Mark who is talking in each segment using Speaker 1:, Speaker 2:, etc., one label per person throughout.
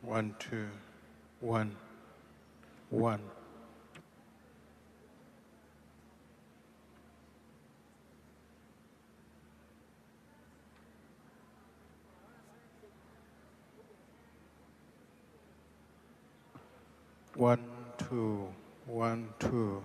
Speaker 1: 1, 2, 1, 1. One, two, 1, 2.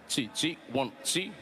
Speaker 2: G, 1, G.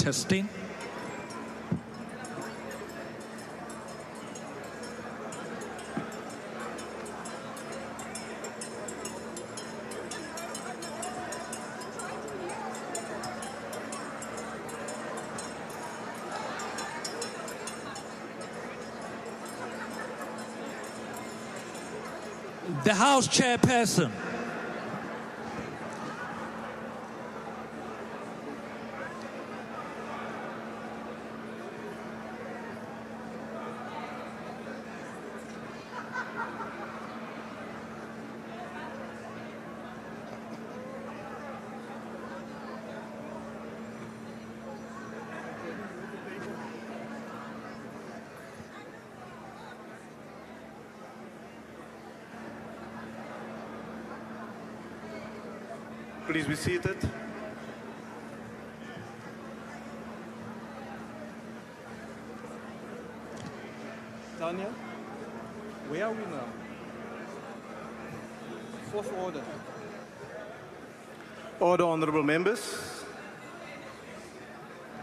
Speaker 2: Testing. The House Chairperson.
Speaker 3: Please be seated.
Speaker 4: Daniel, where are we now? Fourth order.
Speaker 3: Order, honorable members.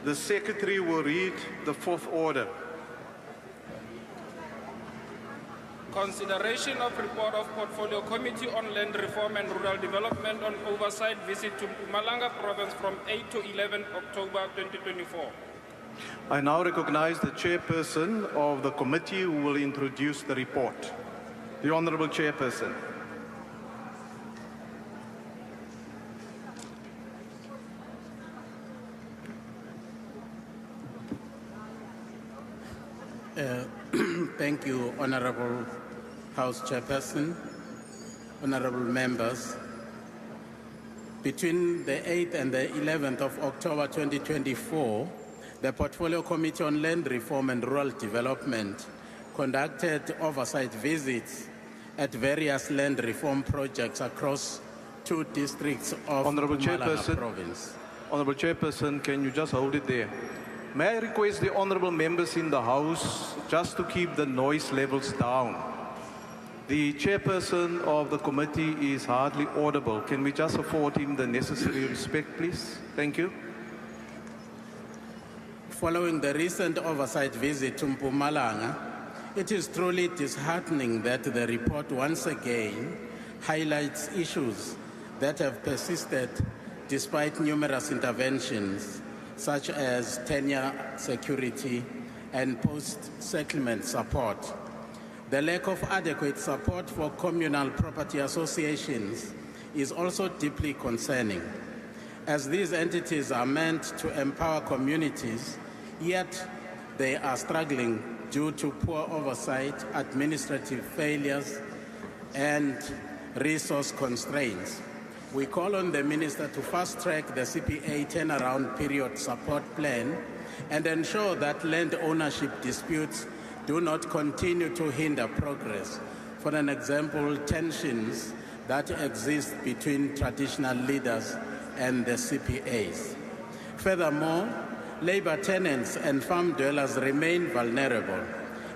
Speaker 3: The Secretary will read the fourth order.
Speaker 5: Consideration of report of Portfolio Committee on Land Reform and Rural Development on oversight visit to Mpumalanga Province from 8 to 11 October 2024.
Speaker 3: I now recognize the chairperson of the committee who will introduce the report. The honorable chairperson.
Speaker 6: Thank you, Honorable House Chairperson, honorable members. Between the 8th and the 11th of October 2024, the Portfolio Committee on Land Reform and Rural Development conducted oversight visits at various land reform projects across 2 districts of
Speaker 3: Honorable
Speaker 6: Mpumalanga
Speaker 3: Chairperson.
Speaker 6: Province.
Speaker 3: Honorable Chairperson, can you just hold it there? May I request the honorable members in the House just to keep the noise levels down? The chairperson of the committee is hardly audible. Can we just afford him the necessary respect, please? Thank you.
Speaker 6: Following the recent oversight visit to Mpumalanga, it is truly disheartening that the report once again highlights issues that have persisted despite numerous interventions, such as tenure security and post-settlement support. The lack of adequate support for communal property associations is also deeply concerning, as these entities are meant to empower communities, yet they are struggling due to poor oversight, administrative failures, and resource constraints. We call on the Minister to fast-track the CPA turnaround period support plan and ensure that land ownership disputes do not continue to hinder progress. For an example, tensions that exist between traditional leaders and the CPAs. Furthermore, labor tenants and farm dwellers remain vulnerable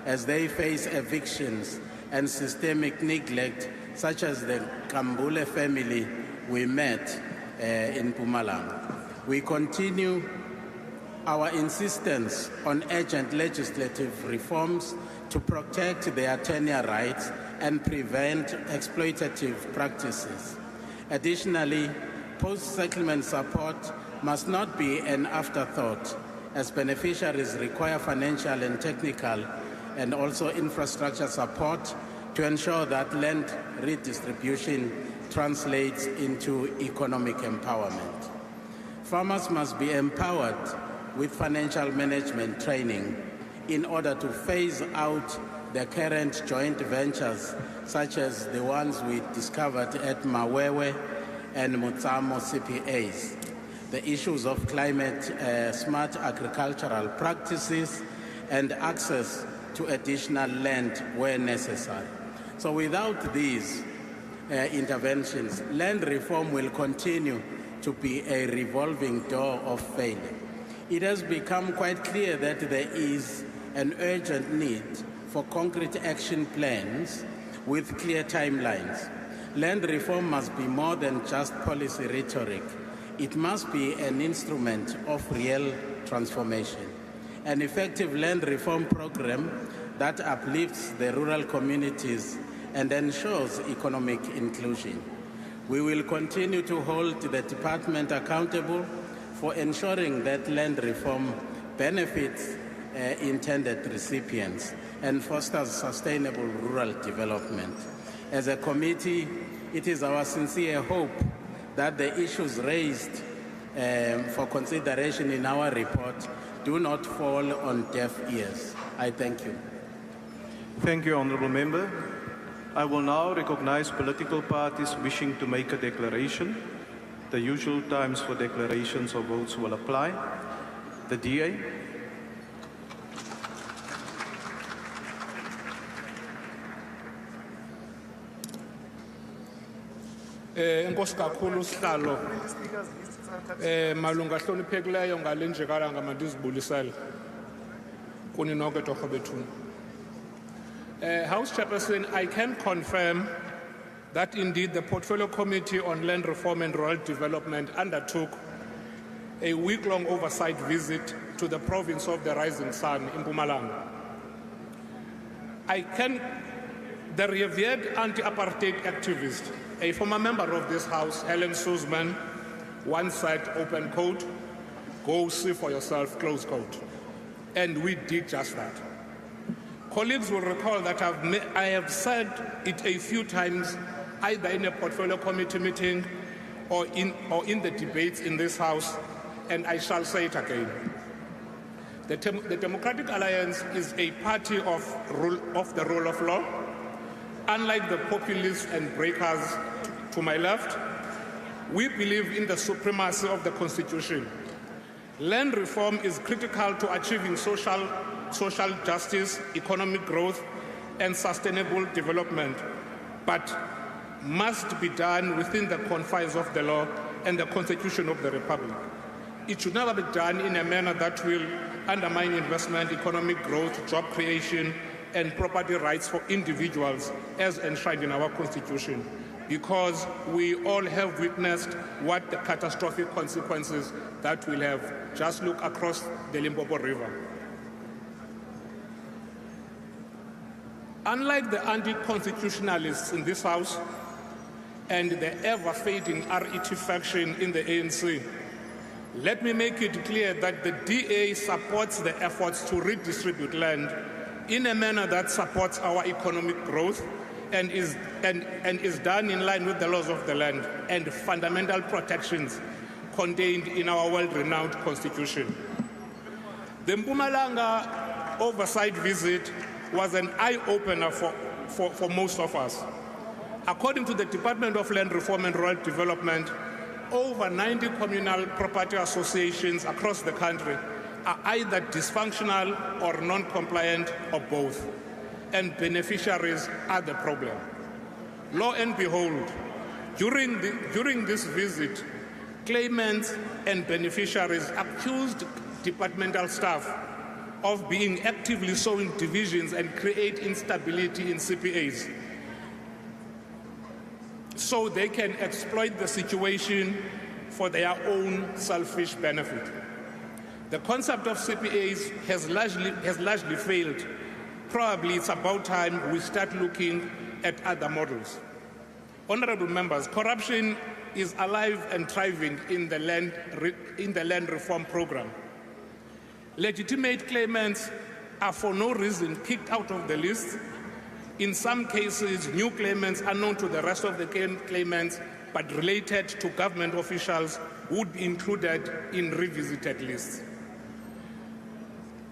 Speaker 6: as they face evictions and systemic neglect, such as the Kambule family we met in Mpumalanga. We continue our insistence on urgent legislative reforms to protect their tenure rights and prevent exploitative practices. Additionally, post-settlement support must not be an afterthought, as beneficiaries require financial and technical and also infrastructure support to ensure that land redistribution translates into economic empowerment. Farmers must be empowered with financial management training in order to phase out the current joint ventures, such as the ones we discovered at Mawewe and Mutsamo CPAs. The issues of climate, smart agricultural practices, and access to additional land where necessary. So without these interventions, land reform will continue to be a revolving door of failure. It has become quite clear that there is an urgent need for concrete action plans with clear timelines. Land reform must be more than just policy rhetoric. It must be an instrument of real transformation. An effective land reform program that uplifts the rural communities and ensures economic inclusion. We will continue to hold the department accountable for ensuring that land reform benefits intended recipients and fosters sustainable rural development. As a committee, it is our sincere hope that the issues raised for consideration in our report do not fall on deaf ears. I thank you.
Speaker 3: Thank you, Honourable Member. I will now recognize political parties wishing to make a declaration. The usual times for declarations of votes will apply. The DA.
Speaker 7: Enkosi kakhulu sihlalo malunga hloniphekileyo ngale njekalanga mandizibulisele kuni nonke torho bethuna. House Chairperson, I can confirm that indeed the Portfolio Committee on Land Reform and Rural Development undertook a week-long oversight visit to the province of the Rising Sun in Mpumalanga. The revered anti-apartheid activist, a former member of this House, Helen Suzman, once said, open quote, "Go see for yourself," close quote. And we did just that. Colleagues will recall that I have said it a few times, either in a Portfolio Committee meeting or in the debates in this House, and I shall say it again. The Democratic Alliance is a party of the rule of law. Unlike the populists and breakers to my left, we believe in the supremacy of the Constitution. Land reform is critical to achieving social justice, economic growth, and sustainable development, but must be done within the confines of the law and the Constitution of the Republic. It should never be done in a manner that will undermine investment, economic growth, job creation, and property rights for individuals as enshrined in our Constitution, because we all have witnessed what the catastrophic consequences that will have. Just look across the Limpopo River. Unlike the anti-constitutionalists in this House and the ever-fading RET faction in the ANC, let me make it clear that the DA supports the efforts to redistribute land in a manner that supports our economic growth and is done in line with the laws of the land and fundamental protections contained in our world-renowned Constitution. The Mpumalanga oversight visit was an eye-opener for most of us. According to the Department of Land Reform and Rural Development, over 90 communal property associations across the country are either dysfunctional or non-compliant or both, and beneficiaries are the problem. Lo and behold, during this visit, claimants and beneficiaries accused departmental staff of being actively sowing divisions and create instability in CPAs so they can exploit the situation for their own selfish benefit. The concept of CPAs has largely failed. Probably it's about time we start looking at other models. Honorable members, corruption is alive and thriving in the land reform program. Legitimate claimants are for no reason kicked out of the list. In some cases, new claimants are known to the rest of the claimants, but related to government officials would be included in revisited lists.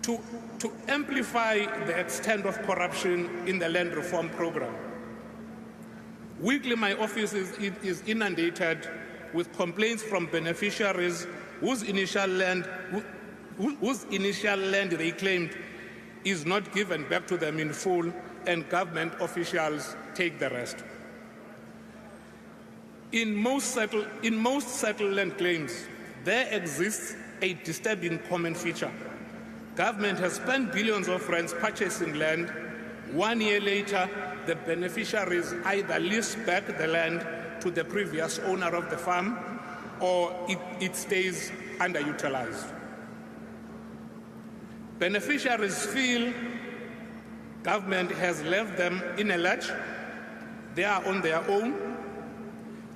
Speaker 7: To amplify the extent of corruption in the land reform program, weekly my office is inundated with complaints from beneficiaries whose initial land they claimed is not given back to them in full, and government officials take the rest. In most settled land claims, there exists a disturbing common feature. Government has spent billions of rands purchasing land. 1 year later, the beneficiaries either lease back the land to the previous owner of the farm or it stays underutilized. Beneficiaries feel government has left them in a lurch. They are on their own.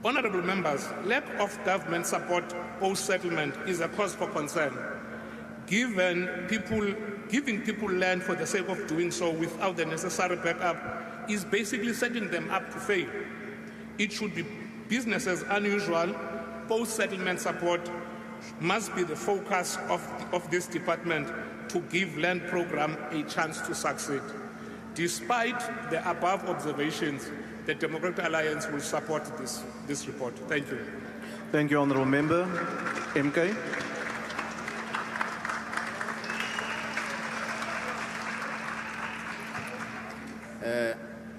Speaker 7: Honorable members, lack of government support post-settlement is a cause for concern. Giving people land for the sake of doing so without the necessary backup is basically setting them up to fail. It should be business as unusual. Post-settlement support must be the focus of this department to give land program a chance to succeed. Despite the above observations, the Democratic Alliance will support this report. Thank you.
Speaker 3: Thank you, Honourable Member. MK.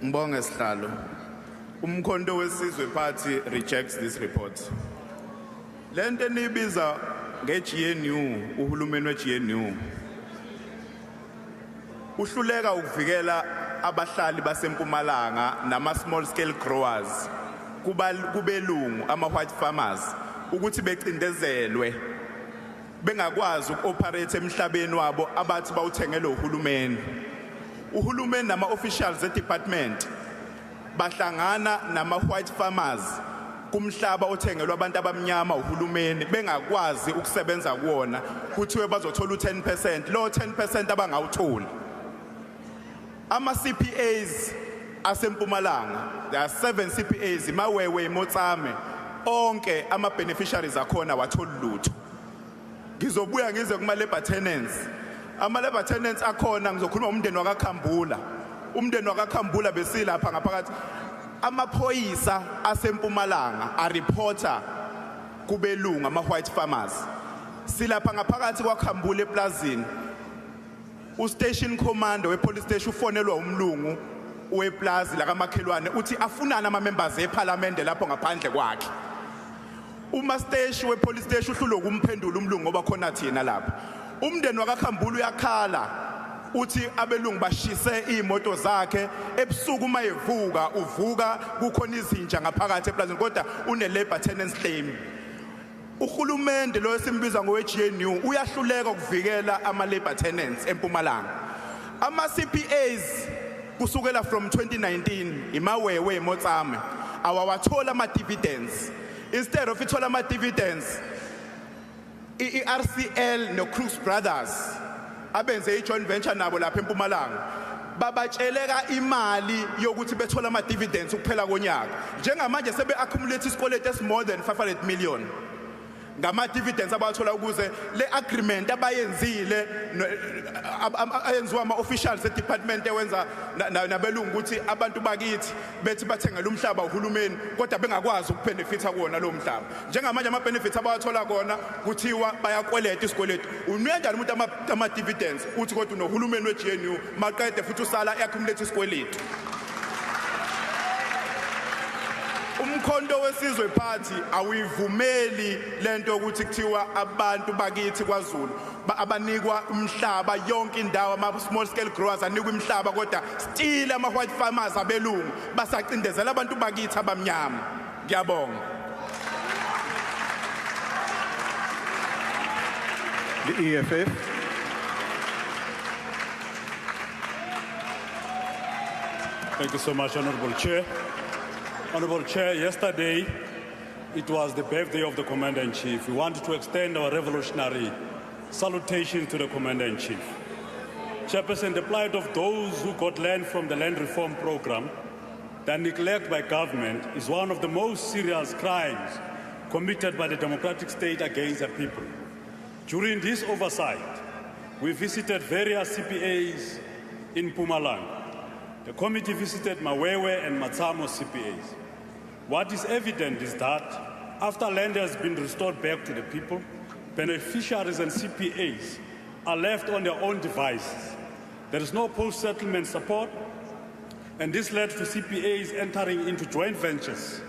Speaker 8: Ngibonge sihlalo. Umkhonto wesizwe party rejects this report. Lento enibiza ngeGNU, uhulumeni weGNU. Uhluleka ukuvikela abahlali baseMpumalanga nama small scale growers kubelungu ama white farmers ukuthi becindezelwe bengakwazi ukuoperate emhlabeni wabo abathi bawuthengele uhulumeni. Uhulumeni nama officials department bahlangana nama white farmers kumhlaba othengelwa abantu abamnyama uhulumeni bengakwazi ukusebenza kuona kuthiwe bazothola u10%, lo 10% abangawutholi. Ama CPAs aseMpumalanga, there are 7 CPAs, Mawewe, Motsame, onke ama beneficiaries akhona wathola lutho. Ngizobuya ngize kuma labor tenants. Ama labor tenants akhona ngizokhuluma umndeni wakaKhambula. Umndeni wakaKhambula besilapha ngaphakathi. Amaphoyisa aseMpumalanga a reporter kubelungu ama white farmers. Silapha ngaphakathi kwaKhambula eplazini. U-station commander we-police station ufonelwa umlungu weplazi lakamakhelwane uthi afunana ama-members eParliament lapho ngaphandle kwakhe. Uma-station we-police station uhlulwe ukumphendula umlungu ngoba khona thina lapha. Umndeni wakaKhambula uyakhala uthi abelungu bashise imoto zakhe ebusuku uma evuka uvuka kukhona izinja ngaphakathi eplazini kodwa une-labor tenants claim. Uhulumende lo esimbiza ngoweGNU uyahluleka ukuvikela ama-labor tenants eMpumalanga. Ama-CPAs kusukela from 2019 iMawewe Motsame awawathola ama-dividends. Instead of ithola ama-dividends, i-RCL no-Crooks Brothers abenze i-joint venture nabo lapha eMpumalanga babatsheleka imali yokuthi bethola ama-dividends ukuphela konyaka. Njengamanje sebe-accumulate isikweletu esi-more than 500 million. Ngama dividends abathola ukuze le agreement abayenzile ayenziwa ama officials department ewenza nabelungu ukuthi abantu bakithi bethi bathengela umhlaba uhulumeni kodwa bengakwazi ukubenefita kuona lo mhlaba. Njengamanje ama benefits abathola kona kuthiwa bayakweleta isikweletu. Unwenjani umuntu ama dividends uthi kodwa nohulumeni weGNU maqede futhi usala accumulate isikweletu. Umkhonto wesizwe party awuyivumeli lento ukuthi kuthiwa abantu bakithi kwaZulu abanikwa umhlaba yonke indawo ama small scale growers anikwa umhlaba kodwa still ama white farmers abelungu basacindezela abantu bakithi abamnyama. Ngiyabonga.
Speaker 3: The EFF.
Speaker 9: Thank you so much, Honorable Chair. Honorable Chair, yesterday it was the birthday of the Commander-in-Chief. We wanted to extend our revolutionary salutation to the Commander-in-Chief. Chairperson, the plight of those who got land from the land reform program, the neglect by government, is one of the most serious crimes committed by the democratic state against the people. During this oversight, we visited various CPAs in Mpumalanga. The committee visited Mawewe and Matsamo CPAs. What is evident is that after land has been restored back to the people, beneficiaries and CPAs are left on their own devices. There is no post-settlement support, and this led to CPAs entering into joint ventures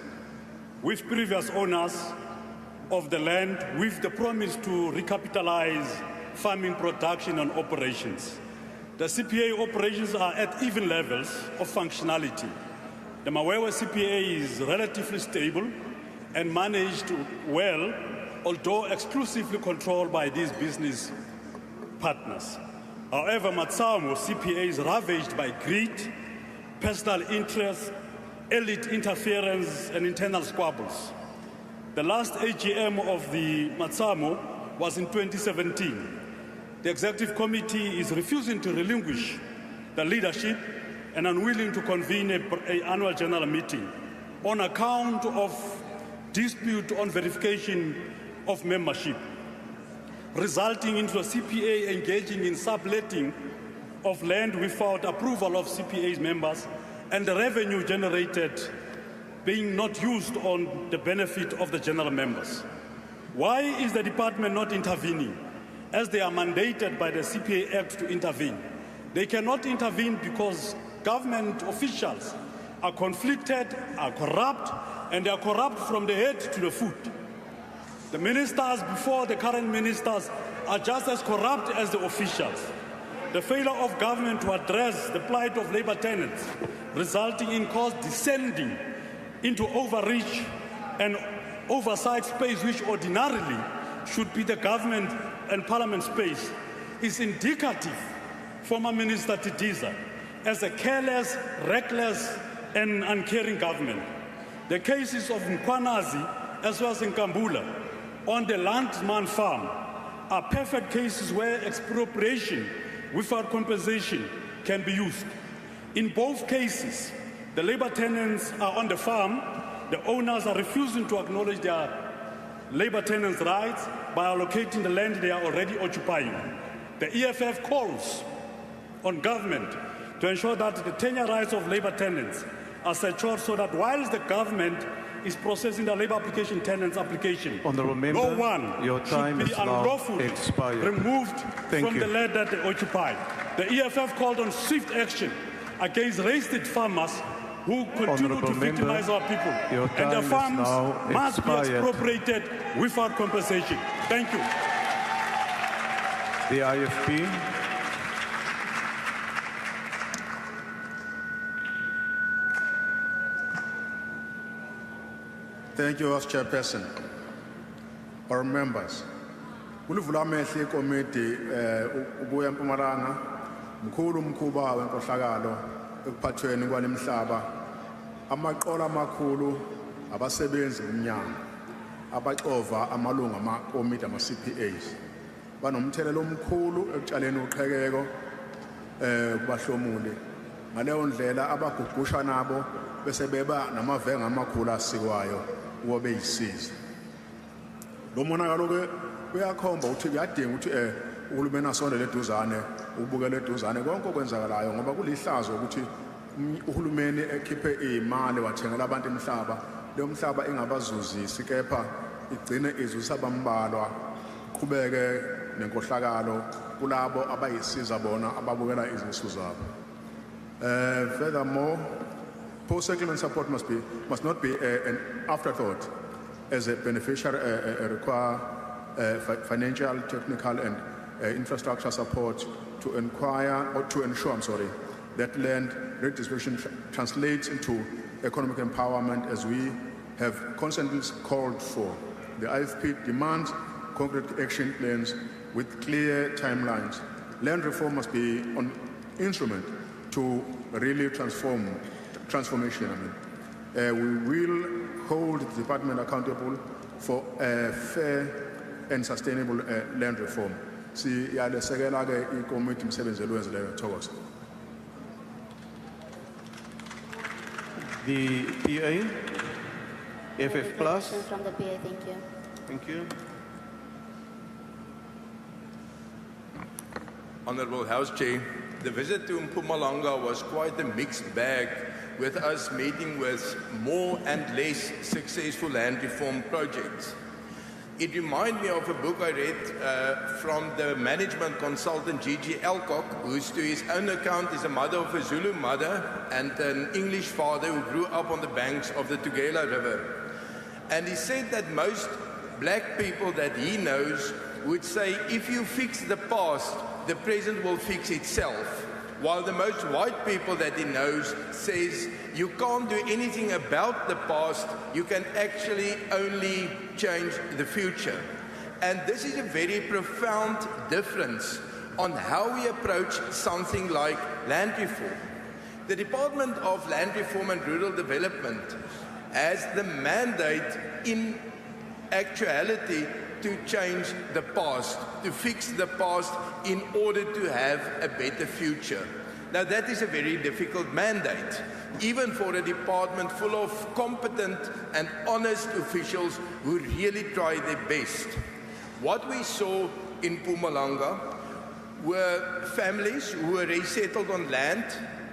Speaker 9: with previous owners of the land with the promise to recapitalize farming production and operations. The CPA operations are at even levels of functionality. The Mawewe CPA is relatively stable and managed well, although exclusively controlled by these business partners. However, Matsamo CPA is ravaged by greed, personal interest, elite interference, and internal squabbles. The last AGM of the Matsamo was in 2017. The executive committee is refusing to relinquish the leadership and unwilling to convene an annual general meeting on account of dispute on verification of membership, resulting into a CPA engaging in subletting of land without approval of CPA's members and the revenue generated being not used on the benefit of the general members. Why is the department not intervening, as they are mandated by the CPA Act to intervene? They cannot intervene because government officials are conflicted, are corrupt, and they are corrupt from the head to the foot. The ministers before the current ministers are just as corrupt as the officials. The failure of government to address the plight of labor tenants, resulting in costs descending into overreach and oversight space, which ordinarily should be the government and parliament space, is indicative, former Minister Tidiza, as a careless, reckless, and uncaring government. The cases of Mkwanazi as well as in Kambula on the Landman farm are perfect cases where expropriation without compensation can be used. In both cases, the labor tenants are on the farm, the owners are refusing to acknowledge their labor tenants' rights by allocating the land they are already occupying. The EFF calls on government to ensure that the tenure rights of labor tenants are secured so that whilst the government is processing the labor application tenants' application,
Speaker 3: Honourable Member,
Speaker 9: no one
Speaker 3: your time
Speaker 9: should be
Speaker 3: is now
Speaker 9: unlawfully
Speaker 3: expired.
Speaker 9: removed
Speaker 3: Thank
Speaker 9: from
Speaker 3: you.
Speaker 9: the land that they occupy. The EFF called on swift action against racist farmers who continue
Speaker 3: Honourable
Speaker 9: to victimize
Speaker 3: Member,
Speaker 9: our people,
Speaker 3: your
Speaker 9: and their
Speaker 3: time is
Speaker 9: farms
Speaker 3: now
Speaker 9: must be
Speaker 3: expired.
Speaker 9: expropriated without compensation. Thank you.
Speaker 3: The IFP.
Speaker 10: Thank you, House Chairperson. Our members. Kulivula amehlo ikomiti ubuya eMpumalanga mkhulu umkhuba wenkohlakalo ekuphathweni kwalemhlaba amaqola amakhulu abasebenzi bomnyango abaxova amalungu amakomiti ama-CPAs banomthelela omkhulu ekutshaleni uqhekeko kubahlomuli ngaleyo ndlela abagugusha nabo bese beba namavenga amakhulu asikwayo ukuba beyisiza lo monakalo ke uyakhomba ukuthi kuyadinga ukuthi uhulumeni asondele eduzane ubukele eduzane konke okwenzakalayo ngoba kulihlazo ukuthi uhulumeni ekhiphe imali wathengela abantu imihlaba leyo mhlaba ingabazuzisi kepha igcine izuzisa abambalwa qhubeke nenkohlakalo kulabo abayisiza bona ababukela izisu zabo. Furthermore, post-settlement support must not be an afterthought, as a beneficiary require financial, technical, and infrastructure support to ensure that land redistribution translates into economic empowerment, as we have constantly called for. The IFP demands concrete action plans with clear timelines. Land reform must be an instrument to really transformation. We will hold the department accountable for a fair and sustainable land reform. Siyalesekela ke ikomiti umsebenzi elenzileyo Thokoza.
Speaker 3: The PA. FF Plus.
Speaker 11: From the PA, thank you.
Speaker 3: Thank you.
Speaker 12: Honourable House Chair, the visit to Mpumalanga was quite a mixed bag, with us meeting with more and less successful land reform projects. It reminded me of a book I read from the management consultant G.G. Alcock, who to his own account is a mother of a Zulu mother and an English father who grew up on the banks of the Tugela River. And he said that most black people that he knows would say, if you fix the past, the present will fix itself. While the most white people that he knows says, you can't do anything about the past, you can actually only change the future. And this is a very profound difference on how we approach something like land reform. The Department of Land Reform and Rural Development has the mandate in actuality to change the past, to fix the past in order to have a better future. Now that is a very difficult mandate, even for a department full of competent and honest officials who really try their best. What we saw in Mpumalanga were families who were resettled on land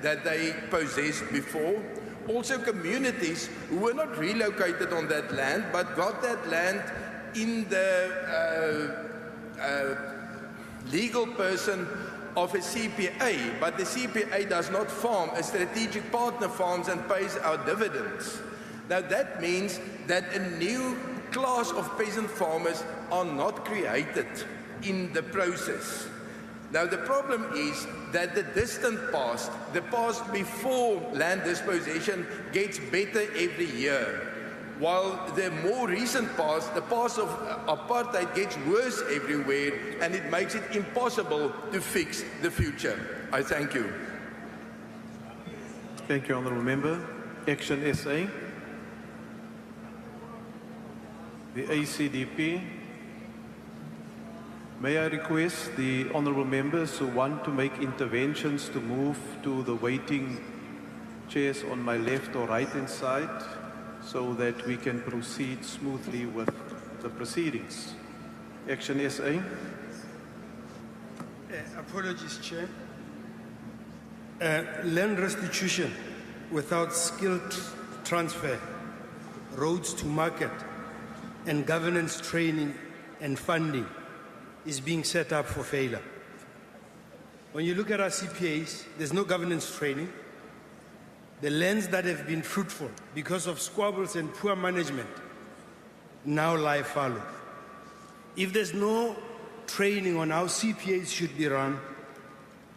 Speaker 12: that they possessed before, also communities who were not relocated on that land but got that land in the legal person of a CPA, but the CPA does not farm, a strategic partner farms and pays out dividends. Now that means that a new class of peasant farmers are not created in the process. Now the problem is that the distant past, the past before land dispossession, gets better every year, while the more recent past, the past of apartheid, gets worse everywhere, and it makes it impossible to fix the future. I thank you.
Speaker 3: Thank you, Honourable Member. Action SA. The ACDP. May I request the honourable members who want to make interventions to move to the waiting chairs on my left or right hand side so that we can proceed smoothly with the proceedings. Action SA.
Speaker 11: Apologies, Chair. Land restitution without skilled transfer, roads to market, and governance training and funding is being set up for failure. When you look at our CPAs, there's no governance training. The lands that have been fruitful because of squabbles and poor management now lie fallow. If there's no training on how CPAs should be run,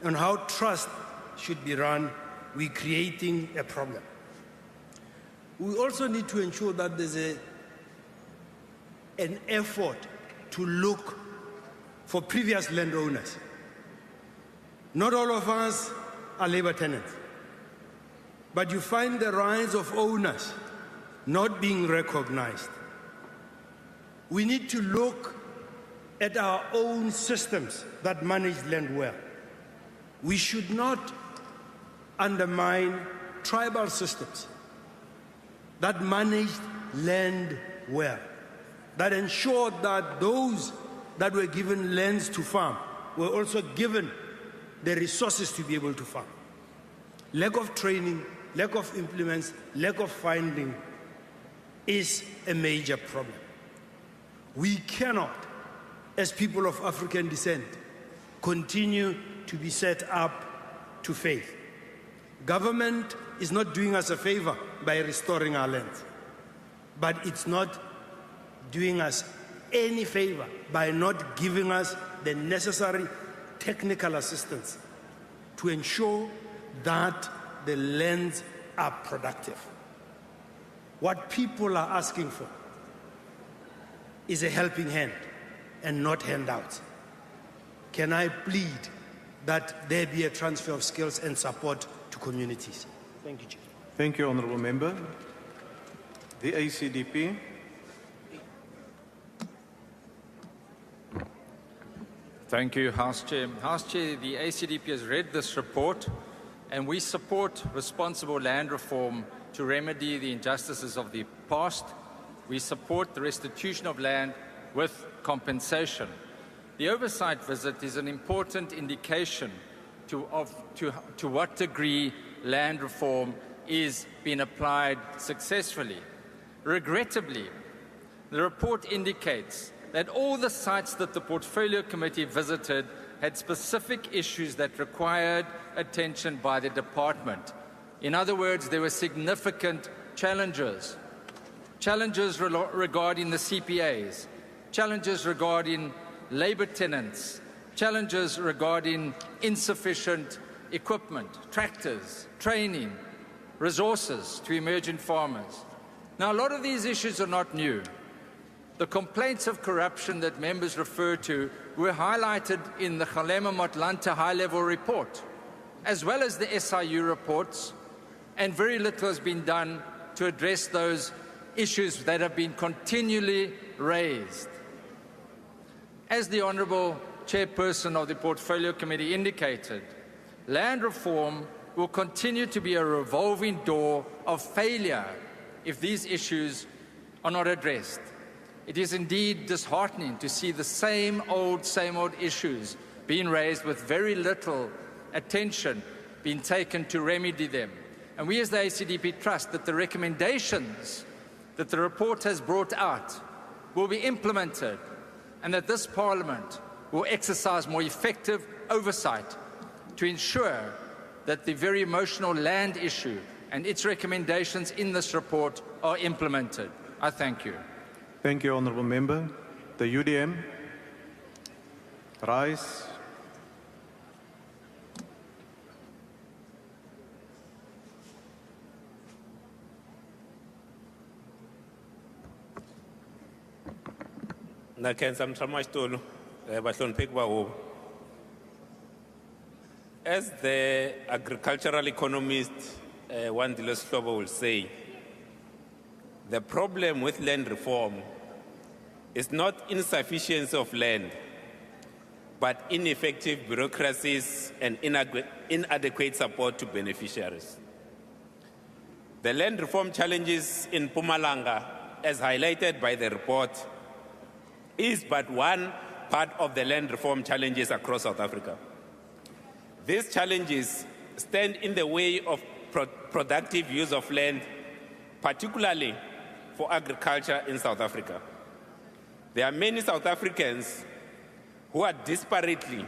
Speaker 11: on how trust should be run, we're creating a problem. We also need to ensure that there's an effort to look for previous landowners. Not all of us are labor tenants, but you find the rise of owners not being recognized. We need to look at our own systems that manage land well. We should not undermine tribal systems that managed land well, that ensured that those that were given lands to farm were also given the resources to be able to farm. Lack of training, lack of implements, lack of funding is a major problem. We cannot, as people of African descent, continue to be set up to faith. Government is not doing us a favor by restoring our lands, but it's not doing us any favor by not giving us the necessary technical assistance to ensure that the lands are productive. What people are asking for is a helping hand and not handouts. Can I plead that there be a transfer of skills and support to communities? Thank you, Chief.
Speaker 3: Thank you, Honourable Member. The ACDP.
Speaker 13: Thank you, House Chair. House Chair, the ACDP has read this report and we support responsible land reform to remedy the injustices of the past. We support the restitution of land with compensation. The oversight visit is an important indication to what degree land reform is being applied successfully. Regrettably, the report indicates that all the sites that the Portfolio Committee visited had specific issues that required attention by the department. In other words, there were significant challenges. Challenges regarding the CPAs, challenges regarding labor tenants, challenges regarding insufficient equipment, tractors, training, resources to emerging farmers. Now, a lot of these issues are not new. The complaints of corruption that members refer to were highlighted in the Kgalema Motlanthe high-level report, as well as the SIU reports, and very little has been done to address those issues that have been continually raised. As the Honourable Chairperson of the Portfolio Committee indicated, land reform will continue to be a revolving door of failure if these issues are not addressed. It is indeed disheartening to see the same old issues being raised with very little attention being taken to remedy them. And we as the ACDP trust that the recommendations that the report has brought out will be implemented and that this Parliament will exercise more effective oversight to ensure that the very emotional land issue and its recommendations in this report are implemented. I thank you.
Speaker 3: Thank you, Honourable Member. The UDM. Rise.
Speaker 14: As the agricultural economist Wandile Slobo will say, the problem with land reform is not insufficiency of land, but ineffective bureaucracies and inadequate support to beneficiaries. The land reform challenges in Mpumalanga, as highlighted by the report, is but one part of the land reform challenges across South Africa. These challenges stand in the way of productive use of land, particularly for agriculture in South Africa. There are many South Africans who are desperately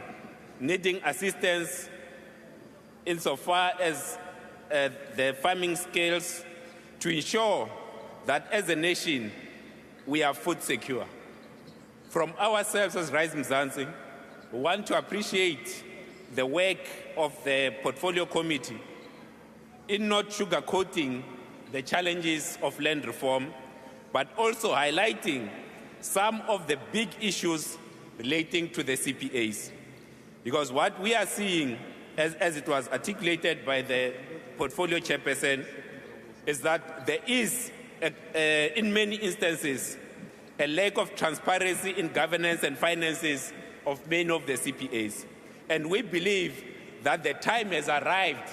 Speaker 14: needing assistance insofar as the farming skills to ensure that as a nation we are food secure. From ourselves as Rise Mzansi, we want to appreciate the work of the Portfolio Committee in not sugarcoating the challenges of land reform, but also highlighting some of the big issues relating to the CPAs. Because what we are seeing, as it was articulated by the Portfolio Chairperson, is that there is, in many instances, a lack of transparency in governance and finances of many of the CPAs. And we believe that the time has arrived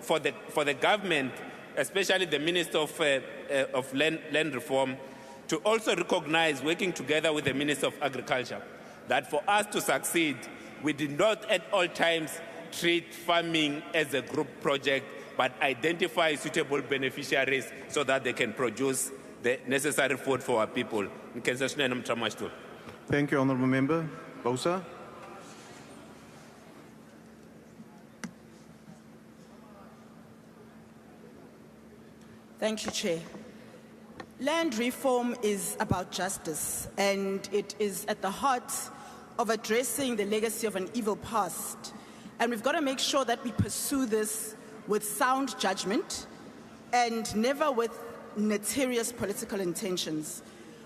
Speaker 14: for the government, especially the Minister of Land Reform, to also recognize, working together with the Minister of Agriculture, that for us to succeed, we did not at all times treat farming as a group project, but identify suitable beneficiaries so that they can produce the necessary food for our people.
Speaker 3: Thank you, Honourable Member. Bosa.
Speaker 15: Thank you, Chair. Land reform is about justice, and it is at the heart of addressing the legacy of an evil past. And we've got to make sure that we pursue this with sound judgment and never with nefarious political intentions.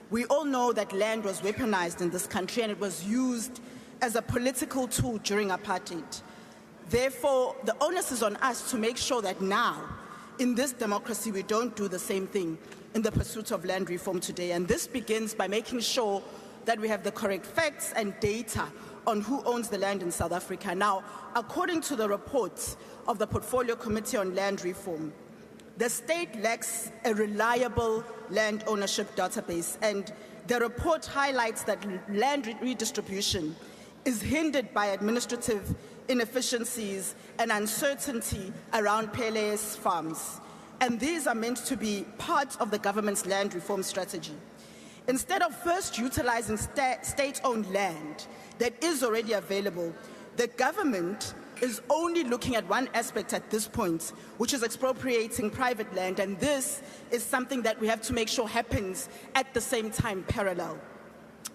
Speaker 15: We all know that land was weaponized in this country and it was used as a political tool during apartheid. Therefore, the onus is on us to make sure that now, in this democracy, we don't do the same thing in the pursuit of land reform today. And this begins by making sure that we have the correct facts and data on who owns the land in South Africa. Now, according to the report of the Portfolio Committee on Land Reform, the state lacks a reliable land ownership database, and the report highlights that land redistribution is hindered by administrative inefficiencies and uncertainty around PLES farms. And these are meant to be part of the government's land reform strategy. Instead of first utilizing state-owned land that is already available, the government is only looking at one aspect at this point, which is expropriating private land, and this is something that we have to make sure happens at the same time, parallel.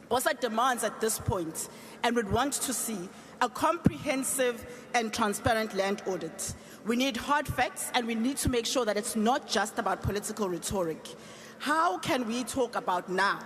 Speaker 15: BOSA demands at this point, and would want to see, a comprehensive and transparent land audit. We need hard facts, and we need to make sure that it's not just about political rhetoric. How can we talk about now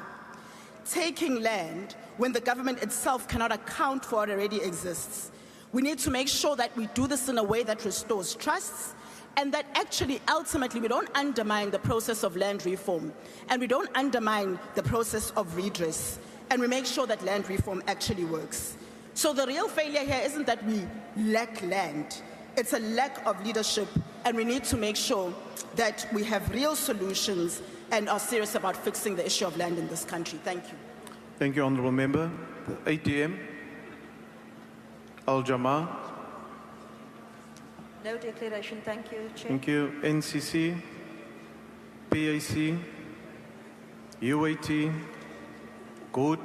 Speaker 15: taking land when the government itself cannot account for what already exists. We need to make sure that we do this in a way that restores trusts and that actually ultimately we don't undermine the process of land reform and we don't undermine the process of redress, and we make sure that land reform actually works. So the real failure here isn't that we lack land, it's a lack of leadership, and we need to make sure that we have real solutions and are serious about fixing the issue of land in this country. Thank you.
Speaker 3: Thank you, Honourable Member. The ATM. Al-Jamaa.
Speaker 16: No declaration. Thank you, Chair.
Speaker 3: Thank you. NCC. PAC. UAT. Good.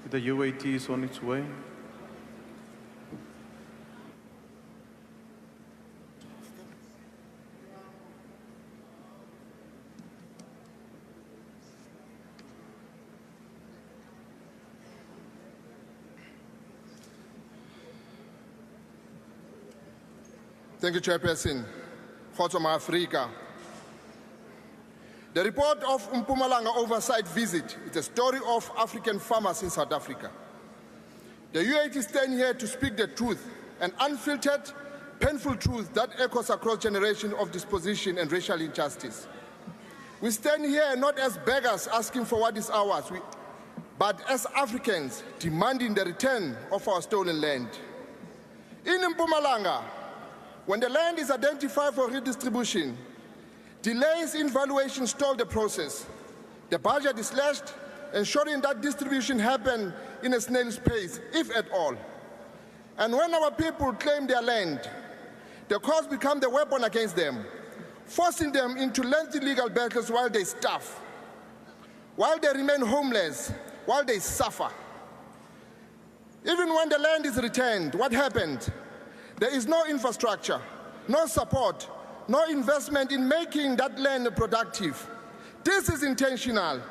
Speaker 3: The UAT is on its way.
Speaker 17: Thank you, Chairperson. Khotsoma Afrika. The report of Mpumalanga oversight visit is a story of African farmers in South Africa. The UAT stand here to speak the truth, an unfiltered, painful truth that echoes across generations of dispossession and racial injustice. We stand here not as beggars asking for what is ours, but as Africans demanding the return of our stolen land. In Mpumalanga, when the land is identified for redistribution, delays in valuation stall the process. The budget is slashed, ensuring that distribution happens in a snail's pace, if at all. And when our people claim their land, the courts become the weapon against them, forcing them into lengthy legal battles while they starve, while they remain homeless, while they suffer. Even when the land is returned, what happened? There is no infrastructure, no support, no investment in making that land productive. This is intentional.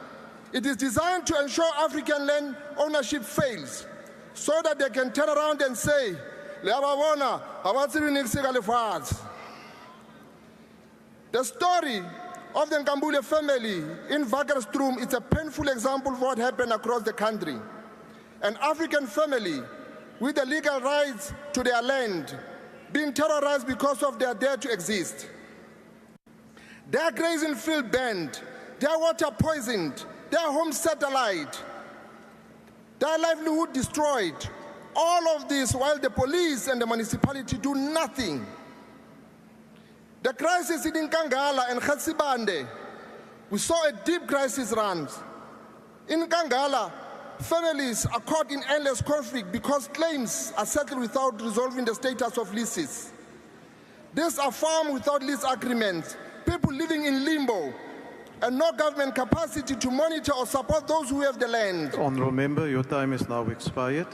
Speaker 17: It is designed to ensure African land ownership fails, so that they can turn around and say, the story of the Nkambule family in Waggerstroom is a painful example of what happened across the country. An African family with the legal rights to their land being terrorized because of their dare to exist. Their grazing field banned, their water poisoned, their home satellite, their livelihood destroyed. All of this while the police and the municipality do nothing. The crisis in Nkangala and Khatsibande, we saw a deep crisis runs. In Nkangala, families are caught in endless conflict because claims are settled without resolving the status of leases. These are farms without lease agreements, people living in limbo, and no government capacity to monitor or support those who have the land.
Speaker 3: Honourable Member, your time is now expired.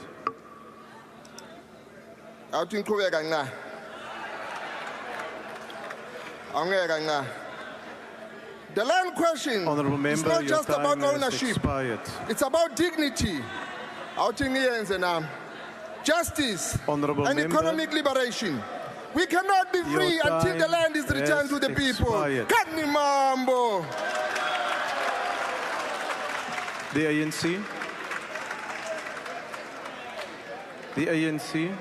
Speaker 17: The land question is not just about ownership. It's about dignity, justice, and economic liberation. We cannot be free until the land is returned to the people. Kanimambo.
Speaker 3: The ANC. The ANC.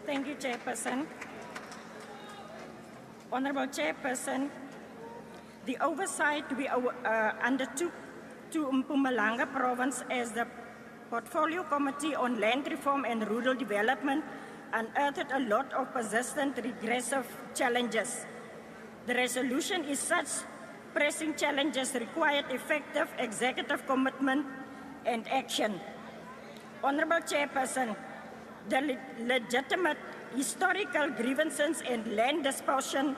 Speaker 18: Thank you, Chairperson. Honourable Chairperson, the oversight we undertook to Mpumalanga Province as the Portfolio Committee on Land Reform and Rural Development unearthed a lot of persistent regressive challenges. The resolution is such pressing challenges required effective executive commitment and action. Honourable Chairperson, the legitimate historical grievances and land disposition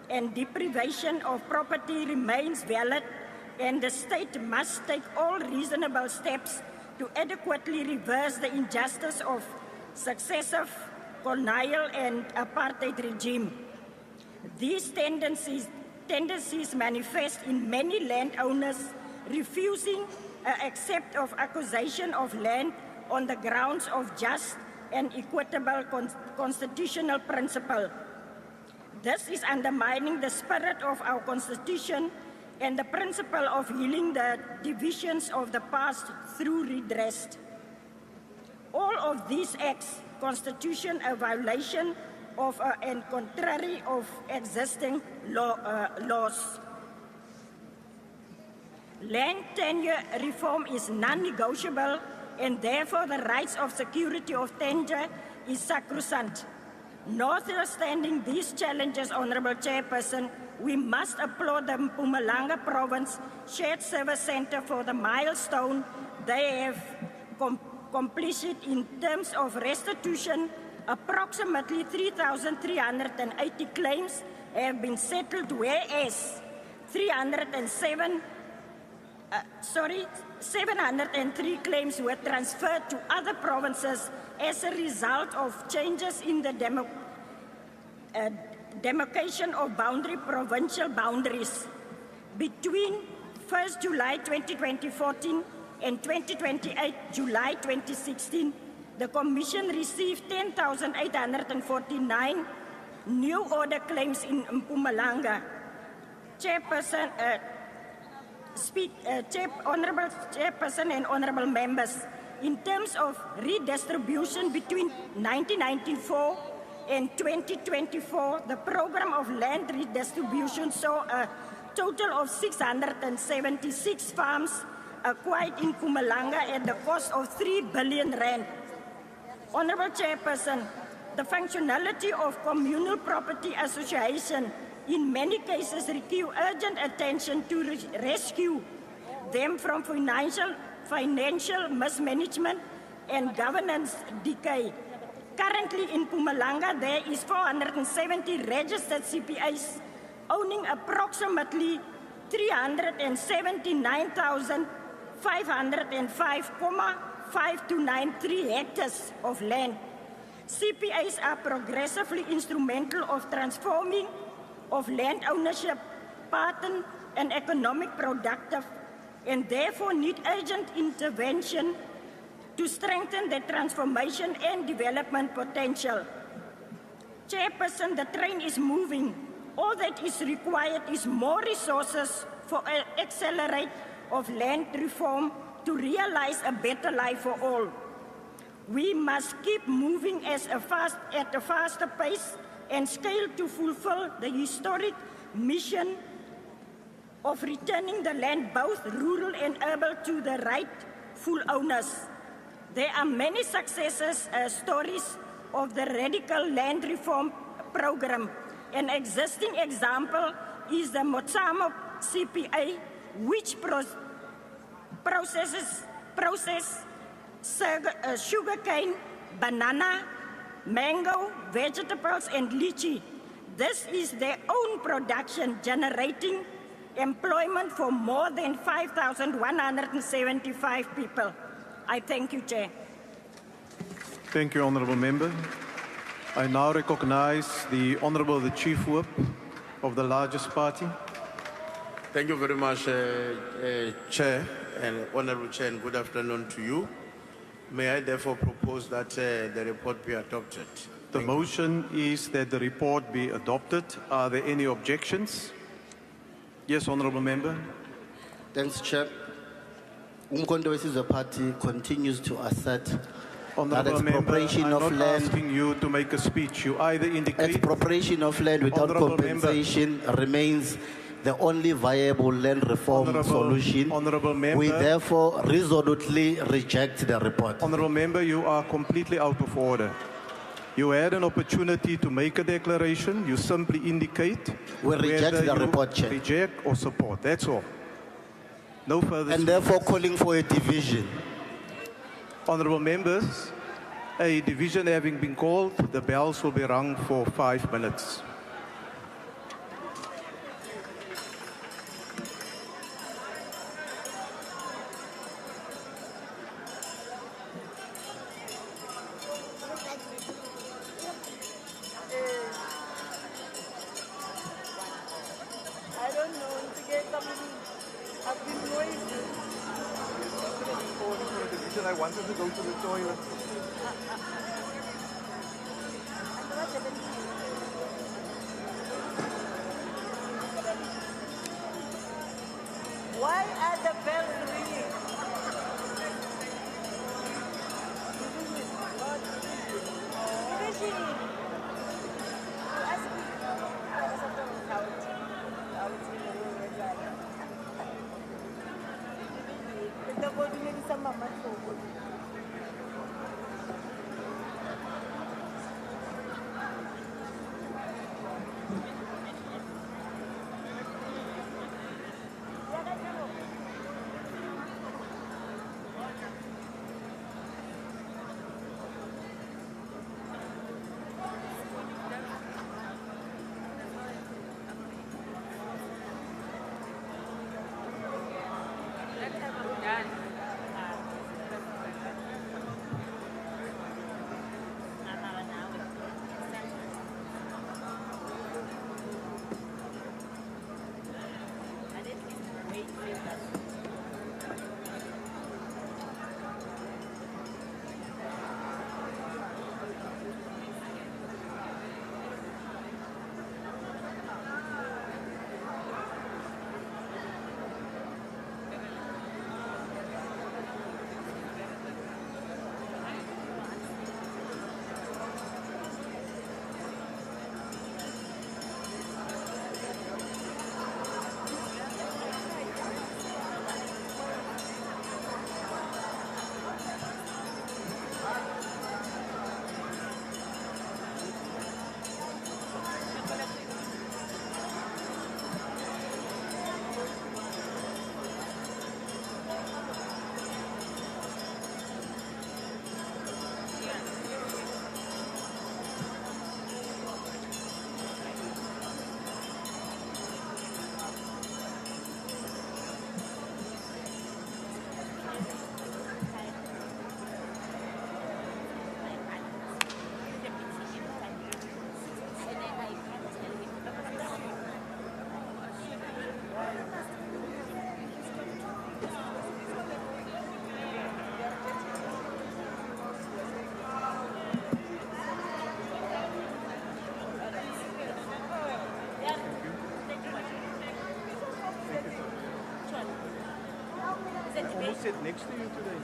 Speaker 18: and deprivation of property remains valid, and the state must take all reasonable steps to adequately reverse the injustice of successive colonial and apartheid regime. These tendencies manifest in many landowners refusing accept of acquisition of land on the grounds of just and equitable constitutional principle. This is undermining the spirit of our Constitution and the principle of healing the divisions of the past through redress. All of these acts constitute a violation of and contrary of existing laws. Land tenure reform is non-negotiable, and therefore the rights of security of tenure is sacrosanct. Notwithstanding these challenges, Honourable Chairperson, we must applaud the Mpumalanga Province Shared Service Centre for the milestone they have completed in terms of restitution. Approximately 3,380 claims have been settled, whereas 703 claims were transferred to other provinces as a result of changes in the demarcation of provincial boundaries. Between 1st July 2014 and 28 July 2016, the Commission received 10,849 new order claims in Mpumalanga. Chairperson, Honourable Chairperson and Honourable Members, in terms of redistribution between 1994 and 2024, the program of land redistribution saw a total of 676 farms acquired in Mpumalanga at the cost of 3 billion rand. Honourable Chairperson, the functionality of communal property association in many cases require urgent attention to rescue them from financial mismanagement and governance decay. Currently in Mpumalanga, there is 470 registered CPAs owning approximately 379,505,5293 hectares of land. CPAs are progressively instrumental of transforming of land ownership pattern and economic productive, and therefore need urgent intervention to strengthen the transformation and development potential. Chairperson, the train is moving. All that is required is more resources for an accelerate of land reform to realize a better life for all. We must keep moving at a faster pace and scale to fulfill the historic mission of returning the land, both rural and urban, to the rightful owners. There are many successes stories of the radical land reform program. An existing example is the Motsamo CPA, which processes sugarcane, banana, mango, vegetables, and lychee. This is their own production, generating employment for more than 5,175 people. I thank you, Chair.
Speaker 3: Thank you, Honourable Member. I now recognize the Honourable the Chief Whip of the largest party.
Speaker 6: Thank you very much, Chair and Honourable Chair, and good afternoon to you. May I therefore propose that the report be adopted?
Speaker 3: The motion is that the report be adopted. Are there any objections? Yes, Honourable Member.
Speaker 19: Thanks, Chair. Umkhonto wesizwe party continues to assert that
Speaker 3: Honourable Member,
Speaker 19: expropriation
Speaker 3: I'm
Speaker 19: of
Speaker 3: not
Speaker 19: land,
Speaker 3: asking you to make a speech. You either indicate...
Speaker 19: expropriation of land without
Speaker 3: Honourable
Speaker 19: compensation remains the only viable land reform solution.
Speaker 3: Honourable Member,
Speaker 19: we therefore resolutely reject the report.
Speaker 3: Honourable Member, you are completely out of order. You had an opportunity to make a declaration. You simply indicate
Speaker 19: we reject
Speaker 3: whether
Speaker 19: the
Speaker 3: you
Speaker 19: report, Chair.
Speaker 3: Reject or support. That's all. No further.
Speaker 19: And therefore calling for a division.
Speaker 3: Honourable members, a division having been called, the bells will be rung for 5 minutes.
Speaker 20: I don't know, I've been noisy.
Speaker 4: I wanted to go to the toilet.
Speaker 20: Why are the bells ringing?
Speaker 4: Sit next to you today.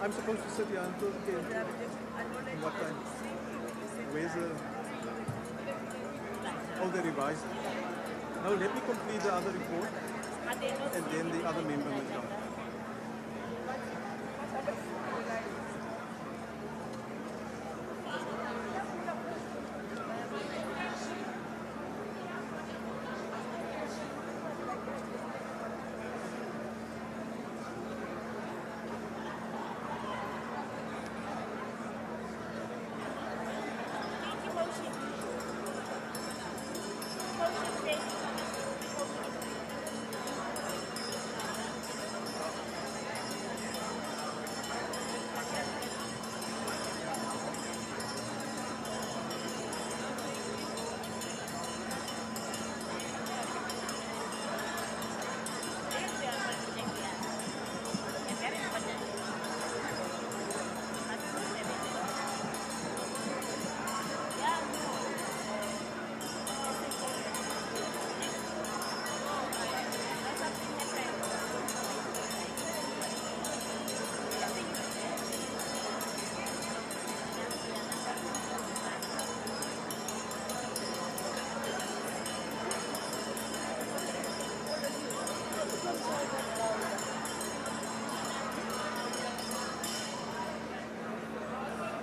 Speaker 4: I'm supposed to sit here until 10. What time? Where's the... Oh, the revised. Now let me complete the other report and then the other member will come.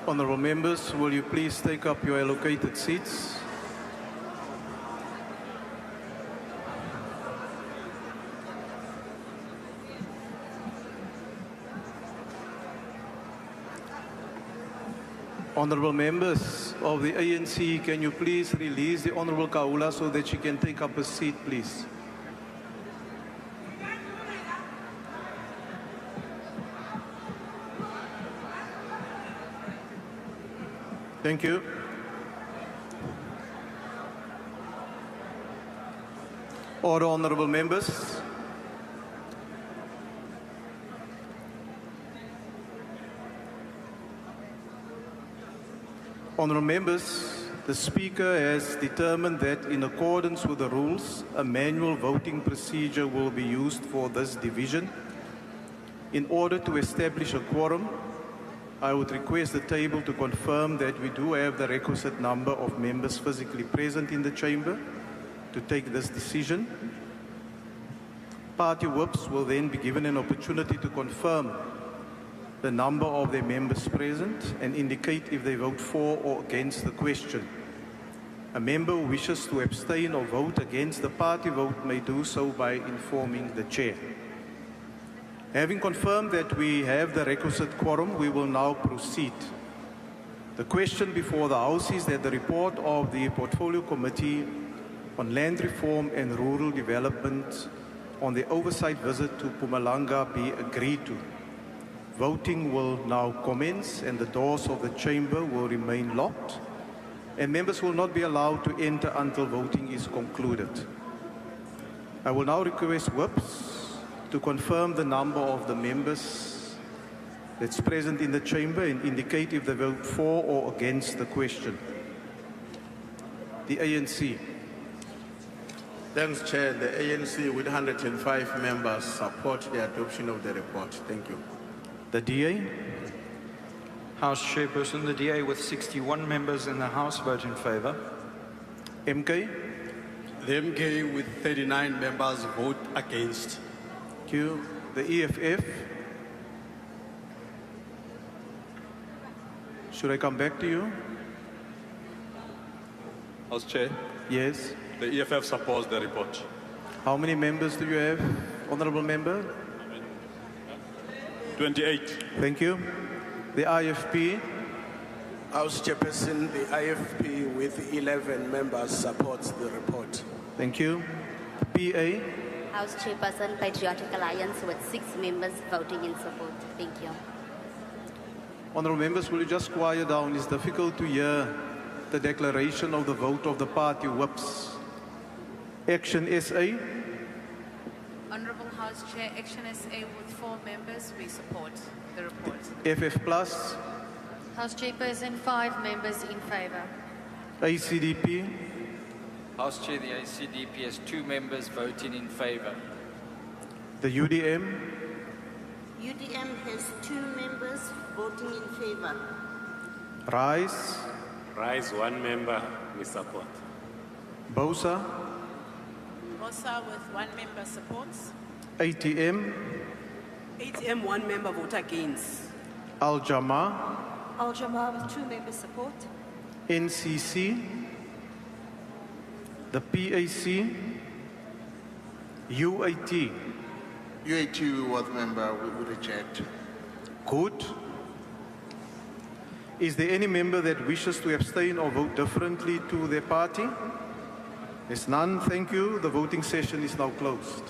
Speaker 4: Honourable members, will you please take up your allocated seats?
Speaker 3: Honorable members of the ANC, can you please release the Honorable Kaula so that she can take up a seat, please? Thank you. Order, honorable members. Honorable members, the Speaker has determined that in accordance with the rules, a manual voting procedure will be used for this division. In order to establish a quorum, I would request the table to confirm that we do have the requisite number of members physically present in the chamber to take this decision. Party whips will then be given an opportunity to confirm the number of their members present and indicate if they vote for or against the question. A member who wishes to abstain or vote against the party vote may do so by informing the chair. Having confirmed that we have the requisite quorum, we will now proceed. The question before the House is that the report of the Portfolio Committee on Land Reform and Rural Development on the oversight visit to Mpumalanga be agreed to. Voting will now commence and the doors of the chamber will remain locked and members will not be allowed to enter until voting is concluded. I will now request whips to confirm the number of the members that's present in the chamber and indicate if they vote for or against the question. The ANC.
Speaker 6: Thanks, Chair. The ANC with 105 members support the adoption of the report. Thank you.
Speaker 3: The DA.
Speaker 21: House Chairperson, the DA with 61 members in the House vote in favour.
Speaker 3: MK.
Speaker 9: The MK with 39 members vote against.
Speaker 3: Thank you. The EFF. Should I come back to you?
Speaker 9: House Chair.
Speaker 3: Yes.
Speaker 9: The EFF supports the report.
Speaker 3: How many members do you have, Honourable Member?
Speaker 9: 28.
Speaker 3: Thank you. The IFP.
Speaker 22: House Chairperson, the IFP with 11 members supports the report.
Speaker 3: Thank you. PA.
Speaker 23: House Chairperson, Patriotic Alliance with 6 members voting in support. Thank you.
Speaker 3: Honourable members, will you just quiet down? It's difficult to hear the declaration of the vote of the party whips. Action SA.
Speaker 24: Honourable House Chair, Action SA with 4 members, we support the report.
Speaker 3: FF Plus.
Speaker 24: House Chairperson, 5 members in favour.
Speaker 3: ACDP.
Speaker 13: House Chair, the ACDP has 2 members voting in favour.
Speaker 3: The UDM.
Speaker 25: UDM has 2 members voting in favour.
Speaker 3: RISE.
Speaker 26: RISE, 1 member, we support.
Speaker 3: BOSA.
Speaker 27: BOSA with 1 member supports.
Speaker 3: ATM.
Speaker 27: ATM, 1 member vote against.
Speaker 3: Al-Jama.
Speaker 16: Al-Jama with 2 members support.
Speaker 3: NCC. The PAC. UAT.
Speaker 17: UAT was member, we reject.
Speaker 3: Good. Is there any member that wishes to abstain or vote differently to their party? There's none. Thank you. The voting session is now closed.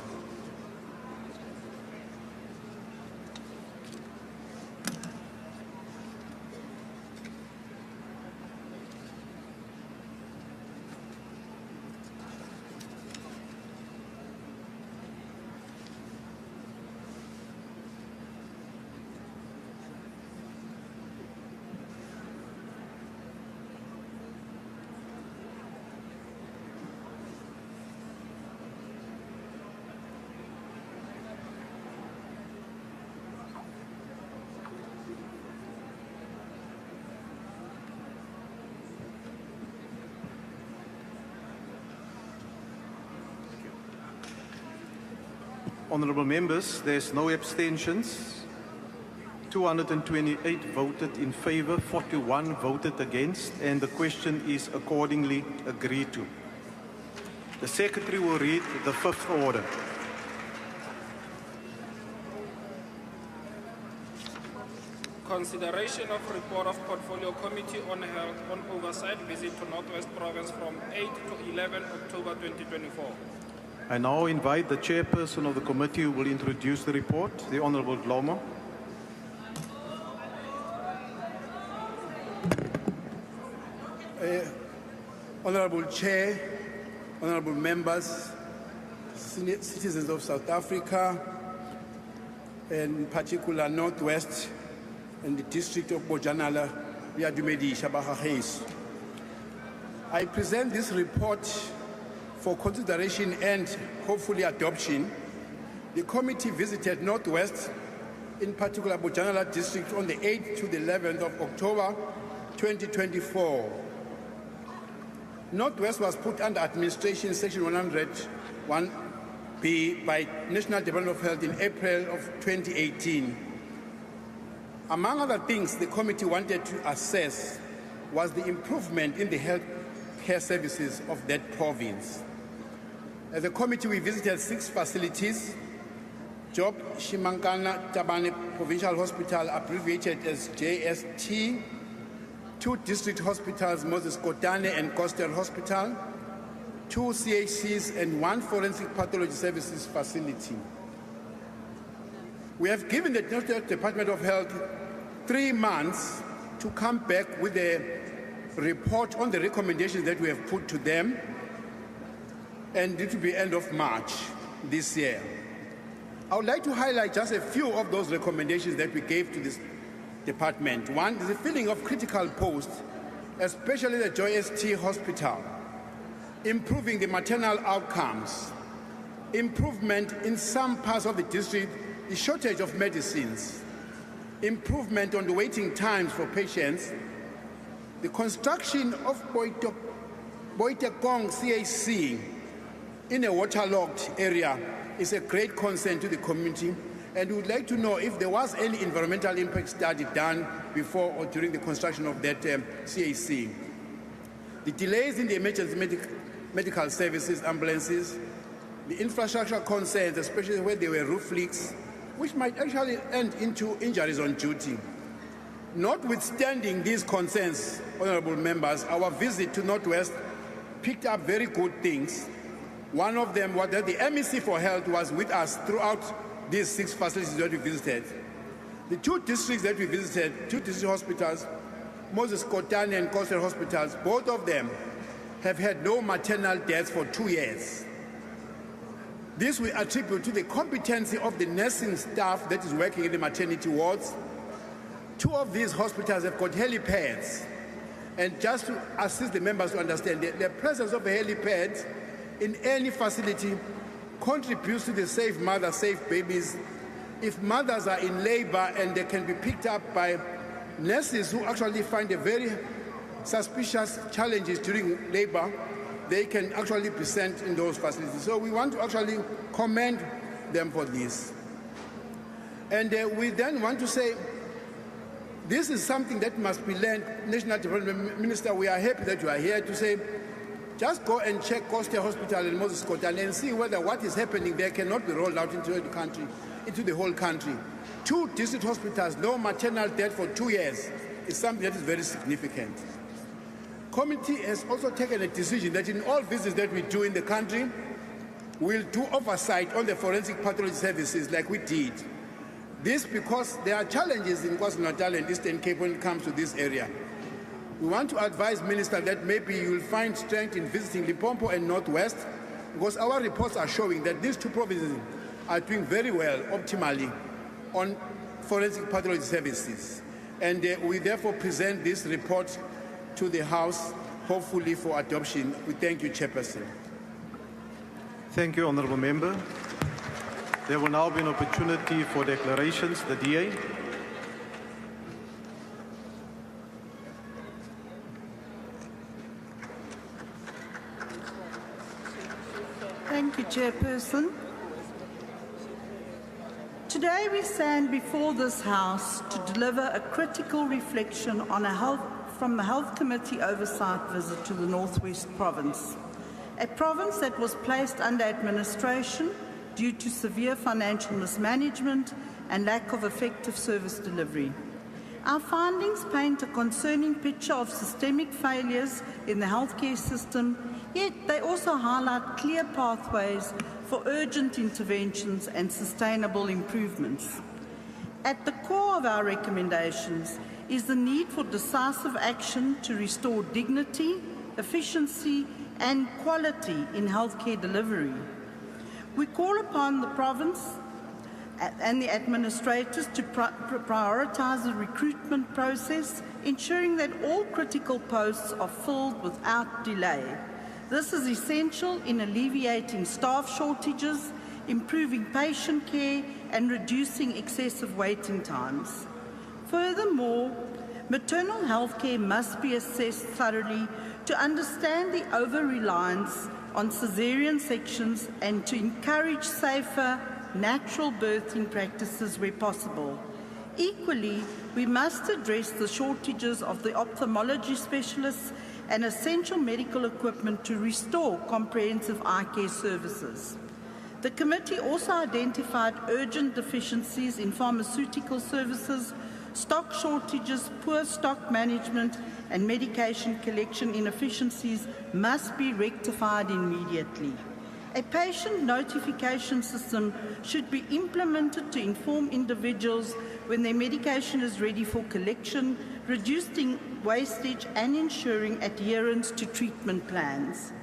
Speaker 3: Honourable members, there's no abstentions. 228 voted in favour, 41 voted against, and the question is accordingly agreed to. The Secretary will read the 5th order.
Speaker 1: Consideration of report of Portfolio Committee on Health on oversight visit to Northwest Province from 8 to 11 October 2024.
Speaker 3: I now invite the chairperson of the committee who will introduce the report, the Honorable Glomo.
Speaker 11: Honorable Chair, honorable members, citizens of South Africa, and in particular Northwest and the District of Bojanala, I present this report for consideration and hopefully adoption. The committee visited Northwest, in particular Bojanala District, on the 8th to the 11th of October 2024. Northwest was put under administration section 101B by National Department of Health in April of 2018. Among other things the committee wanted to assess was the improvement in the health care services of that province. As a committee, we visited 6 facilities: Job Shimankana Tabane Provincial Hospital, abbreviated as JST, 2 district hospitals, Moses Kotane and Coastal Hospital, 2 CHCs, and 1 forensic pathology services facility. We have given the Department of Health 3 months to come back with a report on the recommendations that we have put to them, and it will be end of March this year. I would like to highlight just a few of those recommendations that we gave to this department. One is the filling of critical posts, especially the JST Hospital, improving the maternal outcomes, improvement in some parts of the district, the shortage of medicines, improvement on the waiting times for patients, the construction of Boitekong CHC in a waterlogged area is a great concern to the community, and we would like to know if there was any environmental impact study done before or during the construction of that CHC. The delays in the emergency medical services, ambulances, the infrastructure concerns, especially where there were roof leaks, which might actually end into injuries on duty. Notwithstanding these concerns, honorable members, our visit to Northwest picked up very good things. One of them was that the MEC for Health was with us throughout these 6 facilities that we visited. The 2 districts that we visited, 2 district hospitals, Moses Kotane and Coastal Hospitals, both of them have had no maternal deaths for 2 years. This we attribute to the competency of the nursing staff that is working in the maternity wards. 2 of these hospitals have got helipads. And just to assist the members to understand, the presence of a helipad in any facility contributes to the safe mother, safe babies. If mothers are in labor and they can be picked up by nurses who actually find a very suspicious challenges during labor, they can actually be sent in those facilities. So we want to actually commend them for this. And we then want to say, this is something that must be learned. National Development Minister, we are happy that you are here to say, just go and check Coastal Hospital in Moses Kotane and see whether what is happening there cannot be rolled out into the country, into the whole country. 2 district hospitals, no maternal death for 2 years, is something that is very significant. Committee has also taken a decision that in all visits that we do in the country, we'll do oversight on the forensic pathology services like we did. This because there are challenges in KwaZulu-Natal and Eastern Cape when it comes to this area. We want to advise Minister that maybe you will find strength in visiting Limpopo and Northwest, because our reports are showing that these 2 provinces are doing very well optimally on forensic pathology services. And we therefore present this report to the House, hopefully for adoption. We thank you, Chairperson.
Speaker 3: Thank you, Honourable Member. There will now be an opportunity for declarations. The DA.
Speaker 2: Thank you, Chairperson. Today we stand before this House to deliver a critical reflection on from a Health Committee oversight visit to the Northwest Province, a province that was placed under administration due to severe financial mismanagement and lack of effective service delivery. Our findings paint a concerning picture of systemic failures in the healthcare system, yet they also highlight clear pathways for urgent interventions and sustainable improvements. At the core of our recommendations is the need for decisive action to restore dignity, efficiency, and quality in healthcare delivery. We call upon the province and the administrators to prioritise the recruitment process, ensuring that all critical posts are filled without delay. This is essential in alleviating staff shortages, improving patient care, and reducing excessive waiting times. Furthermore, maternal health care must be assessed thoroughly to understand the over-reliance on caesarean sections and to encourage safer, natural birthing practices where possible. Equally, we must address the shortages of the ophthalmology specialists and essential medical equipment to restore comprehensive eye care services. The committee also identified urgent deficiencies in pharmaceutical services, stock shortages, poor stock management, and medication collection inefficiencies must be rectified immediately. A patient notification system should be implemented to inform individuals when their medication is ready for collection, reducing wastage and ensuring adherence to treatment plans.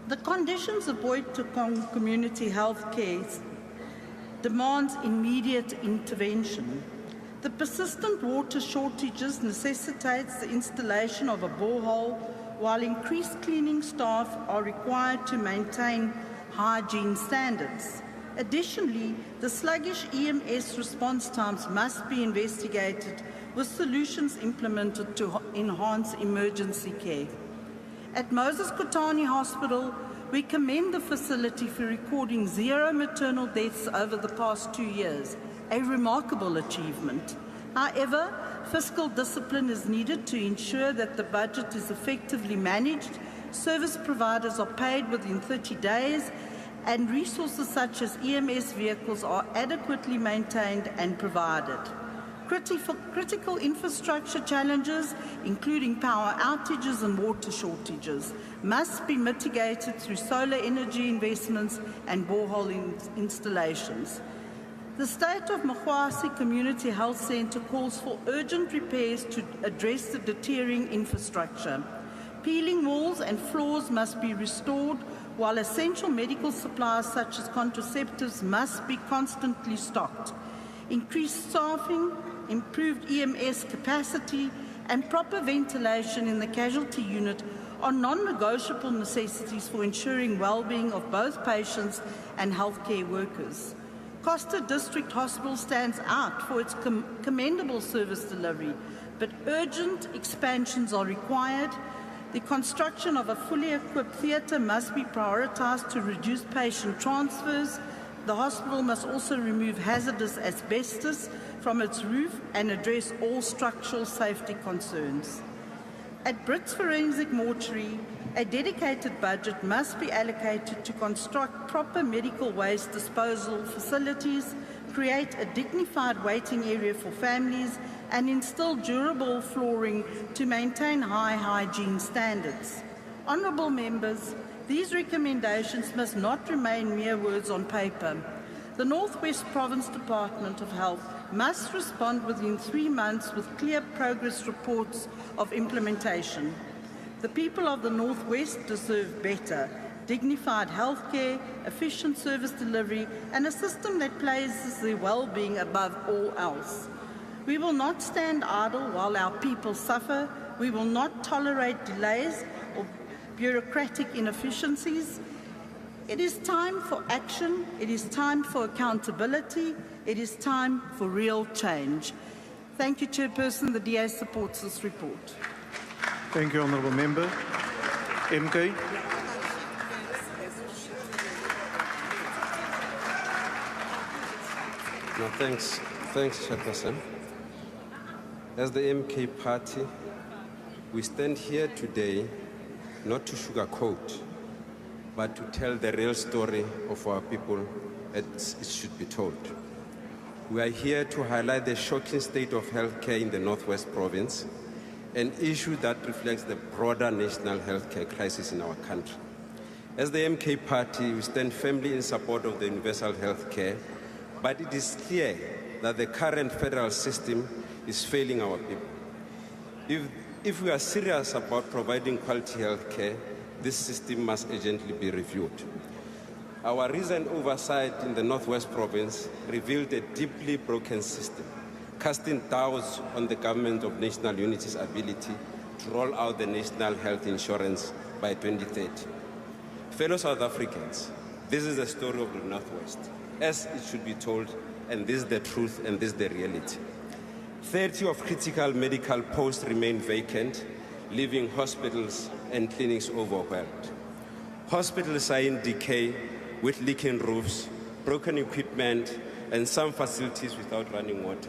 Speaker 2: The conditions of Boitokong community health care demands immediate intervention. The persistent water shortages necessitates the installation of a borehole, while increased cleaning staff are required to maintain hygiene standards. Additionally, the sluggish EMS response times must be investigated with solutions implemented to enhance emergency care. At Moses Kotane Hospital, we commend the facility for recording 0 maternal deaths over the past 2 years, a remarkable achievement. However, fiscal discipline is needed to ensure that the budget is effectively managed, service providers are paid within 30 days, and resources such as EMS vehicles are adequately maintained and provided. Critical infrastructure challenges, including power outages and water shortages, must be mitigated through solar energy investments and borehole installations. The State of Makwasi Community Health Centre calls for urgent repairs to address the deteriorating infrastructure. Peeling walls and floors must be restored, while essential medical supplies such as contraceptives must be constantly stocked. Increased staffing, improved EMS capacity, and proper ventilation in the casualty unit are non-negotiable necessities for ensuring well-being of both patients and healthcare workers. Costa District Hospital stands out for its commendable service delivery, but urgent expansions are required. The construction of a fully equipped theatre must be prioritised to reduce patient transfers. The hospital must also remove hazardous asbestos from its roof and address all structural safety concerns. At Brits Forensic Mortuary, a dedicated budget must be allocated to construct proper medical waste disposal facilities, create a dignified waiting area for families, and install durable flooring to maintain high hygiene standards. Honourable members, these recommendations must not remain mere words on paper. The North West Province Department of Health must respond within 3 months with clear progress reports of implementation. The people of the North West deserve better, dignified healthcare, efficient service delivery, and a system that places their well-being above all else. We will not stand idle while our people suffer. We will not tolerate delays or bureaucratic inefficiencies. It is time for action. It is time for accountability. It is time for real change. Thank you, Chairperson. The DA supports this report.
Speaker 3: Thank you, Honourable Member. MK.
Speaker 5: No, thanks, Chairperson. As the MK party, we stand here today not to sugarcoat, but to tell the real story of our people as it should be told. We are here to highlight the shocking state of healthcare in the Northwest Province, an issue that reflects the broader national healthcare crisis in our country. As the MK Party, we stand firmly in support of the universal healthcare, but it is clear that the current federal system is failing our people. If we are serious about providing quality healthcare, this system must urgently be reviewed. Our recent oversight in the Northwest Province revealed a deeply broken system, casting doubts on the Government of National Unity's ability to roll out the national health insurance by 2030. Fellow South Africans, this is the story of the Northwest, as it should be told, and this is the truth and this is the reality. 30 of critical medical posts remain vacant, leaving hospitals and clinics overwhelmed. Hospitals are in decay with leaking roofs, broken equipment, and some facilities without running water.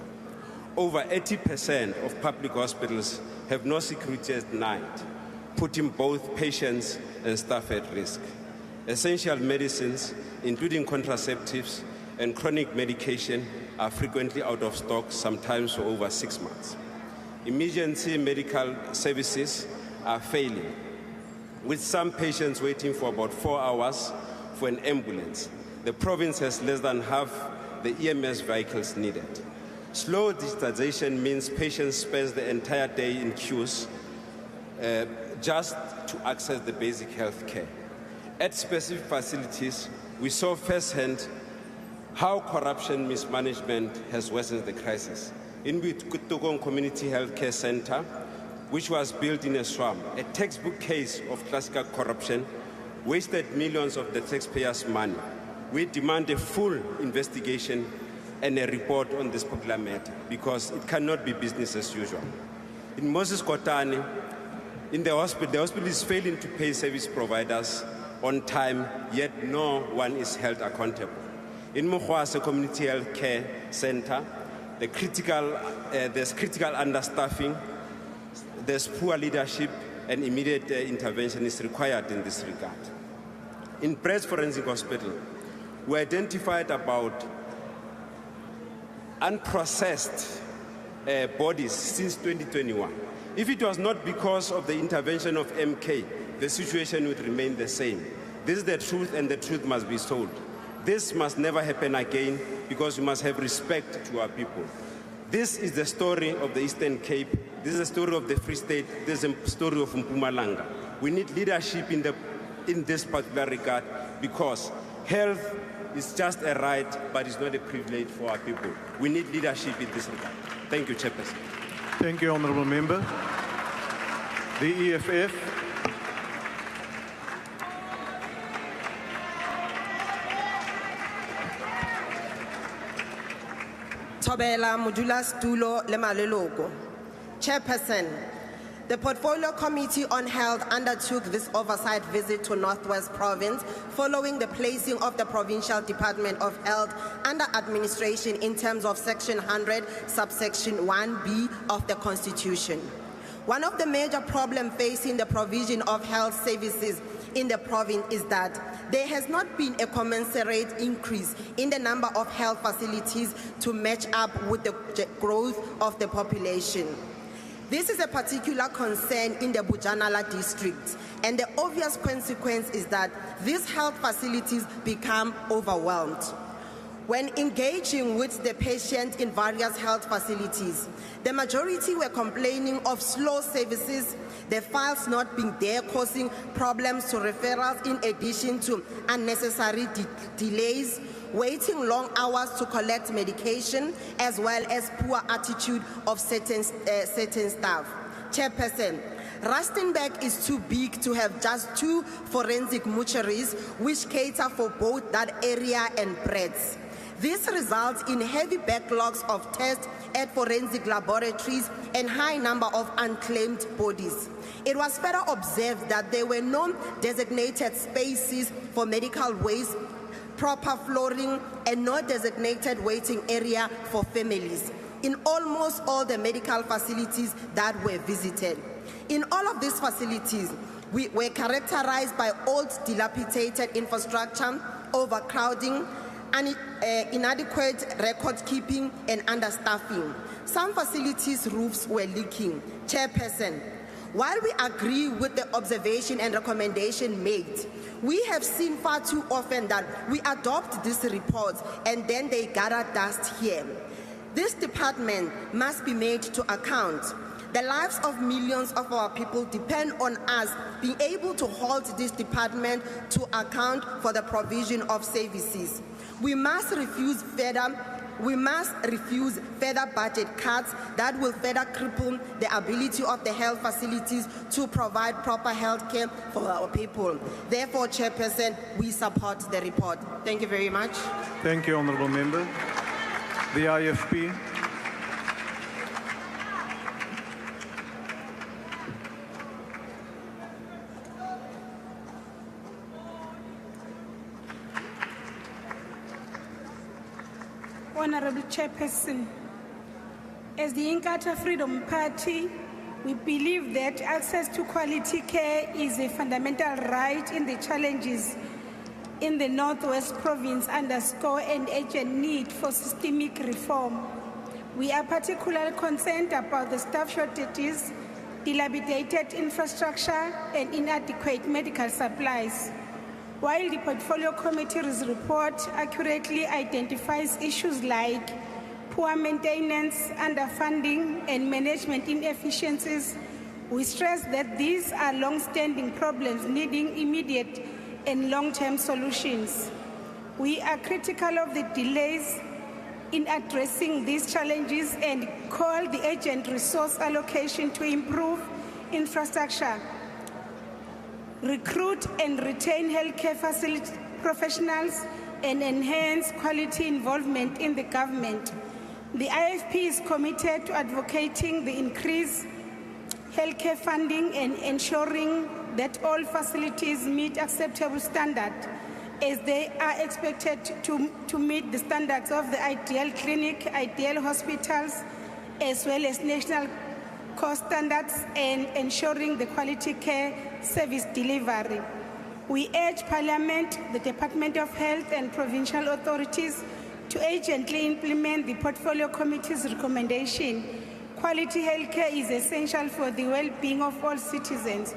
Speaker 5: Over 80% of public hospitals have no security at night, putting both patients and staff at risk. Essential medicines, including contraceptives and chronic medication, are frequently out of stock, sometimes for over 6 months. Emergency medical services are failing, with some patients waiting for about 4 hours for an ambulance. The province has less than half the EMS vehicles needed. Slow digitization means patients spend the entire day in queues just to access the basic health care. At specific facilities, we saw firsthand how corruption mismanagement has worsened the crisis. In Kutokong Community Health Care Center, which was built in a swamp, a textbook case of classical corruption, wasted millions of the taxpayers' money. We demand a full investigation and a report on this popular matter because it cannot be business as usual. In Moses Kotane, in the hospital is failing to pay service providers on time, yet no one is held accountable. In Mokwase Community Health Care Center, there's critical understaffing, there's poor leadership, and immediate intervention is required in this regard. In Breast Forensic Hospital, we identified about unprocessed bodies since 2021. If it was not because of the intervention of MK, the situation would remain the same. This is the truth, and the truth must be told. This must never happen again because we must have respect to our people. This is the story of the Eastern Cape. This is the story of the Free State. This is the story of Mpumalanga. We need leadership in this particular regard because health is just a right, but it's not a privilege for our people. We need leadership in this regard. Thank you, Chairperson.
Speaker 3: Thank you, Honourable Member. The EFF.
Speaker 7: Tobela Mudula Stulo Lemaleloko. Chairperson, the Portfolio Committee on Health undertook this oversight visit to Northwest Province following the placing of the Provincial Department of Health under administration in terms of Section 100, subsection 1B of the Constitution. One of the major problems facing the provision of health services in the province is that there has not been a commensurate increase in the number of health facilities to match up with the growth of the population. This is a particular concern in the Bujanala district, and the obvious consequence is that these health facilities become overwhelmed. When engaging with the patient in various health facilities, the majority were complaining of slow services, the files not being there causing problems to referrals in addition to unnecessary delays, waiting long hours to collect medication, as well as poor attitude of certain staff. Chairperson, Rustenburg is too big to have just 2 forensic mortuaries which cater for both that area and breeds. This results in heavy backlogs of tests at forensic laboratories and high number of unclaimed bodies. It was further observed that there were no designated spaces for medical waste, proper flooring, and no designated waiting area for families in almost all the medical facilities that were visited. In all of these facilities, we were characterized by old, dilapidated infrastructure, overcrowding, inadequate record keeping and understaffing. Some facilities' roofs were leaking. Chairperson, while we agree with the observation and recommendation made, we have seen far too often that we adopt these reports and then they gather dust here. This department must be made to account. The lives of millions of our people depend on us being able to hold this department to account for the provision of services. We must refuse further budget cuts that will further cripple the ability of the health facilities to provide proper health care for our people. Therefore, Chairperson, we support the report. Thank you very much.
Speaker 3: Thank you, Honourable Member. The IFP.
Speaker 8: Honorable Chairperson, as the Inkatha Freedom Party, we believe that access to quality care is a fundamental right in the challenges in the Northwest Province underscore an urgent need for systemic reform. We are particularly concerned about the staff shortages, dilapidated infrastructure, and inadequate medical supplies. While the Portfolio Committee's report accurately identifies issues like poor maintenance, underfunding, and management inefficiencies, we stress that these are long-standing problems needing immediate and long-term solutions. We are critical of the delays in addressing these challenges and call the urgent resource allocation to improve infrastructure, recruit and retain healthcare facility professionals, and enhance quality involvement in the government. The IFP is committed to advocating the increased healthcare funding and ensuring that all facilities meet acceptable standards, as they are expected to meet the standards of the ideal clinic, ideal hospitals, as well as national cost standards, and ensuring the quality care service delivery. We urge Parliament, the Department of Health, and provincial authorities to urgently implement the Portfolio Committee's recommendation. Quality healthcare is essential for the well-being of all citizens.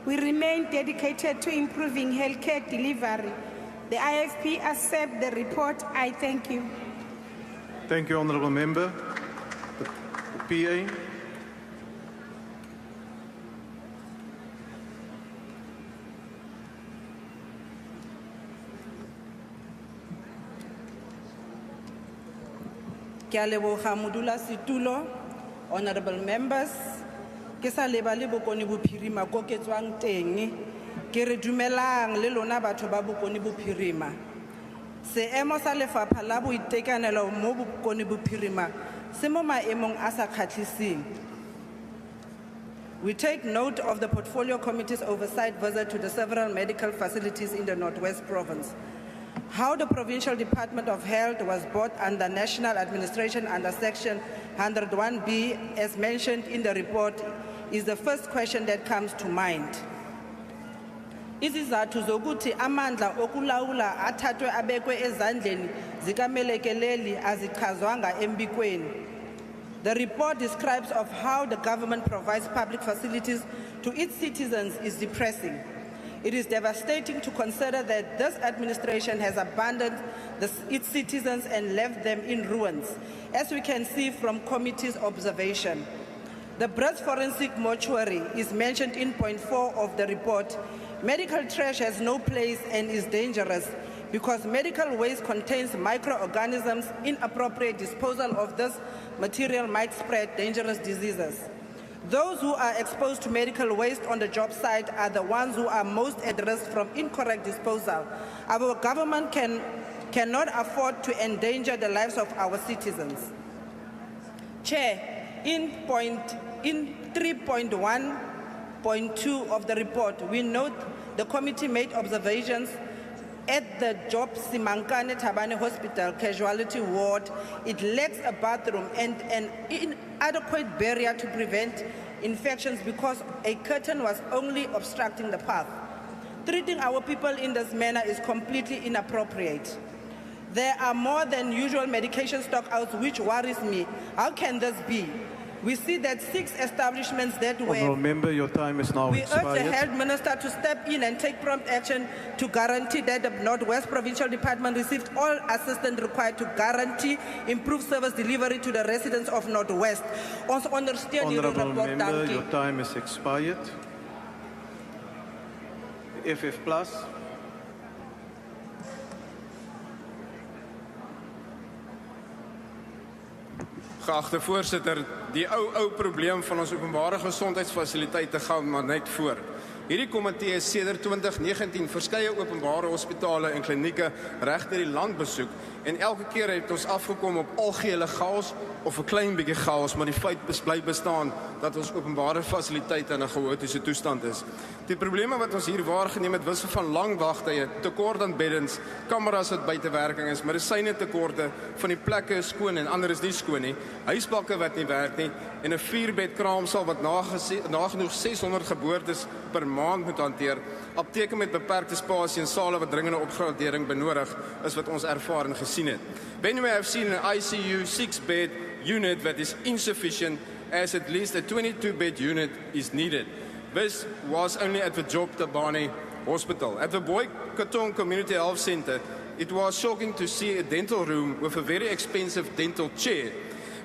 Speaker 8: We remain dedicated to improving healthcare delivery. The IFP accepts the report. I thank you.
Speaker 3: Thank you, Honourable Member. The PA.
Speaker 10: Ke a leboga modulasetulo, honorable members, ke sa lebale bokoni bophirima ko ke tswang teng, ke re dumelang le lona batho ba bokoni bophirima. Seemo sa lefapha la boitekanelo mo bokoni bophirima se mo maemong a sa kgatlhiseng. We take note of the Portfolio Committee's oversight visit to the several medical facilities in the Northwest Province. How the Provincial Department of Health was brought under national administration under Section 101B, as mentioned in the report, is the first question that comes to mind. Izizathu zokuthi amandla okulawula athathwe abekwe ezandleni zikamelekeleli azichazwanga embikweni. The report describes of how the government provides public facilities to its citizens is depressing. It is devastating to consider that this administration has abandoned its citizens and left them in ruins, as we can see from committee's observation. The breast forensic mortuary is mentioned in point 4 of the report. Medical trash has no place and is dangerous because medical waste contains microorganisms. Inappropriate disposal of this material might spread dangerous diseases. Those who are exposed to medical waste on the job site are the ones who are most at risk from incorrect disposal. Our government cannot afford to endanger the lives of our citizens. Chair, in 3.1.2 of the report, we note the committee made observations at the Job Simankane Thabane Hospital casualty ward. It lacks a bathroom and an inadequate barrier to prevent infections because a curtain was only obstructing the path. Treating our people in this manner is completely inappropriate. There are more than usual medication stockouts, which worries me. How can this be? We see that 6 establishments that
Speaker 3: Honourable
Speaker 10: were...
Speaker 3: Member, your time is now
Speaker 10: We urge the
Speaker 3: expired.
Speaker 10: Health Minister to step in and take prompt action to guarantee that the Northwest Provincial Department received all assistance required to guarantee improved service delivery to the residents of Northwest. Ons ondersteun hierdie
Speaker 3: Honourable
Speaker 10: rapport,
Speaker 3: Member,
Speaker 10: dankie.
Speaker 3: your time is expired. FF Plus.
Speaker 4: Geagte voorsitter, die ou probleem van ons openbare gesondheidsfasiliteite gaan maar net voort. Hierdie komitee is sedert 2019 verskeie openbare hospitale en klinieke reg deur die land besoek en elke keer het ons afgekom op algehele chaos of 'n klein bietjie chaos, maar die feit bly bestaan dat ons openbare fasiliteite in 'n chaotiese toestand is. Die probleme wat ons hier waargeneem het, wissel van lang wagtye, tekort aan beddens, kameras wat buitewerking is, medisyne tekorte, van die plekke is skoon en ander is nie skoon nie, huisbakke wat nie werk nie en 'n 4-bed kraamsaal wat nagenoeg 600 geboortes per maand moet hanteer, apteke met beperkte spasie en sale wat dringende opgradering benodig, is wat ons ervaar en gesien het. When we have seen an ICU 6-bed unit that is insufficient, as at least a 22-bed unit is needed. This was only at the Job Tabane Hospital. At the Boy-Katong Community Health Center, it was shocking to see a dental room with a very expensive dental chair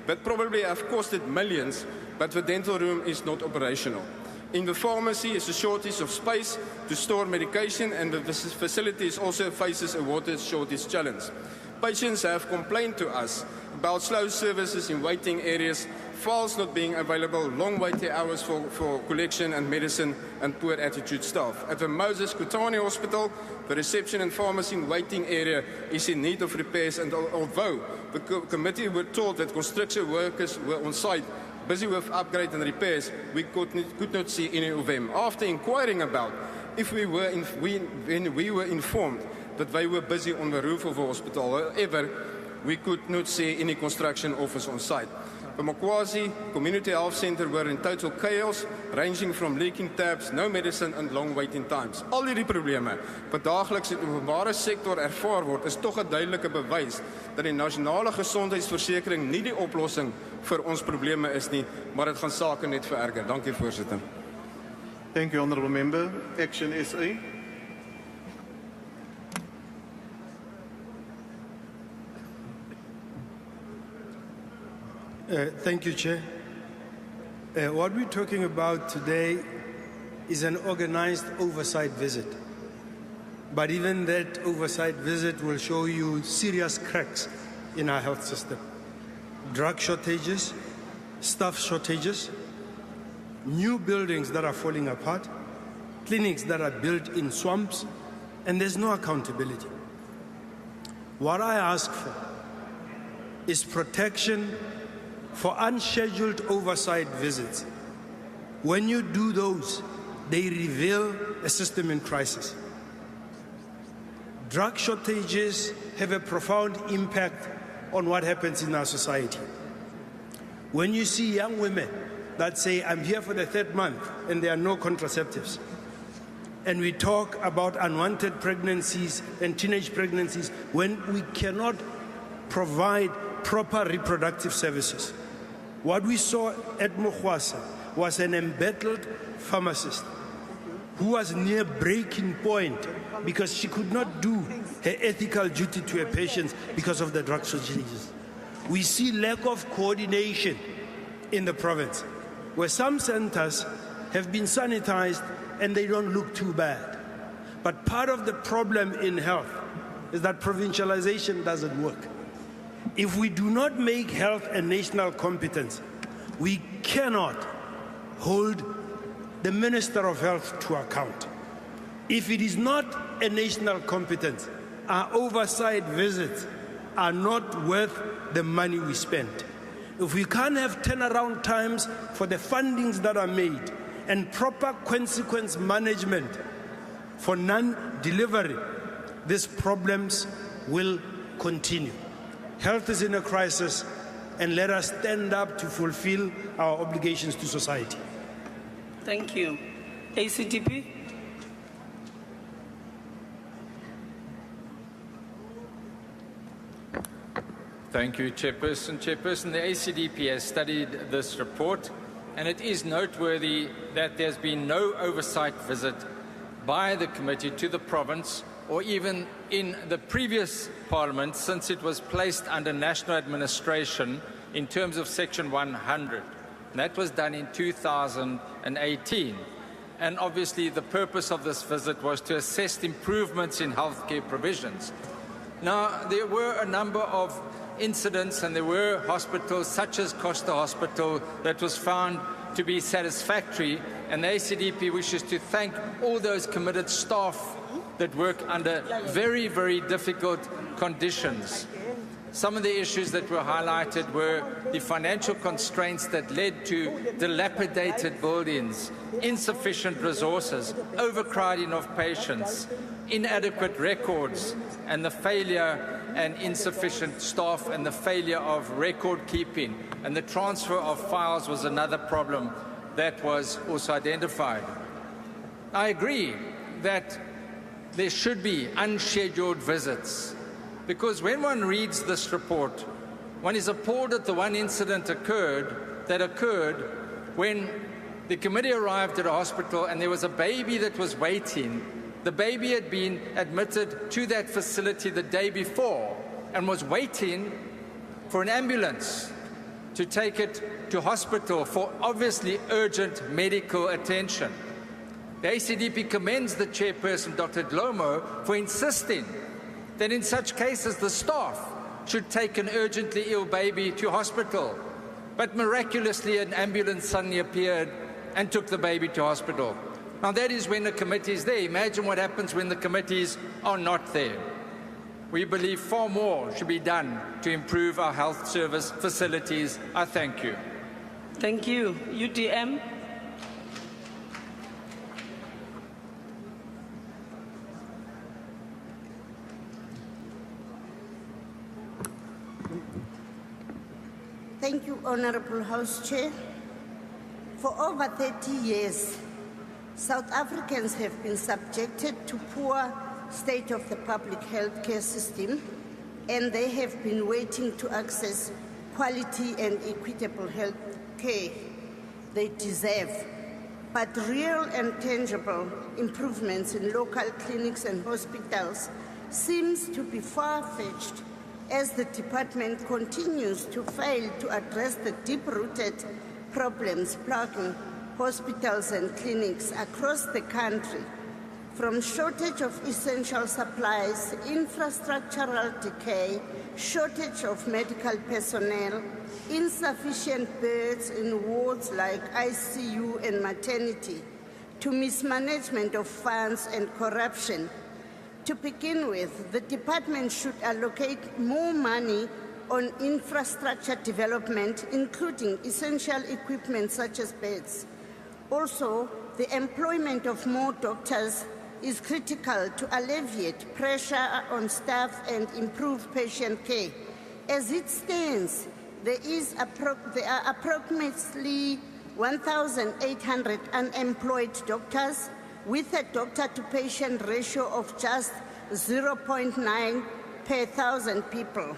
Speaker 4: that probably have costed millions, but the dental room is not operational. In the pharmacy is a shortage of space to store medication, and the facility also faces a water shortage challenge. Patients have complained to us about slow services in waiting areas, files not being available, long waiting hours for collection and medicine, and poor attitude staff. At the Moses Kutani Hospital, the reception and pharmacy waiting area is in need of repairs, and although the committee were told that construction workers were on site, busy with upgrade and repairs, we could not see any of them. After inquiring about if we were informed that they were busy on the roof of the hospital, however, we could not see any construction office on site. The Makwazi Community Health Center were in total chaos, ranging from leaking taps, no medicine and long waiting times. Al hierdie probleme wat daagliks in die openbare sektor ervaar word, is tog 'n duidelike bewys dat die nasionale gesondheidsversekering nie die oplossing vir ons probleme is nie, maar dit gaan sake net vererger. Dankie voorsitter.
Speaker 3: Thank you, Honourable Member. Action SA.
Speaker 11: Thank you, Chair. What we're talking about today is an organized oversight visit. But even that oversight visit will show you serious cracks in our health system. Drug shortages, staff shortages, new buildings that are falling apart, clinics that are built in swamps, and there's no accountability. What I ask for is protection for unscheduled oversight visits. When you do those, they reveal a system in crisis. Drug shortages have a profound impact on what happens in our society. When you see young women that say, I'm here for the 3rd month and there are no contraceptives, and we talk about unwanted pregnancies and teenage pregnancies when we cannot provide proper reproductive services. What we saw at Mokwasa was an embattled pharmacist who was near breaking point because she could not do her ethical duty to her patients because of the drug shortages. We see lack of coordination in the province, where some centers have been sanitized and they don't look too bad. But part of the problem in health is that provincialization doesn't work. If we do not make health a national competence, we cannot hold the Minister of Health to account. If it is not a national competence, our oversight visits are not worth the money we spend. If we can't have turnaround times for the fundings that are made and proper consequence management for non-delivery, these problems will continue. Health is in a crisis, and let us stand up to fulfill our obligations to society.
Speaker 10: Thank you. ACDP.
Speaker 13: Thank you, Chairperson. Chairperson, the ACDP has studied this report, and it is noteworthy that there's been no oversight visit by the committee to the province or even in the previous parliament since it was placed under national administration in terms of Section 100. And that was done in 2018. And obviously the purpose of this visit was to assess improvements in healthcare provisions. Now, there were a number of incidents and there were hospitals such as Costa Hospital that was found to be satisfactory, and the ACDP wishes to thank all those committed staff that work under very, very difficult conditions. Some of the issues that were highlighted were the financial constraints that led to dilapidated buildings, insufficient resources, overcrowding of patients, inadequate records, and the failure and insufficient staff and the failure of record keeping. And the transfer of files was another problem that was also identified. I agree that there should be unscheduled visits, because when one reads this report, one is appalled at the one incident that occurred when the committee arrived at a hospital and there was a baby that was waiting. The baby had been admitted to that facility the day before and was waiting for an ambulance to take it to hospital for obviously urgent medical attention. The ACDP commends the chairperson, Dr. Dlomo, for insisting that in such cases the staff should take an urgently ill baby to hospital. But miraculously an ambulance suddenly appeared and took the baby to hospital. Now that is when the committee is there. Imagine what happens when the committees are not there. We believe far more should be done to improve our health service facilities. I thank you.
Speaker 10: Thank you. UDM.
Speaker 25: Thank you, Honorable House Chair. For over 30 years, South Africans have been subjected to poor state of the public health care system, and they have been waiting to access quality and equitable health care they deserve. But real and tangible improvements in local clinics and hospitals seems to be far-fetched as the department continues to fail to address the deep-rooted problems plaguing hospitals and clinics across the country, from shortage of essential supplies, infrastructural decay, shortage of medical personnel, insufficient beds in wards like ICU and maternity, to mismanagement of funds and corruption. To begin with, the department should allocate more money on infrastructure development, including essential equipment such as beds. Also, the employment of more doctors is critical to alleviate pressure on staff and improve patient care. As it stands, there are approximately 1,800 unemployed doctors, with a doctor-to-patient ratio of just 0.9 per 1,000 people.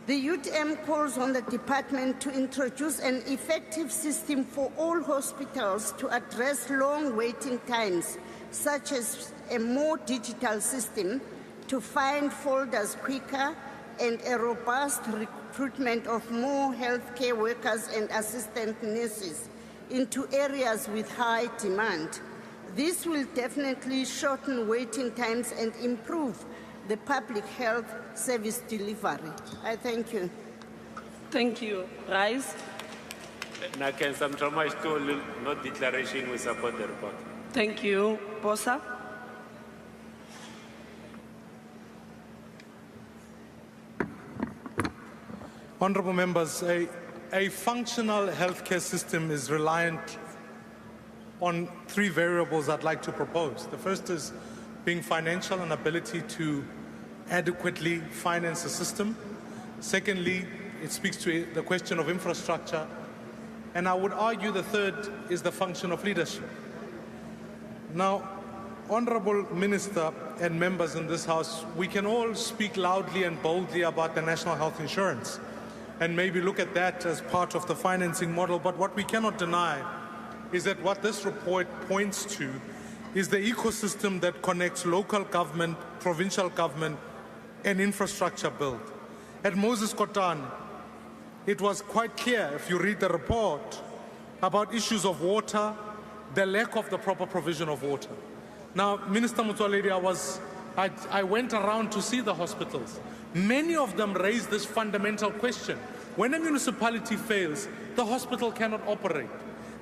Speaker 25: The UTM calls on the department to introduce an effective system for all hospitals to address long waiting times, such as a more digital system to find folders quicker and a robust recruitment of more healthcare workers and assistant nurses into areas with high demand. This will definitely shorten waiting times and improve the public health service delivery. I thank you.
Speaker 10: Thank you. Rise.
Speaker 26: Na can some trauma still not declaration we support the report.
Speaker 10: Thank you. Bosa.
Speaker 6: Honourable members, a functional healthcare system is reliant on three variables I'd like to propose. The first is being financial and ability to adequately finance the system. Secondly, it speaks to the question of infrastructure. And I would argue the third is the function of leadership. Now, Honorable Minister and members in this House, we can all speak loudly and boldly about the national health insurance and maybe look at that as part of the financing model, but what we cannot deny is that what this report points to is the ecosystem that connects local government, provincial government, and infrastructure build. At Moses Kotane, it was quite clear, if you read the report, about issues of water, the lack of the proper provision of water. Now, Minister Motsoaledi, I went around to see the hospitals. Many of them raised this fundamental question. When a municipality fails, the hospital cannot operate.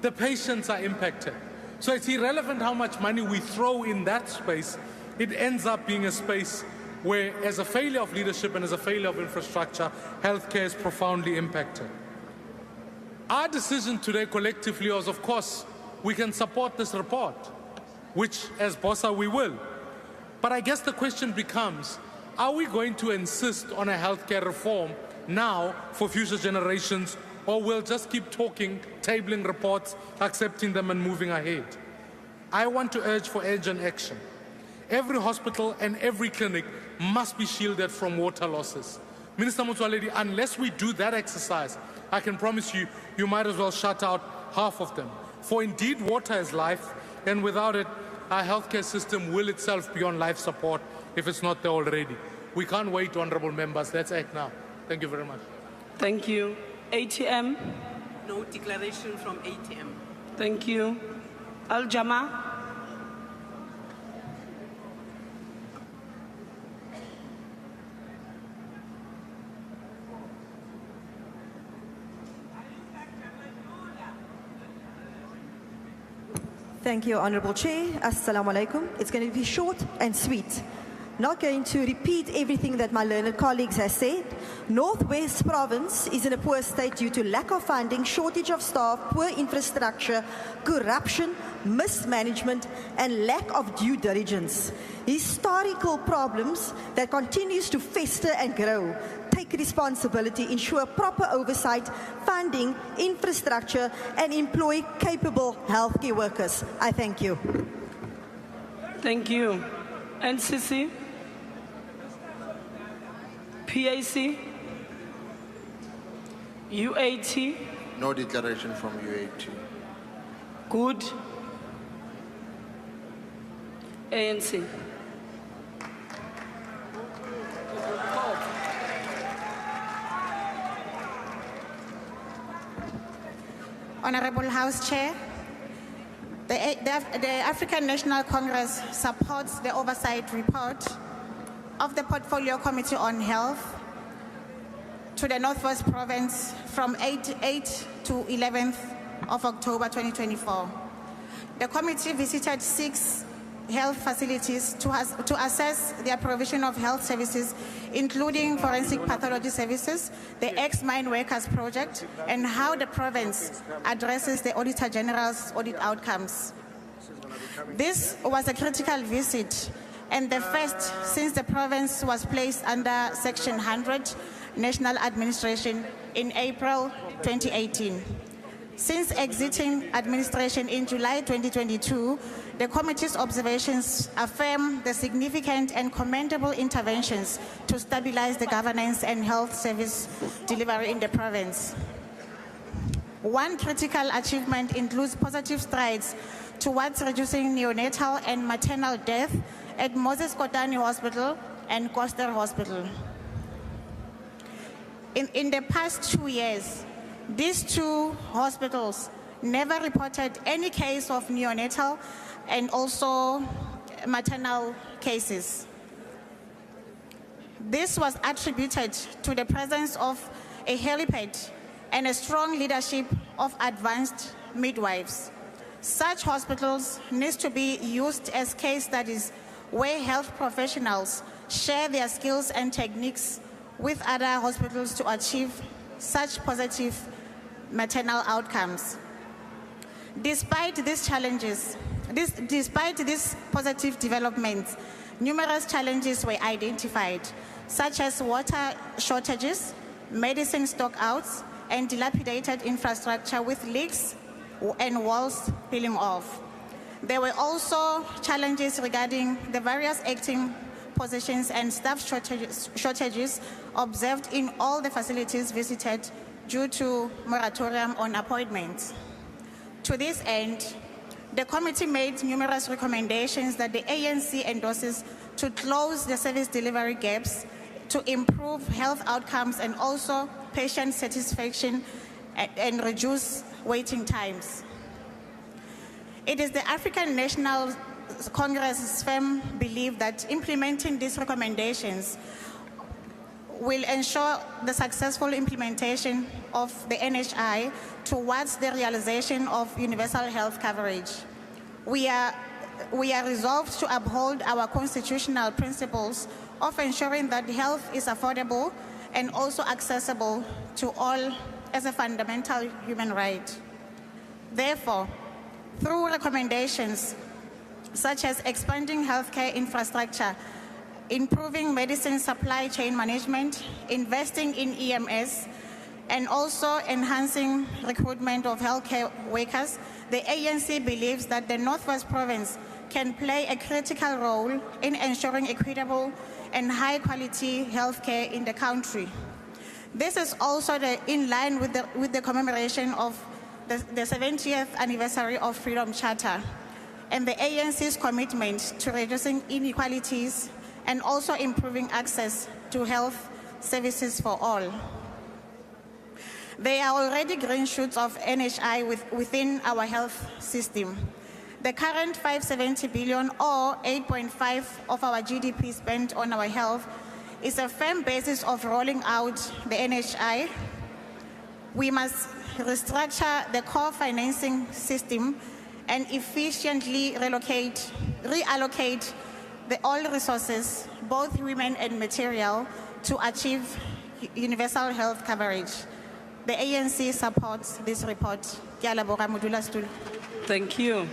Speaker 6: The patients are impacted. So it's irrelevant how much money we throw in that space, it ends up being a space where, as a failure of leadership and as a failure of infrastructure, healthcare is profoundly impacted. Our decision today collectively was, of course, we can support this report, which as BOSA we will. But I guess the question becomes, are we going to insist on a healthcare reform now for future generations, or we'll just keep talking, tabling reports, accepting them and moving ahead? I want to urge for urgent action. Every hospital and every clinic must be shielded from water losses. Minister Motsoaledi, unless we do that exercise, I can promise you, you might as well shut out half of them. For indeed, water is life, and without it, our healthcare system will itself be on life support if it's not there already. We can't wait, honorable members. Let's act now. Thank you very much.
Speaker 10: Thank you. ATM.
Speaker 12: No declaration from ATM.
Speaker 10: Thank you. Al-Jama.
Speaker 14: Thank you, Honourable Chair. Assalamu alaikum. It's going to be short and sweet. Not going to repeat everything that my learned colleagues have said. Northwest Province is in a poor state due to lack of funding, shortage of staff, poor infrastructure, corruption, mismanagement, and lack of due diligence. Historical problems that continues to fester and grow. Take responsibility, ensure proper oversight, funding, infrastructure, and employ capable healthcare workers. I thank you.
Speaker 10: Thank you. NCC? PAC? UAT?
Speaker 15: No declaration from UAT.
Speaker 10: Good. ANC?
Speaker 18: Honorable House Chair, the African National Congress supports the oversight report of the Portfolio Committee on Health to the Northwest Province from 8 to 11th of October 2024. The committee visited 6 health facilities to assess their provision of health services, including forensic pathology services, the ex-mine workers project, and how the province addresses the Auditor General's audit outcomes. This was a critical visit and the first since the province was placed under Section 100 National Administration in April 2018. Since exiting administration in July 2022, the committee's observations affirm the significant and commendable interventions to stabilize the governance and health service delivery in the province. One critical achievement includes positive strides towards reducing neonatal and maternal death at Moses Kotane Hospital and Koster Hospital. In the past 2 years, these 2 hospitals never reported any case of neonatal and also maternal cases. This was attributed to the presence of a helipad and a strong leadership of advanced midwives. Such hospitals need to be used as case studies where health professionals share their skills and techniques with other hospitals to achieve such positive maternal outcomes. Despite these challenges, despite these positive developments, numerous challenges were identified, such as water shortages, medicine stockouts, and dilapidated infrastructure with leaks and walls peeling off. There were also challenges regarding the various acting positions and staff shortages observed in all the facilities visited due to moratorium on appointments. To this end, the committee made numerous recommendations that the ANC endorses to close the service delivery gaps, to improve health outcomes and also patient satisfaction and reduce waiting times. It is the African National Congress's firm belief that implementing these recommendations will ensure the successful implementation of the NHI towards the realization of universal health coverage. We are resolved to uphold our constitutional principles of ensuring that health is affordable and also accessible to all as a fundamental human right. Therefore, through recommendations such as expanding healthcare infrastructure, improving medicine supply chain management, investing in EMS, and also enhancing recruitment of healthcare workers, the ANC believes that the Northwest Province can play a critical role in ensuring equitable and high-quality healthcare in the country. This is also in line with the commemoration of the 70th anniversary of Freedom Charter and the ANC's commitment to reducing inequalities and also improving access to health services for all. There are already green shoots of NHI within our health system. The current 570 billion or 8.5% of our GDP spent on our health is a firm basis of rolling out the NHI. We must restructure the core financing system and efficiently reallocate all resources, both human and material, to achieve universal health coverage. The ANC supports this report.
Speaker 9: Thank you.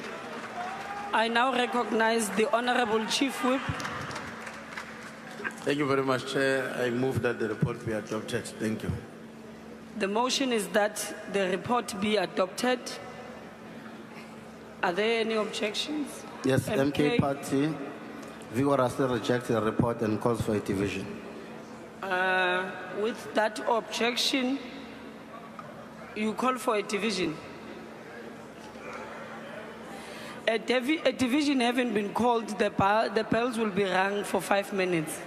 Speaker 9: I now recognize the Honorable Chief Whip.
Speaker 19: Thank you very much, Chair. I move that the report be adopted. Thank you.
Speaker 9: The motion is that the report be adopted. Are there any objections?
Speaker 19: Yes, MK Party vigorously rejects the report and calls for a division.
Speaker 9: With that objection, you call for a division. A division having been called, the bells will be rung for 5 minutes.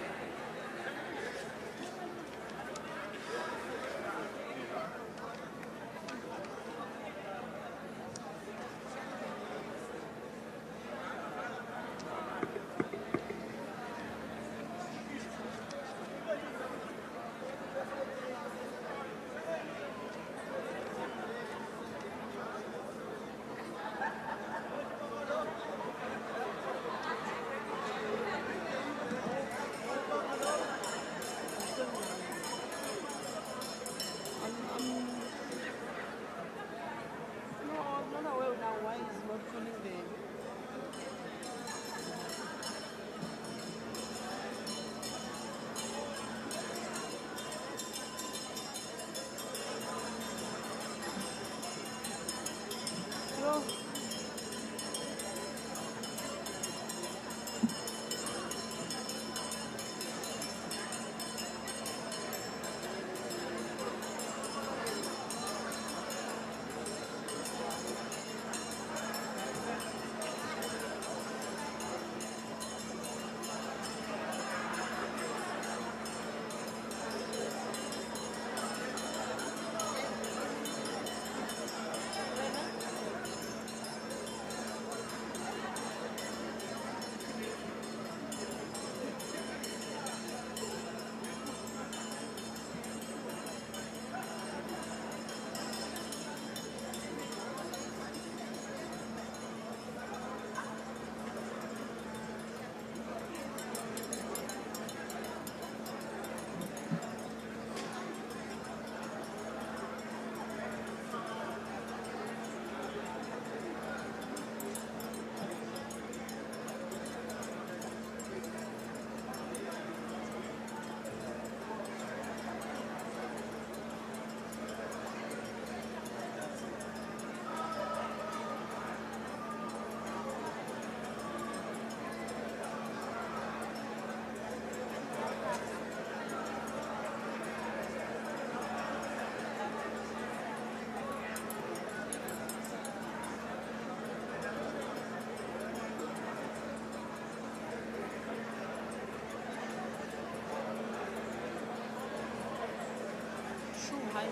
Speaker 9: Hi.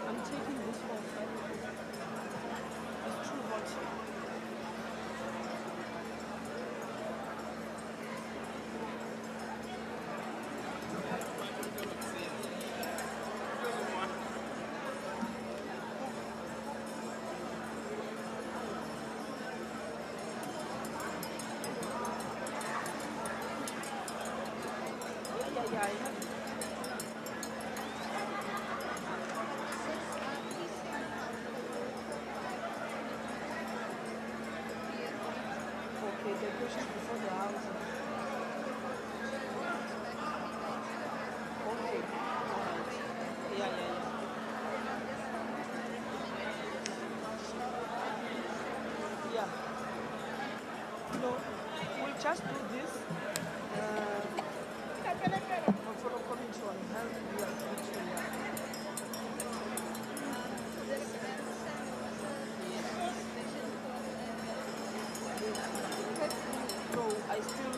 Speaker 9: I'm taking this one. It's true vote. Yeah, I have. Okay, the question before the house. Okay, all right. Yeah. Yeah. No, we'll just do this. For the commission on health, we are switching now. So I still.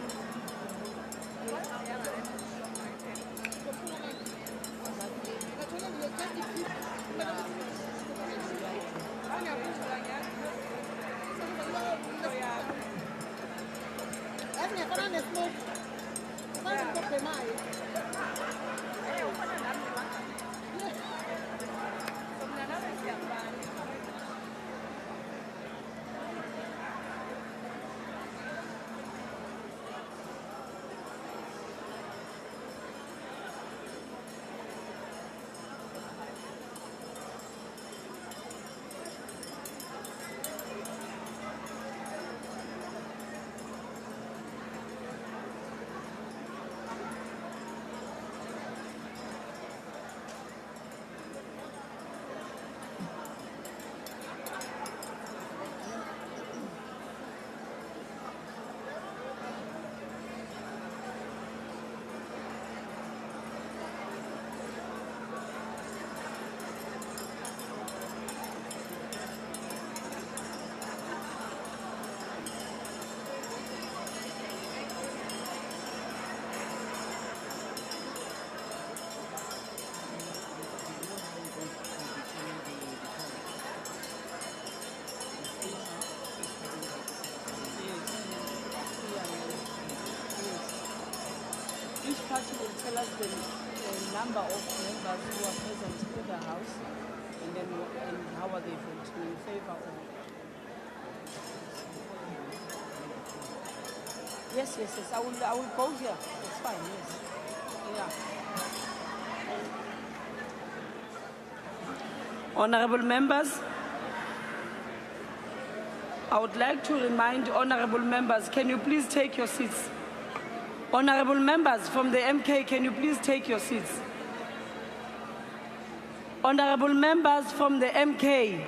Speaker 9: Each party will tell us the number of members who are present in the house, and then how are they voting, in favor or? Yes. I will go here. It's fine. Yes. Yeah. Honorable members, I would like to remind honorable members, can you please take your seats? Honorable members from the MK, can you please take your seats? Honorable members from the MK,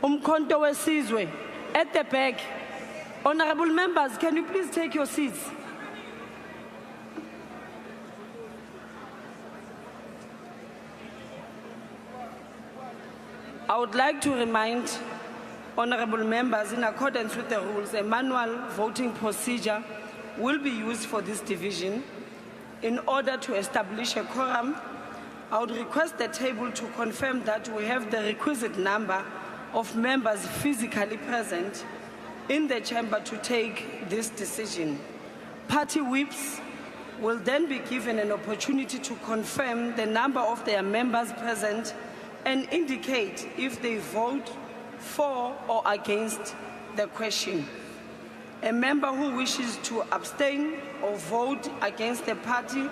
Speaker 9: Umkhonto wesizwe, at the back. Honorable members, can you please take your seats? I would like to remind honorable members, in accordance with the rules, a manual voting procedure will be used for this division. In order to establish a quorum, I would request the table to confirm that we have the requisite number of members physically present in the chamber to take this decision. Party whips will then be given an opportunity to confirm the number of their members present and indicate if they vote for or against the question. A member who wishes to abstain or vote against the party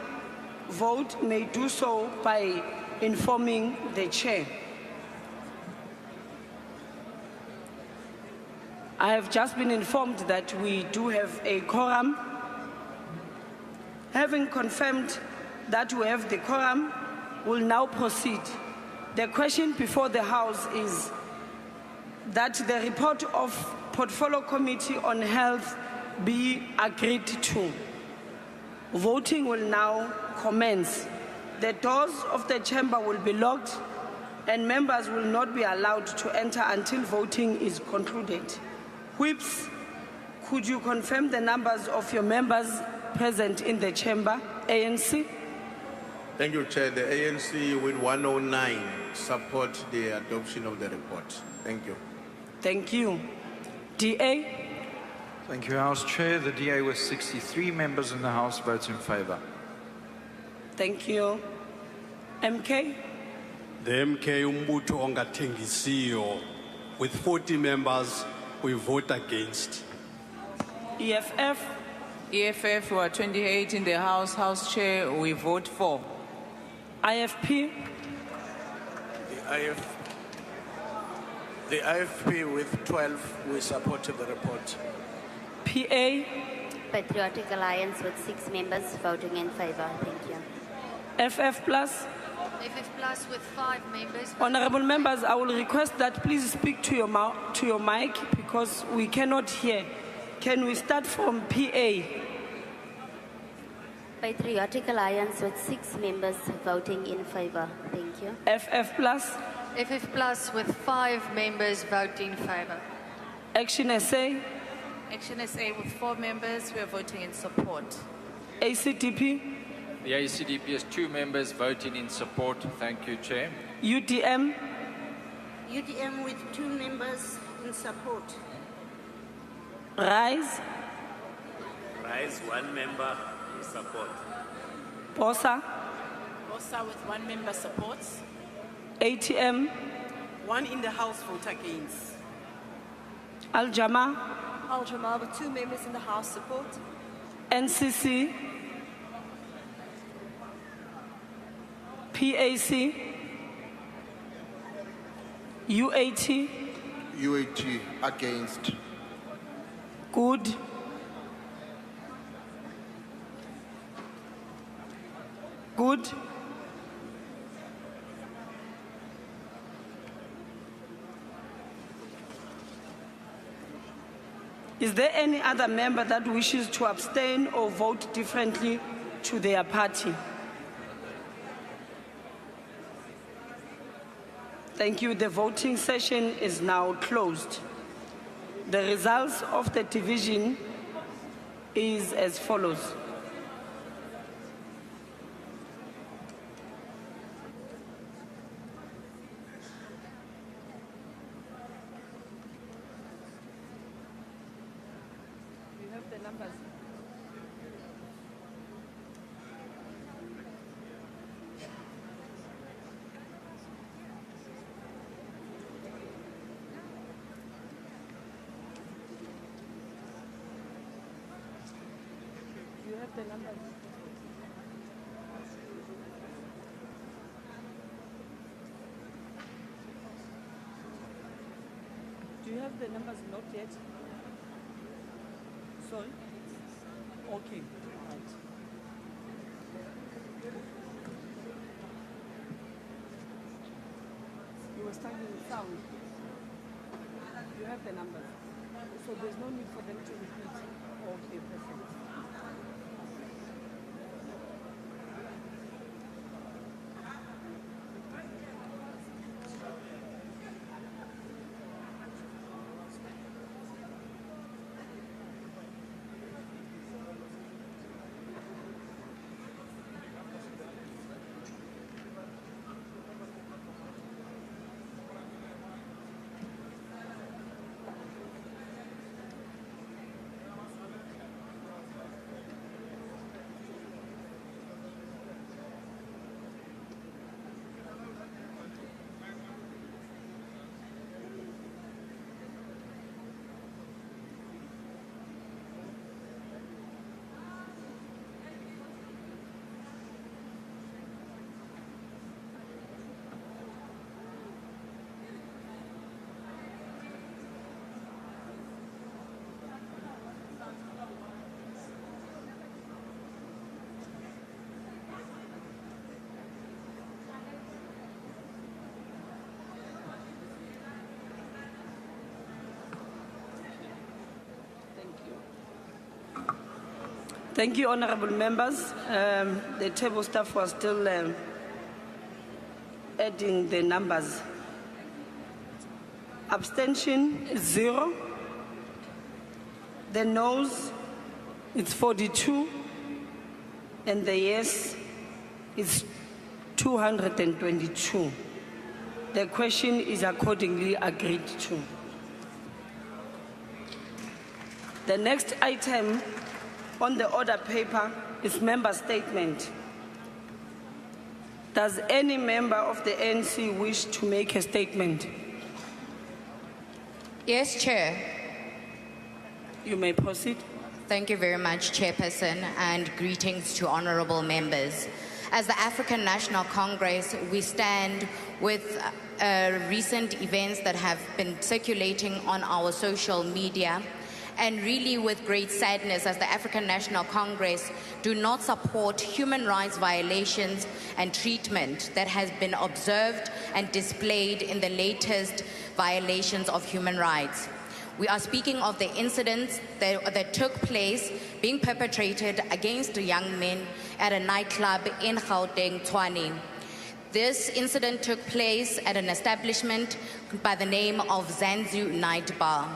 Speaker 9: vote may do so by informing the chair. I have just been informed that we do have a quorum. Having confirmed that we have the quorum, we'll now proceed. The question before the House is that the report of Portfolio Committee on Health be agreed to. Voting will now commence. The doors of the chamber will be locked and members will not be allowed to enter until voting is concluded. Whips, could you confirm the numbers of your members present in the chamber? ANC?
Speaker 15: Thank you, Chair. The ANC with 109 support the adoption of the report. Thank you.
Speaker 9: Thank you. DA?
Speaker 16: Thank you, House Chair. The DA with 63 members in the House votes in favour.
Speaker 9: Thank you. MK?
Speaker 20: The MK Umbuto ongathengisiyo with 40 members, we vote against.
Speaker 9: EFF?
Speaker 21: EFF, we are 28 in the House. House Chair, we vote for.
Speaker 9: IFP?
Speaker 22: The IFP with 12, we supported the report.
Speaker 9: PA?
Speaker 23: Patriotic Alliance with 6 members voting in favour. Thank you.
Speaker 9: FF plus?
Speaker 24: FF plus with 5 members.
Speaker 9: Honourable members, I will request that please speak to your mic because we cannot hear. Can we start from PA?
Speaker 23: Patriotic Alliance with 6 members voting in favour. Thank you.
Speaker 9: FF plus?
Speaker 24: FF plus with 5 members voting in favour.
Speaker 9: Action SA?
Speaker 24: Action SA with 4 members, we are voting in support.
Speaker 9: ACDP?
Speaker 13: The ACDP has 2 members voting in support. Thank you, Chair.
Speaker 9: UDM?
Speaker 25: UDM with 2 members in support.
Speaker 9: RISE?
Speaker 26: Rise 1 member in support.
Speaker 9: BOSA?
Speaker 12: BOSA with 1 member supports.
Speaker 9: ATM?
Speaker 12: 1 in the House vote against.
Speaker 9: Al-Jama?
Speaker 14: Al-Jama with 2 members in the House support.
Speaker 9: NCC? PAC? UAT?
Speaker 15: UAT against.
Speaker 9: Good. Good. Is there any other member that wishes to abstain or vote differently to their party? Thank you. The voting session is now closed. The results of the division is as follows. You have the numbers. You have the numbers. Do you have the numbers? Not yet. Sorry? Okay. Right. You were starting with sound. You have the numbers. So there's no need for them to repeat. Okay, perfect. Thank you, honourable members. The table staff was still adding the numbers. Abstention is 0. The noes is 42. And the yes is 222. The question is accordingly agreed to. The next item on the order paper is member statement. Does any member of the ANC wish to make a statement?
Speaker 1: Yes, Chair.
Speaker 9: You may proceed.
Speaker 1: Thank you very much, Chairperson, and greetings to honorable members. As the African National Congress, we stand with recent events that have been circulating on our social media, and really with great sadness as the African National Congress do not support human rights violations and treatment that has been observed and displayed in the latest violations of human rights. We are speaking of the incidents that took place being perpetrated against young men at a nightclub in Gauteng, Tshwane. This incident took place at an establishment by the name of Zanzu Night Bar.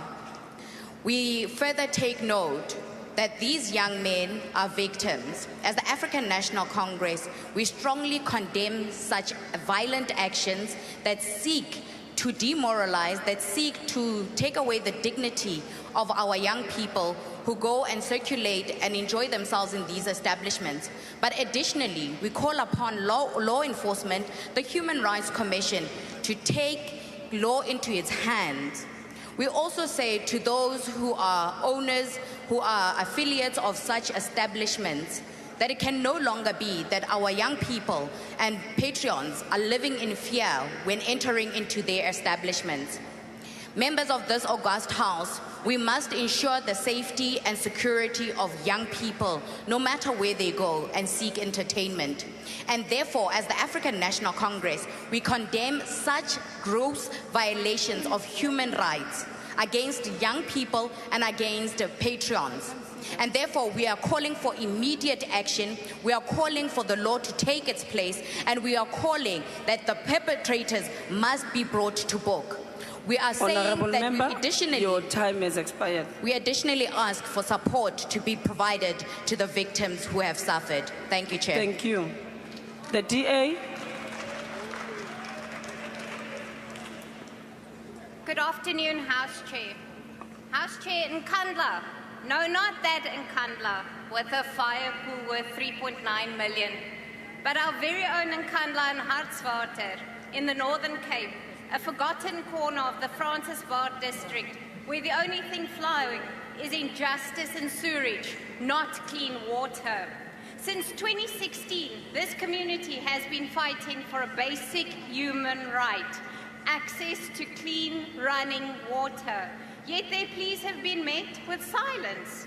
Speaker 1: We further take note that these young men are victims. As the African National Congress, we strongly condemn such violent actions that seek to demoralize, that seek to take away the dignity of our young people who go and circulate and enjoy themselves in these establishments. But additionally, we call upon law enforcement, the Human Rights Commission, to take law into its hands. We also say to those who are owners, who are affiliates of such establishments, that it can no longer be that our young people and patrons are living in fear when entering into their establishments. Members of this august house, we must ensure the safety and security of young people, no matter where they go and seek entertainment. And therefore, as the African National Congress, we condemn such gross violations of human rights against young people and against patrons. And therefore, we are calling for immediate action. We are calling for the law to take its place, and we are calling that the perpetrators must be brought to book. We are saying
Speaker 9: Honorable
Speaker 1: that
Speaker 9: member,
Speaker 1: we additionally,
Speaker 9: your time has expired.
Speaker 1: we additionally ask for support to be provided to the victims who have suffered. Thank you, Chair.
Speaker 9: Thank you. The DA.
Speaker 24: Good afternoon, House Chair. House Chair, Nkandla. No, not that Nkandla with a fire pool worth 3.9 million, but our very own Nkandla in Hartswater in the Northern Cape, a forgotten corner of the Francis Baard district, where the only thing flowing is injustice and sewage, not clean water. Since 2016, this community has been fighting for a basic human right, access to clean running water. Yet their pleas have been met with silence.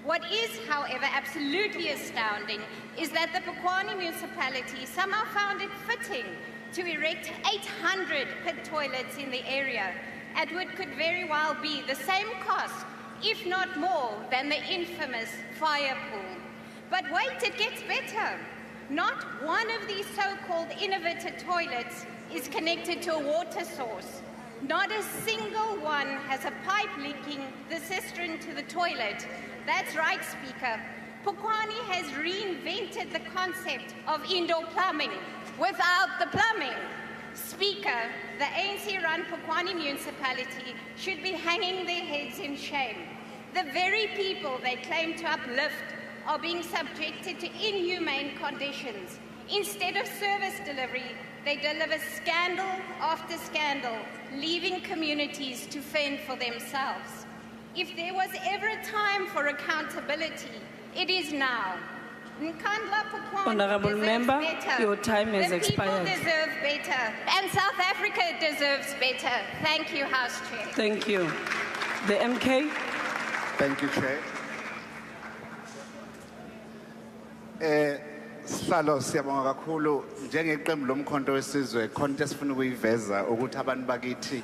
Speaker 24: What is, however, absolutely astounding is that the Pequani municipality somehow found it fitting to erect 800 pit toilets in the area at what could very well be the same cost, if not more, than the infamous fire pool. But wait, it gets better. Not one of these so-called innovative toilets is connected to a water source. Not a single one has a pipe linking the cistern to the toilet. That's right, Speaker. Pequani has reinvented the concept of indoor plumbing without the plumbing. Speaker, the ANC-run Pequani municipality should be hanging their heads in shame. The very people they claim to uplift are being subjected to inhumane conditions. Instead of service delivery, they deliver scandal after scandal, leaving communities to fend for themselves. If there was ever a time for accountability, it is now. Nkandla Pequani
Speaker 9: Honorable
Speaker 24: deserves
Speaker 9: member,
Speaker 24: better.
Speaker 9: your time has
Speaker 24: The
Speaker 9: expired.
Speaker 24: people deserve better, and South Africa deserves better. Thank you, House Chair.
Speaker 9: Thank you. The MK.
Speaker 2: Thank you, Chair. Sihlalo siyabonga kakhulu njengeqembu lomkhonto wesizwe khonto esifuna ukuyiveza ukuthi abantu bakithi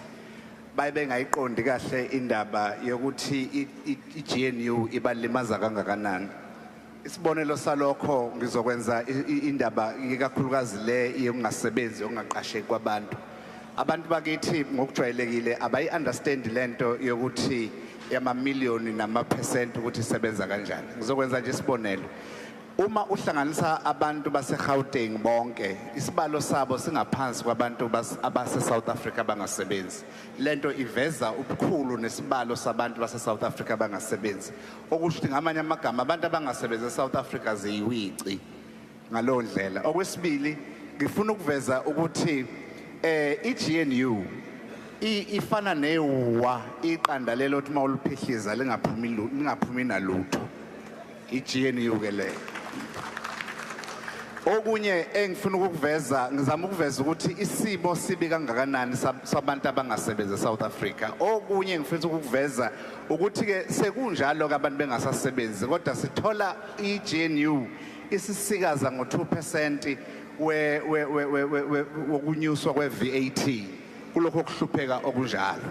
Speaker 2: bayibe ngayiqondi kahle indaba yokuthi iGNU ibalimaza kangakanani. Isibonelo salokho ngizokwenza indaba ikakhulukazi le yokungasebenzi okungaqasheki kwabantu. Abantu bakithi ngokujwayelekile abayi understand lento yokuthi yama million nama percent ukuthi isebenza kanjani. Ngizokwenza nje isibonelo. Uma uhlanganisa abantu base-Gauteng bonke, isibalo sabo singaphansi kwabantu abase-South Africa abangasebenzi. Lento iveza ubukhulu nesibalo sabantu base-South Africa abangasebenzi. Okusho ukuthi ngamanye amagama abantu abangasebenzi e-South Africa ziyiwici ngalowo ndlela. Okwesibili, ngifuna ukuveza ukuthi i-GNU ifana newuwa iqanda lelo ukuthi mawuliphihliza lingaphumi nalutho. I-GNU ke leyo. Okunye engifuna ukuveza, ngizama ukuveza ukuthi isimo sibi kangakanani sabantu abangasebenzi eSouth Africa. Okunye ngifuna ukuveza ukuthi ke sekunjalo ke abantu bengasasebenzi kodwa sithola i-GNU isisikaza ngo2% wokunyuswa kwe-VAT kulokho kuhlupheka okunjalo.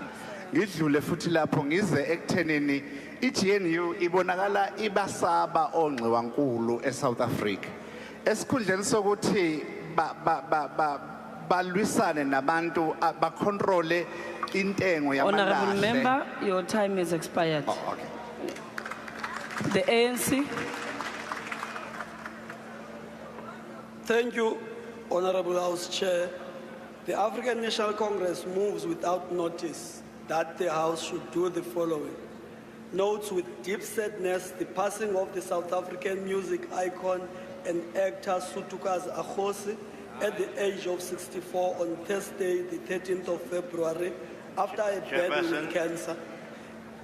Speaker 2: Ngidlule futhi lapho ngize ekuthenini i-GNU ibonakala ibasaba onxiwankulu eSouth Africa. Esikhundleni sokuthi balwisane nabantu bakontrole intengo yamalahle.
Speaker 9: Honorable member, your time is expired.
Speaker 2: Oh, okay.
Speaker 9: The ANC.
Speaker 3: Thank you, Honorable House Chair. The African National Congress moves without notice that the House should do the following. Notes with deep sadness the passing of the South African music icon and actor Sutukazi Akhosi at the age of 64 on Thursday, the 13th of February, after a battle with cancer.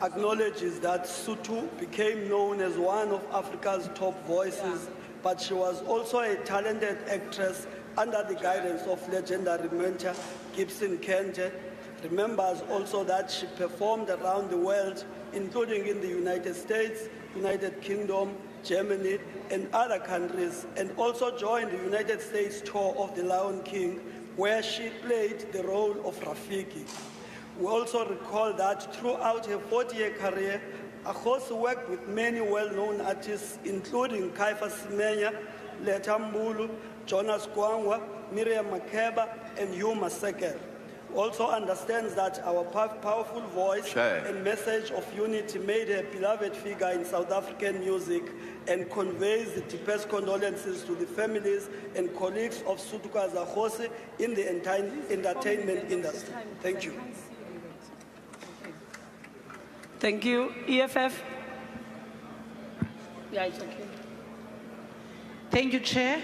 Speaker 3: Acknowledges that Sutu became known as one of Africa's top voices, but she was also a talented actress under the guidance of legendary mentor Gibson Cntd. Remembers also that she performed around the world, including in the United States, United Kingdom, Germany, and other countries, and also joined the United States tour of The Lion King, where she played the role of Rafiki. We also recall that throughout her 40-year career, Akhosi worked with many well-known artists, including Kaifa Semenya, Letta Mbulu, Jonas Gwangwa, Miriam Makeba, and Hugh Masekela. Also understands that our powerful voice and message of unity made her a beloved figure in South African music, and conveys the deepest condolences to the families and colleagues of Sutukazi Akhosi in the entertainment industry. Thank you.
Speaker 9: Thank you. EFF. Yeah, it's okay.
Speaker 4: Thank you, Chair.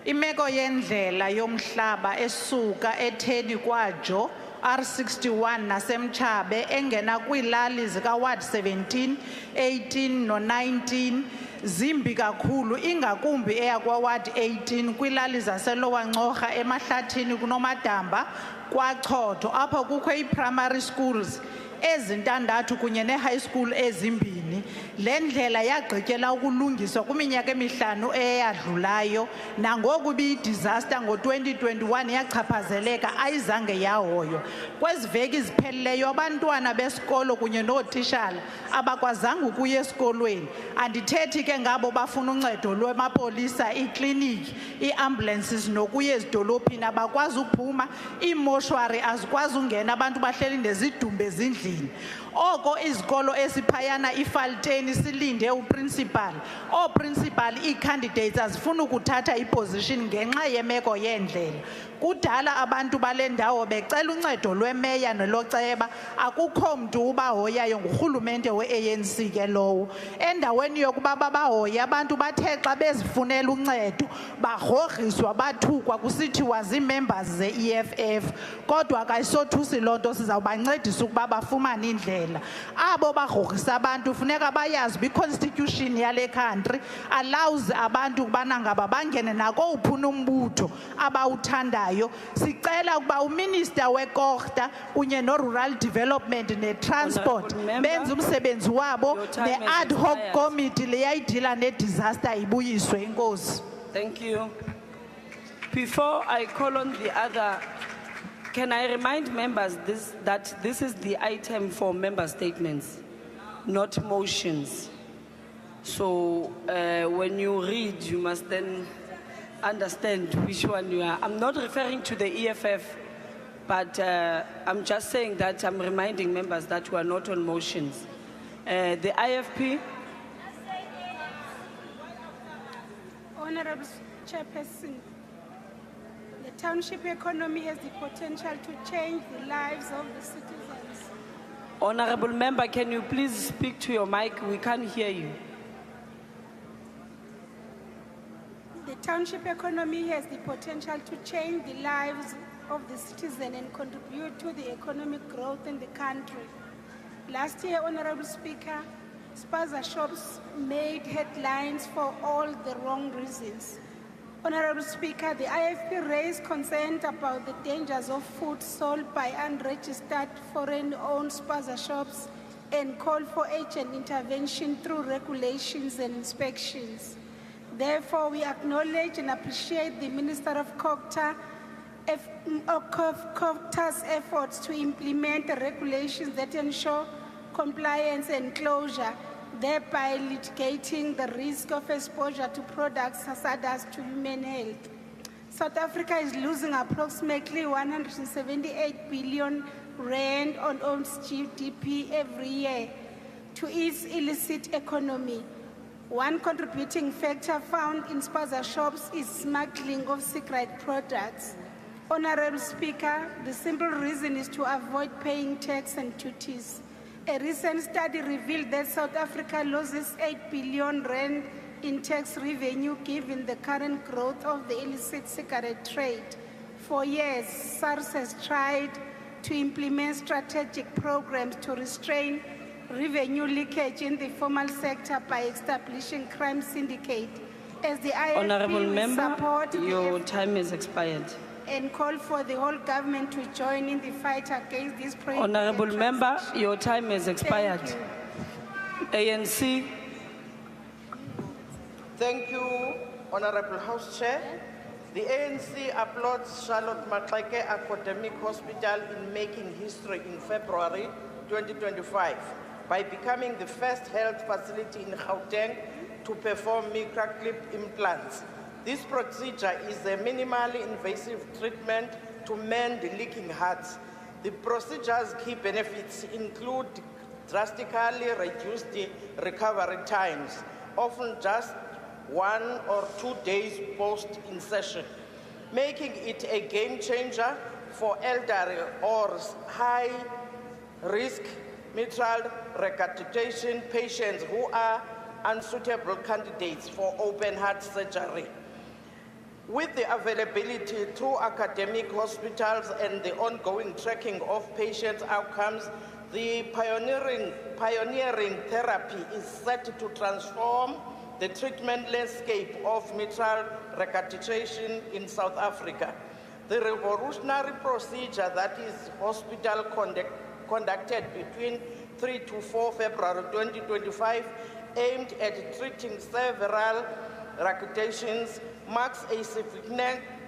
Speaker 4: Imeko yendlela yomhlaba esuka etheni kwajo R61 nasemchabe engena kwilali zika Ward 17, 18 no 19 zimbi kakhulu ingakumbi eyakwa Ward 18 kwilali zaseLower Ncoga emahlathini kunomadamba kwaChotho apho kukho ii-primary schools ezintandathu kunye ne-high school ezimbini. Le ndlela yagqityela ukulungiswa kwiminyaka emihlanu eyadlulayo, nangoku ibiyi-disaster ngo-2021 yachaphazeleka ayizange yahoywa. Kwezi veki ziphelileyo abantwana besikolo kunye nootishala abakwazanga ukuya esikolweni. Andithethi ke ngabo bafuna uncedo lwemapolisa, iikliniki, ii-ambulances nokuya ezidolophini abakwazi ukuphuma, iimoshwari azikwazi ungena, abantu bahleli ndezidumbe ezindlini. Oko izikolo esiphayana iFalteni silinde uprincipal. Principal ii-candidates azifuna ukuthatha iposition ngenxa yemeko yendlela. Kudala abantu bale ndawo becela uncedo lwemeya noloceba, akukho mntu ubahoyayo ngurhulumente we-ANC ke lowo. Endaweni yokuba babahoye abantu bathe xa bezifunela uncedo bagrogriswa bathukwa kusithiwa zii-members ze-EFF. Kodwa kayisothusi loo nto, sizawubancedisa ukuba bafumane indlela. Abo bagrogrisa abantu funeka bayazi bi-constitution yale country allows abantu ukubana ngaba bangene nako uphuna umbutho abawuthandayo. Sicela ukuba uminister weKogta kunye no-rural development ne-transport benze umsebenzi wabo, ne-ad hoc committee leyayidila ne-disaster ibuyiswe. Inkosi.
Speaker 9: Thank you. Before I call on the other, can I remind members that this is the item for member statements, not motions. So when you read, you must then understand which one you are. I'm not referring to the EFF, but I'm just saying that I'm reminding members that we are not on motions. The IFP.
Speaker 5: Honorable Chairperson, the township economy has the potential to change the lives of the citizens.
Speaker 9: Honorable member, can you please speak to your mic? We can't hear you.
Speaker 5: The township economy has the potential to change the lives of the citizen and contribute to the economic growth in the country. Last year, Honorable Speaker, spaza shops made headlines for all the wrong reasons. Honorable Speaker, the IFP raised concerns about the dangers of food sold by unregistered foreign-owned spaza shops and called for urgent intervention through regulations and inspections. Therefore, we acknowledge and appreciate the Minister of COGTA's efforts to implement the regulations that ensure compliance and closure, thereby mitigating the risk of exposure to products hazardous to human health. South Africa is losing approximately 178 billion rand on its GDP every year to its illicit economy. One contributing factor found in spaza shops is smuggling of secret products. Honorable Speaker, the simple reason is to avoid paying tax and duties. A recent study revealed that South Africa loses 8 billion rand in tax revenue given the current growth of the illicit cigarette trade. For years, SARS has tried to implement strategic programs to restrain revenue leakage in the formal sector by establishing crime syndicate. As the IFP
Speaker 9: Honorable
Speaker 5: will
Speaker 9: member,
Speaker 5: support
Speaker 9: your time is expired.
Speaker 5: and call for the whole government to join in the fight against this prohibited
Speaker 9: Honorable member,
Speaker 5: transaction.
Speaker 9: your time is expired. ANC.
Speaker 6: Thank you, Honorable House Chair. The ANC applauds Charlotte Maxeke Academic Hospital in making history in February 2025 by becoming the first health facility in Gauteng to perform microclip implants. This procedure is a minimally invasive treatment to mend leaking hearts. The procedure's key benefits include drastically reduced recovery times, often just 1 or 2 days post-insertion, making it a game changer for elderly or high-risk mitral regurgitation patients who are unsuitable candidates for open heart surgery. With the availability through academic hospitals and the ongoing tracking of patients' outcomes, the pioneering therapy is set to transform the treatment landscape of mitral regurgitation in South Africa. The revolutionary procedure that is hospital conducted between 3 to 4 February 2025, aimed at treating several regurgitations, marks a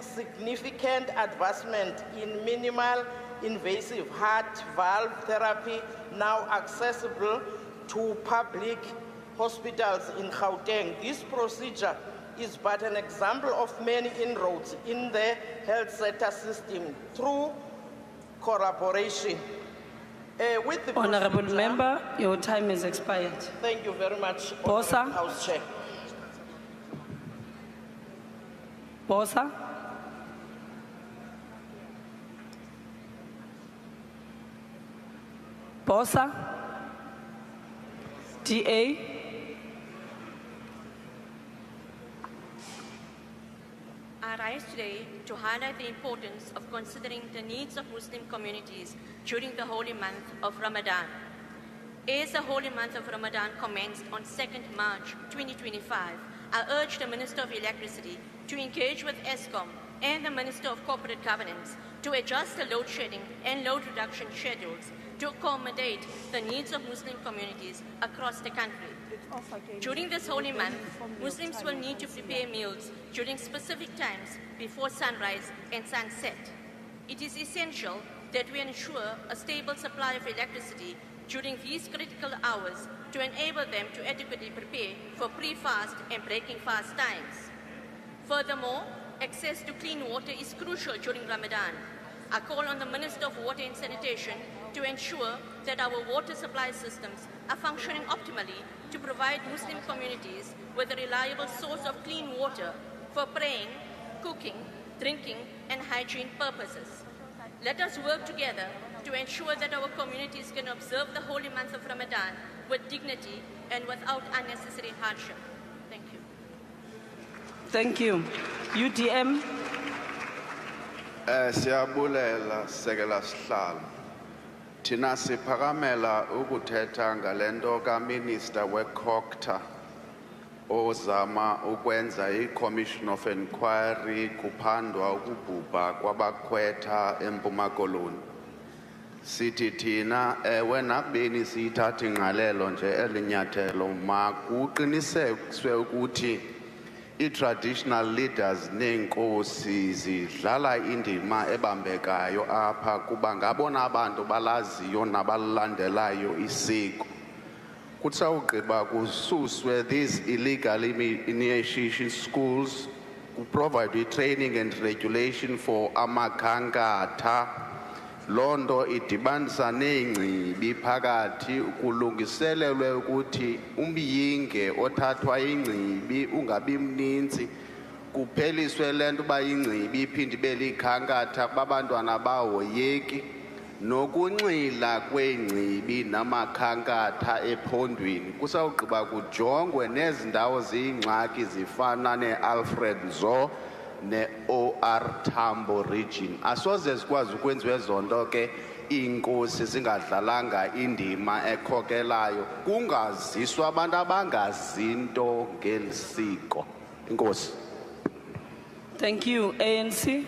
Speaker 6: significant advancement in minimal invasive heart valve therapy, now accessible to public hospitals in Gauteng. This procedure is but an example of many inroads in the health sector system through collaboration. With the
Speaker 9: Honorable member, your time is expired.
Speaker 6: Thank you very much,
Speaker 9: Bosa.
Speaker 6: Honorable House Chair.
Speaker 9: Bosa. Bosa. DA.
Speaker 7: I rise today to highlight the importance of considering the needs of Muslim communities during the holy month of Ramadan. As the holy month of Ramadan commenced on 2nd March 2025, I urge the Minister of Electricity to engage with ESCOM and the Minister of Corporate Governance to adjust the load shedding and load reduction schedules to accommodate the needs of Muslim communities across the country. During this holy month, Muslims will need to prepare meals during specific times before sunrise and sunset. It is essential that we ensure a stable supply of electricity during these critical hours to enable them to adequately prepare for pre-fast and breaking fast times. Furthermore, access to clean water is crucial during Ramadan. I call on the Minister of Water and Sanitation to ensure that our water supply systems are functioning optimally to provide Muslim communities with a reliable source of clean water for praying, cooking, drinking, and hygiene purposes. Let us work together to ensure that our communities can observe the holy month of Ramadan with dignity and without unnecessary hardship. Thank you.
Speaker 9: Thank you. UDM.
Speaker 8: Siyabulela sekela sihlalo. Thina siphakamela ukuthetha ngalento kaMinister weCocta ozama ukwenza iCommission of Inquiry kuphandwa ukubhubha kwabakhwetha eMpuma Koloni. Sithi thina ewe nakubeni siyithatha ingqalelo nje elinyathelo makuqinisekiswe ukuthi i-traditional leaders neenkosi zidlala indima ebambekayo apha kuba ngabona abantu balaziyo nabalilandelayo isiko. Kutsawugqiba kususwe these illegal initiation schools, provide training and regulation for amakhankatha. Londo idibanisa neengcibi phakathi kulungiselelwe ukuthi umbiyinge othathwa ingcibi ungabi mninzi kupheliswe lento ba ingcibi iphinde belikhankatha babantwana bahoyeki nokunxila kweengcibi namakhankatha ephondweni kusawugqiba kujongwe nezindawo ziyingxaki zifana neAlfred Nzo ne-OR Tambo region. Asoze sikwazi ukwenziwa ezonto ke inkosi zingadlalanga indima ekhokelayo kungaziswa abantu abangazinto ngelisiko. Inkosi.
Speaker 9: Thank you. ANC.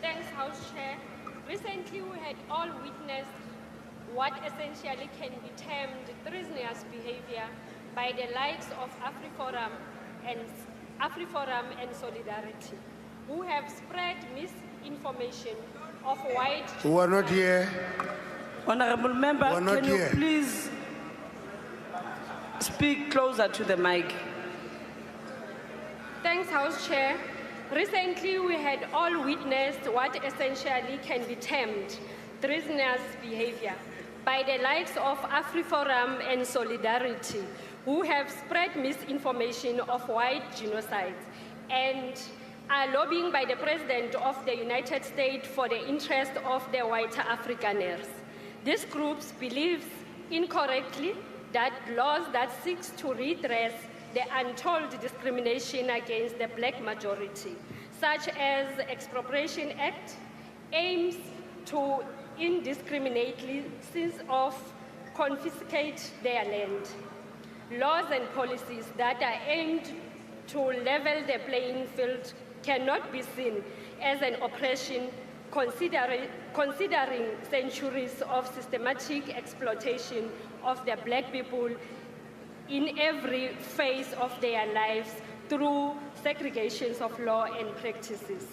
Speaker 10: Thanks, House Chair. Recently, we had all witnessed what essentially can be termed treasonous behavior by the likes of AfriForum and Solidarity, who have spread misinformation of white...
Speaker 11: Who are not here.
Speaker 9: Honorable Member, can you
Speaker 11: here.
Speaker 9: please speak closer to the mic?
Speaker 10: Thanks, House Chair. Recently, we had all witnessed what essentially can be termed treasonous behavior by the likes of AfriForum and Solidarity, who have spread misinformation of white genocides and are lobbying by the President of the United States for the interest of the white Afrikaners. These groups believe incorrectly that laws that seek to redress the untold discrimination against the black majority, such as the Expropriation Act, aims to indiscriminately seize off, confiscate their land. Laws and policies that are aimed to level the playing field cannot be seen as an oppression considering centuries of systematic exploitation of the black people in every phase of their lives through segregations of law and practices.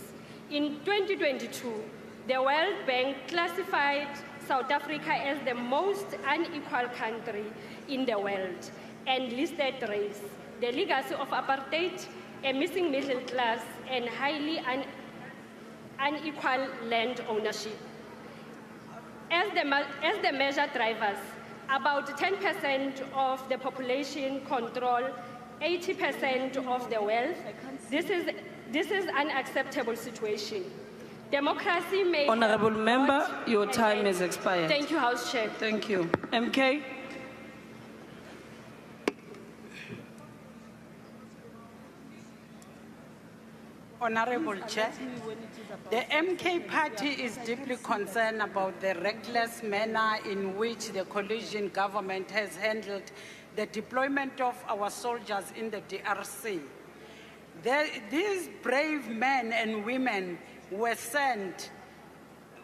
Speaker 10: In 2022, the World Bank classified South Africa as the most unequal country in the world and listed race, the legacy of apartheid, a missing middle class, and highly unequal land ownership. As the measure drivers, about 10% of the population control 80% of the wealth. This is an unacceptable situation. Democracy may...
Speaker 9: Honorable Member, your time is expired.
Speaker 10: Thank you, House Chair.
Speaker 9: Thank you. MK.
Speaker 4: Honorable Chair, the MK party is deeply concerned about the reckless manner in which the coalition government has handled the deployment of our soldiers in the DRC. These brave men and women were sent.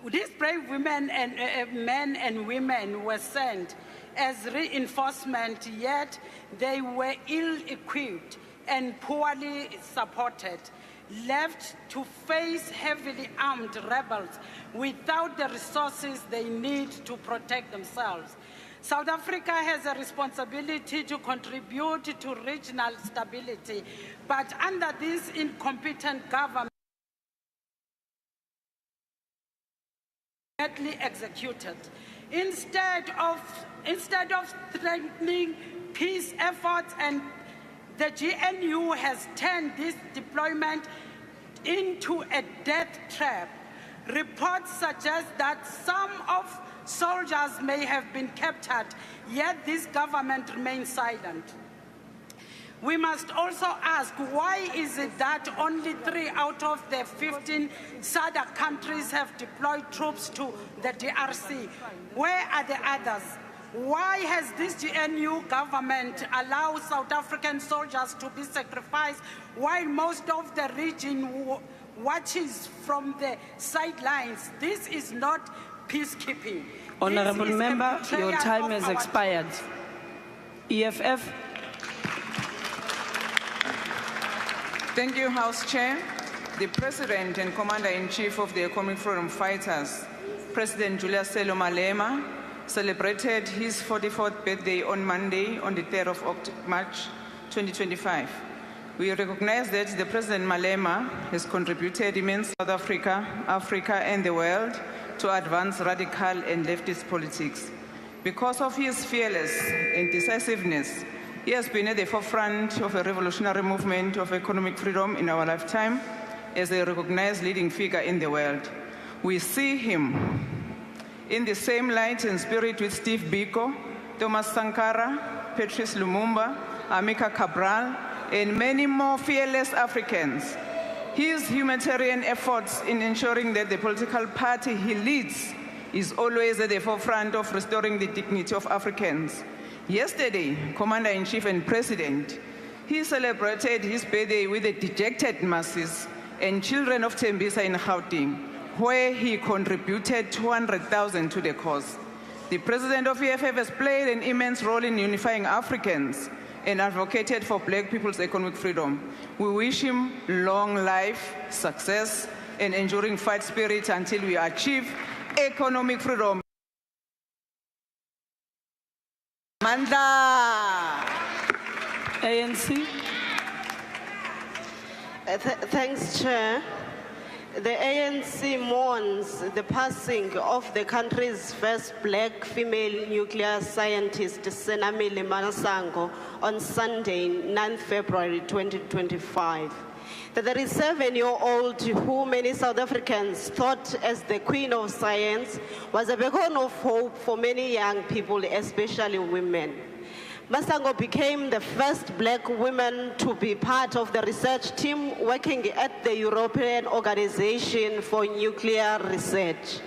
Speaker 4: These brave women and men and women were sent as reinforcement, yet they were ill-equipped and poorly supported, left to face heavily armed rebels without the resources they need to protect themselves. South Africa has a responsibility to contribute to regional stability, but under this incompetent government, executed. Instead of strengthening peace efforts and
Speaker 11: The GNU has turned this deployment into a death trap. Reports suggest that some of soldiers may have been captured, yet this government remains silent. We must also ask, why is it that only 3 out of the 15 SADC countries have deployed troops to the DRC? Where are the others? Why has this GNU government allowed South African soldiers to be sacrificed while most of the region watches from the sidelines? This is not peacekeeping.
Speaker 9: Honourable
Speaker 11: This is a
Speaker 9: Member,
Speaker 11: betrayal
Speaker 9: your time
Speaker 11: of
Speaker 9: has
Speaker 11: our
Speaker 9: expired. EFF.
Speaker 21: Thank you, House Chair. The President and Commander-in-Chief of the Economic Freedom Fighters, President Julius Selo Malema, celebrated his 44th birthday on Monday, on the 3rd of March 2025. We recognize that the President Malema has contributed immensely to South Africa, Africa, and the world to advance radical and leftist politics. Because of his fearless and decisiveness, he has been at the forefront of a revolutionary movement of economic freedom in our lifetime as a recognized leading figure in the world. We see him in the same light and spirit with Steve Biko, Thomas Sankara, Patrice Lumumba, Amika Cabral, and many more fearless Africans. His humanitarian efforts in ensuring that the political party he leads is always at the forefront of restoring the dignity of Africans. Yesterday, Commander-in-Chief and President, he celebrated his birthday with the dejected masses and children of Tembisa in Gauteng, where he contributed 200,000 to the cause. The President of EFF has played an immense role in unifying Africans and advocated for Black people's economic freedom. We wish him long life, success, and enduring fight spirit until we achieve economic freedom. Mandla.
Speaker 9: ANC.
Speaker 16: Thanks, Chair. The ANC mourns the passing of the country's first Black female nuclear scientist, Senamile Manasango, on Sunday, 9 February 2025. The 37-year-old, who many South Africans thought as the queen of science, was a beacon of hope for many young people, especially women. Masango became the first Black woman to be part of the research team working at the European Organization for Nuclear Research.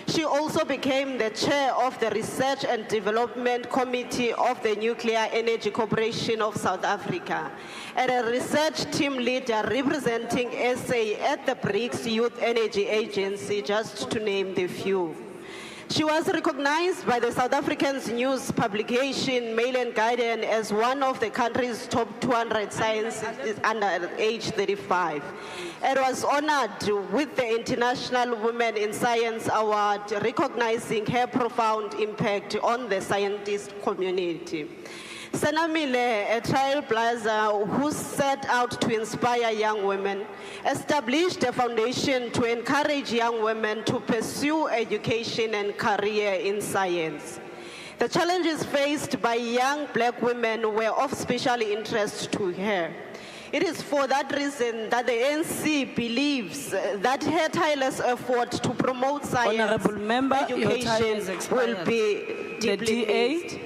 Speaker 16: She also became the chair of the Research and Development Committee of the Nuclear Energy Corporation of South Africa, and a research team leader representing SA at the BRICS Youth Energy Agency, just to name the few. She was recognized by the South African news publication Mail and Guardian as one of the country's top 200 scientists under age 35, and was honored with the International Women in Science Award, recognizing her profound impact on the scientist community. Senamile, a trailblazer who set out to inspire young women, established a foundation to encourage young women to pursue education and career in science. The challenges faced by young Black women were of special interest to her. It is for that reason that the ANC believes that her tireless effort to promote science
Speaker 9: Honourable Member,
Speaker 16: education will be deeply missed.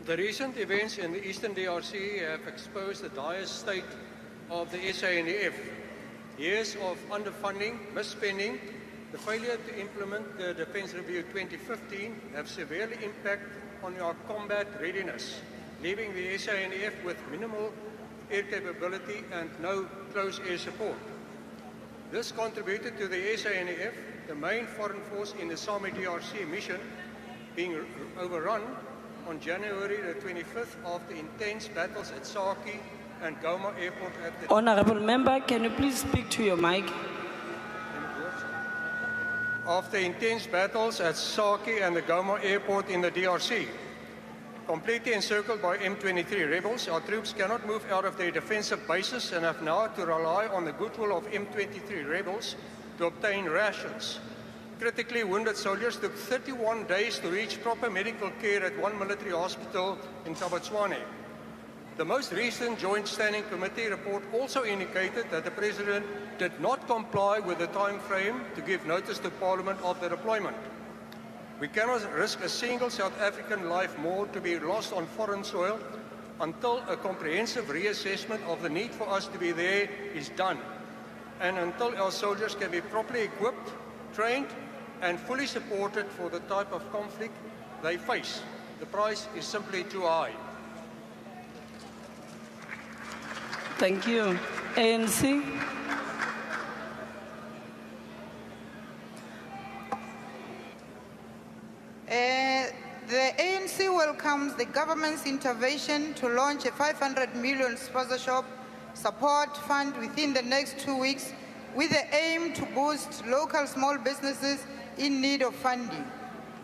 Speaker 17: The recent events in the Eastern DRC have exposed the dire state of the SANDF. Years of underfunding, misspending, the failure to implement the Defence Review 2015 have severely impacted on our combat readiness, leaving the SANDF with minimal air capability and no close air support. This contributed to the SANDF, the main foreign force in the SAMI DRC mission, being overrun on January the 25th after intense battles at Saki and Goma Airport at the...
Speaker 9: Honourable Member, can you please speak to your mic?
Speaker 17: After intense battles at Saki and the Goma Airport in the DRC. Completely encircled by M23 rebels, our troops cannot move out of their defensive bases and have now to rely on the goodwill of M23 rebels to obtain rations. critically wounded soldiers took 31 days to reach proper medical care at one military hospital in Tabatswane. The most recent Joint Standing Committee report also indicated that the President did not comply with the time frame to give notice to Parliament of the deployment. We cannot risk a single South African life more to be lost on foreign soil until a comprehensive reassessment of the need for us to be there is done, and until our soldiers can be properly equipped, trained, and fully supported for the type of conflict they face. The price is simply too high.
Speaker 9: Thank you. ANC.
Speaker 13: The ANC welcomes the government's intervention to launch a 500 million sponsorship support fund within the next 2 weeks with the aim to boost local small businesses in need of funding.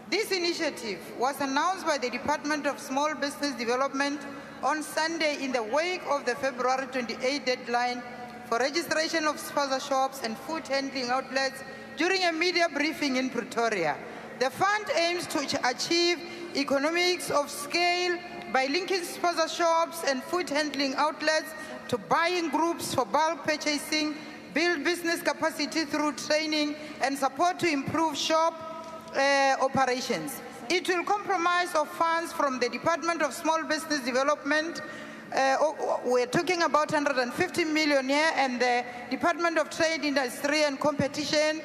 Speaker 13: This initiative was announced by the Department of Small Business Development on Sunday in the wake of the February 28 deadline for registration of sponsor shops and food handling outlets during a media briefing in Pretoria. The fund aims to achieve economics of scale by linking sponsor shops and food handling outlets to buying groups for bulk purchasing, build business capacity through training, and support to improve shop operations. It will comprise of funds from the Department of Small Business Development. We're talking about 150 million here, and the Department of Trade, Industry and Competition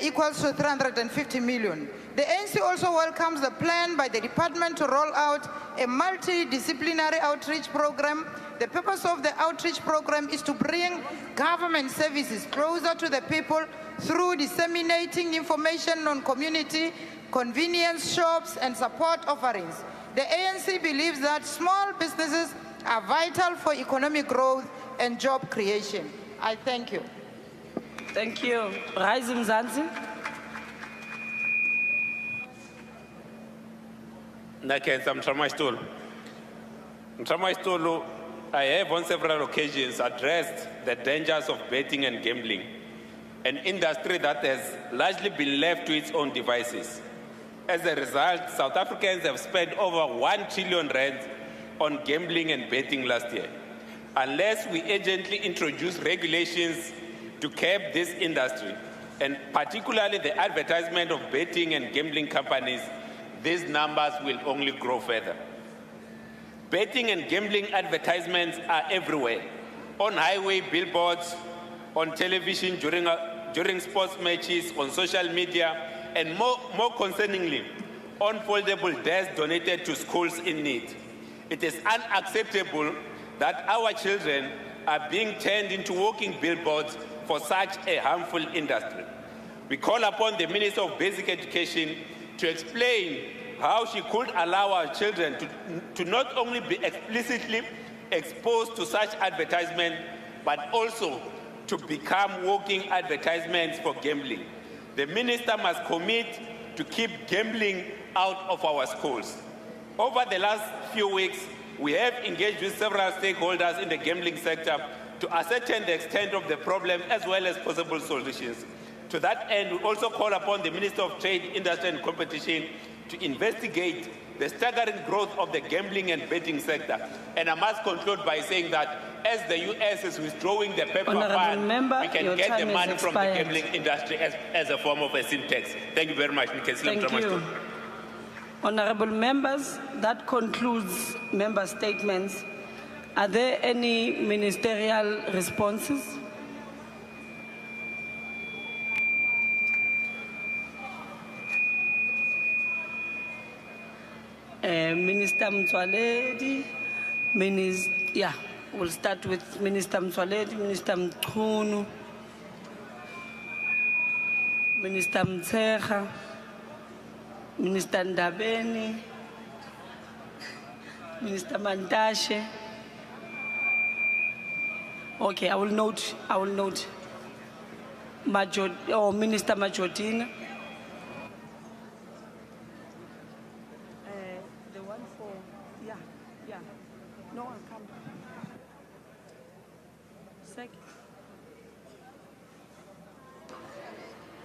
Speaker 13: equals to 350 million. The ANC also welcomes the plan by the department to roll out a multidisciplinary outreach program. The purpose of the outreach program is to bring government services closer to the people through disseminating information on community convenience shops and support offerings. The ANC believes that small businesses are vital for economic growth and job creation. I thank you.
Speaker 9: Thank you. Rise Mzansi.
Speaker 26: I have on several occasions addressed the dangers of betting and gambling, an industry that has largely been left to its own devices. As a result, South Africans have spent over 1 trillion rand on gambling and betting last year. Unless we urgently introduce regulations to curb this industry, and particularly the advertisement of betting and gambling companies, these numbers will only grow further. Betting and gambling advertisements are everywhere, on highway billboards, on television during sports matches, on social media, and more concerningly, on foldable desks donated to schools in need. It is unacceptable that our children are being turned into walking billboards for such a harmful industry. We call upon the Minister of Basic Education to explain how she could allow our children to not only be explicitly exposed to such advertisement, but also to become walking advertisements for gambling. The minister must commit to keep gambling out of our schools. Over the last few weeks, we have engaged with several stakeholders in the gambling sector to ascertain the extent of the problem as well as possible solutions. To that end, we also call upon the Minister of Trade, Industry and Competition to investigate the staggering growth of the gambling and betting sector. And I must conclude by saying that as the US is withdrawing the paper fund, we can get the money from the gambling industry as a form of a sin tax. Thank you very much.
Speaker 9: Thank you. Honorable members, that concludes member statements. Are there any ministerial responses? Minister Mtswaledi, we'll start with Minister Mtswaledi, Minister Mchunu, Minister Mtsecha, Minister Ndabeni, Minister Mantashe. Okay, I will note. Minister Majotina. The one for, no one come. Second.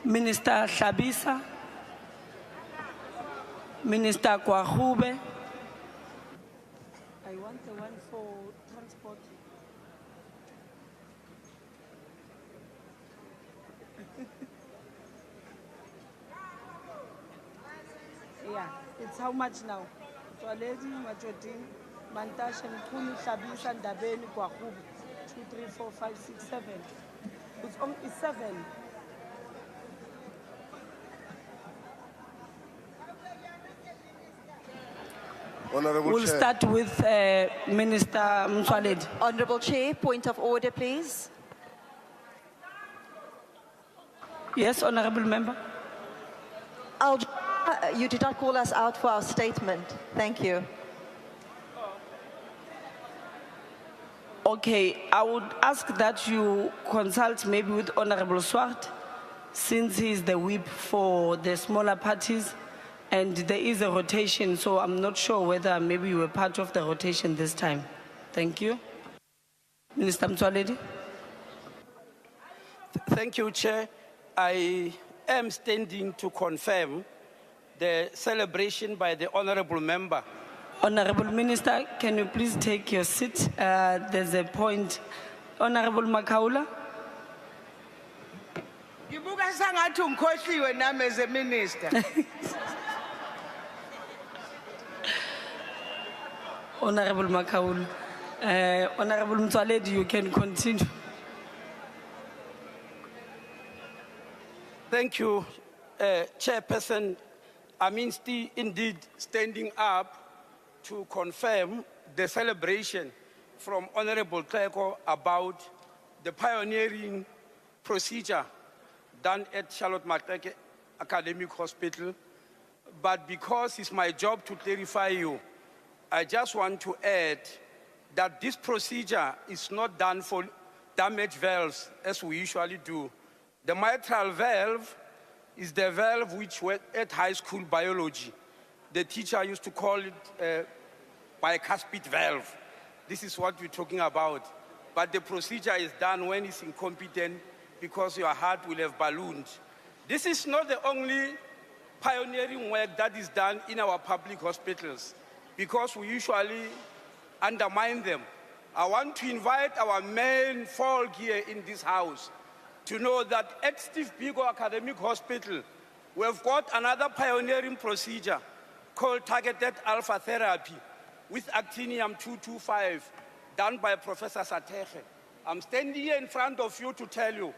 Speaker 9: Minister Shabisa, Minister Kwahube. I want the one for transport. Yeah, it's how much now? Twaledi, Majotin, Mantashe, Kuni, Shabisa, Ndabeni, Kwahube. 2, 3, 4, 5, 6, 7. It's 7.
Speaker 18: Honorable
Speaker 9: We'll
Speaker 18: Chair.
Speaker 9: start with Minister Mtswaledi.
Speaker 14: Honorable Chair, point of order, please.
Speaker 9: Yes, Honorable Member.
Speaker 14: You did not call us out for our statement. Thank you.
Speaker 9: Okay, I would ask that you consult maybe with Honorable Swart, since he's the whip for the smaller parties, and there is a rotation, so I'm not sure whether maybe you were part of the rotation this time. Thank you. Minister Mtswaledi.
Speaker 3: Thank you, Chair. I am standing to confirm the celebration by the Honorable Member.
Speaker 9: Honorable Minister, can you please take your seat? There's a point. Honorable Makaula.
Speaker 11: Ngibuka sangathi ungikhohliwe nami as a minister.
Speaker 9: Honorable Makaula. Honorable Mtswaledi, you can continue.
Speaker 3: Thank you, Chairperson. I'm indeed standing up to confirm the celebration from Honorable Teko about the pioneering procedure done at Charlotte Maxeke Academic Hospital. But because it's my job to clarify you, I just want to add that this procedure is not done for damaged valves as we usually do. The mitral valve is the valve which went at high school biology. The teacher used to call it bicuspid valve. This is what we're talking about. But the procedure is done when it's incompetent because your heart will have ballooned. This is not the only pioneering work that is done in our public hospitals because we usually undermine them. I want to invite our main folk here in this house to know that at Steve Biko Academic Hospital, we've got another pioneering procedure called targeted alpha therapy with actinium-225 done by Professor Sateche. I'm standing here in front of you to tell you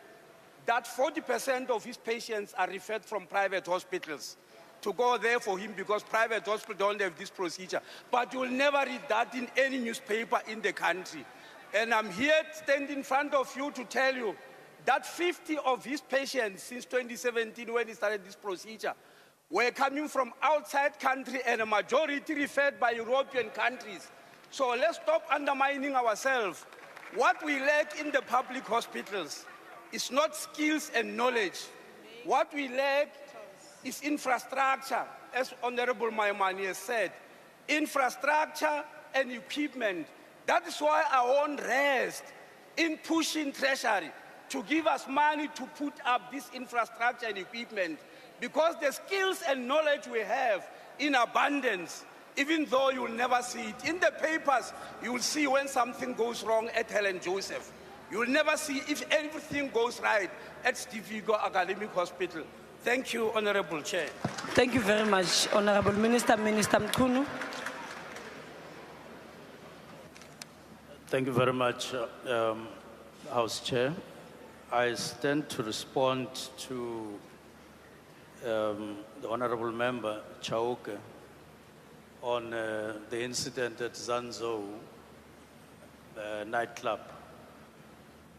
Speaker 3: that 40% of his patients are referred from private hospitals to go there for him because private hospitals don't have this procedure. But you'll never read that in any newspaper in the country. And I'm here standing in front of you to tell you that 50 of his patients since 2017 when he started this procedure were coming from outside country and a majority referred by European countries. So let's stop undermining ourselves. What we lack in the public hospitals is not skills and knowledge. What we lack is infrastructure, as Honorable Maimani has said. Infrastructure and equipment. That is why I won't rest in pushing Treasury to give us money to put up this infrastructure and equipment, because the skills and knowledge we have in abundance, even though you'll never see it. In the papers, you will see when something goes wrong at Helen Joseph. You will never see if everything goes right at Steve Biko Academic Hospital. Thank you, Honorable Chair.
Speaker 9: Thank you very much, Honorable Minister. Minister Mkunu.
Speaker 19: Thank you very much, House Chair. I stand to respond to the Honorable Member Chauke on the incident at Zanzo nightclub.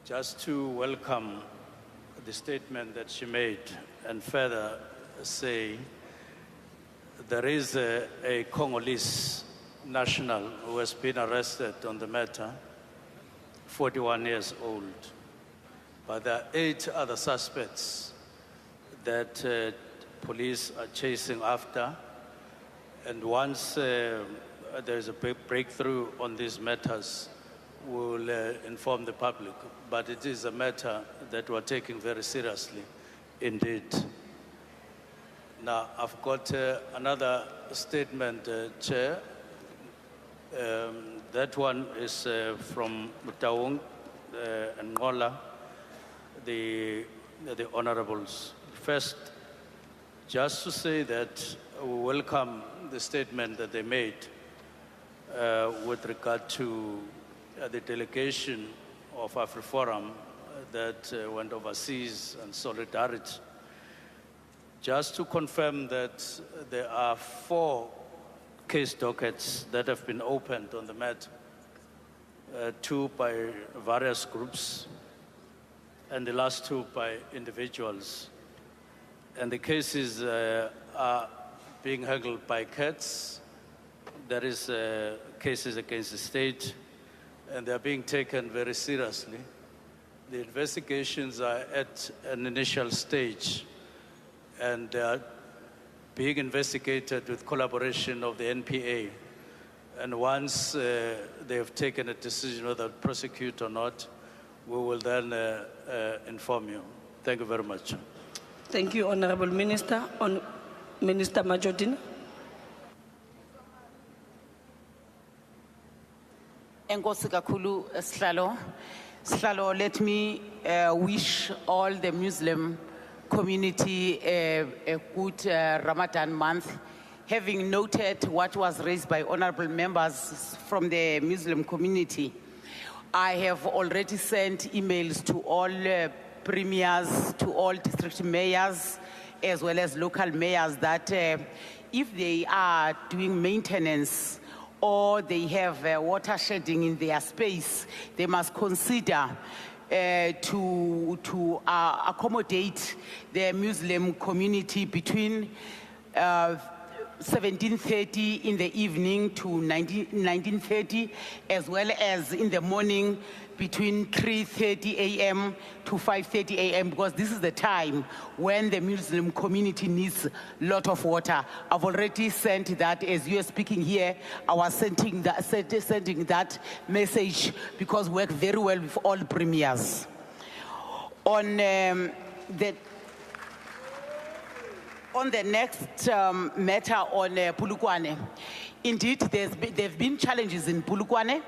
Speaker 19: Just to welcome the statement that she made and further say there is a Congolese national who has been arrested on the matter, 41 years old. But there are 8 other suspects that police are chasing after. And once there is a big breakthrough on these matters, we'll inform the public. But it is a matter that we're taking very seriously indeed. Now, I've got another statement, Chair. That one is from Mutaung and Ngola, the honorables. First, just to say that we welcome the statement that they made with regard to the delegation of AfriForum that went overseas and solidarity. Just to confirm that there are 4 case dockets that have been opened on the matter, 2 by various groups, and the last 2 by individuals. And the cases are being handled by CATS. There is cases against the state, and they're being taken very seriously. The investigations are at an initial stage, and they are being investigated with collaboration of the NPA. And once they have taken a decision whether to prosecute or not, we will then inform you. Thank you very much.
Speaker 9: Thank you, Honorable Minister. Minister Majodina.
Speaker 12: Enkosi kakhulu Sihlalo. Sihlalo, let me wish all the Muslim community a good Ramadan month. Having noted what was raised by honorable members from the Muslim community, I have already sent emails to all premiers, to all district mayors, as well as local mayors, that if they are doing maintenance or they have water shedding in their space, they must consider to accommodate the Muslim community between 17:30 in the evening to 19:30, as well as in the morning between 3:30 a.m. to 5:30 a.m. because this is the time when the Muslim community needs a lot of water. I've already sent that. As you are speaking here, I was sending that message because we work very well with all premiers. On the next matter on Polokwane, indeed there have been challenges in Polokwane.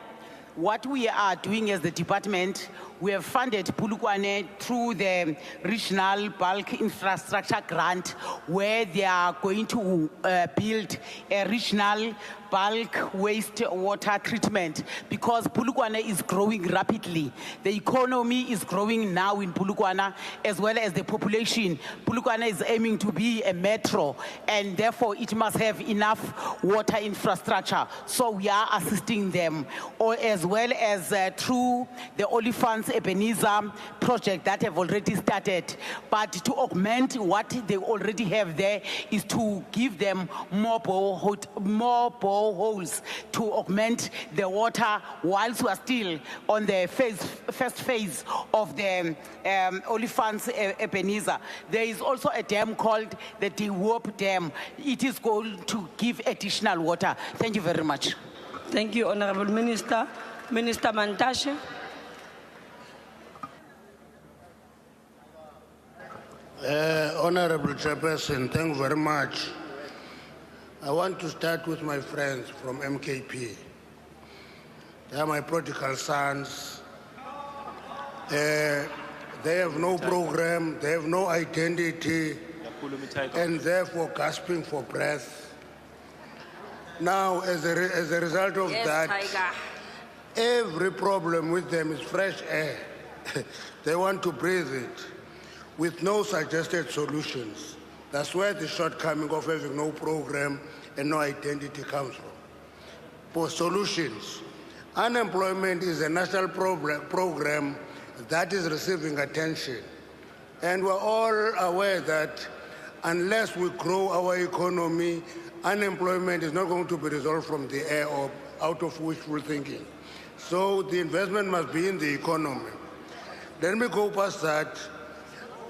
Speaker 12: What we are doing as the department, we have funded Polokwane through the Regional Bulk Infrastructure Grant, where they are going to build a regional bulk waste water treatment, because Polokwane is growing rapidly. The economy is growing now in Polokwane, as well as the population. Polokwane is aiming to be a metro, and therefore it must have enough water infrastructure. So we are assisting them, or as well as through the Olifants Ebenezer project that have already started. But to augment what they already have there is to give them more boreholes to augment the water whilst we are still on the first phase of the Olifants Ebenezer. There is also a dam called the Dewoop Dam. It is going to give additional water. Thank you very much.
Speaker 9: Thank you, Honorable Minister. Minister Mantashe.
Speaker 15: Honorable Chairperson, thank you very much. I want to start with my friends from MKP. They are my prodigal sons. They have no program, they have no identity, and therefore gasping for breath. Now, as a result of that,
Speaker 9: Tiger.
Speaker 15: every problem with them is fresh air. They want to breathe it with no suggested solutions. That's where the shortcoming of having no program and no identity comes from. For solutions, unemployment is a national program that is receiving attention. And we're all aware that unless we grow our economy, unemployment is not going to be resolved from the air or out of wishful thinking. So the investment must be in the economy. Let me go past that.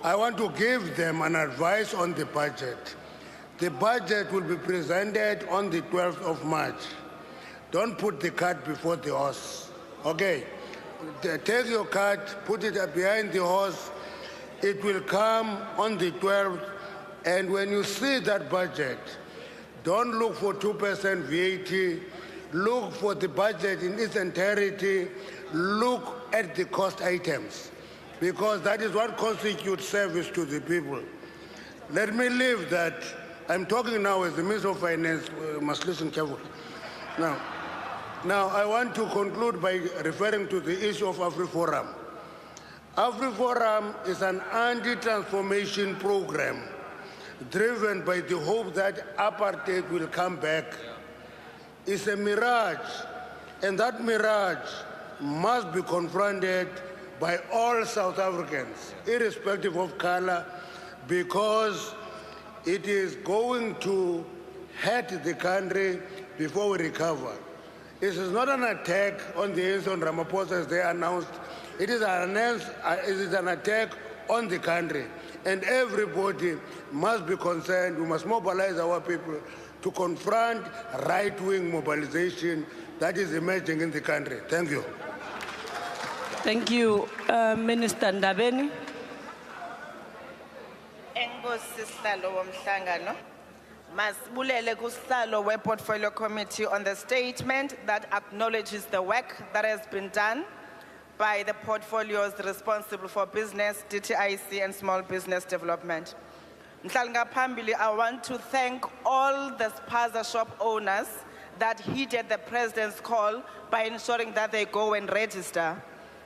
Speaker 15: I want to give them an advice on the budget. The budget will be presented on the 12th of March. Don't put the cart before the horse. Okay? Take your cart, put it behind the horse. It will come on the 12th, and when you see that budget, don't look for 2% VAT, look for the budget in its entirety, look at the cost items, because that is what constitutes service to the people. Let me leave that. I'm talking now as the Minister of Finance, must listen carefully. Now, I want to conclude by referring to the issue of AfriForum. AfriForum is an anti-transformation program driven by the hope that apartheid will come back. It's a mirage, and that mirage must be confronted by all South Africans, irrespective of color, because it is going to hurt the country before we recover. This is not an attack on the Enson Ramaphosa as they announced. It is an attack on the country. And everybody must be concerned. We must mobilize our people to confront right-wing mobilization that is emerging in the country. Thank you.
Speaker 9: Thank you, Minister Ndabeni.
Speaker 6: Enkosi sihlalo womhlangano. Masibulele kusihlalo we-Portfolio Committee on the statement that acknowledges the work that has been done by the portfolios responsible for business, DTIC, and small business development. Mhlanga Phambili, I want to thank all the spaza shop owners that heeded the President's call by ensuring that they go and register.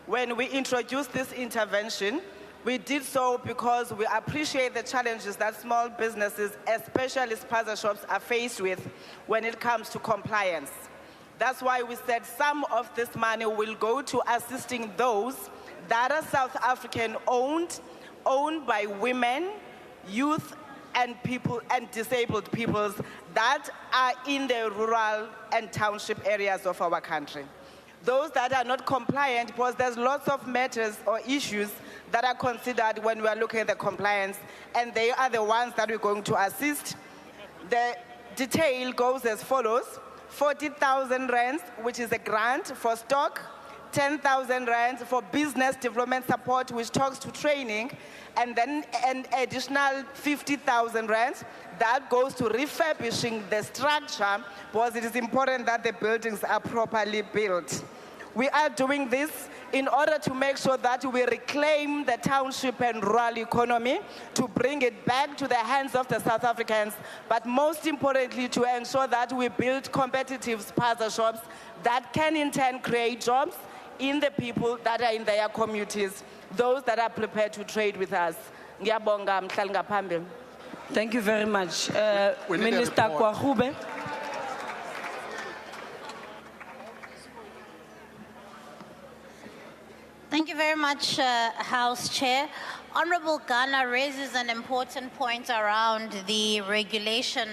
Speaker 6: When we introduced this intervention, we did so because we appreciate the challenges that small businesses, especially spaza shops, are faced with when it comes to compliance. That's why we said some of this money will go to assisting those that are South African owned by women, youth, and people and disabled peoples that are in the rural and township areas of our country. Those that are not compliant, because there's lots of matters or issues that are considered when we are looking at the compliance, and they are the ones that we're going to assist. The detail goes as follows: 40,000 rands, which is a grant for stock, 10,000 rands for business development support, which talks to training, and then an additional 50,000 rands that goes to refurbishing the structure, because it is important that the buildings are properly built. We are doing this in order to make sure that we reclaim the township and rural economy, to bring it back to the hands of the South Africans, but most importantly to ensure that we build competitive spaza shops that can in turn create jobs in the people that are in their communities, those that are prepared to trade with us. Ngiyabonga, mhlali ngaphambili.
Speaker 9: Thank you very much.
Speaker 1: We need a
Speaker 9: Minister
Speaker 1: report.
Speaker 9: Kwahube.
Speaker 20: Thank you very much, House Chair. Honorable Ghana raises an important point around the regulation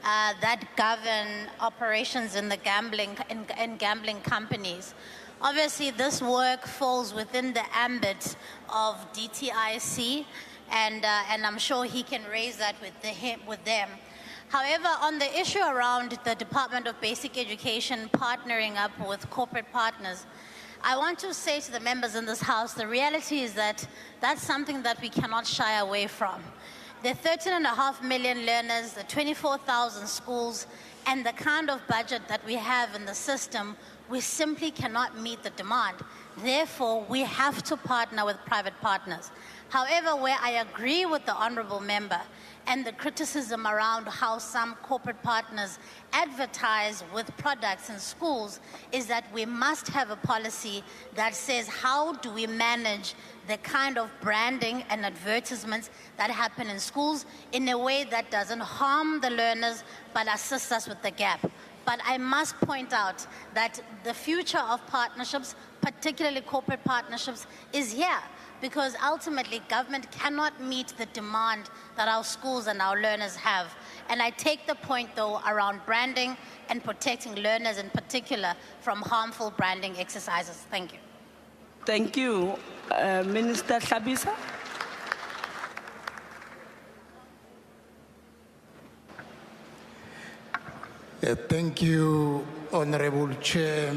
Speaker 20: that govern operations in the gambling companies. Obviously, this work falls within the ambit of DTIC, and I'm sure he can raise that with them. However, on the issue around the Department of Basic Education partnering up with corporate partners, I want to say to the members in this House, the reality is that that's something that we cannot shy away from. The 13.5 million learners, the 24,000 schools, and the kind of budget that we have in the system, we simply cannot meet the demand. Therefore, we have to partner with private partners. However, where I agree with the honorable member and the criticism around how some corporate partners advertise with products in schools is that we must have a policy that says, how do we manage the kind of branding and advertisements that happen in schools in a way that doesn't harm the learners but assists us with the gap. But I must point out that the future of partnerships, particularly corporate partnerships, is here, because ultimately government cannot meet the demand that our schools and our learners have. And I take the point, though, around branding and protecting learners in particular from harmful branding exercises. Thank you.
Speaker 9: Thank you. Minister Hlabisa.
Speaker 1: Thank you, Honorable Chair.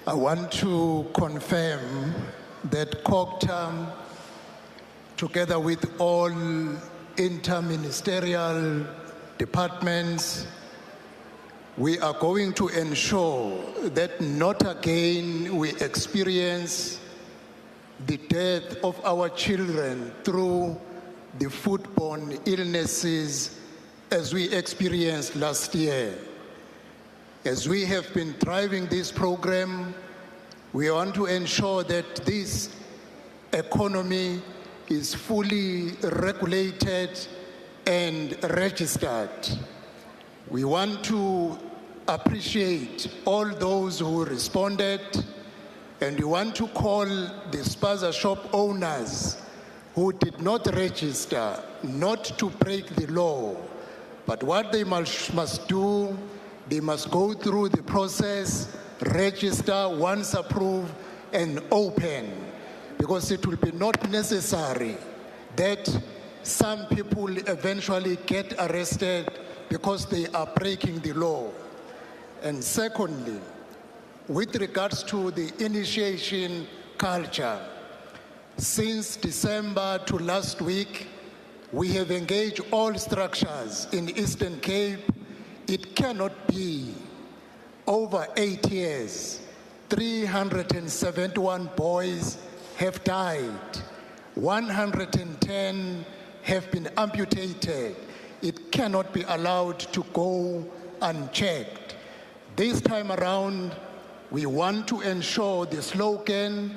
Speaker 1: I want to confirm that COGTA together with all interministerial departments, we are going to ensure that not again we experience the death of our children through the foodborne illnesses as we experienced last year. As we have been driving this program, we want to ensure that this economy is fully regulated and registered. We want to appreciate all those who responded, and we want to call the spaza shop owners who did not register not to break the law, but what they must do, they must go through the process, register once approved and open, because it will be not necessary that some people eventually get arrested because they are breaking the law. And secondly, with regards to the initiation culture, since December to last week, we have engaged all structures in Eastern Cape. It cannot be over 8 years. 371 boys have died. 110 have been amputated. It cannot be allowed to go unchecked. This time around, we want to ensure the slogan,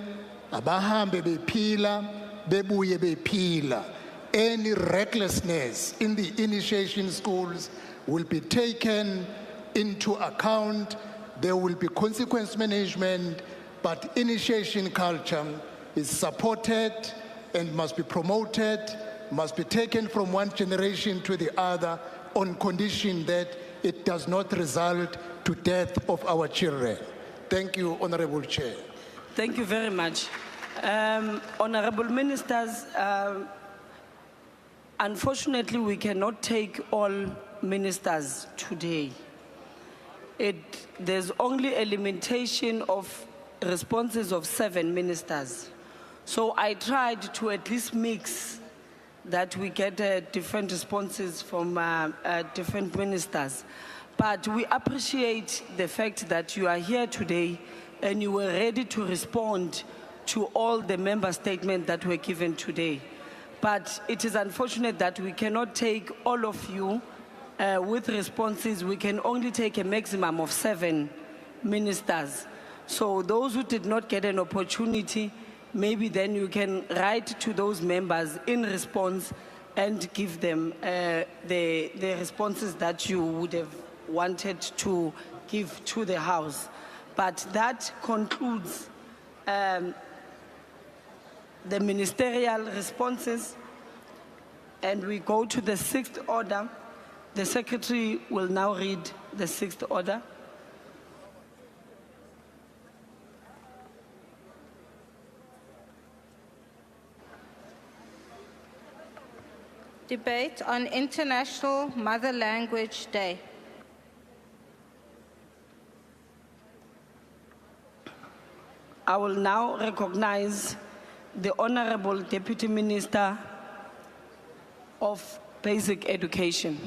Speaker 1: abahambe bephila, bebuye bephila. Any recklessness in the initiation schools will be taken into account. There will be consequence management, but initiation culture is supported and must be promoted, must be taken from one generation to the other on condition that it does not result to death of our children. Thank you, Honorable Chair.
Speaker 9: Thank you very much. Honorable Ministers, unfortunately, we cannot take all ministers today. There's only a limitation of responses of 7 ministers. So I tried to at least mix that we get different responses from different ministers. But we appreciate the fact that you are here today and you were ready to respond to all the member statements that were given today. But it is unfortunate that we cannot take all of you with responses. We can only take a maximum of 7 ministers. So those who did not get an opportunity, maybe then you can write to those members in response and give them the responses that you would have wanted to give to the House. But that concludes the ministerial responses, and we go to the 6th order. The Secretary will now read the 6th order.
Speaker 2: Debate on International Mother Language Day.
Speaker 9: I will now recognize the Honorable Deputy Minister of Basic Education.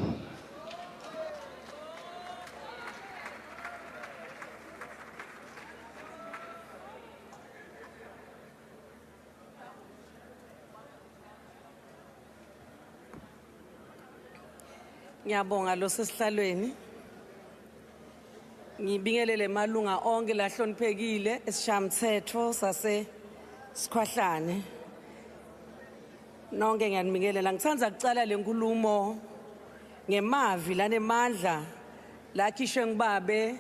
Speaker 5: Ngiyabonga lo sesihlalweni. Ngibingelele malunga onke lahloniphekile esishamthetho sase Sikhwahlane. Nonke ngiyanibingelela. Ngithanda ukucala lenkulumo ngemavi lanemandla lakhishwe ngibabe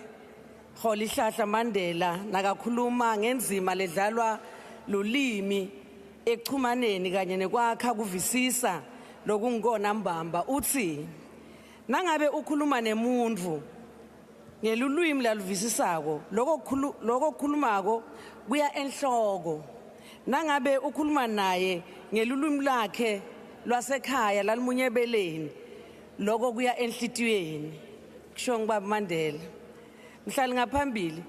Speaker 5: Rholihlahla Mandela nakakhuluma ngenzima ledlalwa lolimi ekuchumaneni kanye nekwakha kuvisisa lokungikona mbamba uthi nangabe ukhuluma nemuntu ngelulwimi laluvisisako lokho khulumako kuya enhloko nangabe ukhuluma naye ngelulwimi lakhe lwasekhaya lalumunyebeleni lokho kuya enhlitiyweni kusho ngibaba Mandela mhlali ngaphambili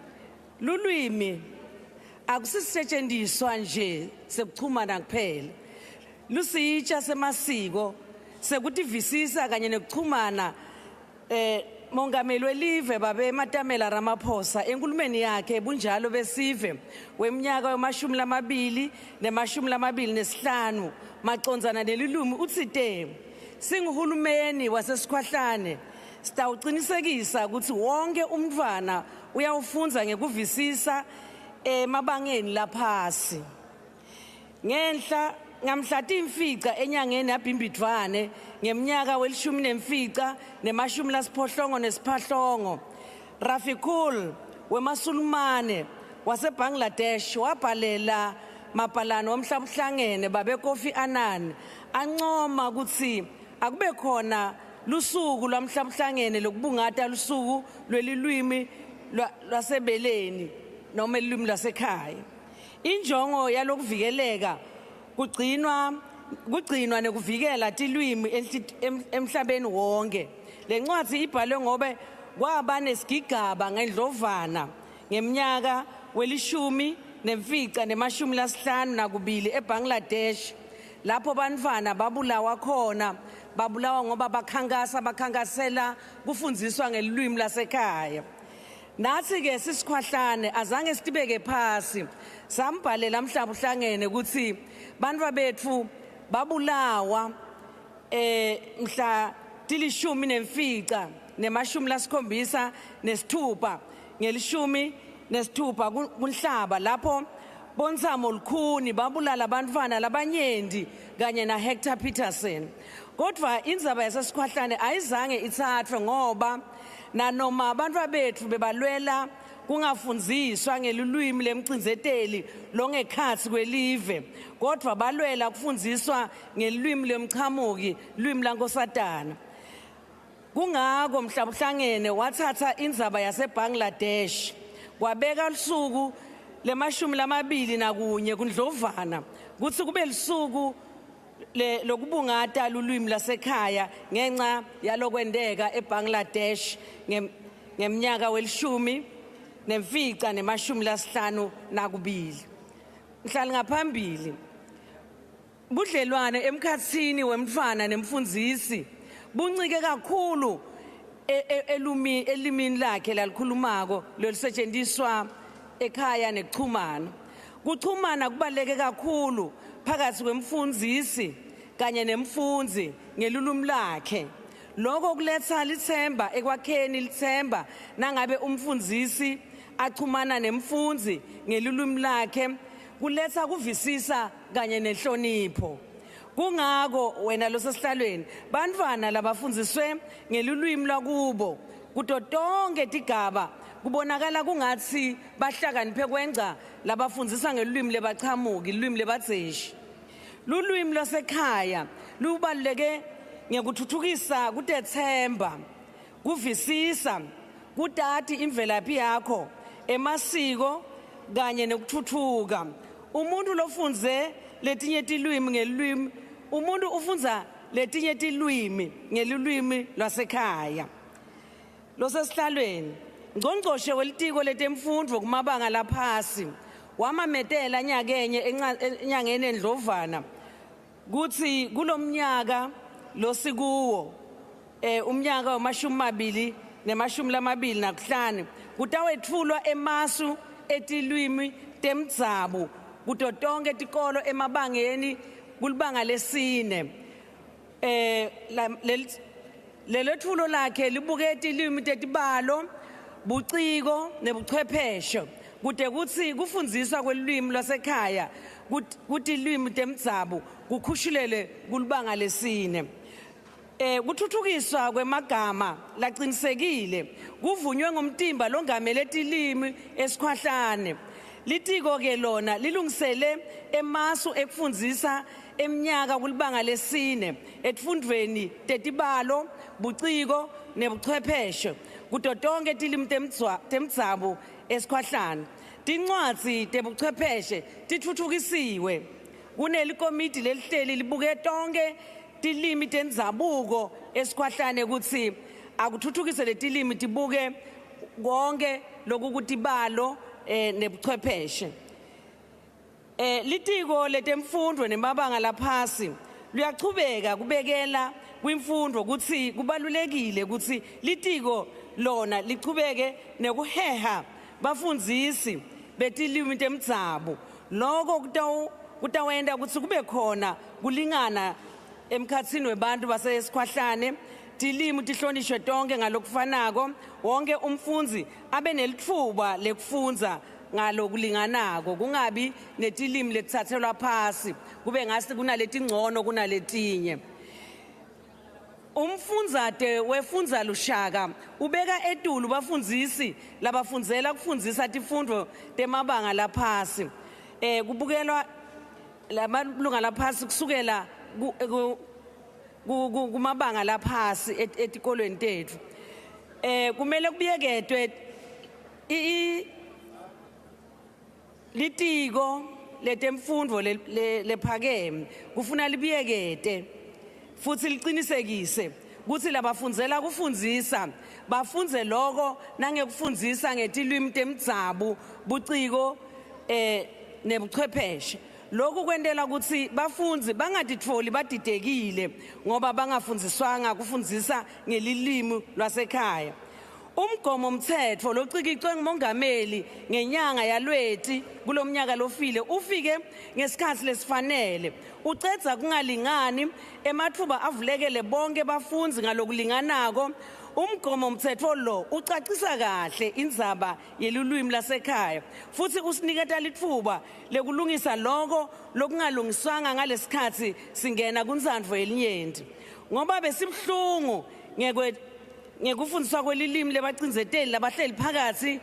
Speaker 5: lulwimi akusisetshendiswa nje sekuchumana kuphela lusitsha semasiko sekutivisisa kanye nekuchumana Mongameli welive babe Matamela Ramaphosa enkulumeni yakhe bunjalo besive weminyaka yamashumi lamabili nemashumi lamabili nesihlanu macondzana nelilumi utsite singuhulumeni wasesikhwahlane sitawucinisekisa ukuthi wonke umntwana uyawufunza ngekuvisisa emabangeni laphasi ngamhla timfica enyangeni yaBhimbidvwane ngeminyaka welishumi nemfica nemashumi lasiphohlongo nesiphahlongo Rafikul wemasulumane waseBangladesh wabhalela mabhalano womhlabuhlangene babe Kofi Annan ancoma ukuthi akube khona lusuku lwamhlabuhlangene lokubungata lusuku lwelilwimi lwasebeleni noma ilwimi lasekhaya injongo yalokuvikeleka kugcinwa nekuvikela tilwimi emhlabeni wonke lencwadzi ibhalwe ngobe kwaba nesigigaba ngendlovana ngeminyaka welishumi nemfica nemashumi lasihlanu nakubili eBangladesh lapho bantwana babulawa khona babulawa ngoba bakhankasela kufundziswa ngelilwimi lasekhaya nathi ke sisikhwahlane azange sitibeke phasi sambhalela mhlabuhlangene ukuthi bantwa bethu babulawa mhla tilishumi nemfica nemashumi lasikhombisa nesithupha ngelishumi nesithupha kunhlaba lapho Bonsamo Lukhuni babulala bantwana labanyenti kanye na Hector Peterson kodwa indzaba yasesikhwahlane ayizange ithathwe ngoba nanoma abantwa bethu bebalwela kungafundziswa ngelulwimi lemcinzeteli longekhatsi kwelive kodwa balwela kufundziswa ngelulwimi lemchamuki lwimi lankosatana kungako mhlabuhlangene wathatha indzaba yaseBangladesh kwabeka lusuku lemashumi lamabili nakunye kundlovana kutsi kube lisuku lokubungata lulwimi lasekhaya ngenxa yalokwendeka eBangladesh ngeminyaka welishumi nemfica nemashumi lasihlanu nakubili mhlali ngaphambili budlelwane emkhatsini wemntfwana nemfundzisi buncike kakhulu elimini lakhe lalikhulumako lolisetshenziswa ekhaya nekuchumana kuchumana kubaleke kakhulu phakathi kwemfundzisi kanye nemfundzi ngelulumi lakhe lokho kuletha lithemba ekwakheni lithemba nangabe umfundzisi achumana nemfundzi ngelulumi lakhe kuletha kuvisisa kanye nenhlonipho kungako wena losesihlalweni bantwana labafundziswe ngelulwimi lwakubo kuto tonke tigaba kubonakala kungathi bahlakaniphe kwenca labafundzisa ngelulwimi lebachamuki ilwimi lebatseshi lulwimi lwasekhaya lubaluleke ngekuthuthukisa kutethemba kuvisisa kutati imvelaphi yakho emasiko kanye nekuthuthuka umuntu lofundze letinye tilwimi ngelulwimi umuntu ufundza letinye tilwimi ngelulwimi lwasekhaya losesihlalweni ngqongqoshe welitiko letemfundvo kumabanga laphasi wamametela nyakenye enyangeni endlovana kuthi kulomnyaka losikuwo umnyaka wamashumi mabili nemashumi lamabili nakuhlanu kutawetfulwa emasu etilwimi temdzabu kuto tonke tikolo emabangeni kulibanga lesine leletfulo lakhe libuke tilwimi tetibalo buciko nebuchwepheshe kude kutsi kufundziswa kwelulwimi lwasekhaya kutilwimi temdzabu kukhushulele kulibanga lesine kuthuthukiswa kwemagama lacinisekile kuvunywe ngumtimba longamele tilwimi esikhwahlane litiko ke lona lilungisele emasu ekufundzisa eminyaka kulibanga lesine etfundweni tetibalo buciko nebuchwepheshe kuto tonke tilwimi temdzabu esikhwahlane tincwadzi tebuchwepheshe titfutfukisiwe kunelikomiti lelihleli libuke tonke tilwimi tendzabuko esikhwahlane kutsi akuthuthukise letilwimi tibuke konke lokukutibalo nebuchwepheshe Litiko letemfundo nemabanga laphasi luyachubeka kubekela kwimfundo ukuthi kubalulekile ukuthi litiko lona lichubeke nekuheha bafundzisi betilimi temdzabo lokho kutawenda ukuthi kube khona kulingana emkhatsini webantu basesikhwahlane tilimi tihlonishwe tonke ngalokufanako wonke umfundzi abe nelitfuba lekufundza ngalokulinganako kungabi netilimi letitsatselwa phasi kube ngasi kunaletingcono kunaletinye. Umfundzate wefundza lushaka ubeka etulu bafundzisi labafundzela kufundzisa tifundvo temabanga laphasi kubukelwa lamalunga laphasi kusukela kumabanga laphasi etikolweni tethu kumele kubuyeketwe litiko letemfundo lephakeme kufuna libuyekete futhi liqinisekise ukuthi labafundzela kufundzisa bafundze lokho nangekufundzisa ngetilwimi temdzabo buciko nebuchwepheshe lokhu kwentela ukuthi bafundzi bangatitfoli badidekile ngoba bangafundziswanga kufundzisa ngelilimi lwasekhaya. Umgomo mthetho locikicwe ngumongameli ngenyanga yaLweti kulomnyaka lofile ufike ngesikhathi lesifanele ucedza kungalingani emathuba avulekele bonke bafundzi ngalokulinganako. Umgomo mthetho lo ucacisa kahle indzaba yelulwimi lasekhaya futhi usiniketa litfuba lekulungisa lokho lokungalungiswanga ngalesikhathi singena kundzandvo yelinyenti ngoba besimhlungu ngekufundiswa kwelilimi lebacindzeteli labahleli phakathi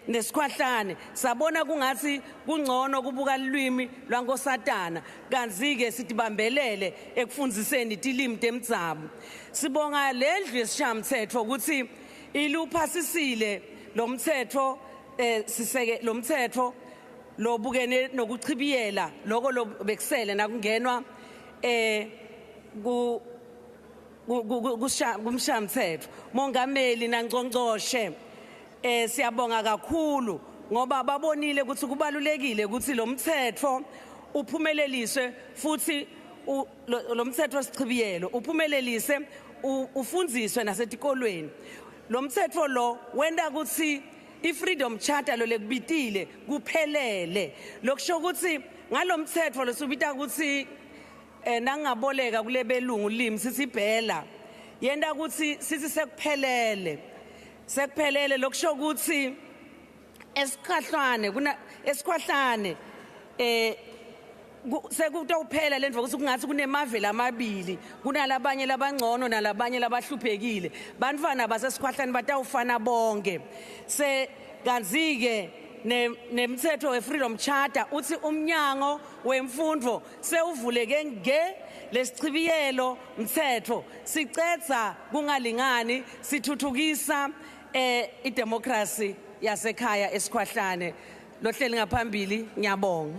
Speaker 5: nesikhwahlane sabona kungathi kungcono kubuka lilwimi lwankosatana kanzi-ke sitibambelele ekufundziseni tilimi temdzabo. Sibonga lendlu yesishayamithetho ukuthi iluphasisile lo mthetho lo mthetho lobukene nokuchibiyela lokho lobekusele nakungenwa kumshayamithetho. Mongameli naNgqongqoshe siyabonga kakhulu ngoba babonile ukuthi kubalulekile ukuthi lo mthetho uphumeleliswe futhi lo mthetho sichibiyelo uphumelelise ufundziswe nasetikolweni. Lo mthetho lo wenda ukuthi i-freedom charter lo lekubitile kuphelele lokusho ukuthi ngalo mthetho losubita ukuthi nangaboleka kule belungu limi sithi bhela yenda ukuthi sithi sekuphelele lokusho ukuthi esikhwahlane sekutawuphela lendvo ukuthi kungathi kunemaveli amabili kunalabanye labangcono nalabanye labahluphekile bantfwana basesikhwahlane batawufana bonke kanzi-ke nemthetho we-freedom charter uthi umnyango wemfundo sewuvuleke lesichibiyelo mthetho sicedza kungalingani sithuthukisa idemocracy yasekhaya esikhwahlane lohleli ngaphambili ngiyabonga.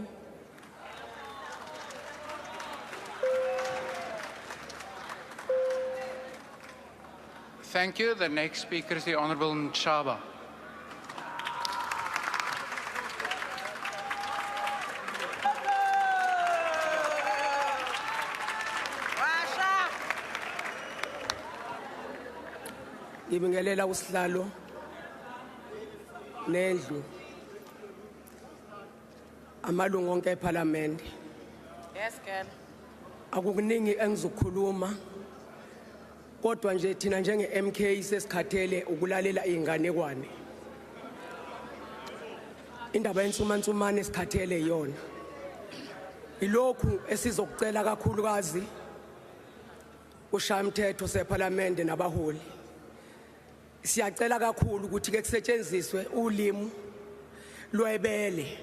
Speaker 7: Thank you. The next speaker is the Honorable Nchaba.
Speaker 3: Ngibingelela usihlalo nendlu amalungu onke eParliament.
Speaker 5: Yes, girl.
Speaker 3: Akukuningi engizokhuluma kodwa nje thina njenge MK sesikhathele ukulalela izinganekwane. Indaba yensumansumane esikhathele yona. Ilokhu esizokucela kakhulukazi uShamthetho seParliament nabaholi. Siyacela kakhulu ukuthi ke kusetshenziswe ulimi lwebele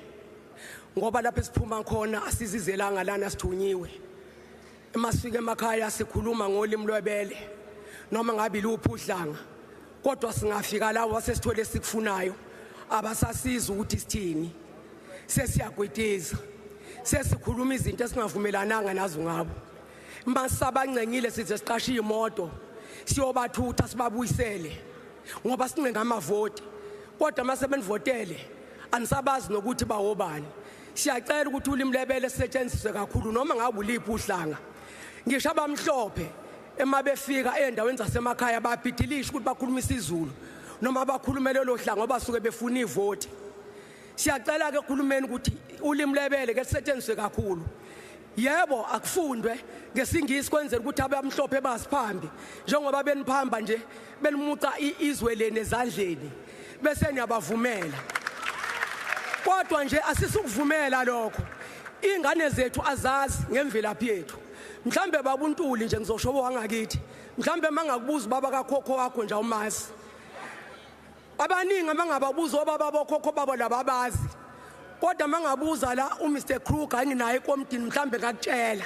Speaker 3: ngoba lapho siphuma khona asizizelanga lana sithunyiwe emasifike emakhaya sikhuluma ngolimi lwebele noma ngabe iluphi udlanga kodwa singafika lawo sesithole sikufunayo abasasiza ukuthi sithini sesiyagweteza sesikhuluma izinto esingavumelananga nazo ngabo masabangcengile size siqashe imoto siyobathutha sibabuyisele ngoba sincenga amavoti kodwa mase benivotele anisabazi nokuthi bawobani Siyacela ukuthi ulimi lebele sisetshenziswe kakhulu noma ngabe uliphi uhlanga. Ngisho abamhlophe emabefika endaweni zasemakhaya babhidilisha ukuthi bakhuluma isiZulu noma bakhulume lelo hlanga ngoba suke befuna ivoti. Siyacela ke ukhulumeni ukuthi ulimi lebele ke sisetshenziswe kakhulu. Yebo akufundwe ngesingisi kwenzela ukuthi abamhlophe basiphambi njengoba beniphamba nje benimuca izwe lene ezandleni bese niyabavumela. Kodwa nje asisukuvumela lokho. Ingane zethu azazi ngemvelaphi yethu. Mhlambe babuntuli nje ngizosho wangakithi. Mhlambe mangakubuza baba kakhokho wakho nje umazi. Abaningi mangababuza obaba bokhokho babo lababazi. Kodwa mangabuza la uMr Kruger nginaye ekomdini mhlambe ngakutshela.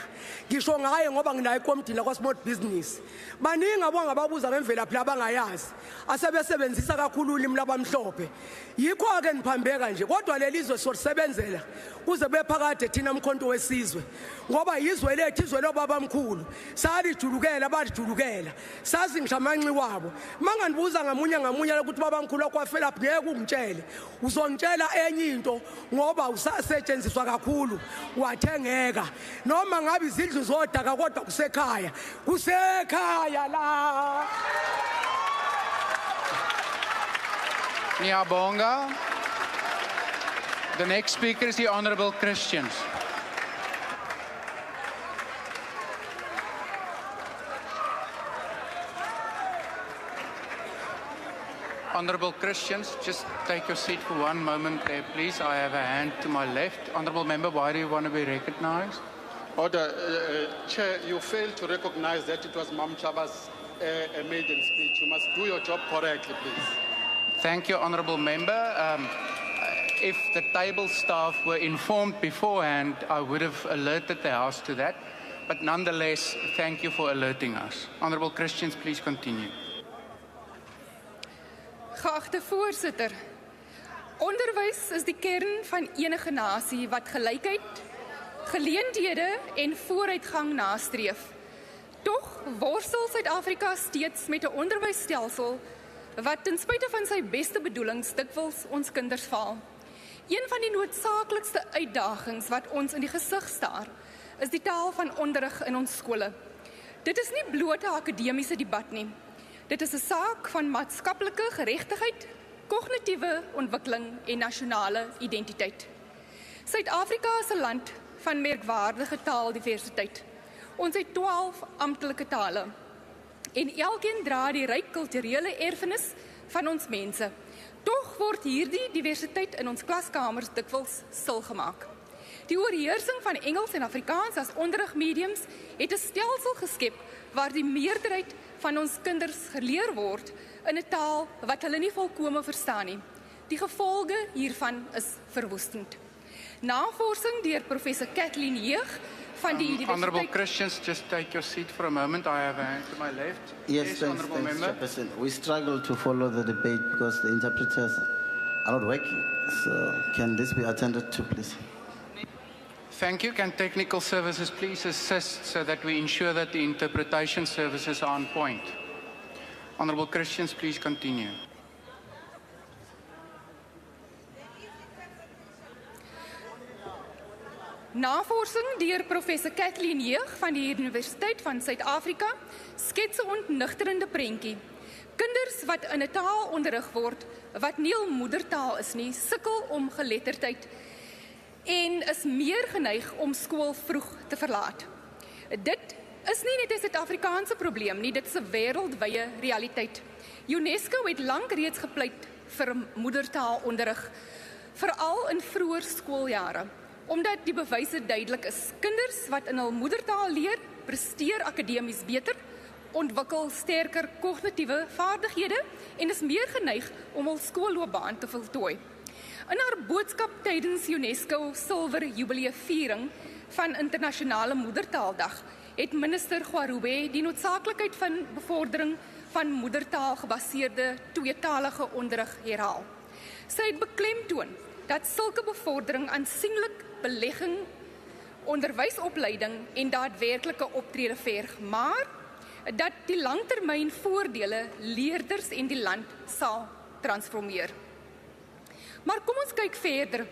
Speaker 3: Ngisho ngaye ngoba nginaye ekomdini la kwa small business. Baningi abangababuza ngemvelaphi labangayazi. Asebesebenzisa kakhulu ulimi labamhlophe. Yikho ke niphambeka nje kodwa lelizwe solisebenzela kuze bephakade thina umkhonto wesizwe. Ngoba yizwe lethu izwe lobabamkhulu. Salijulukela balijulukela. Sazi ngishamanci wabo. Manganibuza ngamunye ukuthi babamkhulu akwafela ngeke ungitshele. Uzongitshela enye into ngoba usasetshenziswa kakhulu wathengeka noma ngabe izindlu zodaka kodwa kusekhaya la.
Speaker 7: Nyabonga. The next speaker is the Honourable Christians. Honourable Christians, just take your seat for one moment there, please. I have a hand to my left. Honourable Member, why do you want to be recognised?
Speaker 8: Order, Chair, you failed to recognize that it was Mam Chaba's maiden speech. You must do your job correctly, please.
Speaker 7: Thank you, Honourable Member. If the table staff were informed beforehand, I would have alerted the House to that. But nonetheless, thank you for alerting us. Honourable Christians, please continue.
Speaker 10: Geachte voorsitter, onderwys is die kern van enige nasie wat gelykheid, geleenthede en vooruitgang nastreef. Tog worstel Suid-Afrika steeds met 'n onderwysstelsel wat ten spyte van sy beste bedoelings dikwels ons kinders faal. Een van die noodsaaklikste uitdagings wat ons in die gesig staar, is die taal van onderrig in ons skole. Dit is nie bloot 'n akademiese debat nie. Dit is 'n saak van maatskaplike geregtigheid, kognitiewe ontwikkeling en nasionale identiteit. Suid-Afrika is 'n land van merkwaardige taaldiversiteit. Ons het 12 amptelike tale en elkeen dra die ryk kulturele erfenis van ons mense. Tog word hierdie diversiteit in ons klaskamers dikwels stilgemaak. Die oorheersing van Engels en Afrikaans as onderrigmediums het 'n stelsel geskep waar die meerderheid van ons kinders geleer word in 'n taal wat hulle nie volkome verstaan nie. Die gevolge hiervan is verwoestend. Navorsing deur professor Kathleen Jeug van die Universiteit...
Speaker 7: Honourable Christians, just take your seat for a moment. I have a hand to my left.
Speaker 22: Yes, thanks, Chairperson. We struggle to follow the debate because the interpreters are not working. So can this be attended to, please?
Speaker 7: Thank you. Can technical services please assist so that we ensure that the interpretation services are on point? Honourable Christians, please continue.
Speaker 10: Navorsing deur professor Kathleen Jeug van die Universiteit van Suid-Afrika skets 'n ontnigterende prentjie. Kinders wat in 'n taal onderrig word wat nie hul moedertaal is nie, sukkel om geletterdheid en is meer geneig om skool vroeg te verlaat. Dit is nie net 'n Suid-Afrikaanse probleem nie, dit is 'n wêreldwye realiteit. UNESCO het lank reeds gepleit vir moedertaalonderrig, veral in vroeë skooljare, omdat die bewyse duidelik is. Kinders wat in hul moedertaal leer, presteer akademies beter, ontwikkel sterker kognitiewe vaardighede en is meer geneig om hul skoolloopbaan te voltooi. In haar boodskap tydens UNESCO Silwer Jubilee viering van Internasionale Moedertaaldag het minister Gwarube die noodsaaklikheid van bevordering van moedertaalgebaseerde tweetalige onderrig herhaal. Sy het beklemtoon dat sulke bevordering aansienlik belegging, onderwysopleiding en daadwerklike optrede verg, maar dat die langtermyn voordele leerders en die land sal transformeer. Maar kom ons kyk verder.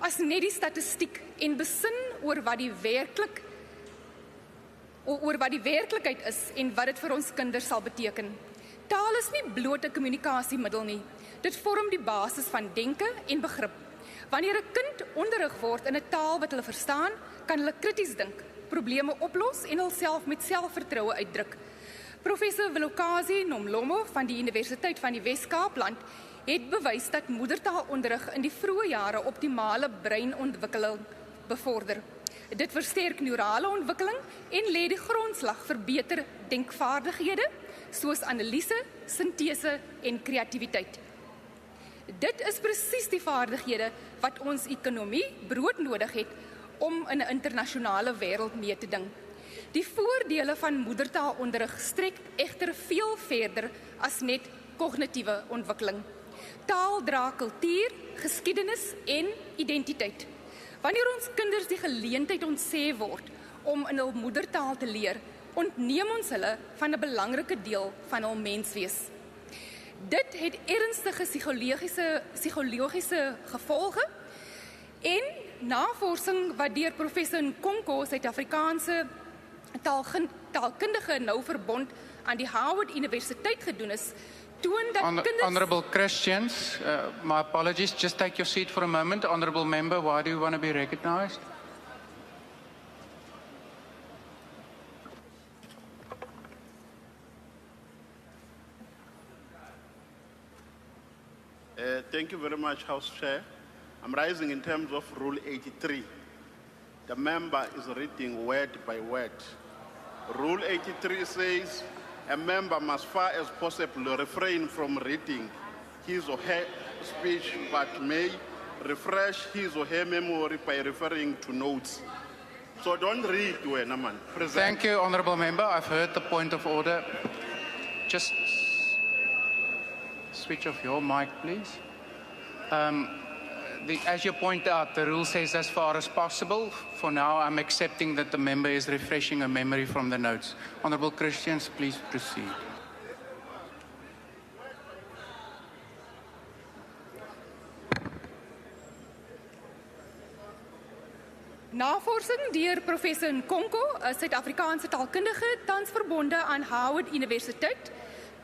Speaker 10: as net die statistiek en besin oor wat die werklikheid is en wat dit vir ons kinders sal beteken. Taal is nie bloot 'n kommunikasiemiddel nie. Dit vorm die basis van denke en begrip. Wanneer 'n kind onderrig word in 'n taal wat hulle verstaan, kan hulle krities dink, probleme oplos en hulself met selfvertroue uitdruk. Professor Vilakazi Nomlomo van die Universiteit van die Wes-Kaapland het bewys dat moedertaalonderrig in die vroeë jare optimale breinontwikkeling bevorder. Dit versterk neurale ontwikkeling en lê die grondslag vir beter denkvaardighede, soos analise, sintese en kreatiwiteit. Dit is presies die vaardighede wat ons ekonomie broodnodig het om in 'n internasionale wêreld mee te ding. Die voordele van moedertaalonderrig strek egter veel verder as net kognitiewe ontwikkeling. Taal dra kultuur, geskiedenis en identiteit. Wanneer ons kinders die geleentheid ontsê word om in hul moedertaal te leer, ontneem ons hulle van 'n belangrike deel van hul menswees. Dit het ernstige psigologiese gevolge en navorsing wat deur professor Nkonko, Suid-Afrikaanse taalkundige nou verbond aan die Howard Universiteit gedoen is, toon dat kinders...
Speaker 7: Honourable Christians, my apologies, just take your seat for a moment. Honourable Member, why do you want to be recognised?
Speaker 8: Thank you very much, House Chair. I'm rising in terms of Rule 83. The member is reading word by word. Rule 83 says a member must far as possible refrain from reading his or her speech, but may refresh his or her memory by referring to notes. So don't read, man.
Speaker 7: Thank you, Honourable Member. I've heard the point of order. Just switch off your mic, please. As you point out, the rule says as far as possible. For now, I'm accepting that the member is refreshing her memory from the notes. Honourable Christians, please proceed.
Speaker 10: Navorsing deur professor Nkonko, 'n Suid-Afrikaanse taalkundige tans verbonde aan Howard Universiteit,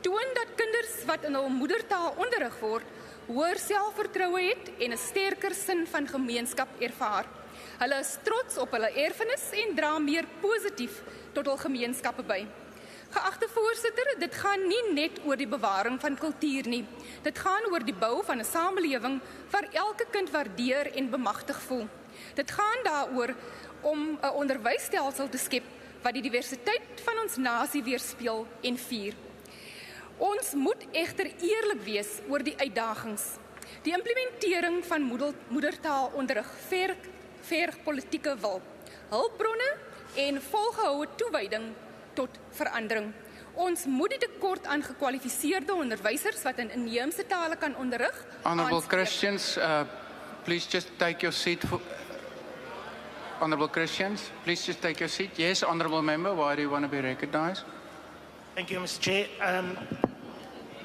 Speaker 10: toon dat kinders wat in hul moedertaal onderrig word, hoër selfvertroue het en 'n sterker sin van gemeenskap ervaar. Hulle is trots op hulle erfenis en dra meer positief tot hul gemeenskappe by. Geagte voorsitter, dit gaan nie net oor die bewaring van kultuur nie. Dit gaan oor die bou van 'n samelewing waar elke kind waardeer en bemagtig voel. Dit gaan daaroor om 'n onderwysstelsel te skep wat die diversiteit van ons nasie weerspieël en vier. Ons moet egter eerlik wees oor die uitdagings. Die implementering van moedertaalonderrig verg politieke wil, hulpbronne en volgehoue toewyding tot verandering. Ons moet die tekort aan gekwalifiseerde onderwysers wat in inheemse tale kan onderrig.
Speaker 7: Honourable Christians, please just take your seat. Honourable Christians, please just take your seat. Yes, Honourable Member, why do you want to be recognised?
Speaker 4: Thank you, Mr. Chair.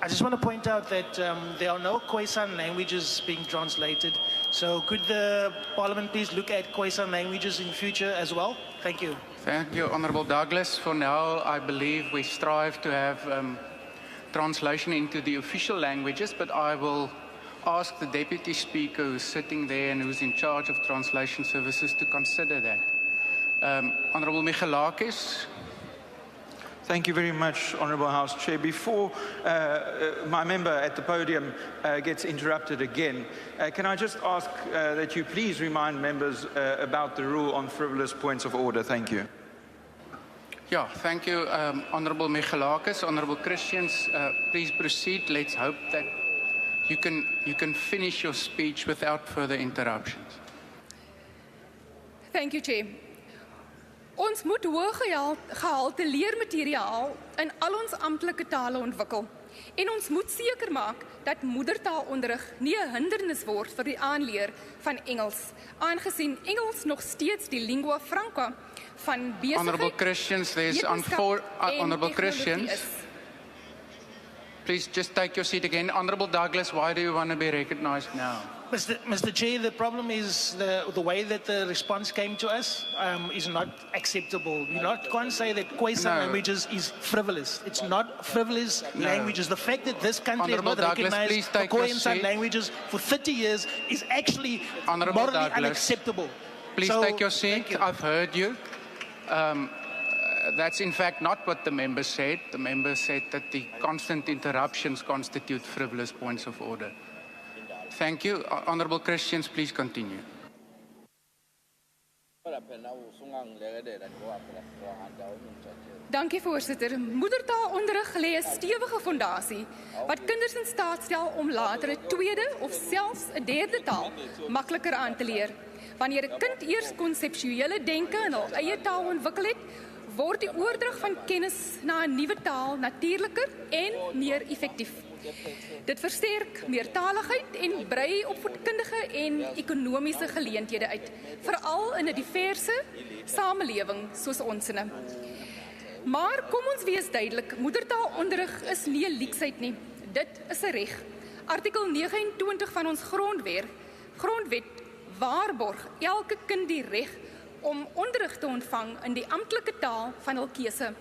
Speaker 4: I just want to point out that there are no Khoisan languages being translated. So could the Parliament please look at Khoisan languages in future as well? Thank you.
Speaker 7: Thank you, Honourable Douglas. For now, I believe we strive to have translation into the official languages, but I will ask the Deputy Speaker who's sitting there and who's in charge of translation services to consider that. Honourable Michalakis.
Speaker 16: Thank you very much, Honourable House Chair. Before my member at the podium gets interrupted again, can I just ask that you please remind members about the rule on frivolous points of order? Thank you.
Speaker 7: Yeah, thank you, Honourable Michalakis. Honourable Christians, please proceed. Let's hope that you can finish your speech without further interruptions.
Speaker 10: Thank you, Chair. Ons moet hoëgehalte leermateriaal in al ons amptelike tale ontwikkel. En ons moet seker maak dat moedertaalonderrig nie 'n hindernis word vir die aanleer van Engels, aangesien Engels nog steeds die lingua franca van besigheid.
Speaker 7: Honourable Christians, Honourable Christians. Please just take your seat again. Honourable Douglas, why do you want to be recognised now?
Speaker 4: Mr. Chair, the problem is the way that the response came to us is not acceptable. You can't say that Khoisan languages is frivolous. It's not frivolous languages. The fact that this country has not recognized the Khoisan languages for 30 years is actually morally unacceptable.
Speaker 7: Please take your seat. I've heard you. That's in fact not what the member said. The member said that the constant interruptions constitute frivolous points of order. Thank you. Honourable Christians, please continue.
Speaker 10: Dankie voorsitter. Moedertaalonderrig lê 'n stewige fondasie wat kinders in staat stel om later 'n tweede of selfs 'n derde taal makliker aan te leer. Wanneer 'n kind eers konseptuele denke in hul eie taal ontwikkel het, word die oordrag van kennis na 'n nuwe taal natuurliker en meer effektief. Dit versterk meertaligheid en brei opvoedkundige en ekonomiese geleenthede uit, veral in 'n diverse samelewing soos onsene. Maar kom ons wees duidelik, moedertaalonderrig is nie 'n leksheid nie. Dit is 'n reg. Artikel 29 van ons grondwet waarborg elke kind die reg om onderrig te ontvang in die amptelike taal van hul keuse.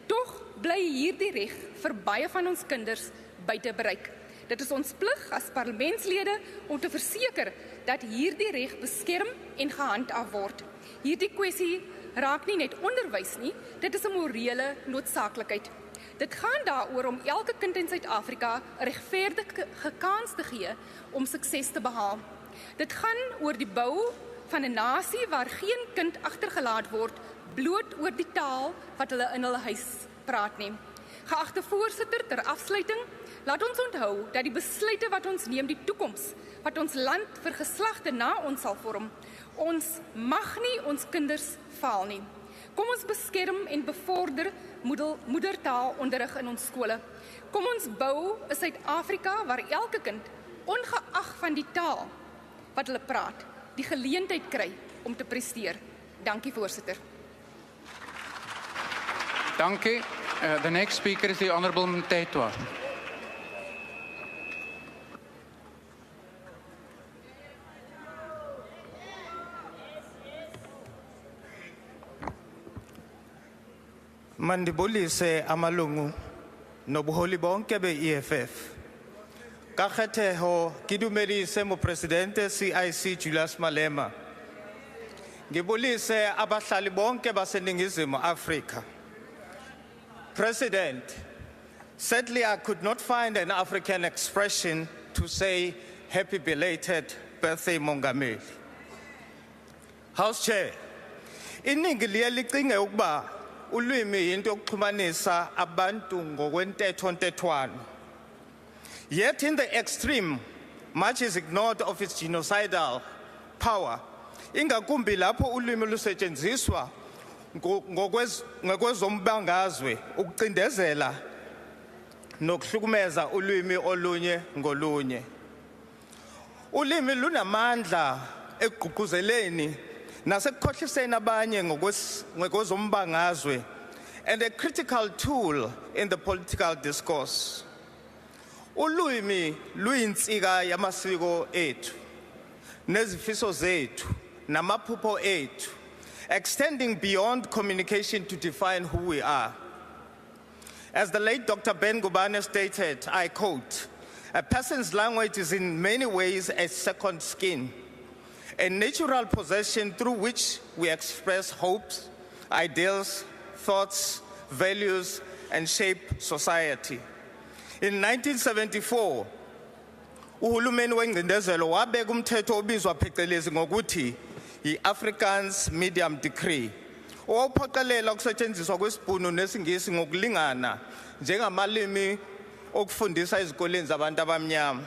Speaker 10: Tog bly hierdie reg vir baie van ons kinders buite bereik. Dit is ons plig as parlementslede om te verseker dat hierdie reg beskerm en gehandhaaf word. Hierdie kwessie raak nie net onderwys nie, dit is 'n morele noodsaaklikheid. Dit gaan daaroor om elke kind in Suid-Afrika 'n regverdige kans te gee om sukses te behaal. Dit gaan oor die bou van 'n nasie waar geen kind agtergelaat word bloot oor die taal wat hulle in hulle huis praat nie. Geagte voorsitter, ter afsluiting, laat ons onthou dat die besluite wat ons neem die toekoms wat ons land vir geslagte na ons sal vorm. Ons mag nie ons kinders faal nie. Kom ons beskerm en bevorder moedertaalonderrig in ons skole. Kom ons bou 'n Suid-Afrika waar elke kind, ongeag van die taal wat hulle praat, die geleentheid kry om te presteer. Dankie voorsitter.
Speaker 7: Dankie. The next speaker is the Honourable Mtetwa.
Speaker 13: Mandibulise amalungu nobuholi bonke be-EFF. Kakhetheho kidumedise mo Presidente CIC Julius Malema. Ngibulise abahlali bonke baseningizimu Afrika. President, sadly I could not find an African expression to say happy belated birthday Mongameli. House Chair, iningi liye licinge ukuba ulwimi yinto yokuxhumanisa abantu ngokwentetho-ntetwano. Yet in the extreme, much is ignored of its genocidal power. Ingakumbi lapho ulwimi lusetshenziswa ngokwezombangazwe ukucindezela nokuhlukumeza ulwimi olunye ngolunye. Ulimi lunamandla ekugqugquzeleni nasekukhohliseni abanye ngokwezombangazwe and a critical tool in the political discourse. Ulwimi luyinsika yamasiko ethu, nezifiso zethu, namaphupho ethu, extending beyond communication to define who we are. As the late Dr. Ben Gubane stated, I quote, "A person's language is in many ways a second skin, a natural possession through which we express hopes, ideals, thoughts, values, and shape society." In 1974, uhulumeni wengcindezelo wabeka umthetho obizwa phecelezi ngokuthi i-Afrikaans Medium Decree, owawuphoqelela ukusetshenziswa kwesibhunu nesingisi ngokulingana njengamalimi okufundisa ezikoleni zabantu abamnyama.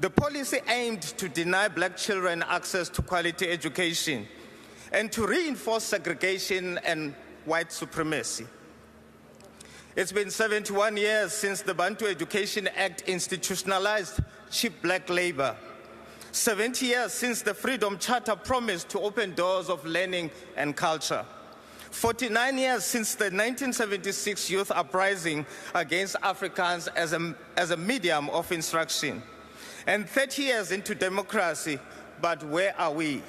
Speaker 13: The policy aimed to deny black children access to quality education and to reinforce segregation and white supremacy. It's been 71 years since the Bantu Education Act institutionalized cheap black labor. 70 years since the Freedom Charter promised to open doors of learning and culture. 49 years since the 1976 youth uprising against Afrikaans as a medium of instruction. And 30 years into democracy, but where are we?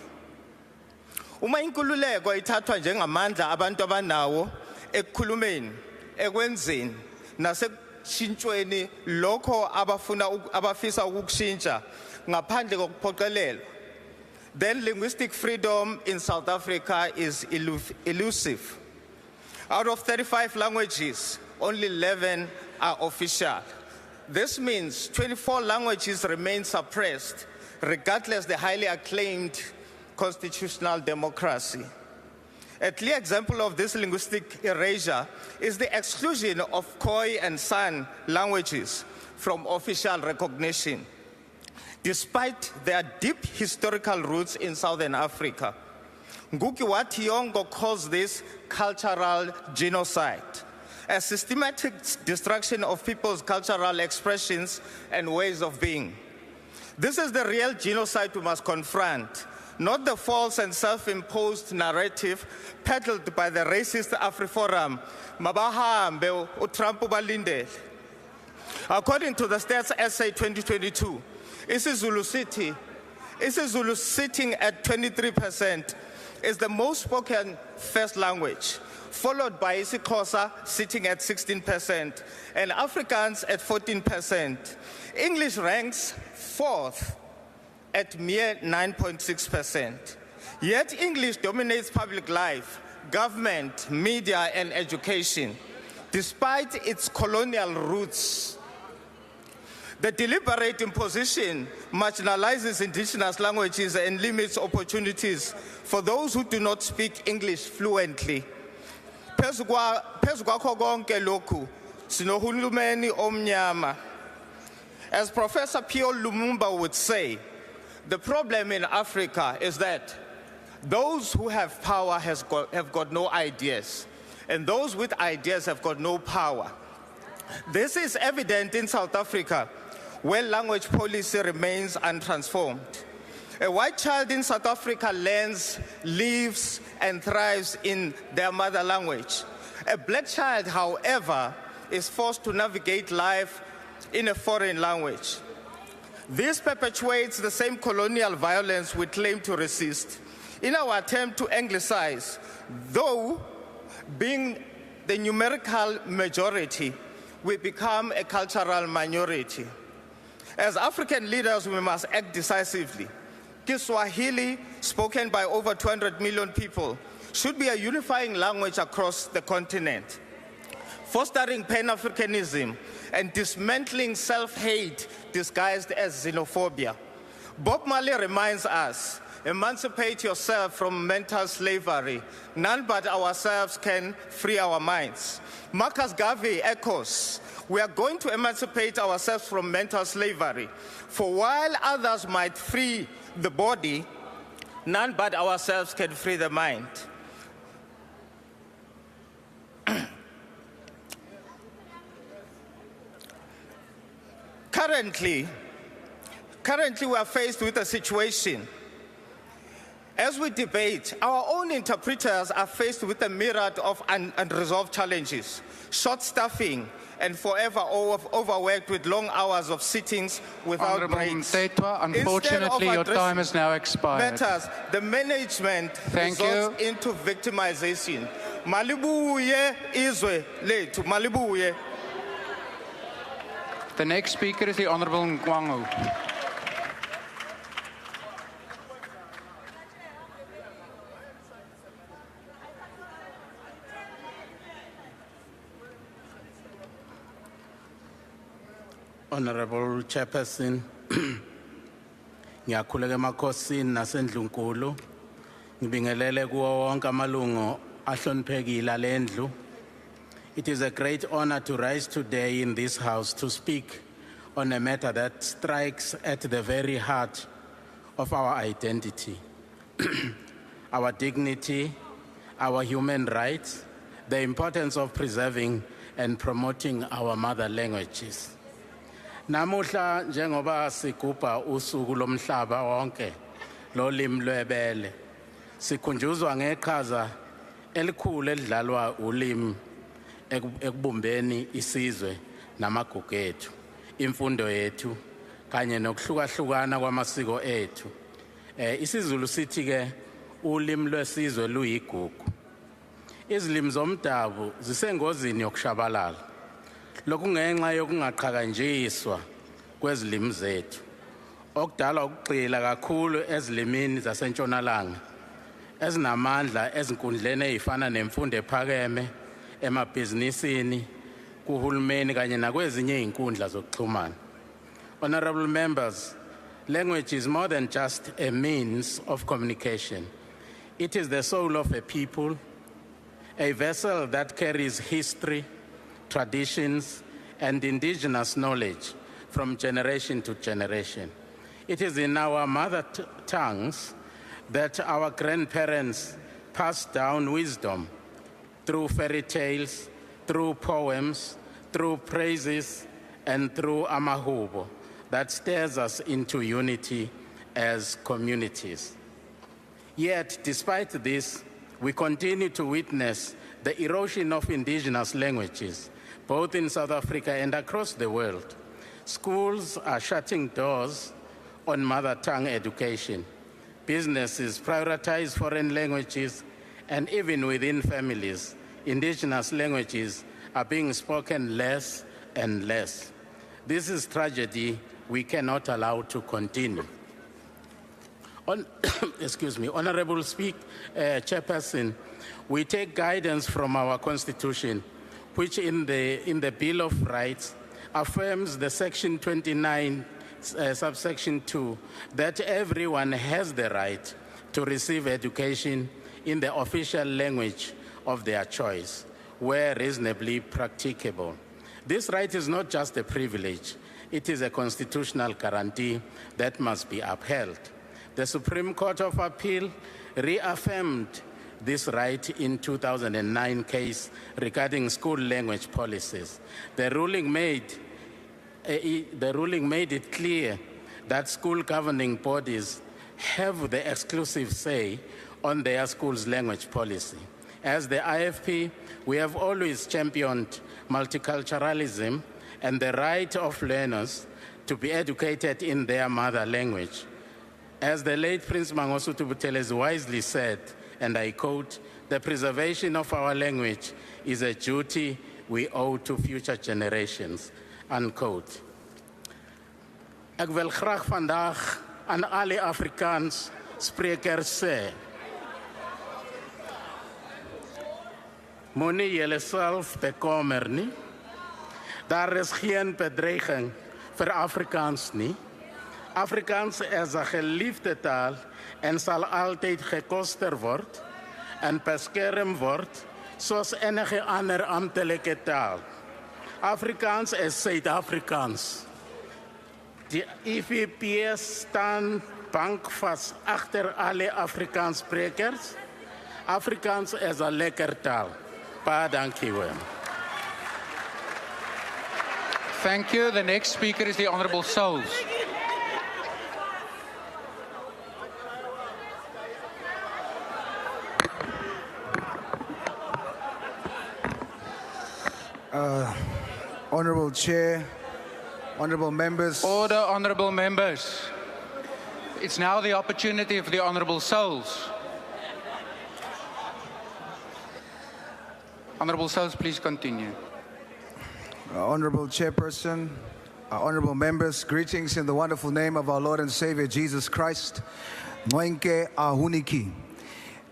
Speaker 13: Uma inkululeko ithathwa njengamandla abantu abanawo ekukhulumeni, ekwenzeni, nasekushintshweni lokho abafisa ukukushintsha ngaphandle kokuphoqelelwa, then linguistic freedom in South Africa is elusive. Out of 35 languages, only 11 are official. This means 24 languages remain suppressed, regardless the highly acclaimed constitutional democracy. A clear example of this linguistic erasure is the exclusion of Khoi and San languages from official recognition, despite their deep historical roots in Southern Africa. Ngugi wa Thiong'o calls this cultural genocide, a systematic destruction of people's cultural expressions and ways of being. This is the real genocide we must confront, not the false and self-imposed narrative peddled by the racist AfriForum, Mabahambe uTrump balindele. According to the Stats Essay 2022, isiZulu sitting at 23%, is the most spoken first language, followed by isiXhosa sitting at 16% and Afrikaans at 14%. English ranks fourth at mere 9.6%. Yet English dominates public life, government, media, and education, despite its colonial roots. The deliberate imposition marginalizes indigenous languages and limits opportunities for those who do not speak English fluently. Phezu kwakho konke lokhu, sinohulumeni omnyama. As Professor P.O. Lumumba would say, the problem in Africa is that those who have power have got no ideas, and those with ideas have got no power. This is evident in South Africa, where language policy remains untransformed. A white child in South Africa learns, lives, and thrives in their mother language. A black child, however, is forced to navigate life in a foreign language. This perpetuates the same colonial violence we claim to resist. In our attempt to anglicize, though being the numerical majority, we become a cultural minority. As African leaders, we must act decisively. Kiswahili, spoken by over 200 million people, should be a unifying language across the continent, fostering Pan-Africanism and dismantling self-hate disguised as xenophobia. Bob Marley reminds us, emancipate yourself from mental slavery. None but ourselves can free our minds. Marcus Garvey echoes, we are going to emancipate ourselves from mental slavery. For while others might free the body, none but ourselves can free the mind. Currently, we are faced with a situation. As we debate, our own interpreters are faced with a myriad of unresolved challenges, short staffing, and forever overworked with long hours of sittings without
Speaker 7: Honourable
Speaker 13: breaks.
Speaker 7: Mtetwa, unfortunately your time has now expired.
Speaker 13: Matters, the management results into victimization. Malibuye izwe lethu, malibuye.
Speaker 7: The next speaker is the Honourable Ngwangu.
Speaker 17: Honorable Chairperson, ngiyakhuleka emakhosini nasendlunkulu, ngibingelele kuwo wonke amalungu ahloniphekile alendlu. It is a great honor to rise today in this house to speak on a matter that strikes at the very heart of our identity, our dignity, our human rights, the importance of preserving and promoting our mother languages. Namuhla njengoba sigubha usuku lomhlaba wonke lolimi lwebele, sikhunjuzwa ngeqhaza elikhulu elidlalwa ulimi ekubumbeni isizwe namagugu ethu, imfundo yethu kanye nokuhlukahlukana kwamasiko ethu. IsiZulu sithi ke ulimi lwesizwe luyigugu. Izilimi zomdabu zisengozini yokushabalala. Lokhu ngenxa yokungaqhakanjiswa kwezilimi zethu. Okudala ukugxila kakhulu ezilimini zasentshonalanga. Ezinamandla ezinkundleni ezifana nemfundo ephakeme, emabhizinisini, kuhulumeni kanye nakwezinye izinkundla zokuxhumana. Honorable members, language is more than just a means of communication. It is the soul of a people, a vessel that carries history, traditions, and indigenous knowledge from generation to generation. It is in our mother tongues that our grandparents passed down wisdom through fairy tales, through poems, through praises, and through amahubo that stirs us into unity as communities. Yet, despite this, we continue to witness the erosion of indigenous languages, both in South Africa and across the world. Schools are shutting doors on mother tongue education. Businesses prioritize foreign languages, and even within families, indigenous languages are being spoken less and less. This is tragedy we cannot allow to continue. Excuse me, Honorable Chairperson, we take guidance from our Constitution, which in the Bill of Rights affirms the Section 29, subsection 2, that everyone has the right to receive education in the official language of their choice, where reasonably practicable. This right is not just a privilege, it is a constitutional guarantee that must be upheld. The Supreme Court of Appeal reaffirmed this right in 2009 case regarding school language policies. The ruling made it clear that school governing bodies have the exclusive say on their school's language policy. As the IFP, we have always championed multiculturalism and the right of learners to be educated in their mother language. As the late Prince Mangosuthu Buthelezi wisely said, and I quote, "The preservation of our language is a duty we owe to future generations," unquote. Ek wil graag vandag aan alle Afrikaans sprekers sê, moenie julleself bekommer nie. Daar is geen bedreiging vir Afrikaans nie. Afrikaans is 'n geliefde taal en sal altyd gekoster word en beskerm word soos enige ander amptelike taal. Afrikaans is Suid-Afrikaans. Die IFP staan bankvas agter alle Afrikaanssprekers. Afrikaans is 'n lekker taal. Baie dankie hoor.
Speaker 7: Thank you. The next speaker is the Honorable Souls.
Speaker 18: Honorable Chair, honorable members.
Speaker 7: Order, honorable members. It's now the opportunity of the Honorable Souls. Honorable Souls, please continue.
Speaker 18: Honorable Chairperson, honorable members, greetings in the wonderful name of our Lord and Savior Jesus Christ. Ngoenke ahuniki.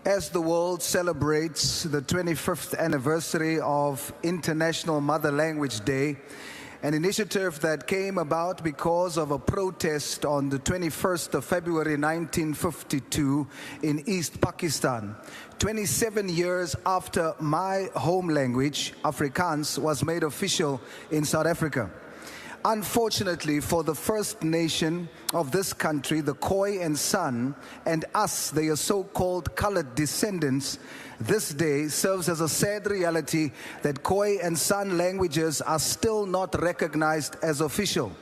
Speaker 18: As the world celebrates the 25th anniversary of International Mother Language Day, an initiative that came about because of a protest on the 21st of February 1952 in East Pakistan, 27 years after my home language, Afrikaans, was made official in South Africa. Unfortunately for the First Nation of this country, the Khoi and San, and us, their so-called colored descendants, this day serves as a sad reality that Khoi and San languages are still not recognized as official.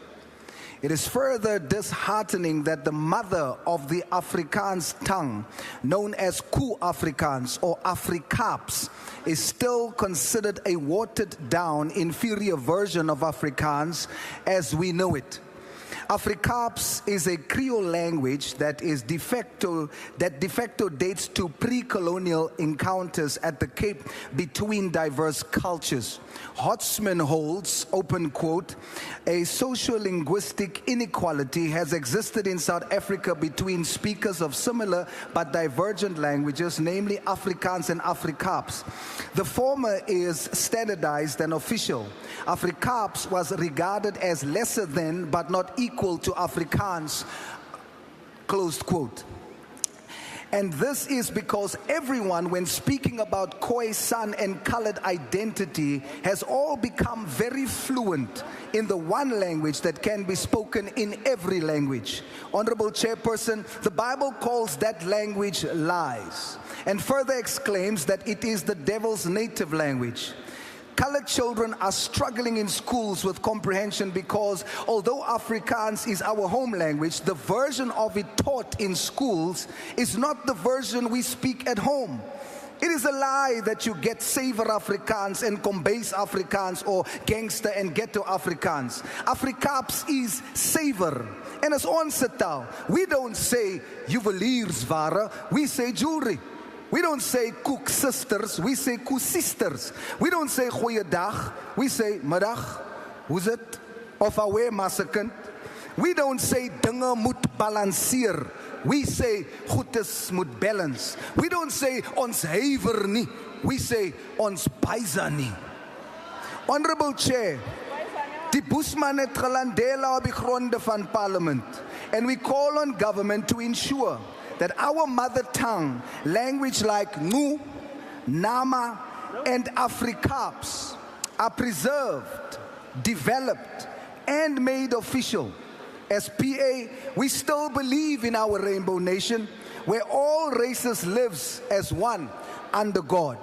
Speaker 18: It is further disheartening that the mother of the Afrikaans tongue, known as Ku-Afrikaans or Afrikaaps, is still considered a watered-down, inferior version of Afrikaans as we know it. Afrikaans is a Creole language that de facto dates to pre-colonial encounters at the Cape between diverse cultures. Hotsman holds, open quote, a socio-linguistic inequality has existed in South Africa between speakers of similar but divergent languages, namely Afrikaans and Afrikaans. The former is standardized and official. Afrikaans was regarded as lesser than but not equal to Afrikaans, closed quote. And this is because everyone, when speaking about Khoisan and colored identity, has all become very fluent in the one language that can be spoken in every language. Honorable Chairperson, the Bible calls that language lies, and further exclaims that it is the devil's native language. Colored children are struggling in schools with comprehension because although Afrikaans is our home language, the version of it taught in schools is not the version we speak at home. It is a lie that you get Saver Afrikaans and Kombuis Afrikaans or Gangster and Ghetto Afrikaans. Afrikaans is Saver. En as ons taal, we don't say juweliersware, we say jewelry. We don't say koek sisters, we say koe sisters. We don't say goeiedag, we say middag, hoe's it? Of away massacre. We don't say dinge moet balanceer, we say goedes moet balance. We don't say ons huiwer nie, we say ons bysa nie. Honorable Chair, die Boesman het gelandela op die gronde van parlement, and we call on government to ensure that our mother tongue, language like Ngu, Nama, and Afrikaans are preserved, developed, and made official. As PA, we still believe in our rainbow nation, where all races live as one under God.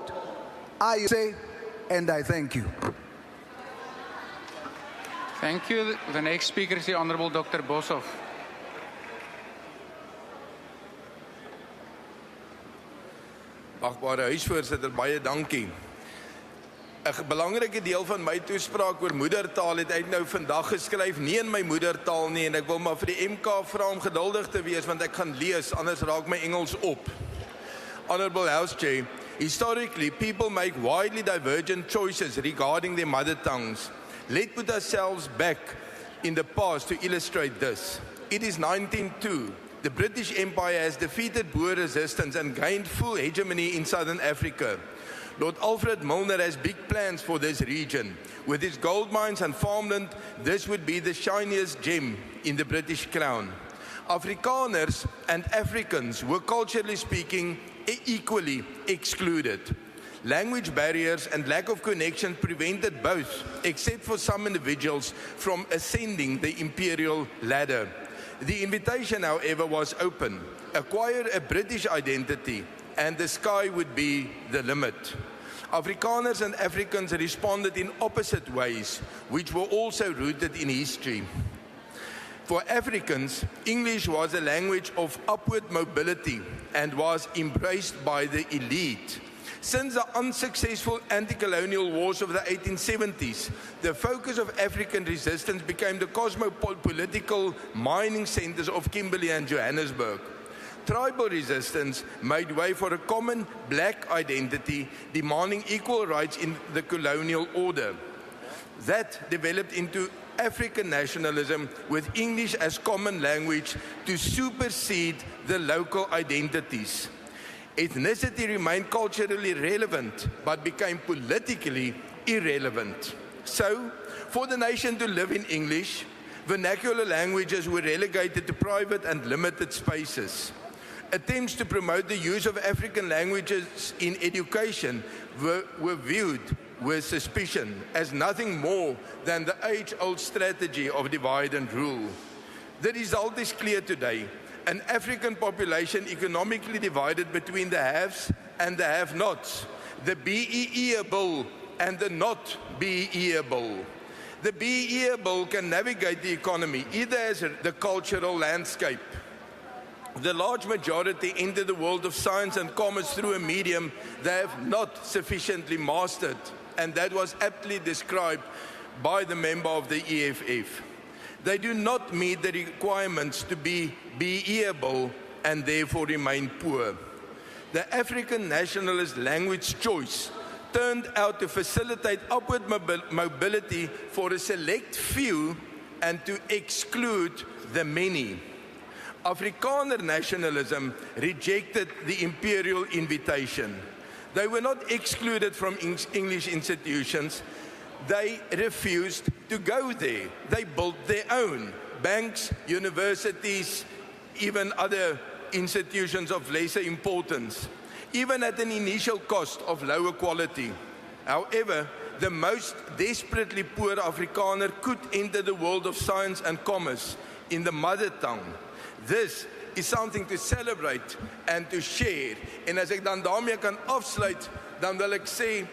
Speaker 18: I say, and I thank you.
Speaker 7: Thank you. The next speaker is the Honorable Dr. Boshoff.
Speaker 14: Agbare huisvoorsitter, baie dankie. 'n Belangrike deel van my toespraak oor moedertaal het ek nou vandag geskryf, nie in my moedertaal nie, en ek wil maar vir die MK vra om geduldig te wees want ek gaan lees, anders raak my Engels op. Honorable House Chair, historically people make widely divergent choices regarding their mother tongues. Let's put ourselves back in the past to illustrate this. It is 1902. The British Empire has defeated Boer resistance and gained full hegemony in southern Africa. Lord Alfred Milner has big plans for this region. With its gold mines and farmland, this would be the shiniest gem in the British crown. Afrikaners and Africans were culturally speaking equally excluded. Language barriers and lack of connection prevented both, except for some individuals, from ascending the imperial ladder. The invitation, however, was open. Acquire a British identity and the sky would be the limit. Afrikaners and Africans responded in opposite ways, which were also rooted in history. For Africans, English was a language of upward mobility and was embraced by the elite. Since the unsuccessful anti-colonial wars of the 1870s, the focus of African resistance became the cosmopolitical mining centers of Kimberley and Johannesburg. Tribal resistance made way for a common black identity demanding equal rights in the colonial order. That developed into African nationalism with English as common language to supersede the local identities. Ethnicity remained culturally relevant, but became politically irrelevant. So, for the nation to live in English, vernacular languages were relegated to private and limited spaces. Attempts to promote the use of African languages in education were viewed with suspicion as nothing more than the age-old strategy of divide and rule. The result is clear today. An African population economically divided between the haves and the have-nots, the BEE-able and the not BEE-able. The BEE-able can navigate the economy either as the cultural landscape. The large majority enter the world of science and commerce through a medium they have not sufficiently mastered, and that was aptly described by the member of the EFF. They do not meet the requirements to be BE-able and therefore remain poor. The African nationalist language choice turned out to facilitate upward mobility for a select few and to exclude the many. Afrikaner nationalism rejected the imperial invitation. They were not excluded from English institutions. They refused to go there. They built their own banks, universities, even other institutions of lesser importance, even at an initial cost of lower quality. However, the most desperately poor Afrikaner could enter the world of science and commerce in the mother tongue. This is something to celebrate and to share. En as ek dan daarmee kan afsluit, dan wil ek sê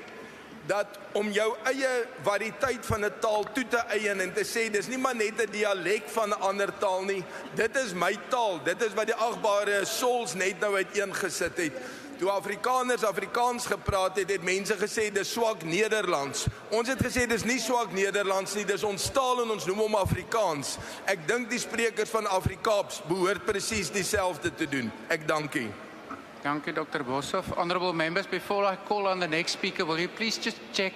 Speaker 14: dat om jou eie variëteit van 'n taal toe te eien en te sê dis nie maar net 'n dialek van 'n ander taal nie, dit is my taal, dit is wat die agbare souls net nou uiteengesit het. Toe Afrikaners Afrikaans gepraat het, het mense gesê dis swak Nederlands. Ons het gesê dis nie swak Nederlands nie, dis ons taal en ons noem hom Afrikaans. Ek dink die sprekers van Afrikaans behoort presies dieselfde te doen. Ek dank u.
Speaker 7: Thank you, Dr. Boshoff. Honorable members, before I call on the next speaker, will you please just check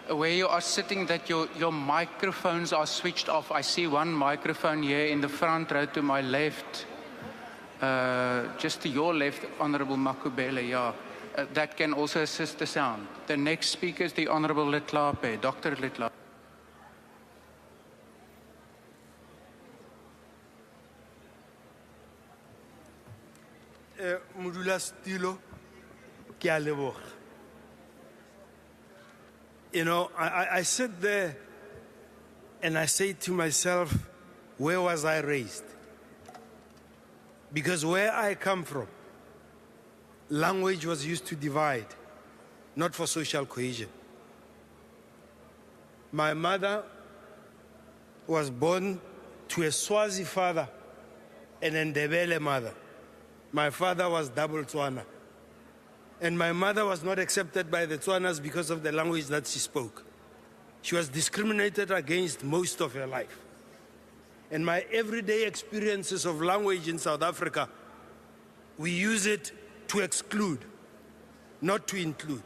Speaker 7: where you are sitting that your microphones are switched off? I see one microphone here in the front row to my left. Just to your left, Honorable Makubele, yeah. That can also assist the sound. The next speaker is the Honorable Letlape, Dr. Letlape.
Speaker 11: Modula Stilo, ke a leboga. You know, I sit there and I say to myself, where was I raised? Because where I come from, language was used to divide, not for social cohesion. My mother was born to a Swazi father and a Ndebele mother. My father was double Tswana. And my mother was not accepted by the Tswanas because of the language that she spoke. She was discriminated against most of her life. And my everyday experiences of language in South Africa, we use it to exclude, not to include.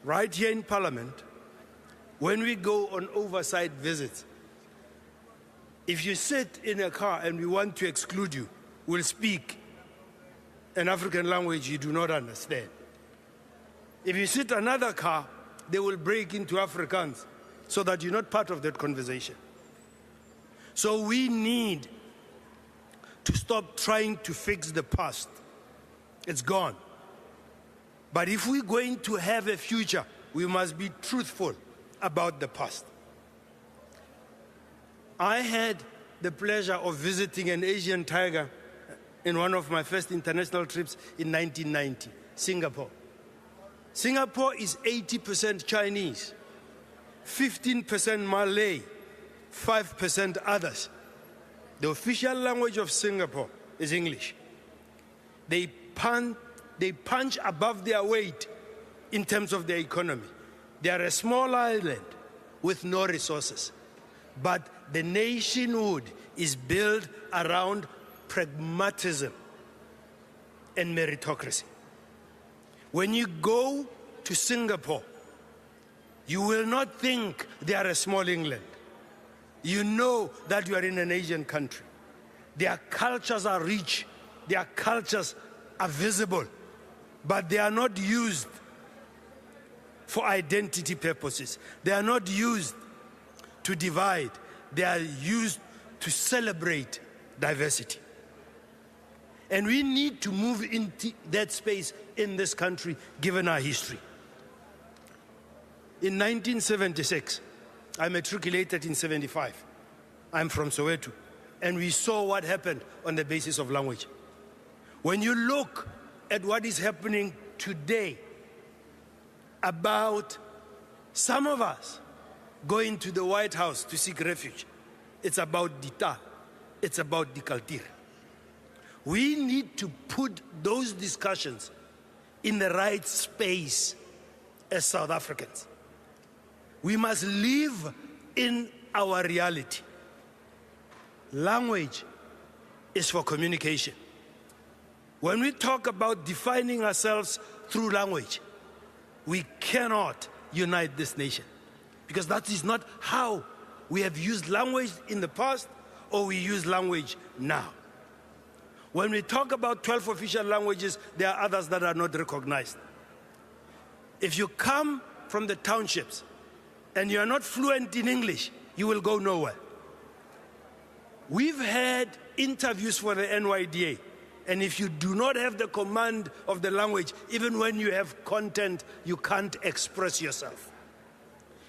Speaker 11: Right here in Parliament, when we go on oversight visits, if you sit in a car and we want to exclude you, we'll speak an African language you do not understand. If you sit another car, they will break into Afrikaans so that you're not part of that conversation. So we need to stop trying to fix the past. It's gone. But if we're going to have a future, we must be truthful about the past. I had the pleasure of visiting an Asian tiger in one of my first international trips in 1990, Singapore. Singapore is 80% Chinese, 15% Malay, 5% others. The official language of Singapore is English. They punch above their weight in terms of their economy. They are a small island with no resources. But the nationhood is built around pragmatism and meritocracy. When you go to Singapore, you will not think they are a small England. You know that you are in an Asian country. Their cultures are rich, their cultures are visible, but they are not used for identity purposes. They are not used to divide. They are used to celebrate diversity. And we need to move into that space in this country, given our history. In 1976, I matriculated in 75. I'm from Soweto. And we saw what happened on the basis of language. When you look at what is happening today about some of us going to the White House to seek refuge, it's about Dita, it's about the Kaltir. We need to put those discussions in the right space as South Africans. We must live in our reality. Language is for communication. When we talk about defining ourselves through language, we cannot unite this nation, because that is not how we have used language in the past or we use language now. When we talk about 12 official languages, there are others that are not recognized. If you come from the townships and you are not fluent in English, you will go nowhere. We've had interviews for the NYDA, and if you do not have the command of the language, even when you have content, you can't express yourself.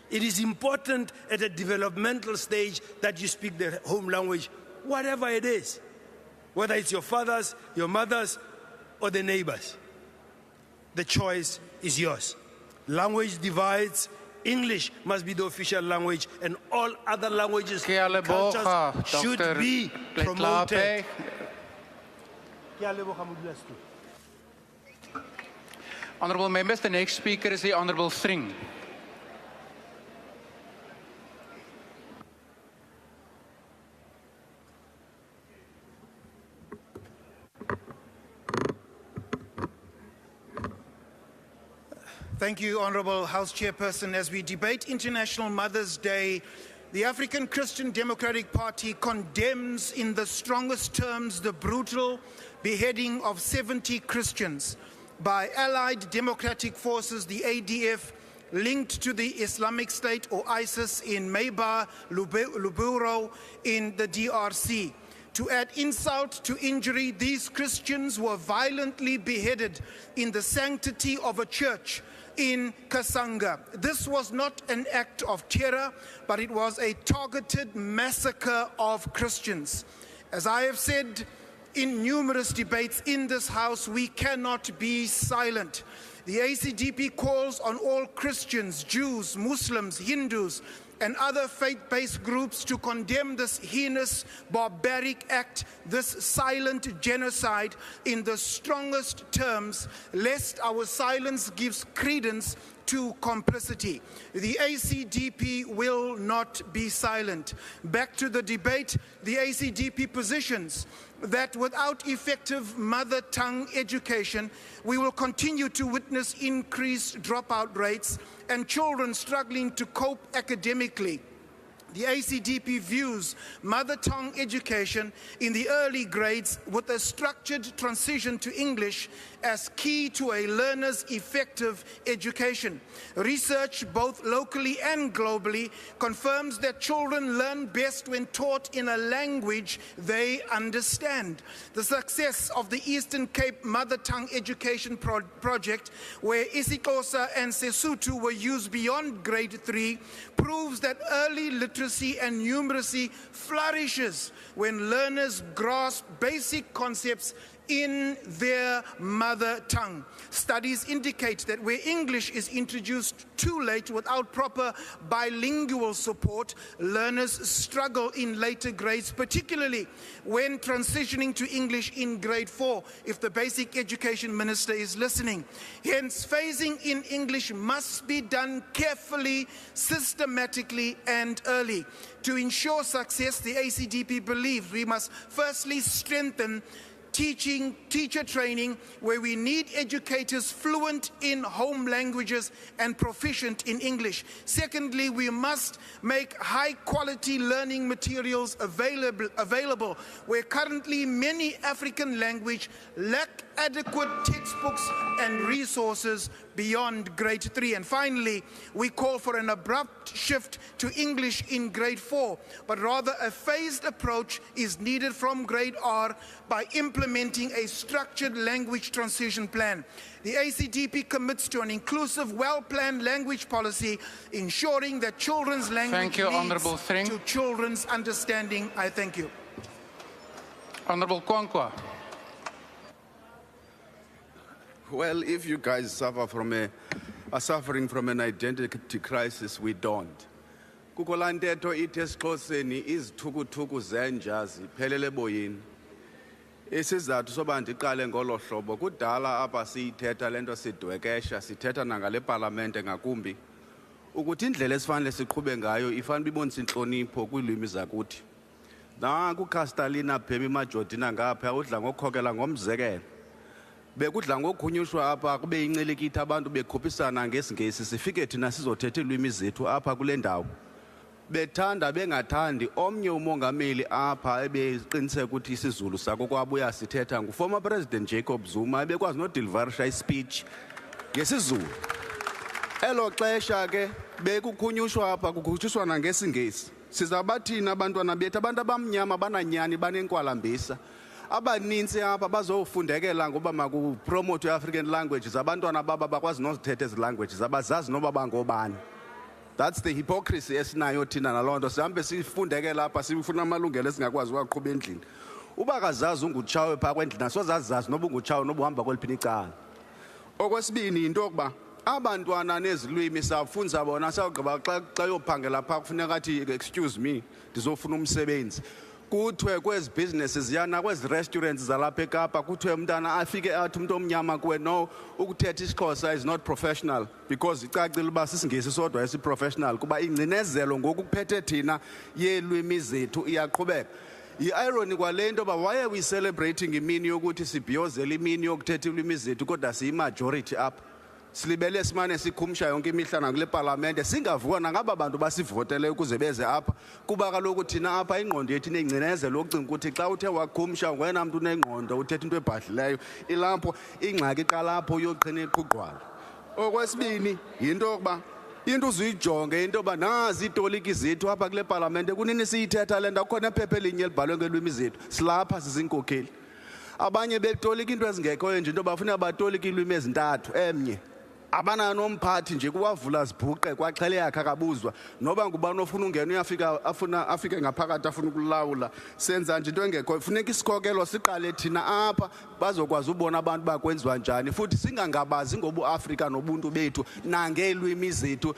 Speaker 11: It is important at a developmental stage that you speak the home language, whatever it is, whether it's your father's, your mother's, or the neighbor's. The choice is yours. Language divides. English must be the official language, and all other languages and cultures should be promoted.
Speaker 7: Honourable members, the next speaker is the Honourable Thring.
Speaker 19: Thank you, Honourable House Chairperson. As we debate International Mother's Day, the African Christian Democratic Party condemns in the strongest terms the brutal beheading of 70 Christians by Allied Democratic Forces, the ADF, linked to the Islamic State or ISIS in Meiba, Lubero in the DRC. To add insult to injury, these Christians were violently beheaded in the sanctity of a church in Kasanga. This was not an act of terror, but it was a targeted massacre of Christians. As I have said in numerous debates in this House, we cannot be silent. The ACDP calls on all Christians, Jews, Muslims, Hindus, and other faith-based groups to condemn this heinous, barbaric act, this silent genocide, in the strongest terms, lest our silence gives credence to complicity. The ACDP will not be silent. Back to the debate, the ACDP positions that without effective mother tongue education, we will continue to witness increased dropout rates and children struggling to cope academically. The ACDP views mother tongue education in the early grades with a structured transition to English as key to a learner's effective education. Research, both locally and globally, confirms that children learn best when taught in a language they understand. The success of the Eastern Cape Mother Tongue Education Project, where isiXhosa and Sesotho were used beyond grade 3, proves that early literacy and numeracy flourishes when learners grasp basic concepts in their mother tongue. Studies indicate that where English is introduced too late without proper bilingual support, learners struggle in later grades, particularly when transitioning to English in grade 4, if the Basic Education Minister is listening. Hence, phasing in English must be done carefully, systematically, and early. To ensure success, the ACDP believes we must firstly strengthen teacher training, where we need educators fluent in home languages and proficient in English. Secondly, we must make high quality learning materials available where currently many African languages lack adequate textbooks and resources beyond grade 3. And finally, we call for an abrupt shift to English in grade 4, but rather a phased approach is needed from grade R by implementing a structured language transition plan. The ACDP commits to an inclusive, well-planned language policy, ensuring that children's language leads to children's understanding. I thank you.
Speaker 7: Honourable Kwankwa.
Speaker 21: Well, if you guys suffer from are suffering from an identity crisis, we don't. Kukolanteto itesixhoseni izithuku zenja ziphelele boyini. Isizathu soba ndiqale ngolo hlobo kudala apha siyithetha lento sidwekesha sithetha nangale parlamente ngakumbi ukuthi indlela esifanele siqhube ngayo ifanele ibonise inhlonipho kwiilwimi zakuthi. Nanku Castalina Phemi Majodina ngapha udla ngokukhokela ngomzekelo. Bekudla ngokukhunyushwa apha kube incelekithi abantu bekhuphisana ngesingesi sifike thina sizothetha ilwimi zethu apha kule ndawo. Bethanda bengathandi omnye umongameli apha ebeqiniseka ukuthi isiZulu sako kwabuya sithetha nguformer President Jacob Zuma ebekwazi nodeliverisha ispeech ngesizulu. Elo xesha ke bekukhunyushwa apha kukhutshiswana ngesingesi. Sizabathina abantwana bethu abantu abamnyama bananyani banenkwalambisa. Abaninzi apha bazofundekela ngoba makupromote iAfrican languages abantwana baba bakwazi nozithetha ezi languages abazazi noba bangobani. That's the hypocrisy esinayo thina nalonto sihambe sifundekela apha sifuna amalungelo esingakwazi ukuqhubha endlini. Uba kazazi ungutshawe pha kwendlini asozazazi noba ungutshawe noba uhamba kweliphina icala. Okwesibini into yokuba abantwana nezilwimi safunza bona sawugqiba xa yophangela pha kufuneka athi excuse me ndizofuna umsebenzi. Kuthiwe kwezi businesses yana kwezi restaurants zalapha eKapa kuthiwe umntana afike athi umuntu omnyama kuwe no ukuthetha isiXhosa is not professional because icacile uba sisingesi sodwa esi-professional kuba ingcinezelo ngoku kuphethe thina yeelwimi zethu iyaqhubeka. I-irony kwale nto uba why are we celebrating imini yokuthi sibhiyozele imini yokuthetha ilwimi zethu kodwa siyi-majority apha. Silibele simane sikhumsha yonke imihla nakule parliamente singavuka nangaba bantu basivotele ukuze beze apha kuba kaloku thina apha ingqondo yethu inengcinezelo yokucinga ukuthi xa uthe wakhumsha wena mntu unengqondo uthetha into ebhadlileyo ilapho ingxaki iqala apho uyoqhina iqhugqwala. Okwesibini yinto yokuba into uzuyijonge into yoba nazi iitoliki zethu apha kule parliamente kunini siyithetha le nto kukhona iphepha elinye elibhalwe ngeelwimi zethu silapha sizinkokeli. Abanye betolika into ezingekhoyo nje into bafuna batolika iilwimi ezintathu emnye. Abana nomphathi nje kuwavula zibhuqe kwaxhele yakhe akabuzwa noba ngubani ofuna ungena uyafika afike ngaphakathi afuna ukulawula senza nje into engekho kufuneka isikhokelo siqale thina apha bazokwazi ubona abantu bakwenziwa njani futhi singangabazi ngobuAfrika nobuntu bethu nangeelwimi zethu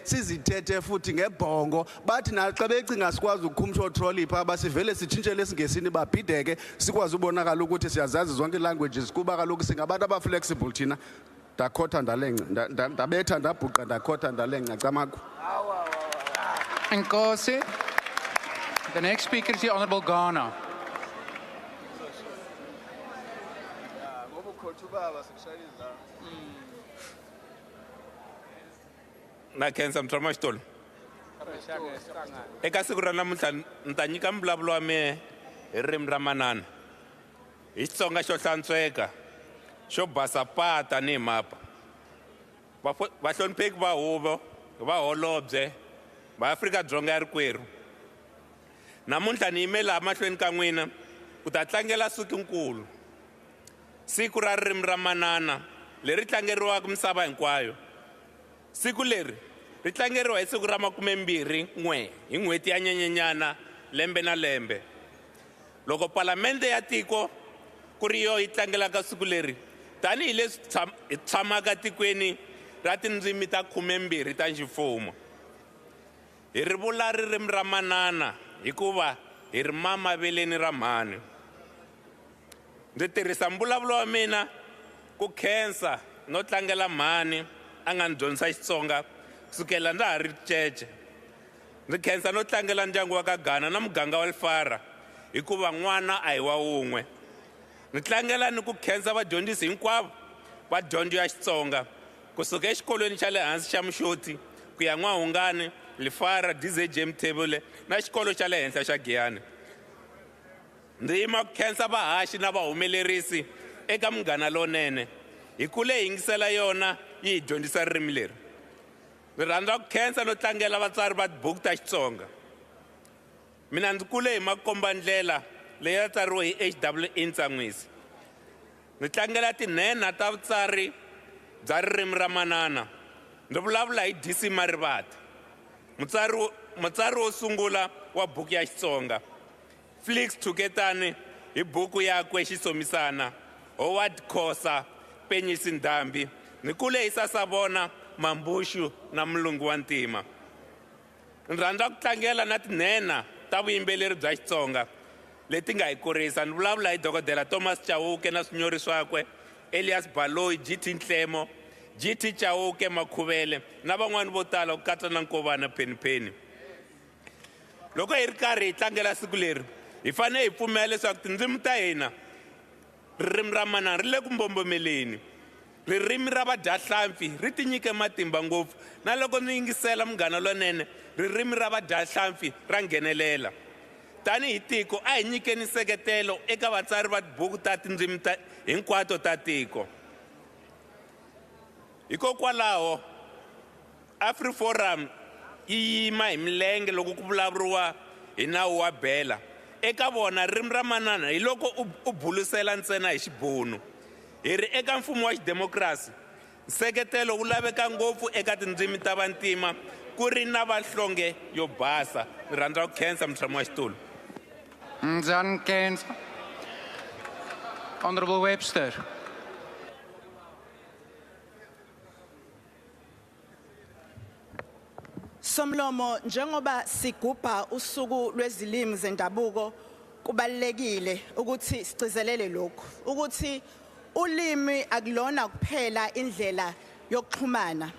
Speaker 21: sizithethe futhi ngebhongo bathi naxa becinga sikwazi ukukhumsha otrolly pha basivele sitshintshele esingesini babhideke sikwazi ubonakala ukuthi siyazazi zonke iilanguages kuba kaloku singabantu abaflexible thina. Dakota ndalenga ndabetha ndabhuqa ndakota ndalenga camakho.
Speaker 7: Nkosi. The next speaker is the Honorable Ghana.
Speaker 12: Na khensa mthama xitolo. Eka siku ra namuntlha ni ta nyika mbulavulo wa mehe hi ririmi ra manana. Hi Xitsonga xo hlantsweka. Xo basa pata ni mapa. Vahlonipheki va huvo, vaholobye, va Afrika-Dzonga ya rikwerhu. Namuntlha ni yime laha mahlweni ka n'wina ku ta tlangela sukukulu. Siku ra ririmi ra manana leri tlangeriwaka misava hinkwayo. Siku leri ri tlangeriwa hi siku ra 21 hi n'hweti ya Nyenyenyana lembe na lembe. Loko Palamende ya tiko ku ri yo yi tlangelaka siku leri tanihi leswi tshamaka tikweni ra tindzimi ta 12 ta ximfumo. Hi ri vula ririmi ra manana hikuva hi ri mamaveleni ra mhani. Ndzi tirhisa mbulavulo wa mina ku khensa no tlangela mhani a nga ni dyondzisa Xitsonga kusukela ndza ha ri cece. Ndzi khensa no tlangela ndyangu wa ka Ghana na muganga wa Lefara hikuva n'wana a hi wa wun'we. Ni tlangela ni ku khensa vadyondzisi hinkwavo va dyondzo ya Xitsonga kusuka exikolweni xa le hansi xa Muxoti ku ya N'wahungani, Lefara, DZJ Mthebule na xikolo xa le henhla xa Giyani. Ndzi yima ku khensa vahaxi na vahumelerisi eka Munghana Lonene hi kule hi yingisela yona yi hi dyondzisa ririmi leri. Ndzi rhandza ku khensa no tlangela vatsari va tibuku ta Xitsonga. Mina ndzi kule hi makombandlela leyi tsariwe hi HWE Ntsanwisi. Ni tlangela tinhenha ta vutsari bya ririmi ra manana. Ndzi vulavula hi DC Marivate, mutsari wo sungula wa buku ya Xitsonga. Flix Thuketani hi buku yakwe Xisomisana. Howard Khosa, Penyisi Ndhambi. Ni kule hi Sasavona, Mambushu na Mulungu wa Ntima. Ni rhandza ku tlangela na tinhenha ta vuyimbeleri bya Xitsonga leti nga hi kurisa. Ni vulavula hi Dokodela Thomas Chauke na swinyori swakwe, Elias Baloyi, GT Nhlemo, GT Chauke Makhuvele na van'wani vo tala ku katsa na Nkovana Penipeni. Loko hi ri karhi hi tlangela siku leri hi fanele hi pfumela leswaku tindzimi ta hina ririmi ra manana ri le ku mbombomeleni. Ririmi ra vadyahlampfi ri tinyike matimba ngopfu na loko ni yingisela Munghana Lonene ririmi ra vadyahlampfi ra nghenelela. Tanihi tiko a hi nyikeni nseketelo eka vatsari va tibuku ta tindzimi hinkwato ta tiko. Hikokwalaho AfriForum yi yima hi milenge loko ku vulavuriwa hi nawu wa bela. Eka vona ririmi ra manana hi loko u bulusela ntsena hi xibunu. Hi ri eka mfumo wa xidemokirasi nseketelo wu laveka ngopfu eka tindzimi ta vantima ku ri na vanhlonge yo basa. Ni rhandza ku khensa mutshami wa xitulu.
Speaker 7: Mzan Keynes. Honorable Webster.
Speaker 6: Somlomo, njengoba sigubha usuku lwezilimi zendabuko kubalekile ukuthi sigcizelele lokho ukuthi ulimi akulona kuphela indlela yokuxhumana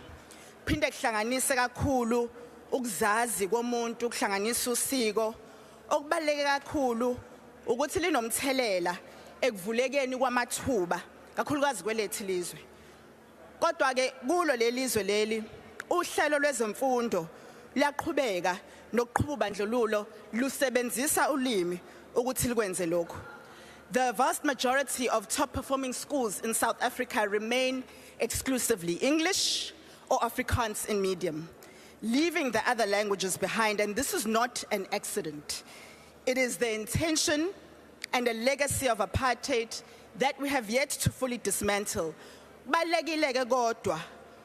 Speaker 6: phinde kuhlanganise kakhulu ukuzazi komuntu ukuhlanganisa usiko okubaleke kakhulu ukuthi linomthelela ekuvulekeni kwamathuba kakhulukazi kwelethi lizwe kodwa ke kulo lelizwe leli uhlelo lwezemfundo liyaqhubeka nokuqhuba ubandlululo lusebenzisa ulimi ukuthi likwenze lokho. The vast majority of top performing schools in South Africa remain exclusively English or Afrikaans in medium, leaving the other languages behind, and this is not an accident. It is the intention and a legacy of apartheid that we have yet to fully dismantle. Balekileke kodwa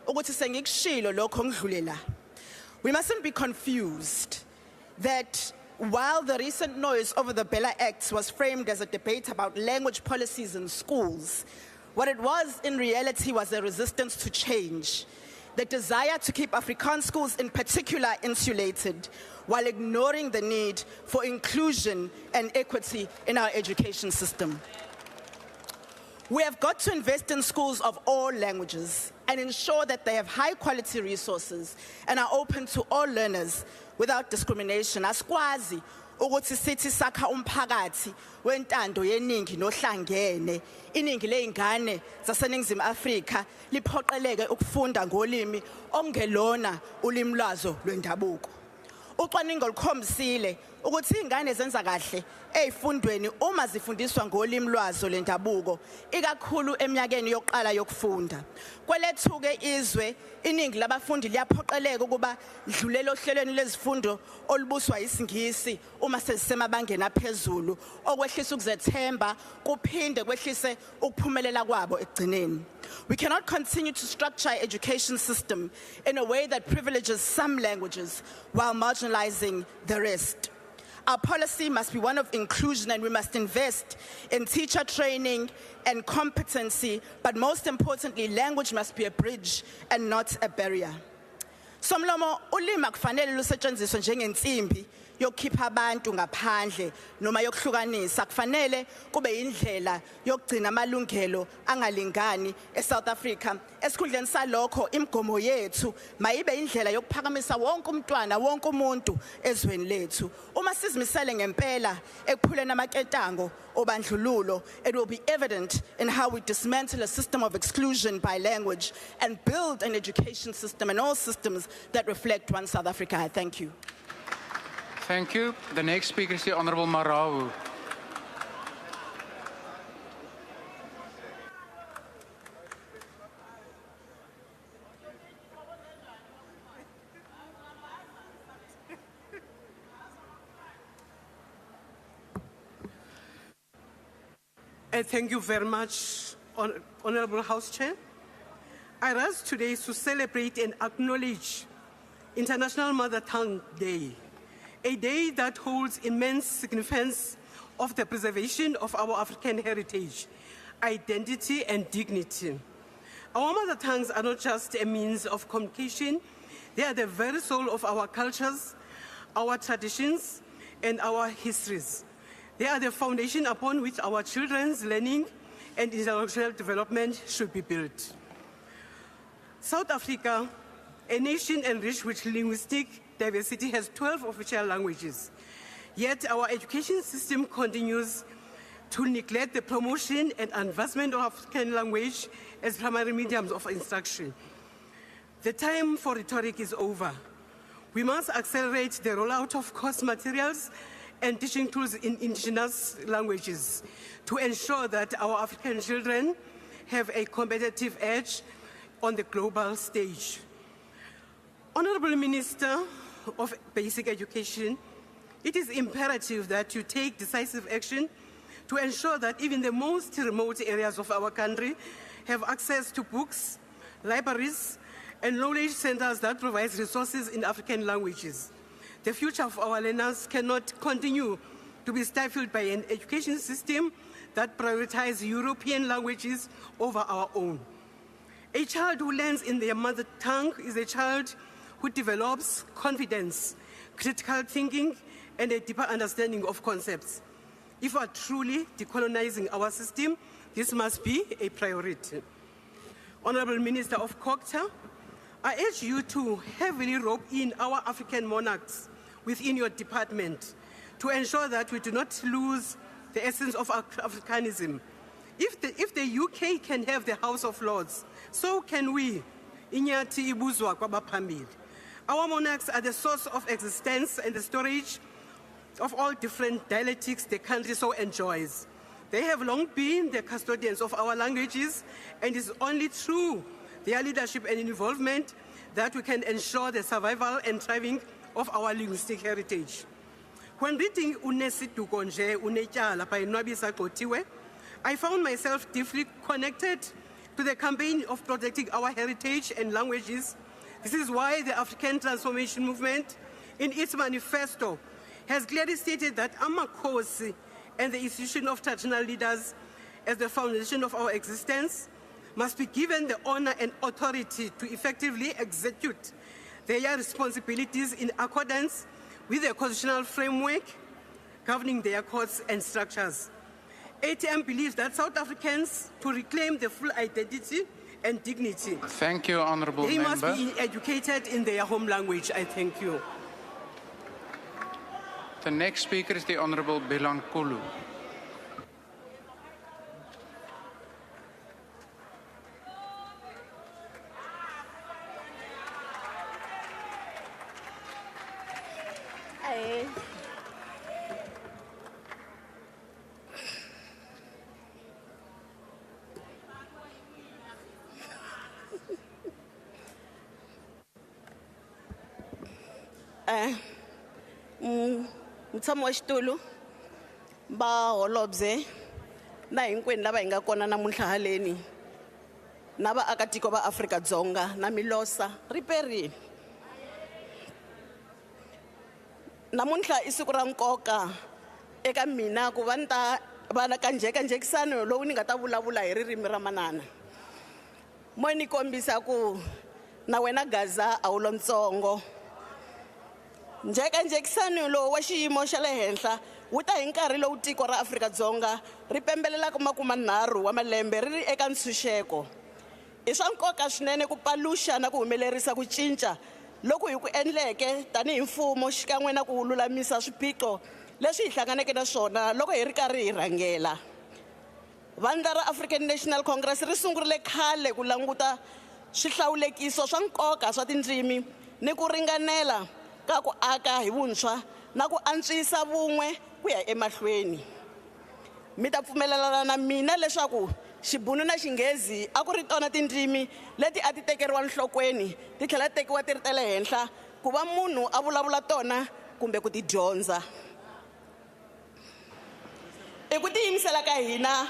Speaker 6: ukuthi sengikushilo lokho ngidlulela. We mustn't be confused that while the recent noise over the Bella Act was framed as a debate about language policies in schools, what it was in reality was a resistance to change, the desire to keep Afrikaans schools in particular insulated while ignoring the need for inclusion and equity in our education system. We have got to invest in schools of all languages and ensure that they have high quality resources and are open to all learners without discrimination. Asikwazi ukuthi sithi sakha umphakathi wentando yeningi nohlangene iningi leingane zaseningizimu Afrika liphoqeleke ukufunda ngolimi ongelona ulimi lwazo lwendabuko. Ucwaningo lukhombisile ukuthi ingane zenza kahle ezifundweni uma zifundiswa ngolimi lwazo lendabuko ikakhulu eminyakeni yokuqala yokufunda. Kwelethu ke izwe iningi labafundi liyaphoqeleka ukuba dlulele ohlelweni lezifundo olubuswa isingisi uma sezisemabangeni aphezulu okwehlisa ukuzethemba kuphinde kwehlise ukuphumelela kwabo ekugcineni. We cannot continue to structure our education system in a way that privileges some languages while marginalizing the rest. Our policy must be one of inclusion, and we must invest in teacher training and competency, but most importantly, language must be a bridge and not a barrier. Somlomo, ulimi akufanele lusetshenziswe njengensimbi yokukhipha abantu ngaphandle noma yokuhlukanisa. Kufanele kube indlela yokugcina amalungelo angalingani eSouth Africa. Esikhundleni salokho imigomo yethu mayibe indlela yokuphakamisa wonke umntwana wonke umuntu ezweni lethu. Uma sizimisele ngempela ekuphuleni amaketango obandlululo, it will be evident in how we dismantle a system of exclusion by language and build an education system and all systems that reflect one South Africa. I thank you.
Speaker 7: Thank you. The next speaker is the Honorable Marawu.
Speaker 15: Thank you very much, Honorable House Chair. I rise today to celebrate and acknowledge International Mother Tongue Day, a day that holds immense significance of the preservation of our African heritage, identity, and dignity. Our mother tongues are not just a means of communication, they are the very soul of our cultures, our traditions, and our histories. They are the foundation upon which our children's learning and intellectual development should be built. South Africa, a nation enriched with linguistic diversity, has 12 official languages. Yet our education system continues to neglect the promotion and advancement of African language as primary mediums of instruction. The time for rhetoric is over. We must accelerate the rollout of course materials and teaching tools in indigenous languages to ensure that our African children have a competitive edge on the global stage. Honorable Minister of Basic Education, it is imperative that you take decisive action to ensure that even the most remote areas of our country have access to books, libraries, and knowledge centers that provide resources in African languages. The future of our learners cannot continue to be stifled by an education system that prioritizes European languages over our own. A child who learns in their mother tongue is a child who develops confidence, critical thinking, and a deeper understanding of concepts. If we are truly decolonizing our system, this must be a priority. Honorable Minister of Culture, I urge you to heavily rope in our African monarchs within your department to ensure that we do not lose the essence of Africanism. If the UK can have the House of Lords, so can we. Inyati ibuzwa kwa baphambili. Our monarchs are the source of existence and the storage of all different dialectics the country so enjoys. They have long been the custodians of our languages, and it's only through their leadership and involvement that we can ensure the survival and thriving of our linguistic heritage. When reading Unesiduko nje unetyala by Nwabisa Qotiwe, I found myself deeply connected to the campaign of protecting our heritage and languages. This is why the African Transformation Movement, in its manifesto, has clearly stated that Amakhosi and the institution of traditional leaders as the foundation of our existence must be given the honor and authority to effectively execute their responsibilities in accordance with the constitutional framework governing their courts and structures. ATM believes that South Africans, to reclaim their full identity and dignity,
Speaker 7: Thank you, Honourable
Speaker 15: they
Speaker 7: Member.
Speaker 15: must be educated in their home language. I thank you.
Speaker 7: The next speaker is the Honourable Bilan Kulu.
Speaker 1: Mutshami wa xitulu ba holobye na hinkwenu lava hi nga kona namuntlha haleni na vaakatiko va Afrika-Dzonga na milosa riperini. Namuntlha i siku ra nkoka eka mina ku va ni ta va na kanjhekanjhekisano lowu ni nga ta vulavula hi ririmi ra manana. Mo ni kombisa ku na wena Gaza a wu lontsongo. Njhekanjhekisano lowu wa xiyimo xa le henhla wu ta hi nkarhi lowu tiko ra Afrika-Dzonga ri pembelelaka 30 wa malembe ri ri eka ntshunxeko. I swa nkoka swinene ku paluxa na ku humelerisa ku cinca loku hi ku endleke tanihi mfumo xikan'we na ku lulamisa swiphiqo leswi hi hlanganeke na swona loko hi ri karhi hi rhangela. Vandla ra African National Congress ri sungurile khale ku languta swihlawulekiso swa nkoka swa tindzimi ni ku ringanela ka ku aka hi vuntshwa na ku antswisa vun'we ku ya emahlweni. Mi ta pfumelelana na mina leswaku Xibunu na Xinghezi a ku ri tona tindzimi leti a ti tekeriwa enhlokweni ti tlhela tekiwa ti ri tele henhla ku va munhu a vulavula tona kumbe ku ti dyondza. Eku tiyimisela ka hina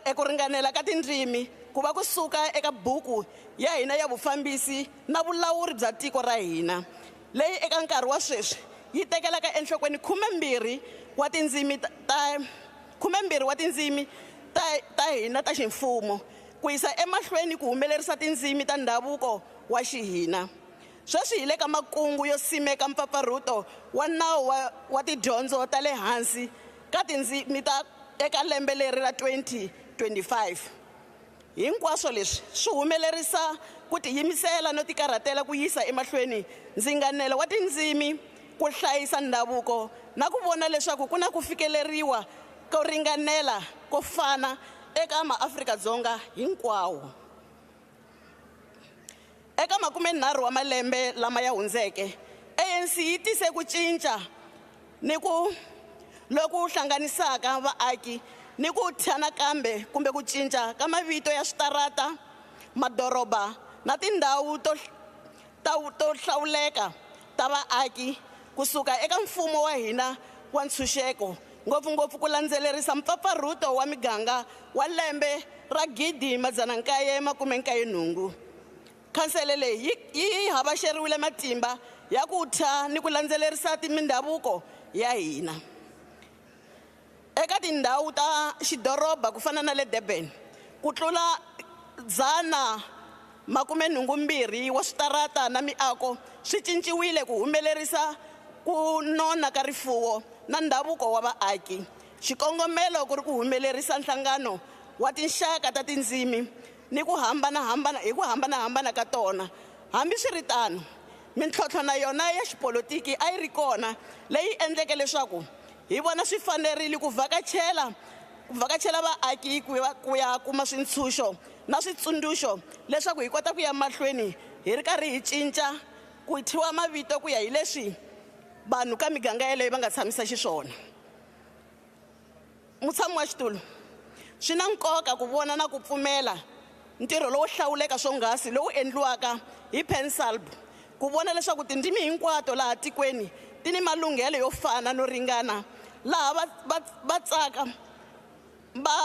Speaker 1: eku ringanela ka tindzimi ku va kusuka eka buku ya hina ya vufambisi na vulawuri bya tiko ra hina leyi eka nkarhi wa sweswi yi tekelaka enhlokweni 12 wa tindzimi ta hina ta ximfumo ku yisa emahlweni ku humelerisa tindzimi ta ndhavuko wa xihina. Sweswi hi le ka makungu yo simeka mpfapfarhuto wa nawu wa tidyondzo ta le hansi ka tindzimi ta eka lembe leri ra 2025. hinkwaswo leswi swi humelerisa ku tiyimisela no tikarhatela ku yisa emahlweni ndzinganelo wa tindzimi ku hlayisa ndhavuko na ku vona leswaku ku na ku fikeleriwa ko ringanela ko fana eka maAfrika-Dzonga hinkwawo. Eka 30 wa malembe lama ya hundzeke, ANC yi tise ku cinca ni ku loku hlanganisaka vaaki ni ku thya nakambe kumbe ku cinca ka mavito ya switarata, madoroba na tindhawu to hlawuleka ta vaaki kusuka eka mfumo wa hina wa ntshunxeko, ngopfungopfu ku landzelerisa mpfapfarhuto wa miganga wa lembe ra 1990. Khansele leyi yi havasheriwile matimba ya ku thya ni ku landzelerisa mindhavuko ya hina. Eka tindhawu ta xidoroba ku fana na le Durban, ku tlula 182 wa switarata na miako swi cinciwile ku humelerisa ku nona ka rifuwo na ndhavuko wa vaaki. Xikongomelo ku ri ku humelerisa nhlangano wa tinxaka ta tindzimi ni ku hambanahambana ka tona. Hambi swi ri tano, mintlhontlho na yona ya xipolitiki a yi ri kona leyi endleke leswaku hi vona swi fanerile ku vhakachela vaaki ku ya kuma swintshuxo na switsundzuxo leswaku hi kota ku ya mahlweni hi ri karhi hi cinca ku thyiwa mavito ku ya hi leswi vanhu ka miganga yeleyo va nga tshamisa xiswona. Mutshami wa xitulu, swi na nkoka ku vona na ku pfumela ntirho lowo hlawuleka swonghasi lowu endliwaka hi PenSalb ku vona leswaku tindzimi hinkwato laha tikweni ti ni malunghelo yo fana no ringana, laha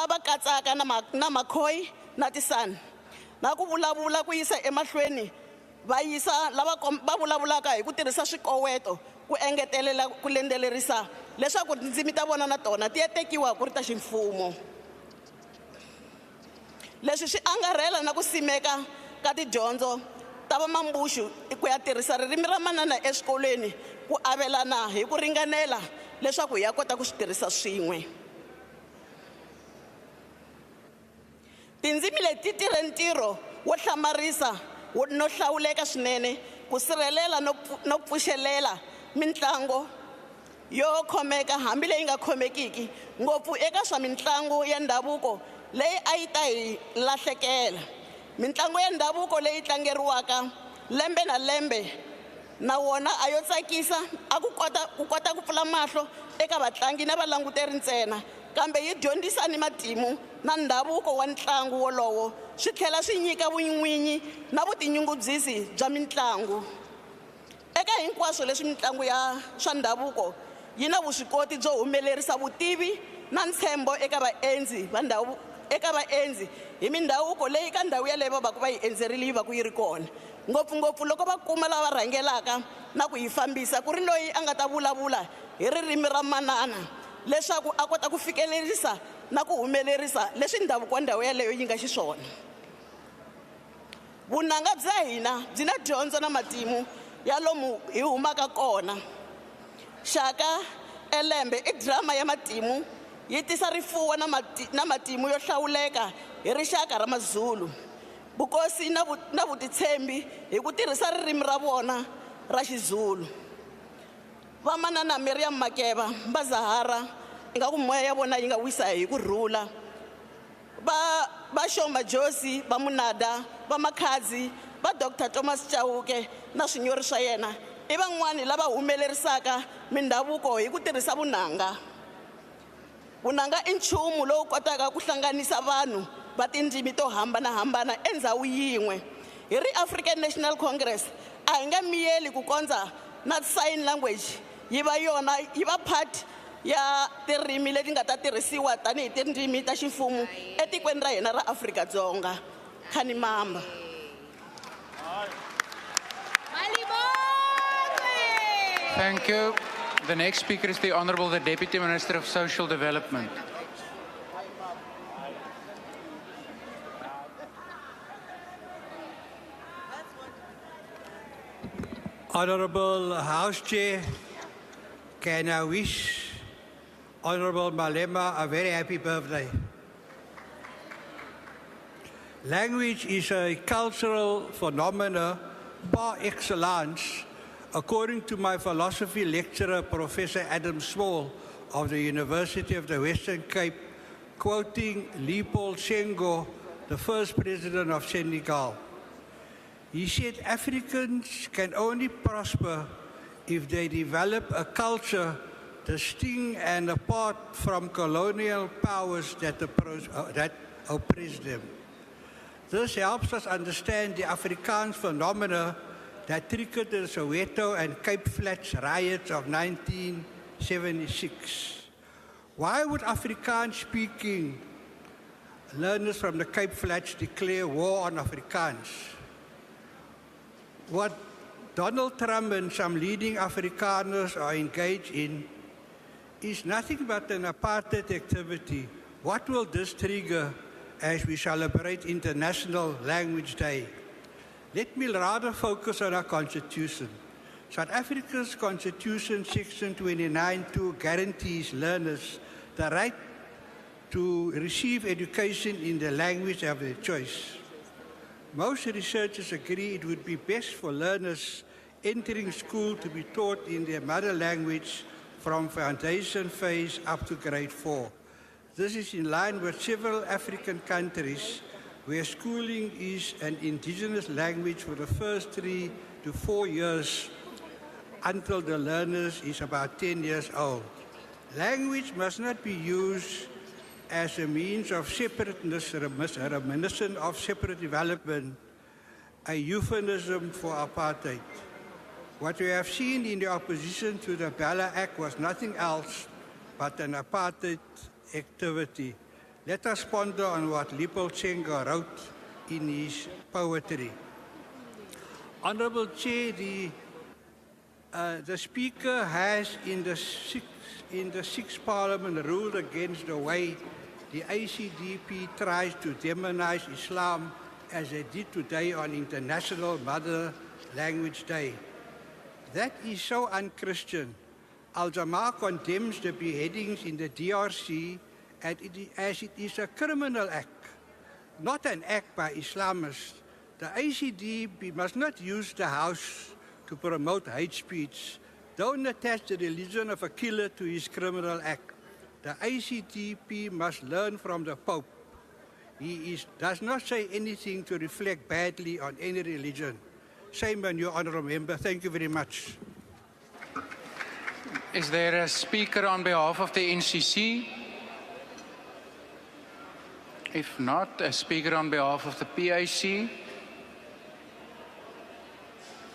Speaker 1: va katsaka na Makhoi na Tisani, na ku vulavula ku yisa emahlweni va yisa lava va vulavulaka hi ku tirhisa swikoweto ku engetelela ku landzelerisa leswaku tindzimi ta vona na tona ti ya tekiwa ku ri ta ximfumo. Leswi swi angarhela na ku simeka ka tidyondzo ta vamambuxu ku ya tirhisa ririmi ra manana eswikolweni ku avelana hi ku ringanela leswaku hi ya kota ku swi tirhisa swin'we. Tindzimi leti tirhe ntirho wo hlamarisa no hlawuleka swinene ku sirhelela no pfuxelela mitlangu yo khomeka hambi leyi nga khomekiki ngopfu eka swa mitlangu ya ndhavuko leyi a yi ta hi lahlekela. Mitlangu ya ndhavuko leyi tlangeriwaka lembe na lembe na wona a yo tsakisa, a ku kota ku pfula mahlo eka vatlangi na valanguteri ntsena, kambe yi dyondzisa ni matimu na ndhavuko wa ntlangu wolowo, swi tlhela swi nyika vunyingi na vutinyungubyisi bya mitlangu. Eka hinkwaswo leswi mitlangu ya swa ndhavuko yi na vuswikoti byo humelerisa vutivi na ntshembo eka vaendzi hi mindhavuko leyi ka ndhawu yaleyo va va yi endzerile yi va ku yi ri kona, ngopfungopfu loko va kuma lava rhangelaka na ku yi fambisa ku ri loyi a nga ta vulavula hi ririmi ra manana leswaku a kota ku fikelerisa na ku humelerisa leswi ndhavuko wa ndhawu yaleyo yi nga xiswona. Vunanga bya hina byi na dyondzo na matimu ya lomu hi humaka kona. Shaka Elembe i drama ya matimu yi tisa rifuwo na matimu yo hlawuleka hi rixaka ra maZulu, vukosi na vutitshembi hi ku tirhisa ririmi ra vona ra xiZulu. Vamanana Miriam Makeba, va Zahara ingaku moya ya vona yi nga wisa hi ku rhula, va Shoma Josi, va Munada, va Makhadzi, va Dr. Thomas Chauke na swinyori swa yena i van'wani lava humelerisaka mindhavuko hi ku tirhisa vunanga. Vunanga i nchumu lowu kotaka ku hlanganisa vanhu va tindzimi to hambanahambana endhawu yin'we. Hi ri African National Congress a hi nga miyeli ku kondza na sign language yi va part ya tirimi leti nga ta tirhisiwa tanihi tindzimi ta ximfumo etikweni ra hina ra Afrika-Dzonga. Khani mamba.
Speaker 7: Thank you. The next speaker is the Honourable the Deputy Minister of Social Development.
Speaker 2: Honourable House Chair, can I wish Honourable Malema a very happy birthday. Language is a cultural phenomenon par excellence, according to my philosophy lecturer, Professor Adam Small of the University of the Western Cape, quoting Leopold Senghor, the first president of Senegal. He said Africans can only prosper if they develop a culture distinct and apart from colonial powers that oppress them. This helps us understand the Afrikaans phenomena that triggered the Soweto and Cape Flats riots of 1976. Why would Afrikaans-speaking learners from the Cape Flats declare war on Afrikaans? What Donald Trump and some leading Afrikaners are engaged in is nothing but an apartheid activity. What will this trigger as we celebrate International Language Day? Let me rather focus on our Constitution. South Africa's Constitution, Section 29(2), guarantees learners the right to receive education in the language of their choice. Most researchers agree it would be best for learners entering school to be taught in their mother language from foundation phase up to grade 4. This is in line with several African countries where schooling is an indigenous language for the first 3 to 4 years until the learner is about 10 years old. Language must not be used as a means of separateness, reminiscent of separate development, a euphemism for apartheid. What we have seen in the opposition to the Bella Act was nothing else but an apartheid activity. Let us ponder on what Leopold Senghor wrote in his poetry. Honourable Chair, the Speaker has in the sixth Parliament ruled against the way the ACDP tries to demonize Islam as they did today on International Mother Language Day. That is so un-Christian. Al-Jamaa condemns the beheadings in the DRC as it is a criminal act, not an act by Islamists. The ACDP must not use the House to promote hate speech. Don't attach the religion of a killer to his criminal act. The ACDP must learn from the Pope. He does not say anything to reflect badly on any religion. Same on you, Honourable Member. Thank you very much.
Speaker 7: Is there a speaker on behalf of the NCC? If not, a speaker on behalf of the PAC?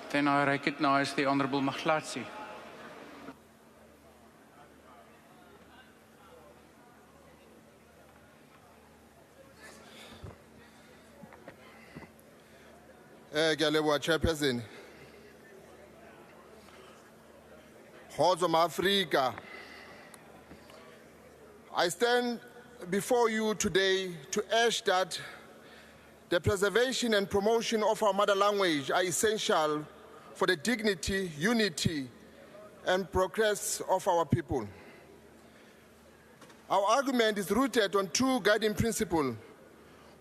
Speaker 7: Then I recognize the Honourable Maglatsi.
Speaker 9: Chairperson. Hordes of Africa. I stand before you today to urge that the preservation and promotion of our mother language are essential for the dignity, unity, and progress of our people. Our argument is rooted on two guiding principles,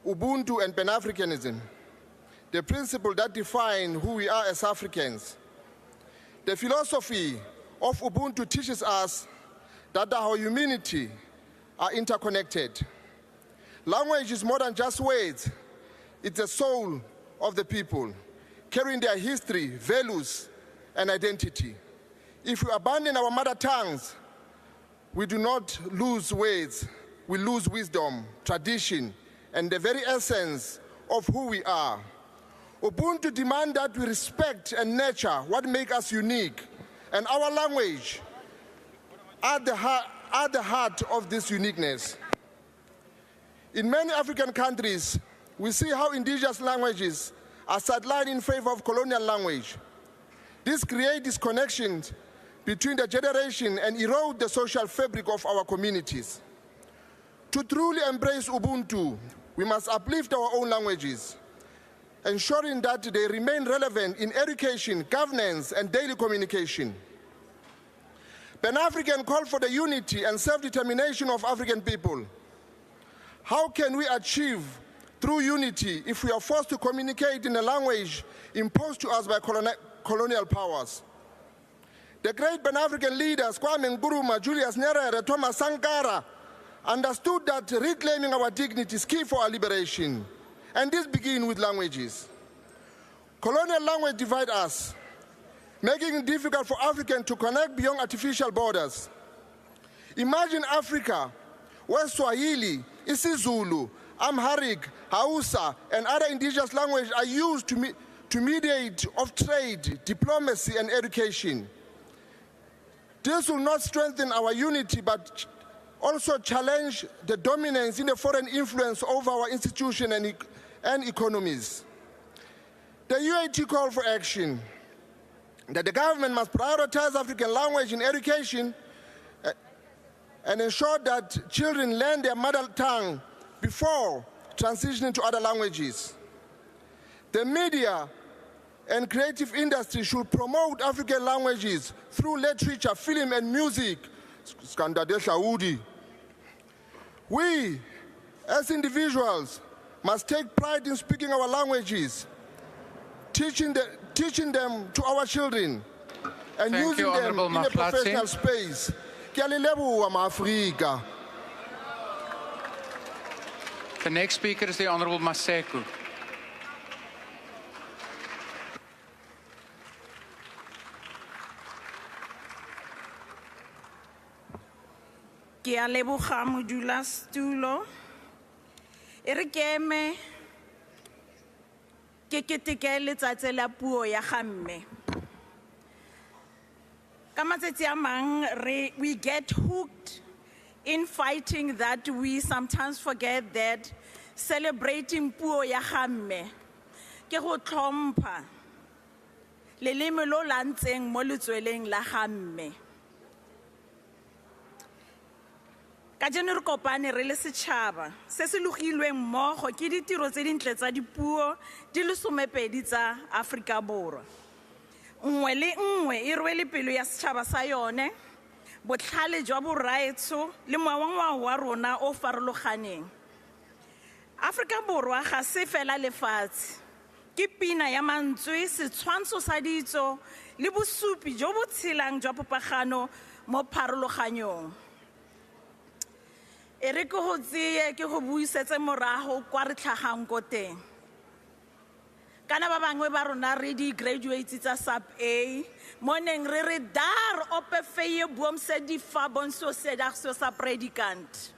Speaker 9: Ubuntu and Pan-Africanism, the principle that define who we are as Africans. The philosophy of Ubuntu teaches us that our humanity are interconnected. Language is more than just words. It's the soul of the people, carrying their history, values, and identity. If we abandon our mother tongues, we do not lose words, we lose wisdom, tradition, and the very essence of who we are. Ubuntu demands that we respect and nurture what makes us unique, and our language at the heart of this uniqueness. In many African countries, we see how indigenous languages are sidelined in favor of colonial language. This creates disconnections between the generation and erode the social fabric of our communities. To truly embrace Ubuntu, we must uplift our own languages, ensuring that they remain relevant in education, governance, and daily communication. Pan-African call for the unity and self-determination of African people. How can we achieve through unity if we are forced to communicate in a language imposed to us by colonial powers. The great Pan-African leaders, Kwame Nkrumah, Julius Nyerere, Thomas Sankara, understood that reclaiming our dignity is key for our liberation. And this begins with languages. Colonial language divide us, making it difficult for Africans to connect beyond artificial borders. Imagine Africa, where Swahili, isiZulu, Amharic, Hausa, and other indigenous languages are used to mediate of trade, diplomacy, and education. This will not strengthen our unity, but also challenge the dominance in the foreign influence over our institutions and economies. The UAT called for action that the government must prioritize African language in education and ensure that children learn their mother tongue before transitioning to other languages. The media and creative industry should promote African languages through literature, film, and music. We, as individuals, must take pride in speaking our languages, teaching them to our children, and
Speaker 7: Thank
Speaker 9: using
Speaker 7: you,
Speaker 9: them
Speaker 7: Honourable
Speaker 9: in a
Speaker 7: Mahlatsi.
Speaker 9: professional space. Ke a le leboha, ma-Afrika.
Speaker 7: The next speaker is the Honourable Maseko.
Speaker 5: Ke a leboga modulasetulo. E re ke eme ke keteke letsatsi la puo ya ga mme. Ka matsatsi a mang we get hooked in fighting that we sometimes forget that celebrating puo ya ga mme ke go tlhompha leleme lo la ntseng mo letsweleng la ga mme. Ka jeno re kopane re le setšhaba se se logilweng mmogo ke ditiro tse dintle tsa dipuo di le 12 tsa Aforika Borwa. Nngwe le nngwe e rwele pelo ya setšhaba sa yone, botlhale jwa boraetsho le ngwao wa rona o farologaneng. Aforika Borwa ga se fela lefatshe, ke pina ya mantswe, setshwantsho sa ditso le bosupi jo bo tshelang jwa popagano mo pharologanyong. E re ke go tseye ke go buisetse morago kwa re tlhagang ko teng. Kana ba bangwe ba rona re di graduates tsa sub A mo neng re re daar op 'n feye boom se die fabon so sê dag so sa predikant.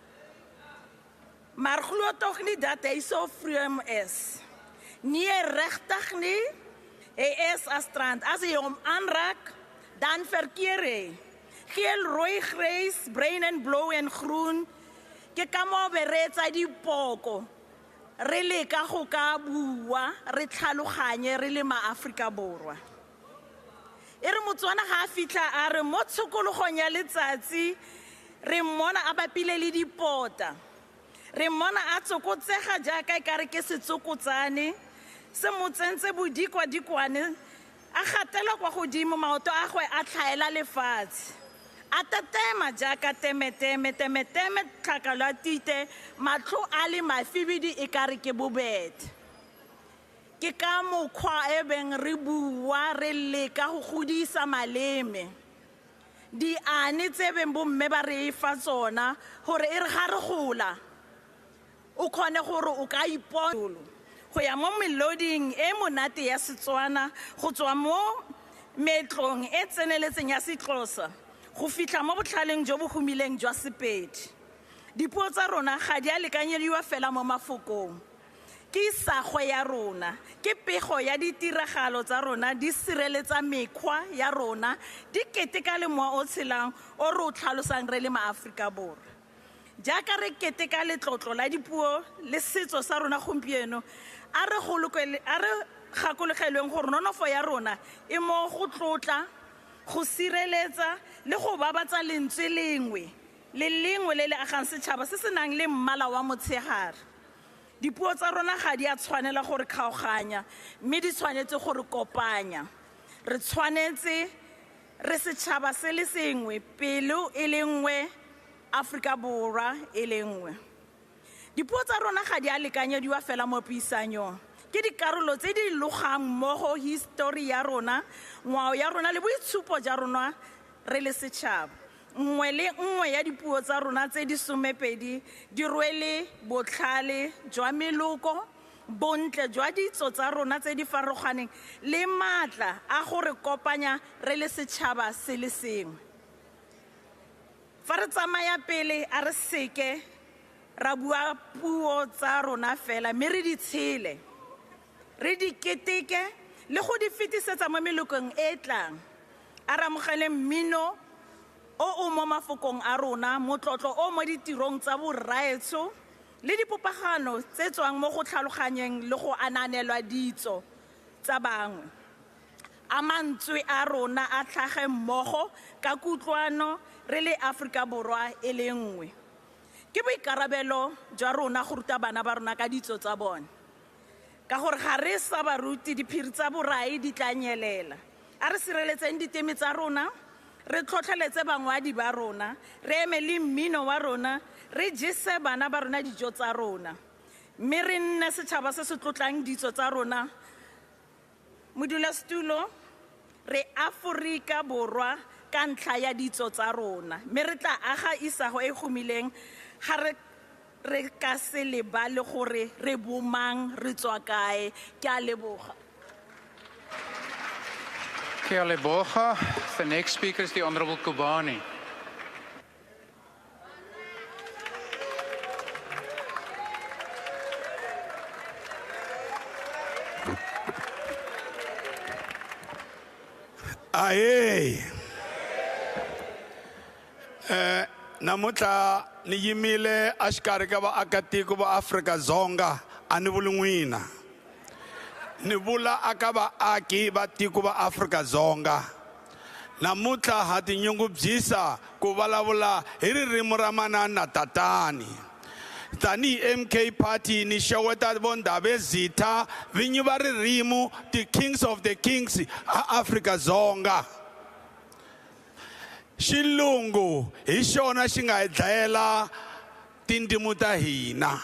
Speaker 5: Maar glo tog nie dat hy so vroom is. Nee regtig nie. Hy is as strand. As hy hom aanraak, dan verkeer hy. Geel, rooi, grys, bruin en blou en groen. Ke ka mo beretsa dipoko. Re leka go ka bua, re tlhaloganye re le ma-Afrika Borwa. E re Motswana ga a fitlha a re mo tshokologong ya letsatsi re mmona a bapile le dipota. Re mmona a tsokotsega jaaka e kare ke setsokotsane se mo tsentse bodikwadikwane a gatela kwa godimo maoto a gwe a tlhaela lefatshe. A tatema jaaka temeteme tlhaka la tite matlho a le mafibidi e kare ke bobete. Ke ka mokgwa e beng re bua re leka go godisa maleme. Di ane tse beng bomme ba re fa tsona gore e re ga re gola o kgone gore o ka ipona go ya mo meloding e monate ya Setswana go tswa mo metlong e tseneletseng ya Sexhosa go fitla mo botlhaleng jo bo humileng jwa Sepedi. Dipuo tsa rona ga di a lekanyediwa fela mo mafokong. Ke isago ya rona, ke pego ya ditiragalo tsa rona di sireletsa mekgwa ya rona, di keteka le moa o tshelang o re o tlhalosang re le ma-Afrika Borwa. Jaaka re keteka letlotlo la dipuo le setso sa rona gompieno, a re gakologelweng gore nonofo ya rona e mo go tlotla, go sireletsa le go babatsa lentswe lengwe le le agang setšhaba se se nang le mmala wa motshegare. Dipuo tsa rona ga di a tshwanela gore kgaoganya, mme di tshwanetse gore kopanya. Re tshwanetse re setšhaba se le sengwe, pelo e le nngwe, Afrika Borwa e le nngwe. Dipuo tsa rona ga di a lekanyediwa fela mo puisanong. Ke dikarolo tse di logang mmogo history ya rona, ngwao ya rona le boitshupo ja rona re le setšhaba. Nngwe le nngwe ya dipuo tsa rona tse di 12 di rwele botlhale jwa meloko, bontle jwa ditso tsa rona tse di farologaneng le maatla a go re kopanya re le setšhaba se le sengwe. Fa re tsamaya pele a re seke ra bua puo tsa rona fela mme re di tshele, re di keteke le go di fetisetsa mo melokong e tlang. A re amogele mmino o mo mafokong a rona, motlotlo o mo ditirong tsa borraetsho le dipopagano tse tswang mo go tlhaloganyeng le go ananelwa ditso tsa bangwe. A mantswe a rona a tlhage mmogo ka kutlwano re le Afrika Borwa e le nngwe. Ke boikarabelo jwa rona go ruta bana ba rona ka ditso tsa bone, ka gore ga re sa baruti diphiri tsa borai di tla nyelela. A re sireletseng ditemi tsa rona, re tlhotlheletse bangwadi ba rona, re eme le mmino wa rona, re jese bana ba rona dijo tsa rona, mme re nne setšhaba se se tlotlang ditso tsa rona. Modulasetulo, re Aforika Borwa ka ntlha ya ditso tsa rona, mme re tla aga isago e humileng ga re ka se lebale gore re bomang re tswa kae. Ke a leboga.
Speaker 7: Ke a leboga. The next speaker is the Honorable Kubani.
Speaker 3: Aye. Namuntlha ni yimile axikarhi ka vaakatiko va Afrika-Dzonga a ni vuli n'wina. Ni vula aka vaaki va tiko va Afrika-Dzonga. Namuntlha ha tinyungubyisa ku vulavula hi ririmi ra manana na tatani. Tanihi MK Party ni xeweta vo Ndhawe Zitha vinyi va ririmi, the kings of the kings a Afrika-Dzonga. Xilungu hi xona xi nga hi dlayela tindzimu ta hina.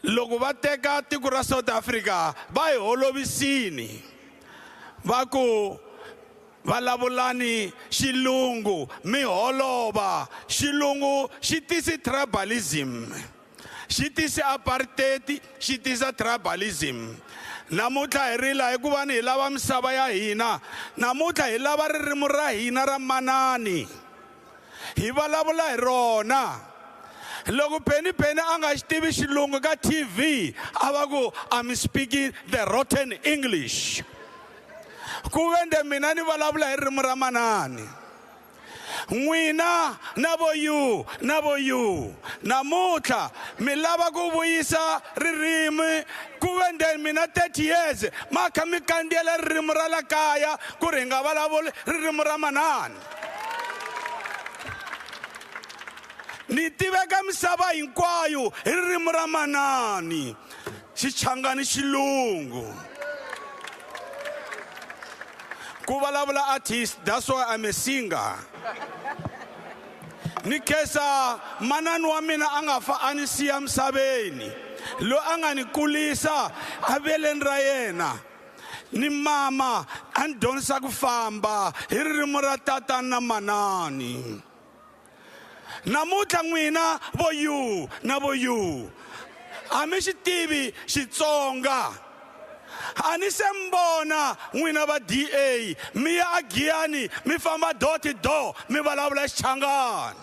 Speaker 3: Loko va teka tiko ra South Africa va hi holovisini, va ku vulavulani xilungu mi holova. Xilungu xi tisi tribalism, xi tisi apartheid, xi tisa tribalism. Namuntlha hi rila hi ku va ni hi lava misava ya hina. Namuntlha hi lava ririmi ra hina ra manani, hi vulavula hi rona. Loko Penny a nga xi tivi xilungu ka TV a va ku I'm speaking the rotten English. Ku vende mina ni vulavula hi ririmi ra manani. N'wina na vo you namuntlha mi lava ku vuyisa ririmi. Ku vende mina 30 years ma kha mi kandziyela ririmi ra la kaya ku ri hi nga vulavuli ririmi ra manani. Ni tiveka misava hinkwayo hi ririmi ra manani, xichangani xilungu. Ku vulavula artist, that's why I'm a singer. Ni kesa manani wa mina a nga fa a ni siya misaveni, lo a nga ni kulisa a veleni ra yena. Ni mama a ni dyondzisa ku famba hi ririmi ra tatana na manani. Namuntlha n'wina vo you na vo you a mi xi tivi Xitsonga. A ni se mbona n'wina va DA mi ya a Giyani mi famba door to door mi vulavula Xichangani.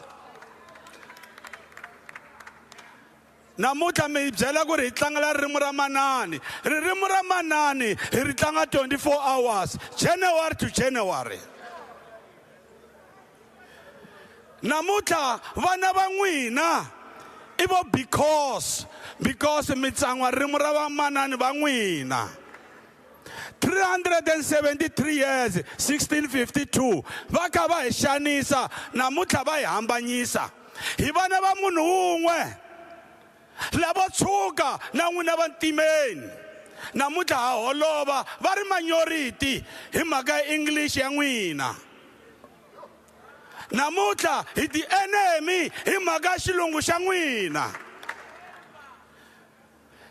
Speaker 3: Namuntlha mi byela ku ri hi tlangela ririmi ra manani. Ririmi ra manani hi ri tlanga 24 hours, January to January. Namuntlha vana va n'wina i vo because mi tsangwa ririmi ra va manani va n'wina. 373 years, 1652 va kha va hi xanisa, namuntlha va hi hambanyisa. Hi vana va munhu un'we lavo tshuka na n'wina va ntimeni. Namuntlha ha holova va ri minority hi mhaka ya English ya n'wina. Namuntlha hi ti enemy hi mhaka xilungu xa n'wina.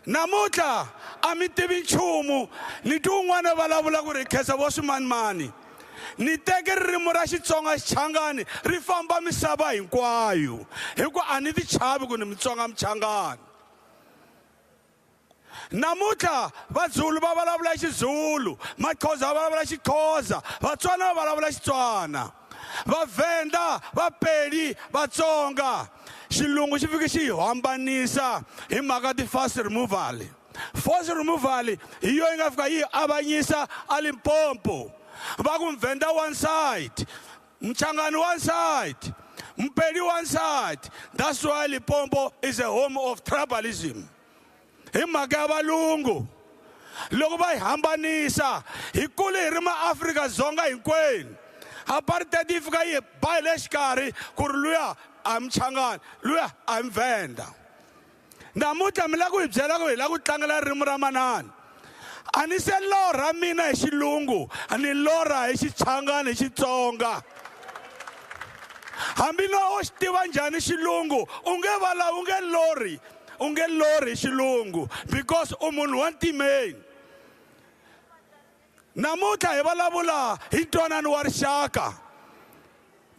Speaker 3: Namuta, amitivi chumu, ni tu un'wana vulavula ku ri khesa vo swimanimani. Ni teke ririmi ra Xitsonga Xichangani ri famba misava hinkwayo. Hikuva a ni ti chavi ku ni Mutsonga Muchangani. Namuta vaZulu va vulavula Xizulu, Maxhosa va vulavula Xixhosa, Vatswana va vulavula Xitswana, vaVenda, vaPedi, Vatsonga. Xilungu xi fike xi hambanisa hi mhaka ti force removal. Force removal hi yo yi nga fika yi avanyisa a Limpopo. Va ku Mvenda one side, Mchangani one side, Mpedi one side. That's why Limpopo is a home of tribalism. Hi mhaka ya valungu. Loko va hi hambanisa, hi kule hi ri maAfrika-Dzonga hinkwenu. Apartheid yi fika yi ba le xikarhi ku ri luya a Mchangani, luya a Mvenda. Namuntlha mi la ku hi byela ku hi la ku tlangela ririmi ra manani. A ni se lorha mina hi Xilungu, a ni lorha hi Xichangani hi Xitsonga. Hambi no xi tiva njhani Xilungu, u nge lorhi hi Xilungu because u munhu wa ntimeni. Namuntlha hi vulavula hi ntwanano wa rixaka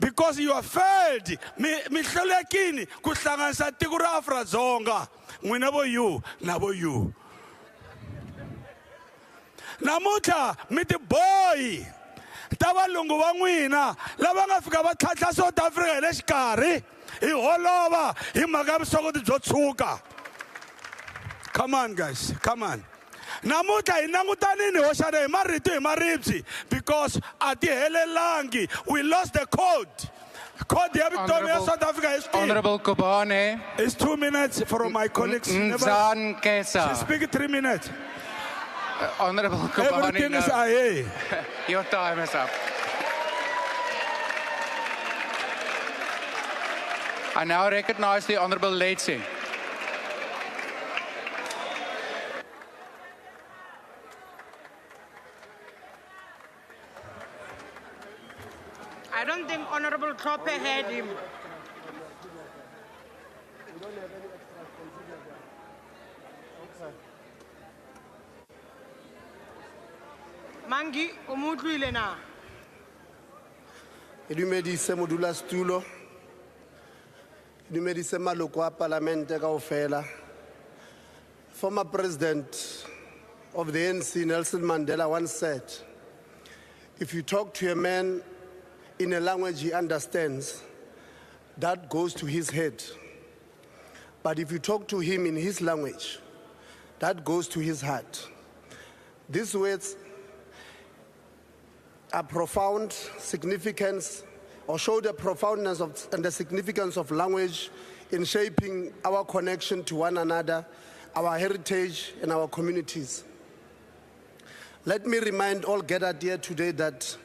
Speaker 3: because you have failed. Mi hlulekile ku hlanganisa tiko ra Afrika-Dzonga. N'wina vo you na vo you. Namuntlha mi ti bohi ta valungu va n'wina lava nga fika va tlhantlha South Africa hi le xikarhi hi holova hi mhaka ya vusokoti byo tshuka. Come on guys, come on. Namuntlha hi langutanini hoxana hi marito hi maribye because a ti helelangi. We lost the code. Code ya vutomi ya South Africa is
Speaker 7: Honorable Kobane.
Speaker 3: It's 2 minutes for my colleagues.
Speaker 7: Nzan Kesa.
Speaker 3: She speak 3 minutes.
Speaker 7: Honorable Kobane.
Speaker 3: Everything is aye.
Speaker 7: Your time is up. I now recognize the Honorable Leitse.
Speaker 20: I don't think Honorable Trope heard him. Mangi, umutlwile na.
Speaker 22: Dumedise modulasetulo. Dumedise maloko a parlamente kaofela. Former President of the ANC, Nelson Mandela, once said, if you talk to a man in a language he understands, that goes to his head. But if you talk to him in his language, that goes to his heart. These words are profound significance, or show the profoundness of, and the significance of language in shaping our connection to one another, our heritage, and our communities. Let me remind all gathered here today that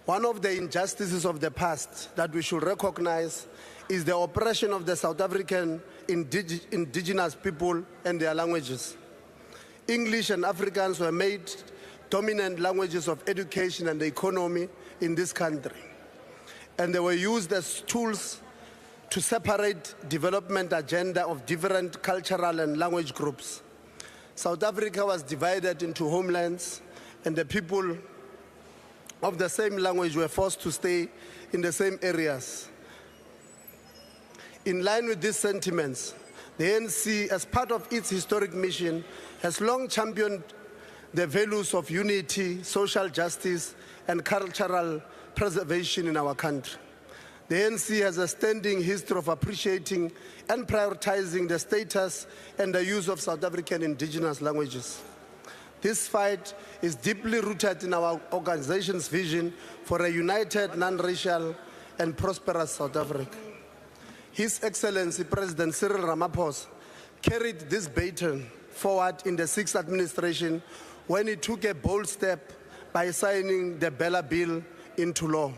Speaker 22: one of the injustices of the past that we should recognize is the oppression of the South African indigenous people and their languages. English and Afrikaans were made dominant languages of education and the economy in this country. And they were used as tools to separate development agenda of different cultural and language groups. South Africa was divided into homelands, and the people of the same language were forced to stay in the same areas. In line with these sentiments, the ANC, as part of its historic mission, has long championed the values of unity, social justice, and cultural preservation in our country. The ANC has a standing history of appreciating and prioritizing the status and the use of South African indigenous languages. This fight is deeply rooted in our organization's vision for a united, non-racial, and prosperous South Africa. His Excellency President Cyril Ramaphosa carried this baton forward in the 6th administration when he took a bold step by signing the Bella Bill into law.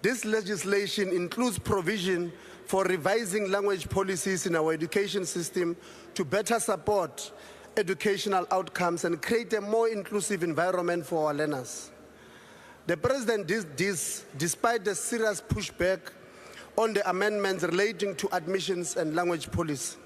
Speaker 22: This legislation includes provision for revising language policies in our education system to better support educational outcomes and create a more inclusive environment for our learners. The President did this despite the serious pushback on the amendments relating to admissions and language policy.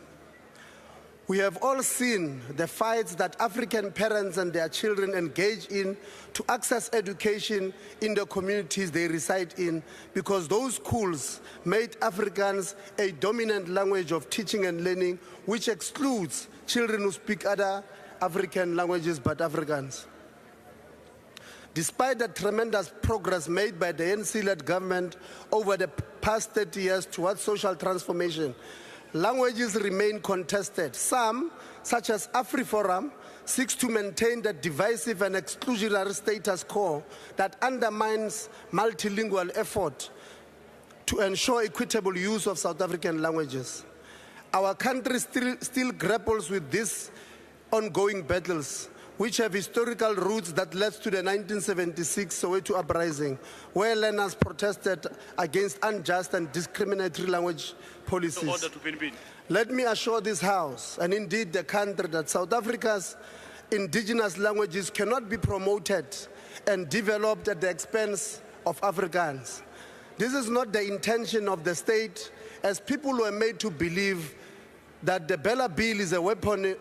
Speaker 22: We have all seen the fights that African parents and their children engage in to access education in the communities they reside in, because those schools made Afrikaans a dominant language of teaching and learning, which excludes children who speak other African languages but Afrikaans. Despite the tremendous progress made by the ANC-led government over the past 30 years towards social transformation, languages remain contested. Some, such as AfriForum, seeks to maintain the divisive and exclusionary status quo that undermines multilingual effort to ensure equitable use of South African languages. Our country still grapples with these ongoing battles, which have historical roots that led to the 1976 Soweto uprising, where learners protested against unjust and discriminatory language policies. Let me assure this House, and indeed the country, that South Africa's indigenous languages cannot be promoted and developed at the expense of Afrikaans. This is not the intention of the state, as people were made to believe that the Bella Bill is a weapon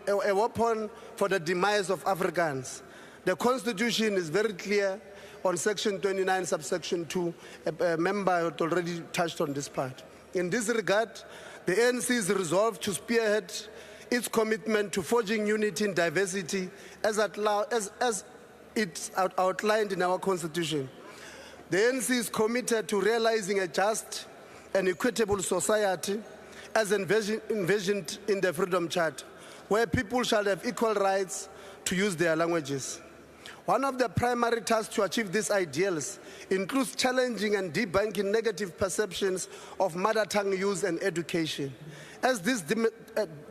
Speaker 22: for the demise of Afrikaans. The Constitution is very clear on Section 29, subsection 2. A member had already touched on this part. In this regard, the ANC is resolved to spearhead its commitment to forging unity in diversity as it's outlined in our Constitution. The ANC is committed to realizing a just and equitable society as envisioned in the Freedom Charter, where people shall have equal rights to use their languages. One of the primary tasks to achieve these ideals includes challenging and debunking negative perceptions of mother tongue use and education. As this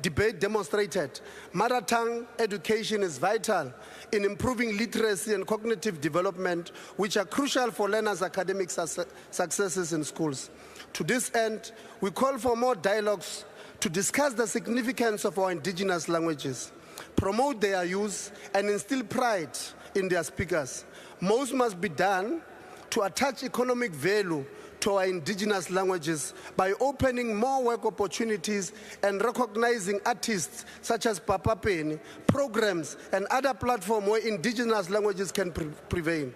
Speaker 22: debate demonstrated, mother tongue education is vital in improving literacy and cognitive development, which are crucial for learners' academic successes in schools. To this end, we call for more dialogues to discuss the significance of our indigenous languages, promote their use, and instill pride in their speakers. Most must be done to attach economic value to our indigenous languages by opening more work opportunities and recognizing artists such as Papa Penny, programs, and other platforms where indigenous languages can prevail.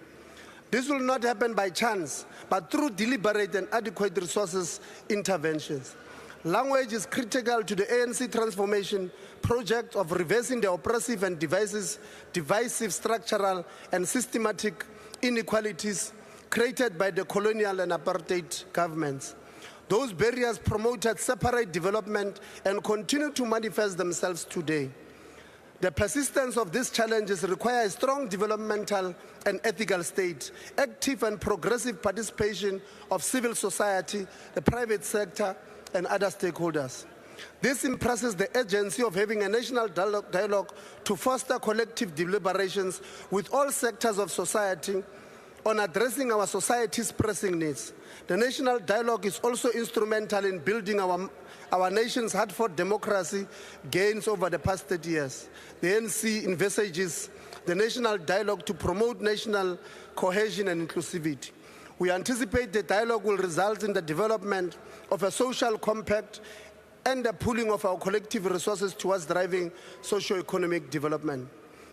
Speaker 22: This will not happen by chance, but through deliberate and adequate resources interventions. Language is critical to the ANC transformation project of reversing the oppressive and divisive structural and systematic inequalities created by the colonial and apartheid governments. Those barriers promoted separate development and continue to manifest themselves today. The persistence of these challenges requires a strong developmental and ethical state, active and progressive participation of civil society, the private sector, and other stakeholders. This impresses the urgency of having a national dialogue to foster collective deliberations with all sectors of society on addressing our society's pressing needs. The national dialogue is also instrumental in building our nation's hard-fought democracy gains over the past 30 years. The ANC envisages the national dialogue to promote national cohesion and inclusivity. We anticipate the dialogue will result in the development of a social compact and the pooling of our collective resources towards driving socio-economic development.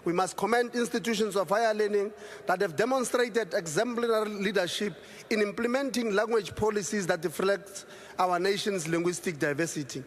Speaker 22: We must commend institutions of higher learning that have demonstrated exemplary leadership in implementing language policies that reflect our nation's linguistic diversity,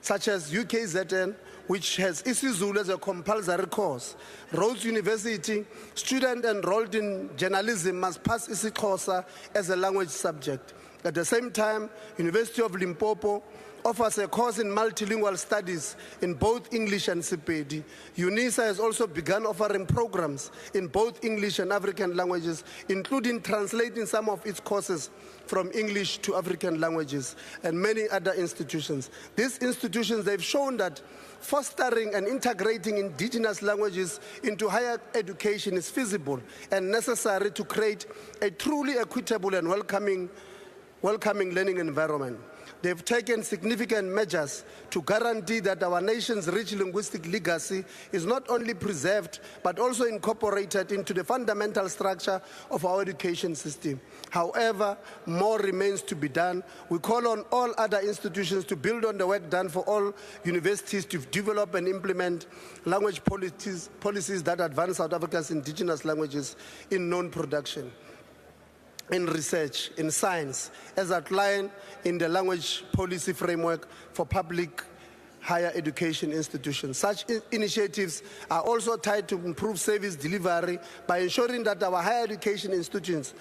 Speaker 22: such as UKZN, which has isiZulu as a compulsory course. Rhodes University, students enrolled in journalism must pass isiXhosa as a language subject. At the same time, University of Limpopo offers a course in multilingual studies in both English and Sepedi. UNISA has also begun offering programs in both English and African languages, including translating some of its courses from English to African languages, and many other institutions. These institutions, they've shown that fostering and integrating indigenous languages into higher education is feasible and necessary to create a truly equitable and welcoming learning environment. They've taken significant measures to guarantee that our nation's rich linguistic legacy is not only preserved, but also incorporated into the fundamental structure of our education system. However, more remains to be done. We call on all other institutions to build on the work done for all universities to develop and implement language policies that advance South Africa's indigenous languages in known production, in research, in science, as outlined in the language policy framework for public higher education institutions. Such initiatives are also tied to improve service delivery by ensuring that our higher education institutions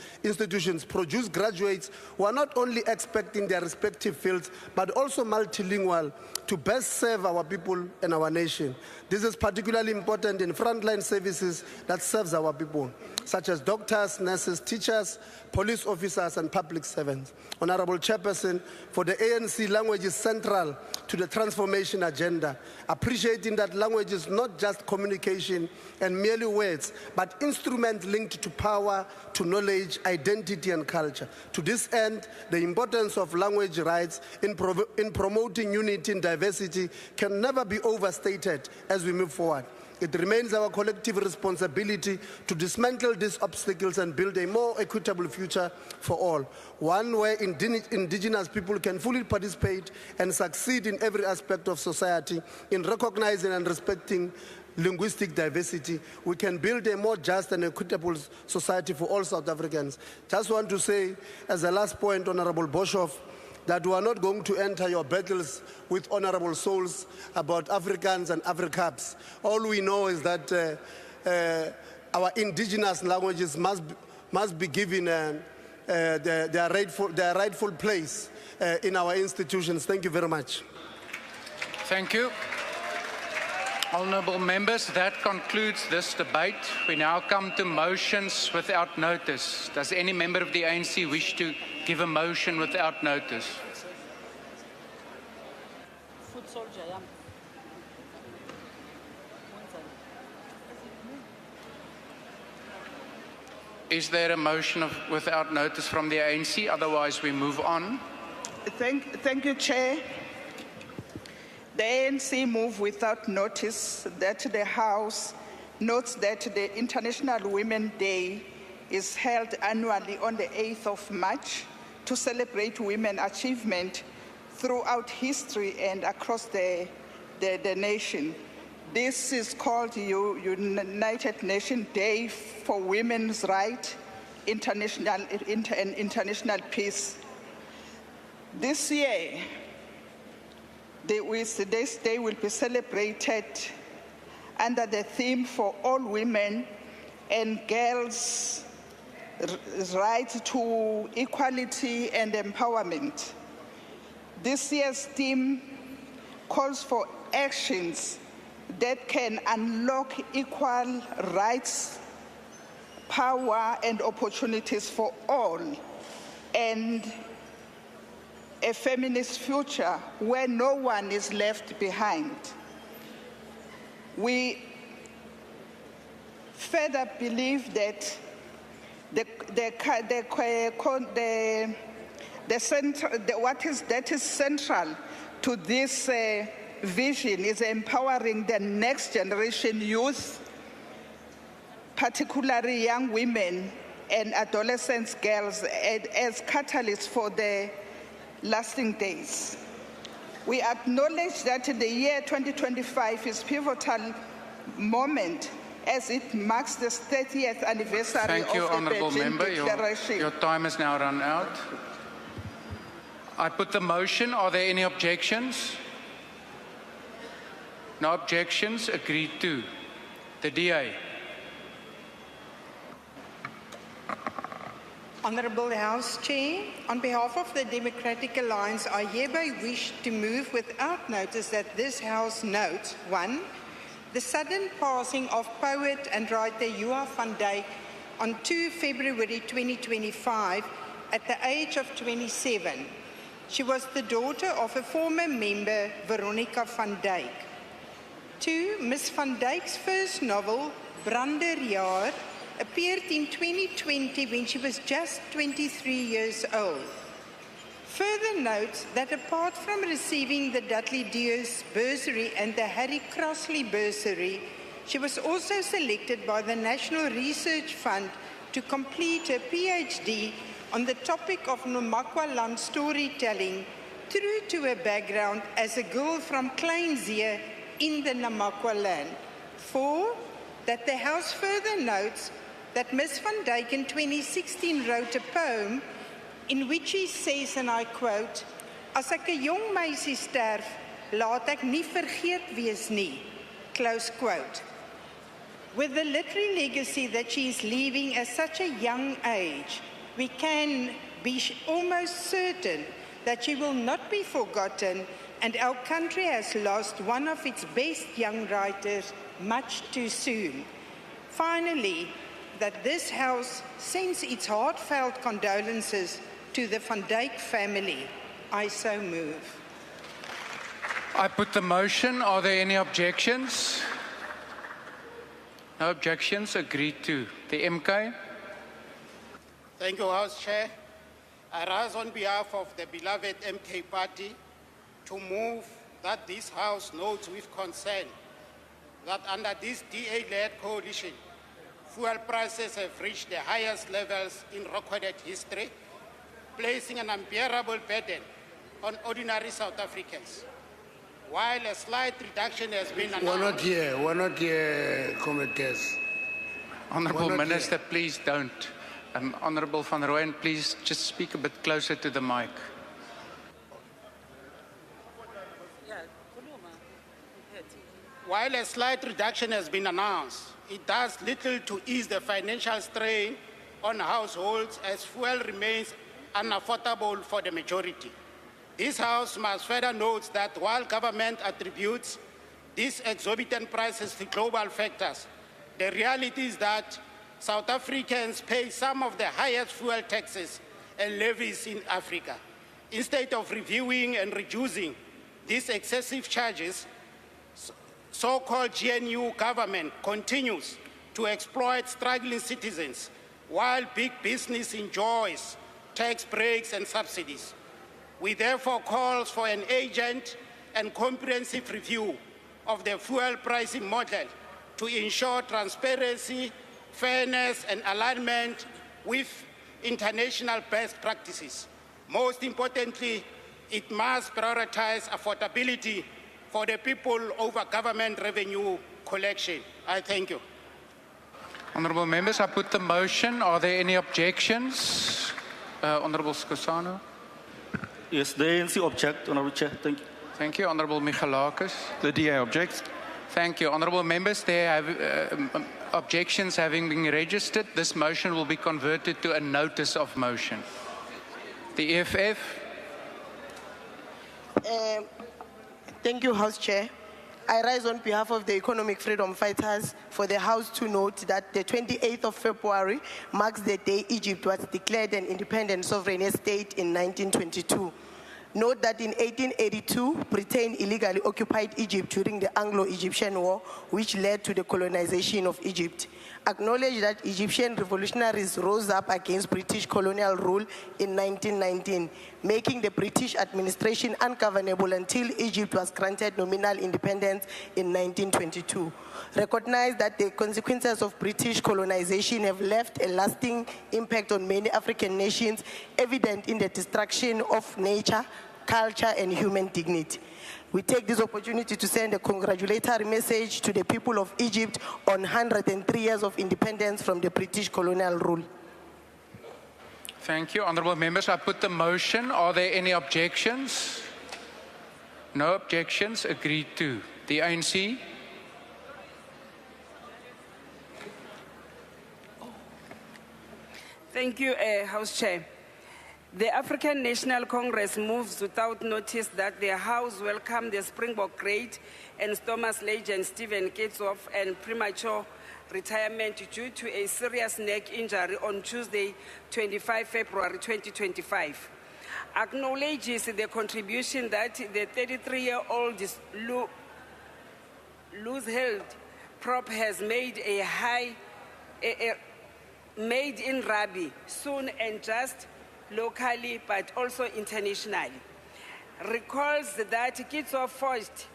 Speaker 22: produce graduates who are not only expert in their respective fields, but also multilingual to best serve our people and our nation. This is particularly important in frontline services that serves our people, such as doctors, nurses, teachers, police officers, and public servants. Honorable Chairperson, for the ANC, language is central to the transformation agenda, appreciating that language is not just communication and merely words, but instrument linked to power, to knowledge, identity, and culture. To this end, the importance of language rights in promoting unity and diversity can never be overstated as we move forward. It remains our collective responsibility to dismantle these obstacles and build a more equitable future for all, one where indigenous people can fully participate and succeed in every aspect of society. In recognizing and respecting linguistic diversity, we can build a more just and equitable society for all South Africans. Just want to say, as a last point, Honorable Boshoff, that we are not going to enter your battles with honorable souls about Africans and Africabs. All we know is that our indigenous languages must be given their rightful place in our institutions. Thank you very much.
Speaker 7: Thank you. Honourable members, that concludes this debate. We now come to motions without notice. Does any member of the ANC wish to give a motion without notice? Is there a motion without notice from the ANC? Otherwise, we move on.
Speaker 8: Thank you, Chair. The ANC move without notice that the House notes that the International Women's Day is held annually on the 8th of March to celebrate women's achievement throughout history and across the nation. This is called United Nations Day for Women's Rights, International Peace. This year, this day will be celebrated under the theme for all women and girls' rights to equality and empowerment. This year's theme calls for actions that can unlock equal rights, power, and opportunities for all, and a feminist future where no one is left behind. We further believe that what is central to this vision is empowering the next generation youth, particularly young women and adolescent girls, as catalysts for the lasting days. We acknowledge that the year 2025 is a pivotal moment as it marks the 30th anniversary
Speaker 7: Thank you,
Speaker 8: of the
Speaker 7: Honourable
Speaker 8: Beijing
Speaker 7: Member.
Speaker 8: Declaration.
Speaker 7: Your time has now run out. I put the motion. Are there any objections? No objections. Agreed to. The DA.
Speaker 16: Honourable House Chair, on behalf of the Democratic Alliance, I hereby wish to move without notice that this House notes, 1, the sudden passing of poet and writer Joa van Dyk on 2 February 2025 at the age of 27. She was the daughter of a former member, Veronica van Dyk. 2, Ms. van Dyk's first novel, Branderjaar, appeared in 2020 when she was just 23 years old. Further notes that apart from receiving the Dudley Deers bursary and the Harry Crossley bursary, she was also selected by the National Research Fund to complete her PhD on the topic of Namakwa land storytelling, true to her background as a girl from Kleinzee in the Namakwa land. 4, that the House further notes that Ms. van Dijk in 2016 wrote a poem in which he says, and I quote, "As ek 'n jong meisie sterf, laat ek nie vergeet wees nie," close quote. With the literary legacy that she is leaving at such a young age, we can be almost certain that she will not be forgotten, and our country has lost one of its best young writers much too soon. Finally, that this House sends its heartfelt condolences to the Van Dijk family. I so move.
Speaker 7: I put the motion. Are there any objections? No objections. Agreed to. The MK.
Speaker 4: Thank you, House Chair. I rise on behalf of the beloved MK Party to move that this House notes with concern that under this DA-led coalition, fuel prices have reached the highest levels in recorded history, placing an unbearable burden on ordinary South Africans. While a slight reduction has been announced...
Speaker 22: We're not here, Comrade Guest.
Speaker 7: Honourable Minister, please don't. Honourable Van Rooyen, please just speak a bit closer to the mic.
Speaker 4: While a slight reduction has been announced, it does little to ease the financial strain on households as fuel remains unaffordable for the majority. This House must further note that while government attributes these exorbitant prices to global factors, the reality is that South Africans pay some of the highest fuel taxes and levies in Africa. Instead of reviewing and reducing these excessive charges, so-called GNU government continues to exploit struggling citizens while big business enjoys tax breaks and subsidies. We therefore call for an urgent and comprehensive review of the fuel pricing model to ensure transparency, fairness, and alignment with international best practices. Most importantly, it must prioritize affordability for the people over government revenue collection. I thank you.
Speaker 7: Honourable members, I put the motion. Are there any objections? Honourable Skosana.
Speaker 10: Yes, the ANC object, Honourable Chair. Thank you.
Speaker 7: Thank you. Honourable Michalakis.
Speaker 10: The DA objects.
Speaker 7: Thank you. Honourable members, there have objections having been registered. This motion will be converted to a notice of motion. The EFF.
Speaker 23: Thank you, House Chair. I rise on behalf of the economic freedom fighters for the House to note that the 28th of February marks the day Egypt was declared an independent sovereign state in 1922. Note that in 1882, Britain illegally occupied Egypt during the Anglo-Egyptian War, which led to the colonization of Egypt. Acknowledge that Egyptian revolutionaries rose up against British colonial rule in 1919, making the British administration ungovernable until Egypt was granted nominal independence in 1922. Recognize that the consequences of British colonization have left a lasting impact on many African nations, evident in the destruction of nature, culture, and human dignity. We take this opportunity to send a congratulatory message to the people of Egypt on 103 years of independence from the British colonial rule.
Speaker 7: Thank you. Honourable members, I put the motion. Are there any objections? No objections. Agreed to. The ANC.
Speaker 24: Thank you, House Chair. The African National Congress moves without notice that the House welcomed the Springbok great and Thomas legend Stephen Ketsoff and premature retirement due to a serious neck injury on Tuesday, 25 February 2025. Acknowledges the contribution that the 33-year-old loose-held prop has made made in Rabi, soon and just locally but also internationally. Recalls that Kitso forged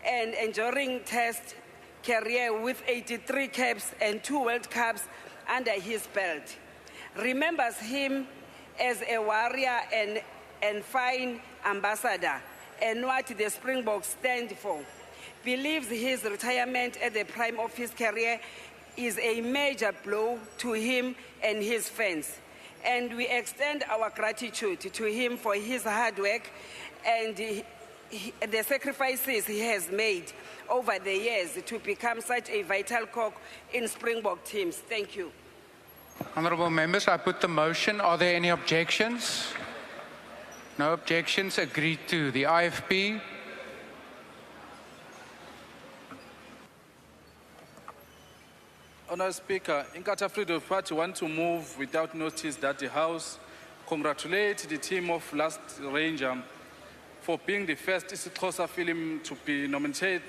Speaker 24: an enduring test career with 83 caps and 2 World Cups under his belt. Remembers him as a warrior and fine ambassador and what the Springboks stand for. Believes his retirement at the prime of his career is a major blow to him and his fans. And we extend our gratitude to him for his hard work and the sacrifices he has made over the years to become such a vital cog in Springbok teams. Thank you.
Speaker 7: Honourable members, I put the motion. Are there any objections? No objections. Agreed to. The IFP.
Speaker 13: Honourable Speaker, Inkatha Freedom Party want to move without notice that the House congratulate the team of Last Ranger for being the first isiXhosa film to be nominated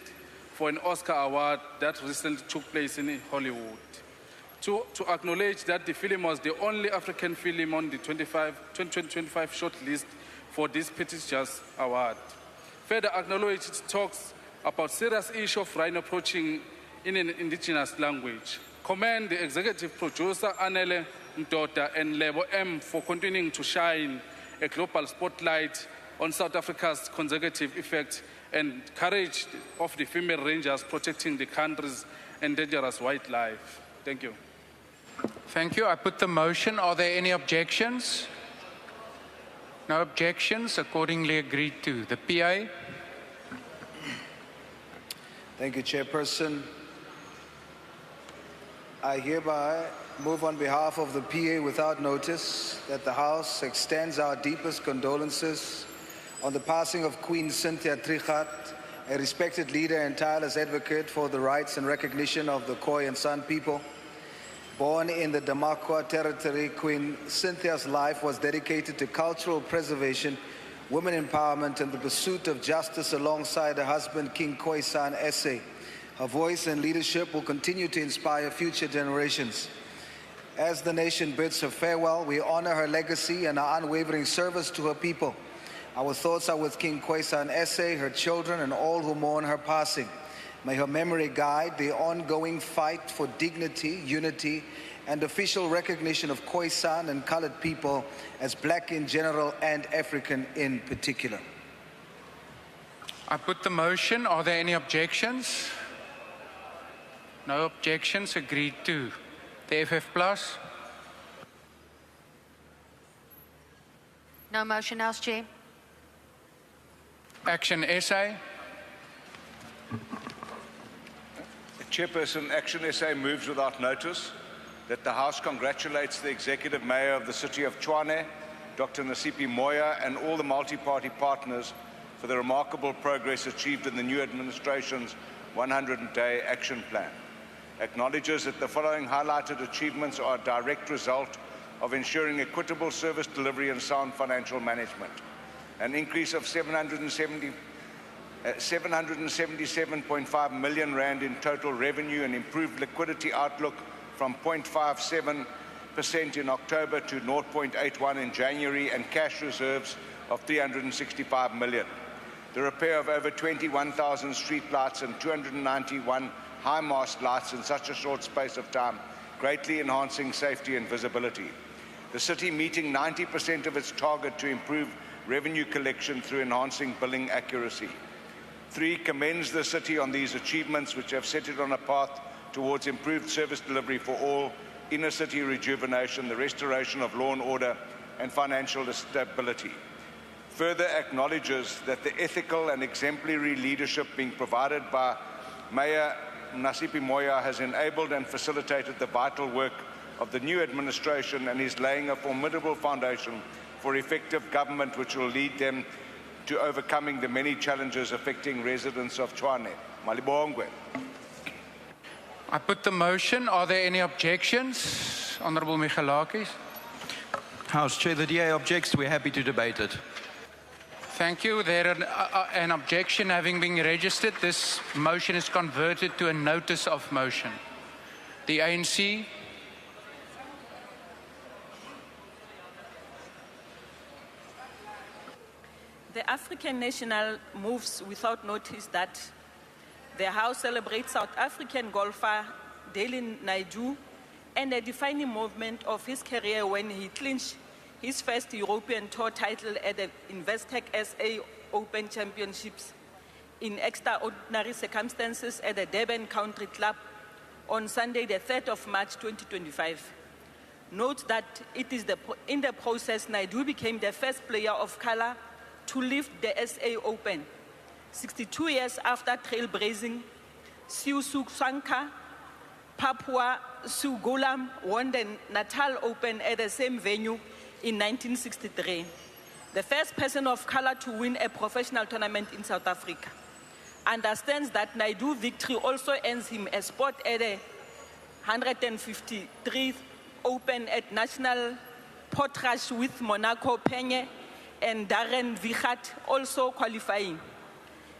Speaker 13: for an Oscar award that recently took place in Hollywood. To acknowledge that the film was the only African film on the 2025 shortlist for this prestigious award. Further acknowledge it talks about serious issue of rhino poaching in an indigenous language. Commend the executive producer Anele Mdoda and Lebo M for continuing to shine a global spotlight on South Africa's consecutive effect and courage of the female rangers protecting the country's endangered wildlife. Thank you.
Speaker 7: Thank you. I put the motion. Are there any objections? No objections. Accordingly agreed to. The PA.
Speaker 14: Thank you, Chairperson. I hereby move on behalf of the PA without notice that the House extends our deepest condolences on the passing of Queen Cynthia Trichardt, a respected leader and tireless advocate for the rights and recognition of the Khoi and San people. Born in the Damakwa territory, Queen Cynthia's life was dedicated to cultural preservation, women empowerment, and the pursuit of justice alongside her husband, King Khoi-san Ese. Her voice and leadership will continue to inspire future generations. As the nation bids her farewell, we honor her legacy and her unwavering service to her people. Our thoughts are with King Khoi-san Ese, her children, and all who mourn her passing. May her memory guide the ongoing fight for dignity, unity, and official recognition of Khoi-san and colored people as Black in general and African in particular.
Speaker 7: I put the motion. Are there any objections? No objections. Agreed to. The FF Plus.
Speaker 17: No motion, House Chair.
Speaker 7: Action SA.
Speaker 18: Chairperson, Action SA moves without notice that the House congratulates the Executive Mayor of the City of Tshwane, Dr. Nasipi Moya, and all the multi-party partners for the remarkable progress achieved in the new administration's 100-day action plan. Acknowledges that the following highlighted achievements are a direct result of ensuring equitable service delivery and sound financial management. An increase of 777.5 million rand in total revenue and improved liquidity outlook from 0.57% in October to 0.81% in January, and cash reserves of 365 million. The repair of over 21,000 street lights and 291 high mast lights in such a short space of time, greatly enhancing safety and visibility. The city meeting 90% of its target to improve revenue collection through enhancing billing accuracy. 3, commends the city on these achievements, which have set it on a path towards improved service delivery for all, inner city rejuvenation, the restoration of law and order, and financial stability. Further acknowledges that the ethical and exemplary leadership being provided by Mayor Nasipi Moya has enabled and facilitated the vital work of the new administration and is laying a formidable foundation for effective government which will lead them to overcoming the many challenges affecting residents of Tshwane. Malibongwe.
Speaker 7: I put the motion. Are there any objections? Honourable Michalakis.
Speaker 25: House Chair, the DA objects. We're happy to debate it.
Speaker 7: Thank you. There an objection having been registered. This motion is converted to a notice of motion. The ANC.
Speaker 5: The African National moves without notice that the House celebrates South African golfer Dylan Naidoo and a defining moment of his career when he clinched his first European Tour title at the Investec SA Open Championships in extraordinary circumstances at the Durban Country Club on Sunday, the 3rd of March 2025. Note that it is in the process, Naidoo became the first player of color to lift the SA Open. 62 years after trailblazing, Siususanka Papua Sugulam won the Natal Open at the same venue in 1963. The first person of color to win a professional tournament in South Africa. Understands that Naidoo victory also earns him a spot at the 153rd Open at National Portrush with Monaco Penye and Darren Vichat also qualifying.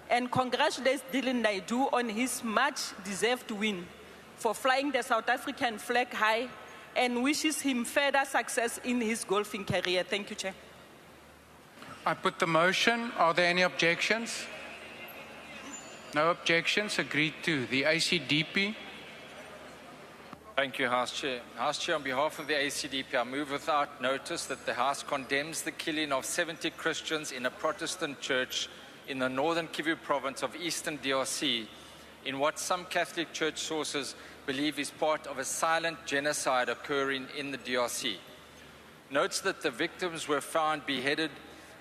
Speaker 5: And congratulates Dylan Naidoo on his much-deserved win for flying the South African flag high and wishes him further success in his golfing career. Thank you, Chair.
Speaker 7: I put the motion. Are there any objections? No objections. Agreed to. The ACDP.
Speaker 6: Thank you, House Chair. House Chair, on behalf of the ACDP, I move without notice that the House condemns the killing of 70 Christians in a Protestant church in the northern Kivu province of eastern DRC in what some Catholic Church sources believe is part of a silent genocide occurring in the DRC. Notes that the victims were found beheaded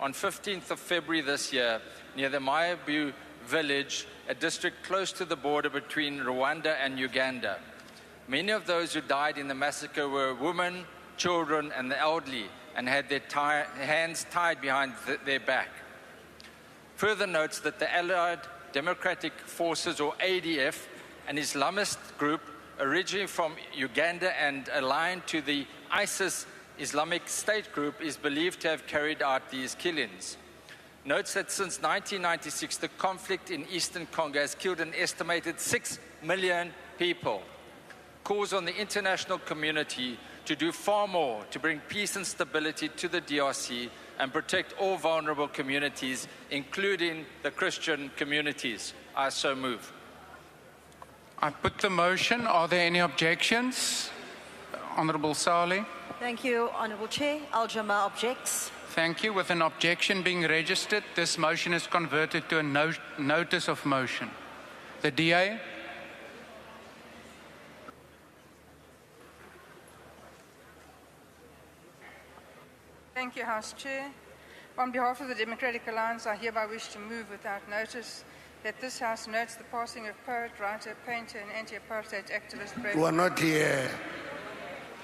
Speaker 6: on 15th of February this year near the Mayabu village, a district close to the border between Rwanda and Uganda. Many of those who died in the massacre were women, children, and the elderly, and had their hands tied behind their back. Further notes that the Allied Democratic Forces, or ADF, an Islamist group originally from Uganda and aligned to the ISIS Islamic State group, is believed to have carried out these killings. Notes that since 1996, the conflict in eastern Congo has killed an estimated 6 million people. Calls on the international community to do far more to bring peace and stability to the DRC and protect all vulnerable communities, including the Christian communities. I so move.
Speaker 7: I put the motion. Are there any objections? Honourable Sali.
Speaker 17: Thank you, Honourable Chair. Al-Jama objects.
Speaker 7: Thank you. With an objection being registered, this motion is converted to a notice of motion. The DA.
Speaker 11: Thank you, House Chair. On behalf of the Democratic Alliance, I hereby wish to move without notice that this House notes the passing of poet, writer, painter, and anti-apartheid activist Brady.
Speaker 22: We are not here.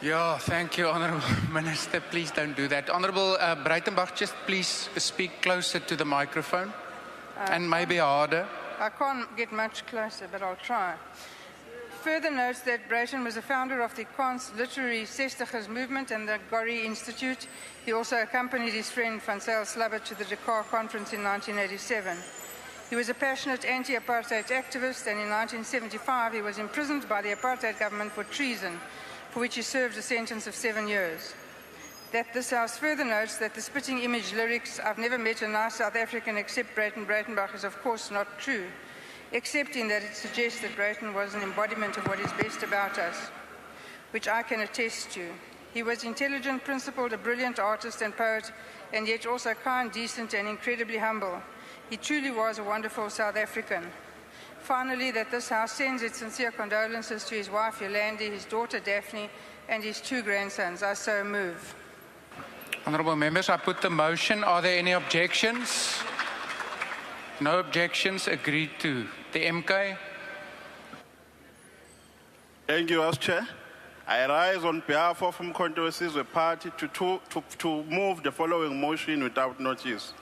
Speaker 7: Yeah, thank you, Honourable Minister. Please don't do that. Honourable Breitenbach, just please speak closer to the microphone and maybe harder.
Speaker 11: I can't get much closer, but I'll try. Further notes that Brayton was a founder of the Kans Literary Sestigers movement and the Gori Institute. He also accompanied his friend Van Zyl Slabbert to the Dakar Conference in 1987. He was a passionate anti-apartheid activist, and in 1975 he was imprisoned by the apartheid government for treason, for which he served a sentence of 7 years. That this House further notes that the spitting image lyrics, "I've never met a nice South African except Brayton Breitenbach," is of course not true, except in that it suggests that Brayton was an embodiment of what is best about us, which I can attest to. He was intelligent, principled, a brilliant artist and poet, and yet also kind, decent, and incredibly humble. He truly was a wonderful South African. Finally, that this House sends its sincere condolences to his wife Yolandi, his daughter Daphne, and his 2 grandsons. I so move.
Speaker 7: Honourable members, I put the motion. Are there any objections? No objections. Agreed to. The MK.
Speaker 12: Thank you, House Chair. I rise on behalf of Mkhonto Party to move the following motion without notice.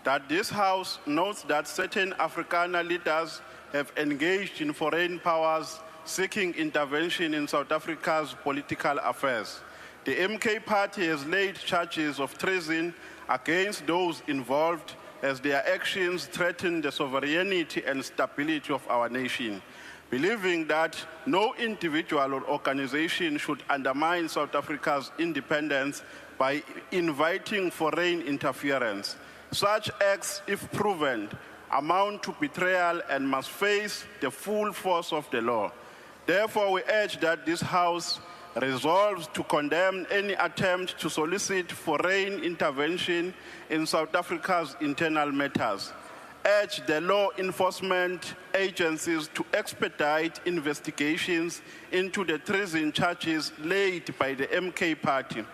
Speaker 12: That this House notes that certain Afrikaner leaders have engaged in foreign powers seeking intervention in South Africa's political affairs. The MK Party has laid charges of treason against those involved as their actions threaten the sovereignty and stability of our nation. Believing that no individual or organization should undermine South Africa's independence by inviting foreign interference. Such acts, if proven, amount to betrayal and must face the full force of the law. Therefore, we urge that this House resolves to condemn any attempt to solicit foreign intervention in South Africa's internal matters. Urge the law enforcement agencies to expedite investigations into the treason charges laid by the MK Party.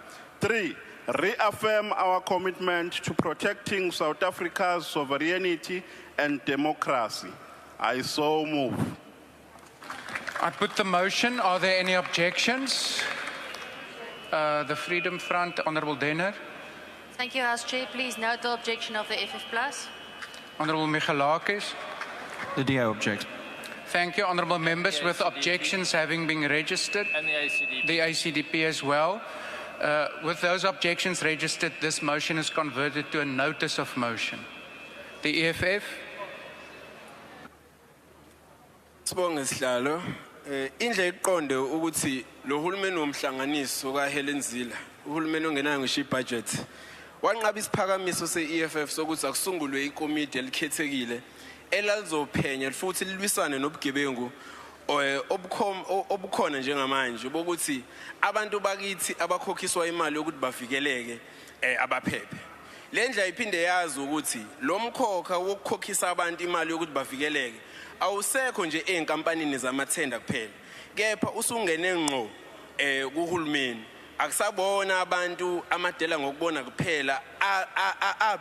Speaker 12: 3, reaffirm our commitment to protecting South Africa's sovereignty and democracy. I so move.
Speaker 7: I put the motion. Are there any objections? The Freedom Front, Honourable Denner.
Speaker 1: Thank you, House Chair. Please note the objection of the FF+.
Speaker 7: Honourable Michalakis.
Speaker 25: The DA objects.
Speaker 7: Thank you, honourable members. With objections having been registered,
Speaker 6: And the ACDP.
Speaker 7: the ACDP as well. With those objections registered, this motion is converted to a notice of motion. The EFF.
Speaker 2: Sibonge sihlalo. Indle iqonde ukuthi lo hulumeni womhlanganiso kaHelen Zille, uhulumeni ongenayo ngisho ibudget, wanqaba isiphakamiso se-EFF sokuthi akusungulwe ikomiti elikhethekile elalizophenya futhi lilwisane nobugebengu obukhona njengamanje bokuthi abantu bakithi abakhokhiswa imali yokuthi bavikeleke abaphephe. Le ndlela iphinde yazi ukuthi lo mkhokha wokukhokhisa abantu imali yokuthi bavikeleke awusekho nje einkampanini zamathenda kuphela, kepha usungene ngqo kuhulumeni. Akusabona abantu amadela ngokubona kuphela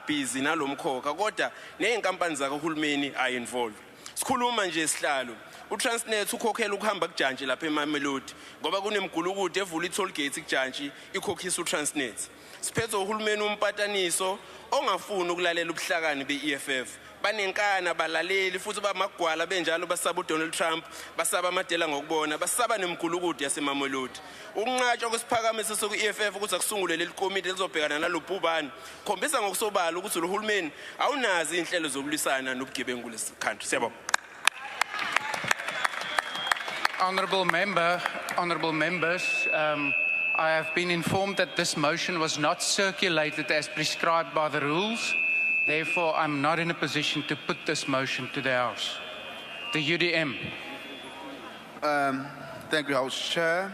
Speaker 2: busy nalomkhokha, kodwa neinkampani zakahulumeni are involved. Sikhuluma nje sihlalo uTransnet ukhokhela ukuhamba kujantshi lapha eMamelodi ngoba kunemgulukude evula i-toll gate kujantshi ikhokhisa uTransnet. Siphethe uhulumeni umpataniso ongafuni ukulalela ubuhlakani be-EFF. Banenkana balaleli futhi bamagwala benjalo basaba uDonald Trump, basaba amadela ngokubona, basaba nemgulukude yaseMamelodi. Ukunqatshwa kwesiphakamiso soku-EFF ukuthi akusungulwe leli komiti elizobhekana nalobhubhane khombisa ngokusobala ukuthi lo hulumeni awunazi inhlelo zokulwisana nobugebengu kulesi country. Siyabonga.
Speaker 7: Honourable members, I have been informed that this motion was not circulated as prescribed by the rules. Therefore, I'm not in a position to put this motion to the House. The UDM.
Speaker 15: Thank you, House Chair.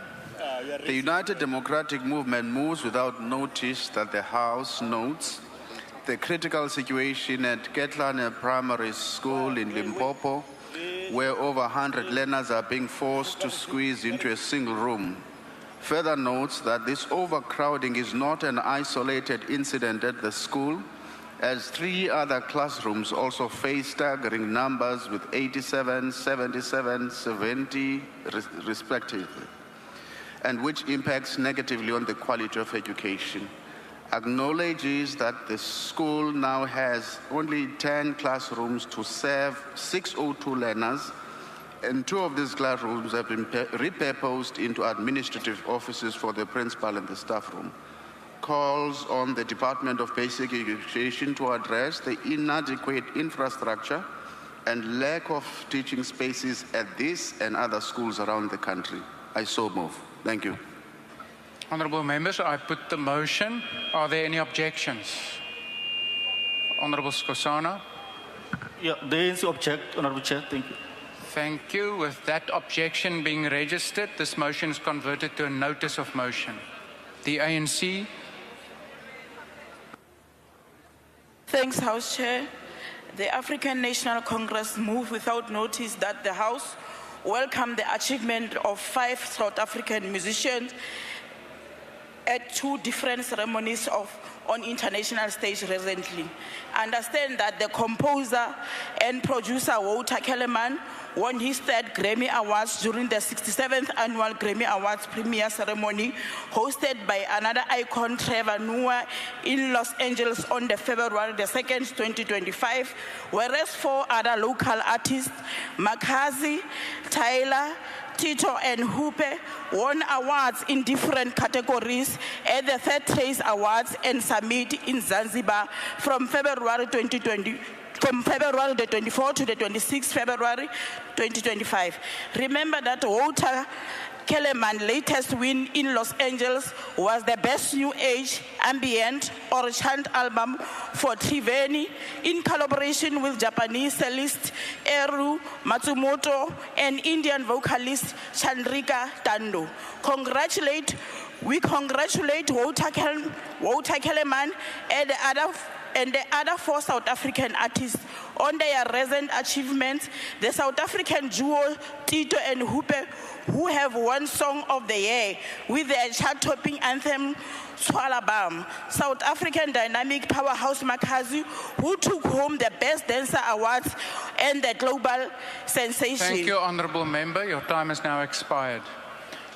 Speaker 15: The United Democratic Movement moves without notice that the House notes the critical situation at Ketlane Primary School in Limpopo, where over 100 learners are being forced to squeeze into a single room. Further notes that this overcrowding is not an isolated incident at the school, as 3 other classrooms also face staggering numbers with 87, 77, 70 respectively, and which impacts negatively on the quality of education. Acknowledges that the school now has only 10 classrooms to serve 602 learners, and 2 of these classrooms have been repurposed into administrative offices for the principal and the staff room. Calls on the Department of Basic Education to address the inadequate infrastructure and lack of teaching spaces at this and other schools around the country. I so move. Thank you.
Speaker 7: Honourable members, I put the motion. Are there any objections? Honourable Skosana.
Speaker 10: Yeah, the ANC object, Honourable Chair. Thank you.
Speaker 7: Thank you. With that objection being registered, this motion is converted to a notice of motion. The ANC.
Speaker 23: Thanks, House Chair. The African National Congress move without notice that the House welcome the achievement of 5 South African musicians at 2 different ceremonies on international stage recently. Understand that the composer and producer Walter Kellerman won his 3rd Grammy Awards during the 67th Annual Grammy Awards premiere ceremony hosted by another icon, Trevor Noah, in Los Angeles on the February the 2nd, 2025, whereas 4 other local artists, Makazi, Tyler, Tito and Hoope won awards in different categories at the 3rd Trace Awards and Summit in Zanzibar from February the 24th to the 26th February 2025. Remember that Walter
Speaker 5: Kellerman's latest win in Los Angeles was the best new age ambient or chant album for Triveni in collaboration with Japanese cellist Eru Matsumoto and Indian vocalist Chandrika Tando. We congratulate Walter Kellerman and the other 4 South African artists on their recent achievements. The South African duo Tito and Hoope, who have won Song of the Year with their chart-topping anthem Swalabam. South African dynamic powerhouse Makazi, who took home the Best Dancer Awards and the Global Sensation.
Speaker 7: Thank you, Honourable Member. Your time has now expired.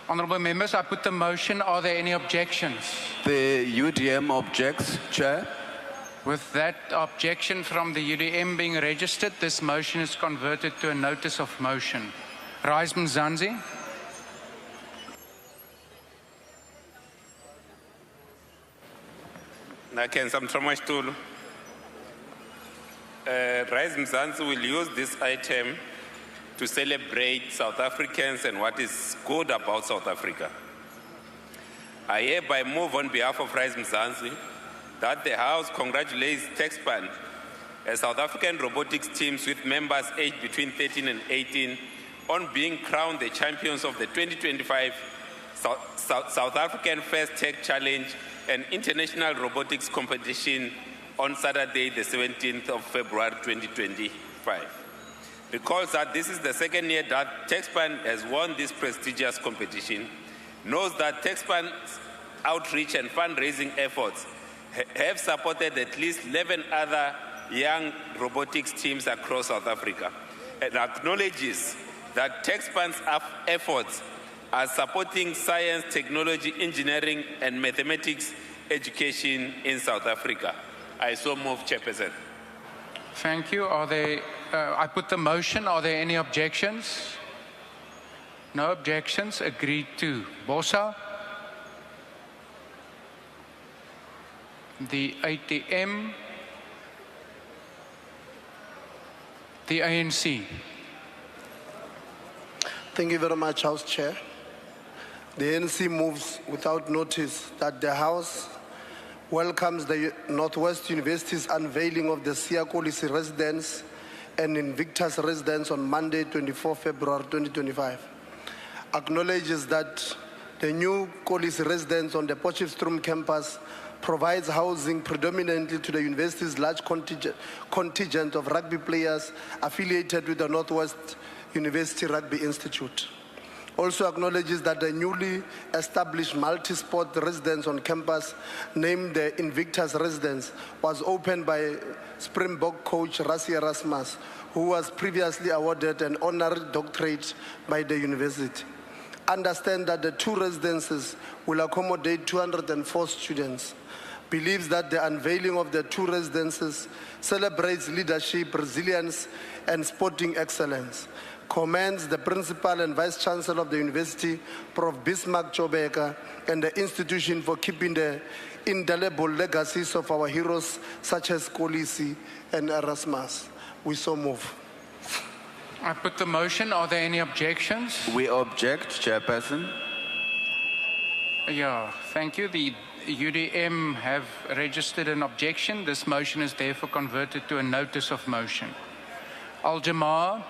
Speaker 7: Honourable Members, I put the motion. Are there any objections?
Speaker 3: The UDM objects, Chair.
Speaker 7: With that objection from the UDM being registered, this motion is converted to a notice of motion. Rise Mzansi.
Speaker 9: Nakenza Mtramashitulu. Rise Mzansi will use this item to celebrate South Africans and what is good about South Africa. I hereby move on behalf of Rise Mzansi that the House congratulates TechSpan, a South African robotics teams with members aged between 13 and 18, on being crowned the champions of the 2025 South African First Tech Challenge and International Robotics Competition on Saturday, the 17th of February 2025. Recalls that this is the second year that TechSpan has won this prestigious competition, knows that TechSpan's outreach and fundraising efforts have supported at least 11 other young robotics teams across South Africa, and acknowledges that TechSpan's efforts are supporting science, technology, engineering, and mathematics education in South Africa. I so move, Chairperson.
Speaker 7: Thank you. Are there, I put the motion. Are there any objections? No objections. Agreed to. Bosa. The ATM. The ANC.
Speaker 22: Thank you very much, House Chair. The ANC moves without notice that the House welcomes the Northwest University's unveiling of the Siyakolisi residence and Invictus residence on Monday, 24 February 2025. Acknowledges that the new Kolisi residence on the Potchefstroom campus provides housing predominantly to the university's large contingent of rugby players affiliated with the Northwest University Rugby Institute. Also acknowledges that the newly established multi-sport residence on campus, named the Invictus Residence, was opened by Springbok coach Rassie Erasmus, who was previously awarded an honorary doctorate by the university. Understand that the two residences will accommodate 204 students. Believes that the unveiling of the two residences celebrates leadership, resilience, and sporting excellence. Commends the Principal and Vice Chancellor of the University, Prof. Bismarck Chobeka, and the institution for keeping the indelible legacies of our heroes such as Kolisi and Erasmus. We so move.
Speaker 7: I put the motion. Are there any objections?
Speaker 3: We object, Chairperson.
Speaker 7: Yeah, thank you. The UDM have registered an objection. This motion is therefore converted to a notice of motion. Al-Jamar.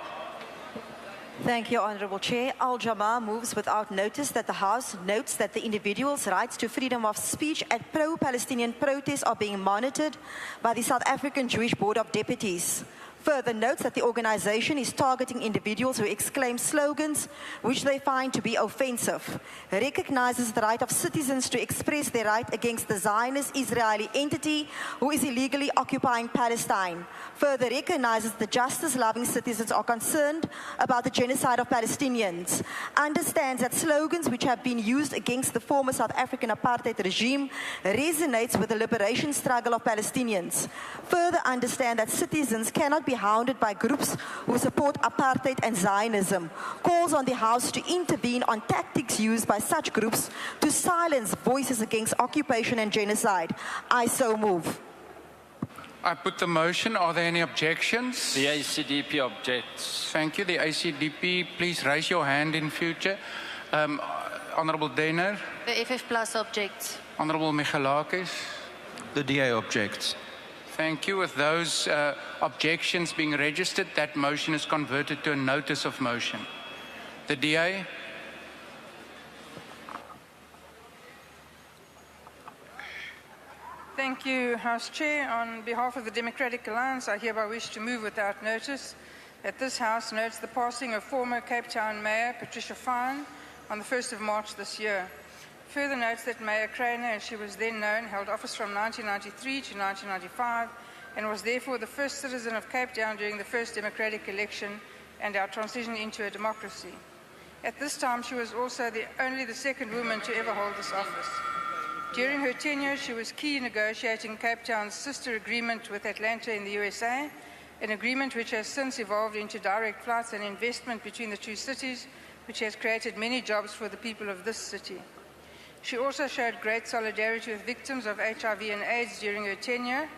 Speaker 17: Thank you, Honourable Chair. Al-Jamar moves without notice that the House notes that the individual's rights to freedom of speech at pro-Palestinian protests are being monitored by the South African Jewish Board of Deputies. Further notes that the organization is targeting individuals who exclaim slogans which they find to be offensive. Recognizes the right of citizens to express their right against the Zionist Israeli entity who is illegally occupying Palestine. Further recognizes the justice-loving citizens are concerned about the genocide of Palestinians. Understands that slogans which have been used against the former South African apartheid regime resonates with the liberation struggle of Palestinians. Further understand that citizens cannot be hounded by groups who support apartheid and Zionism. Calls on the House to intervene on tactics used by such groups to silence voices against occupation and genocide. I so move.
Speaker 7: I put the motion. Are there any objections?
Speaker 6: The ACDP objects.
Speaker 7: Thank you. The ACDP, please raise your hand in future. Honourable Denner,
Speaker 1: The FF Plus objects.
Speaker 7: Honourable Michalakis.
Speaker 25: The DA objects.
Speaker 7: Thank you. With those objections being registered, that motion is converted to a notice of motion. The DA.
Speaker 11: Thank you, House Chair. On behalf of the Democratic Alliance, I hereby wish to move without notice that this House notes the passing of former Cape Town Mayor Patricia Fine on the 1st of March this year. Further notes that Mayor Craner, as she was then known, held office from 1993 to 1995 and was therefore the first citizen of Cape Town during the first democratic election and our transition into a democracy. At this time, she was also only the second woman to ever hold this office. During her tenure, she was key in negotiating Cape Town's sister agreement with Atlanta in the USA, an agreement which has since evolved into direct flights and investment between the two cities, which has created many jobs for the people of this city. She also showed great solidarity with victims of HIV and AIDS during her tenure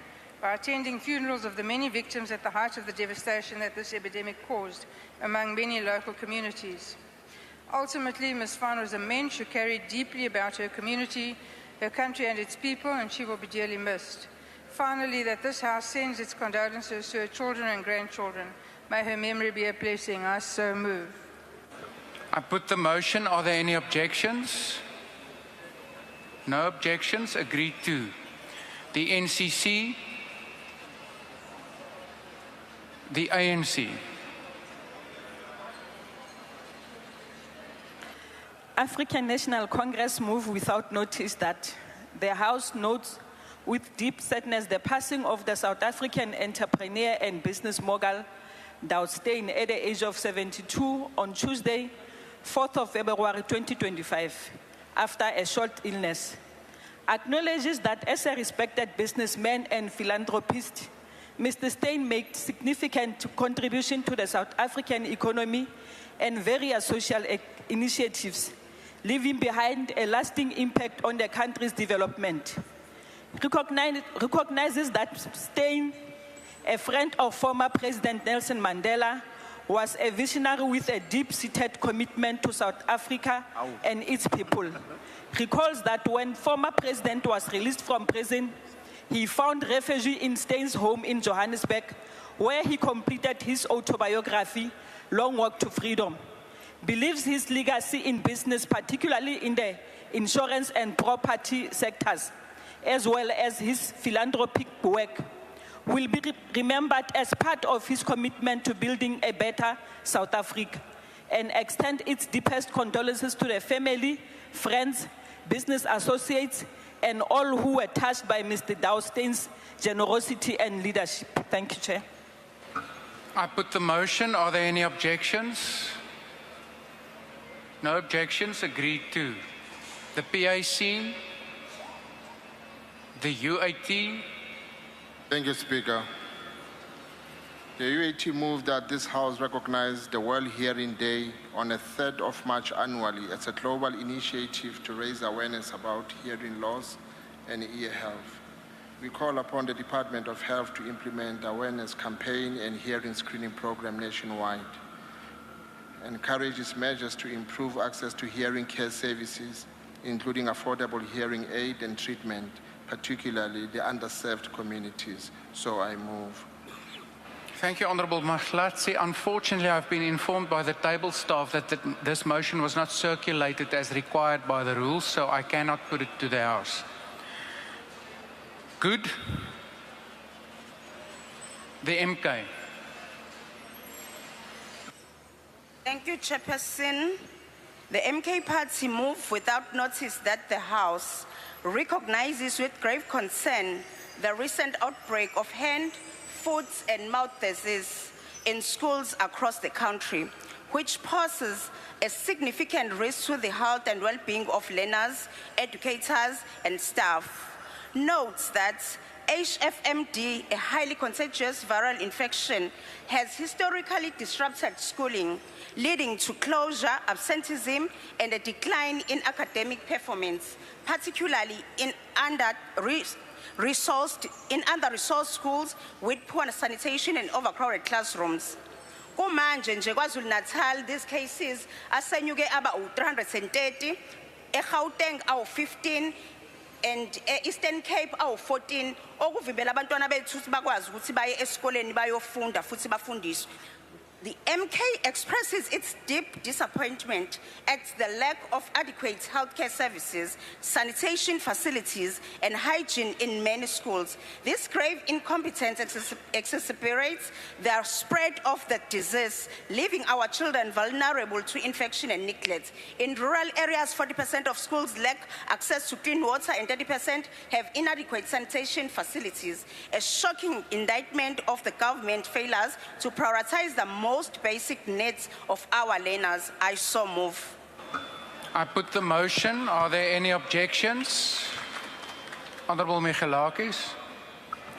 Speaker 11: by attending funerals of the many victims at the height of the devastation that this epidemic caused among many local communities. Ultimately, Ms. Fine was a mensch who cared deeply about her community, her country and its people, and she will be dearly missed. Finally, that this House sends its condolences to her children and grandchildren. May her memory be a blessing. I so move.
Speaker 7: I put the motion. Are there any objections? No objections. Agreed to. The NCC, the ANC.
Speaker 5: African National Congress move without notice that the House notes with deep sadness the passing of the South African entrepreneur and business mogul Douw Steyn at the age of 72 on Tuesday, 4th of February 2025, after a short illness. Acknowledges that as a respected businessman and philanthropist, Mr. Steyn made significant contribution to the South African economy and various social initiatives, leaving behind a lasting impact on the country's development. Recognizes that Steyn, a friend of former President Nelson Mandela, was a visionary with a deep-seated commitment to South Africa and its people. Recalls that when former president was released from prison, he found refuge in Steyn's home in Johannesburg, where he completed his autobiography, Long Walk to Freedom. Believes his legacy in business, particularly in the insurance and property sectors, as well as his philanthropic work, will be remembered as part of his commitment to building a better South Africa, and extend its deepest condolences to the family, friends, business associates, and all who were touched by Mr. Douw Steyn's generosity and leadership. Thank you, Chair.
Speaker 7: I put the motion. Are there any objections? No objections. Agreed to. The PAC, the UAT.
Speaker 8: Thank you, Speaker. The UAT moved that this House recognize the World Hearing Day on the 3rd of March annually as a global initiative to raise awareness about hearing loss and ear health. We call upon the Department of Health to implement awareness campaign and hearing screening program nationwide. Encourages measures to improve access to hearing care services, including affordable hearing aid and treatment, particularly the underserved communities. So I move.
Speaker 7: Thank you, Honourable Mahlatsi. Unfortunately, I've been informed by the table staff that this motion was not circulated as required by the rules, so I cannot put it to the House. Good. The MK.
Speaker 16: Thank you, Chairperson. The MK Party move without notice that the House recognizes with grave concern the recent outbreak of hand, foot and mouth disease in schools across the country, which poses a significant risk to the health and well-being of learners, educators, and staff. Notes that HFMD, a highly contagious viral infection, has historically disrupted schooling, leading to closure, absenteeism, and a decline in academic performance, particularly in under-resourced schools with poor sanitation and overcrowded classrooms. Kumanje nje KwaZulu Natal, these cases asenyuke aba 330, eGauteng awu 15, and Eastern Cape awu 14, okuvimbela abantwana bethu ukuthi bakwazi ukuthi baye esikoleni bayofunda futhi bafundiswe. The MK expresses its deep disappointment at the lack of adequate healthcare services, sanitation facilities, and hygiene in many schools. This grave incompetence exacerbates the spread of the disease, leaving our children vulnerable to infection and neglect. In rural areas, 40% of schools lack access to clean water and 30% have inadequate sanitation facilities. A shocking indictment of the government failures to prioritize the most basic needs of our learners. I so move.
Speaker 7: I put the motion. Are there any objections? Honourable Michalakis.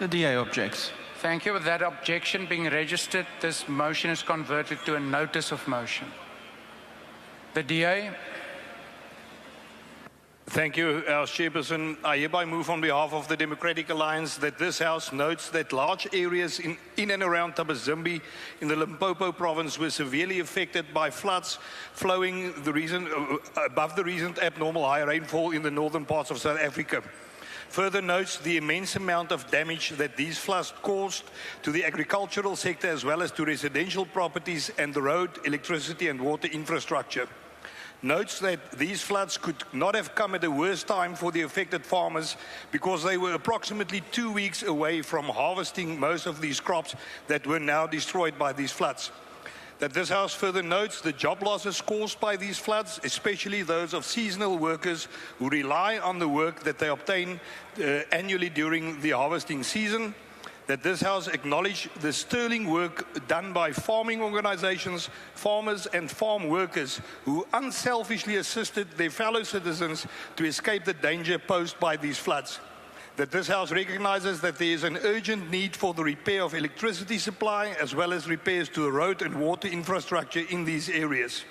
Speaker 25: The DA objects.
Speaker 7: Thank you. With that objection being registered, this motion is converted to a notice of motion. The DA.
Speaker 4: Thank you, House Chairperson. I hereby move on behalf of the Democratic Alliance that this House notes that large areas in and around Tabazimbi in the Limpopo province were severely affected by floods flowing above the recent abnormal high rainfall in the northern parts of South Africa. Further notes the immense amount of damage that these floods caused to the agricultural sector as well as to residential properties and the road, electricity and water infrastructure. Notes that these floods could not have come at a worse time for the affected farmers because they were approximately 2 weeks away from harvesting most of these crops that were now destroyed by these floods. That this House further notes the job losses caused by these floods, especially those of seasonal workers who rely on the work that they obtain annually during the harvesting season. That this House acknowledge the sterling work done by farming organizations, farmers and farm workers who unselfishly assisted their fellow citizens to escape the danger posed by these floods. That this House recognizes that there is an urgent need for the repair of electricity supply as well as repairs to the road and water infrastructure in these areas.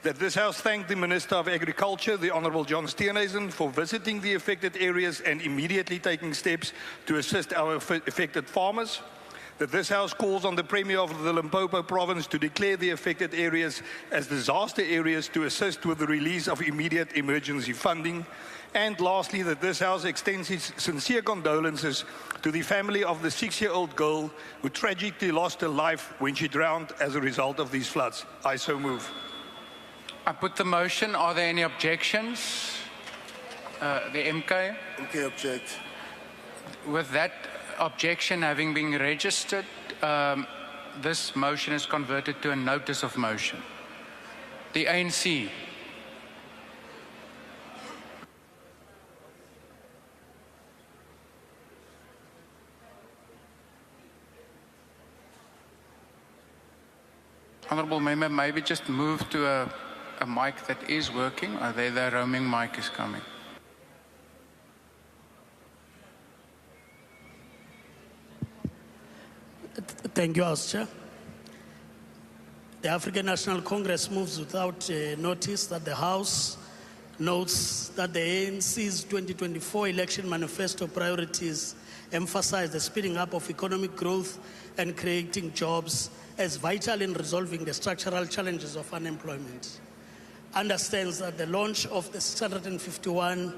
Speaker 4: That this House thank the Minister of Agriculture, the Honourable John Steenhuisen, for visiting the affected areas and immediately taking steps to assist our affected farmers. That this House calls on the Premier of the Limpopo province to declare the affected areas as disaster areas to assist with the release of immediate emergency funding. And lastly, that this House extends its sincere condolences to the family of the 6-year-old girl who tragically lost her life when she drowned as a result of these floods. I so move.
Speaker 7: I put the motion. Are there any objections? The MK?
Speaker 22: MK object.
Speaker 7: With that objection having been registered, this motion is converted to a notice of motion. The ANC. Honourable Member, maybe just move to a mic that is working. The roaming mic is coming.
Speaker 19: Thank you, House Chair. The African National Congress moves without notice that the House notes that the ANC's 2024 election manifesto priorities emphasize the speeding up of economic growth and creating jobs as vital in resolving the structural challenges of unemployment. Understands that the launch of the 651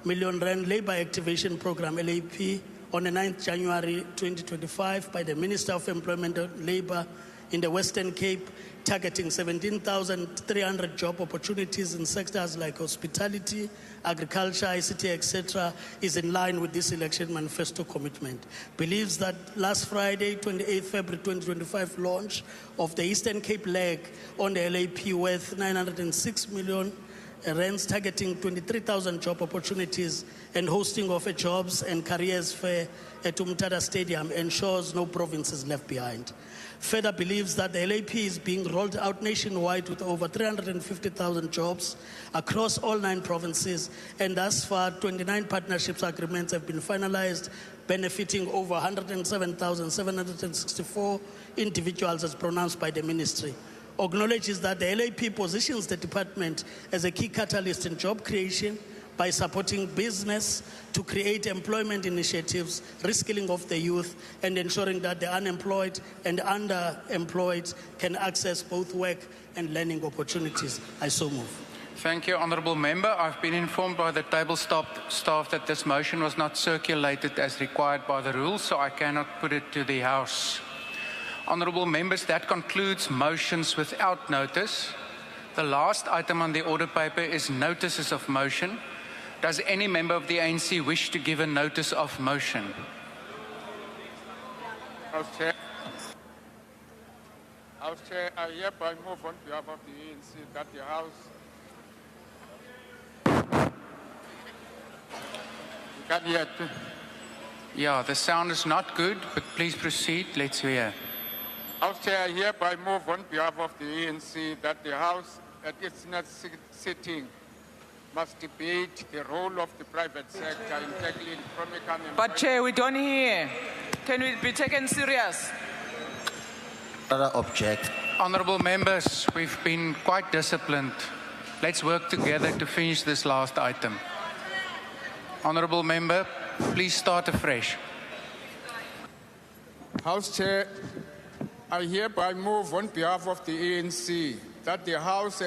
Speaker 19: million rand Labour Activation Programme, LAP, on the 9th January 2025 by the Minister of Employment and Labour in the Western Cape, targeting 17,300 job opportunities in sectors like hospitality, agriculture, ICT, etc., is in line with this election manifesto commitment. Believes that last Friday, 28 February 2025 launch of the Eastern Cape leg on the LAP worth 906 million rands, targeting 23,000 job opportunities and hosting of a jobs and careers fair at Umtada Stadium ensures no province is left behind. Further believes that the LAP is being rolled out nationwide with over 350,000 jobs across all 9 provinces, and thus far 29 partnerships agreements have been finalized, benefiting over 107,764 individuals as pronounced by the ministry. Acknowledges that the LAP positions the department as a key catalyst in job creation by supporting business to create employment initiatives, reskilling of the youth, and ensuring that the unemployed and underemployed can access both work and learning opportunities. I so move.
Speaker 7: Thank you, Honourable Member. I've been informed by the table staff that this motion was not circulated as required by the rules, so I cannot put it to the House. Honourable Members, that concludes motions without notice. The last item on the order paper is notices of motion. Does any member of the ANC wish to give a notice of motion?
Speaker 13: House Chair, I hereby move on behalf of the ANC that the House
Speaker 7: Yeah, the sound is not good, but please proceed. Let's hear.
Speaker 13: House Chair, I hereby move on behalf of the ANC that the House at its next sitting must debate the role of the private sector in tackling chronic unemployment.
Speaker 14: But Chair, we don't hear. Can we be taken serious?
Speaker 7: Object. Honourable Members, we've been quite disciplined. Let's work together to finish this last item. Honourable Member, please start afresh.
Speaker 13: House Chair, I hereby move on behalf of the ANC that the House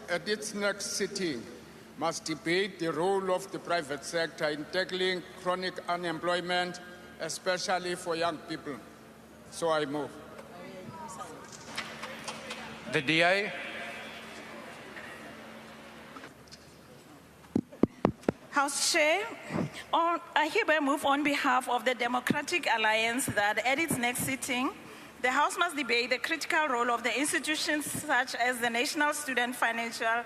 Speaker 13: at its next sitting must debate the role of the private sector in tackling chronic unemployment, especially for young people. So I move.
Speaker 7: The DA.
Speaker 5: House Chair, I hereby move on behalf of the Democratic Alliance that at its next sitting, the House must debate the critical role of the institutions such as the National Student Financial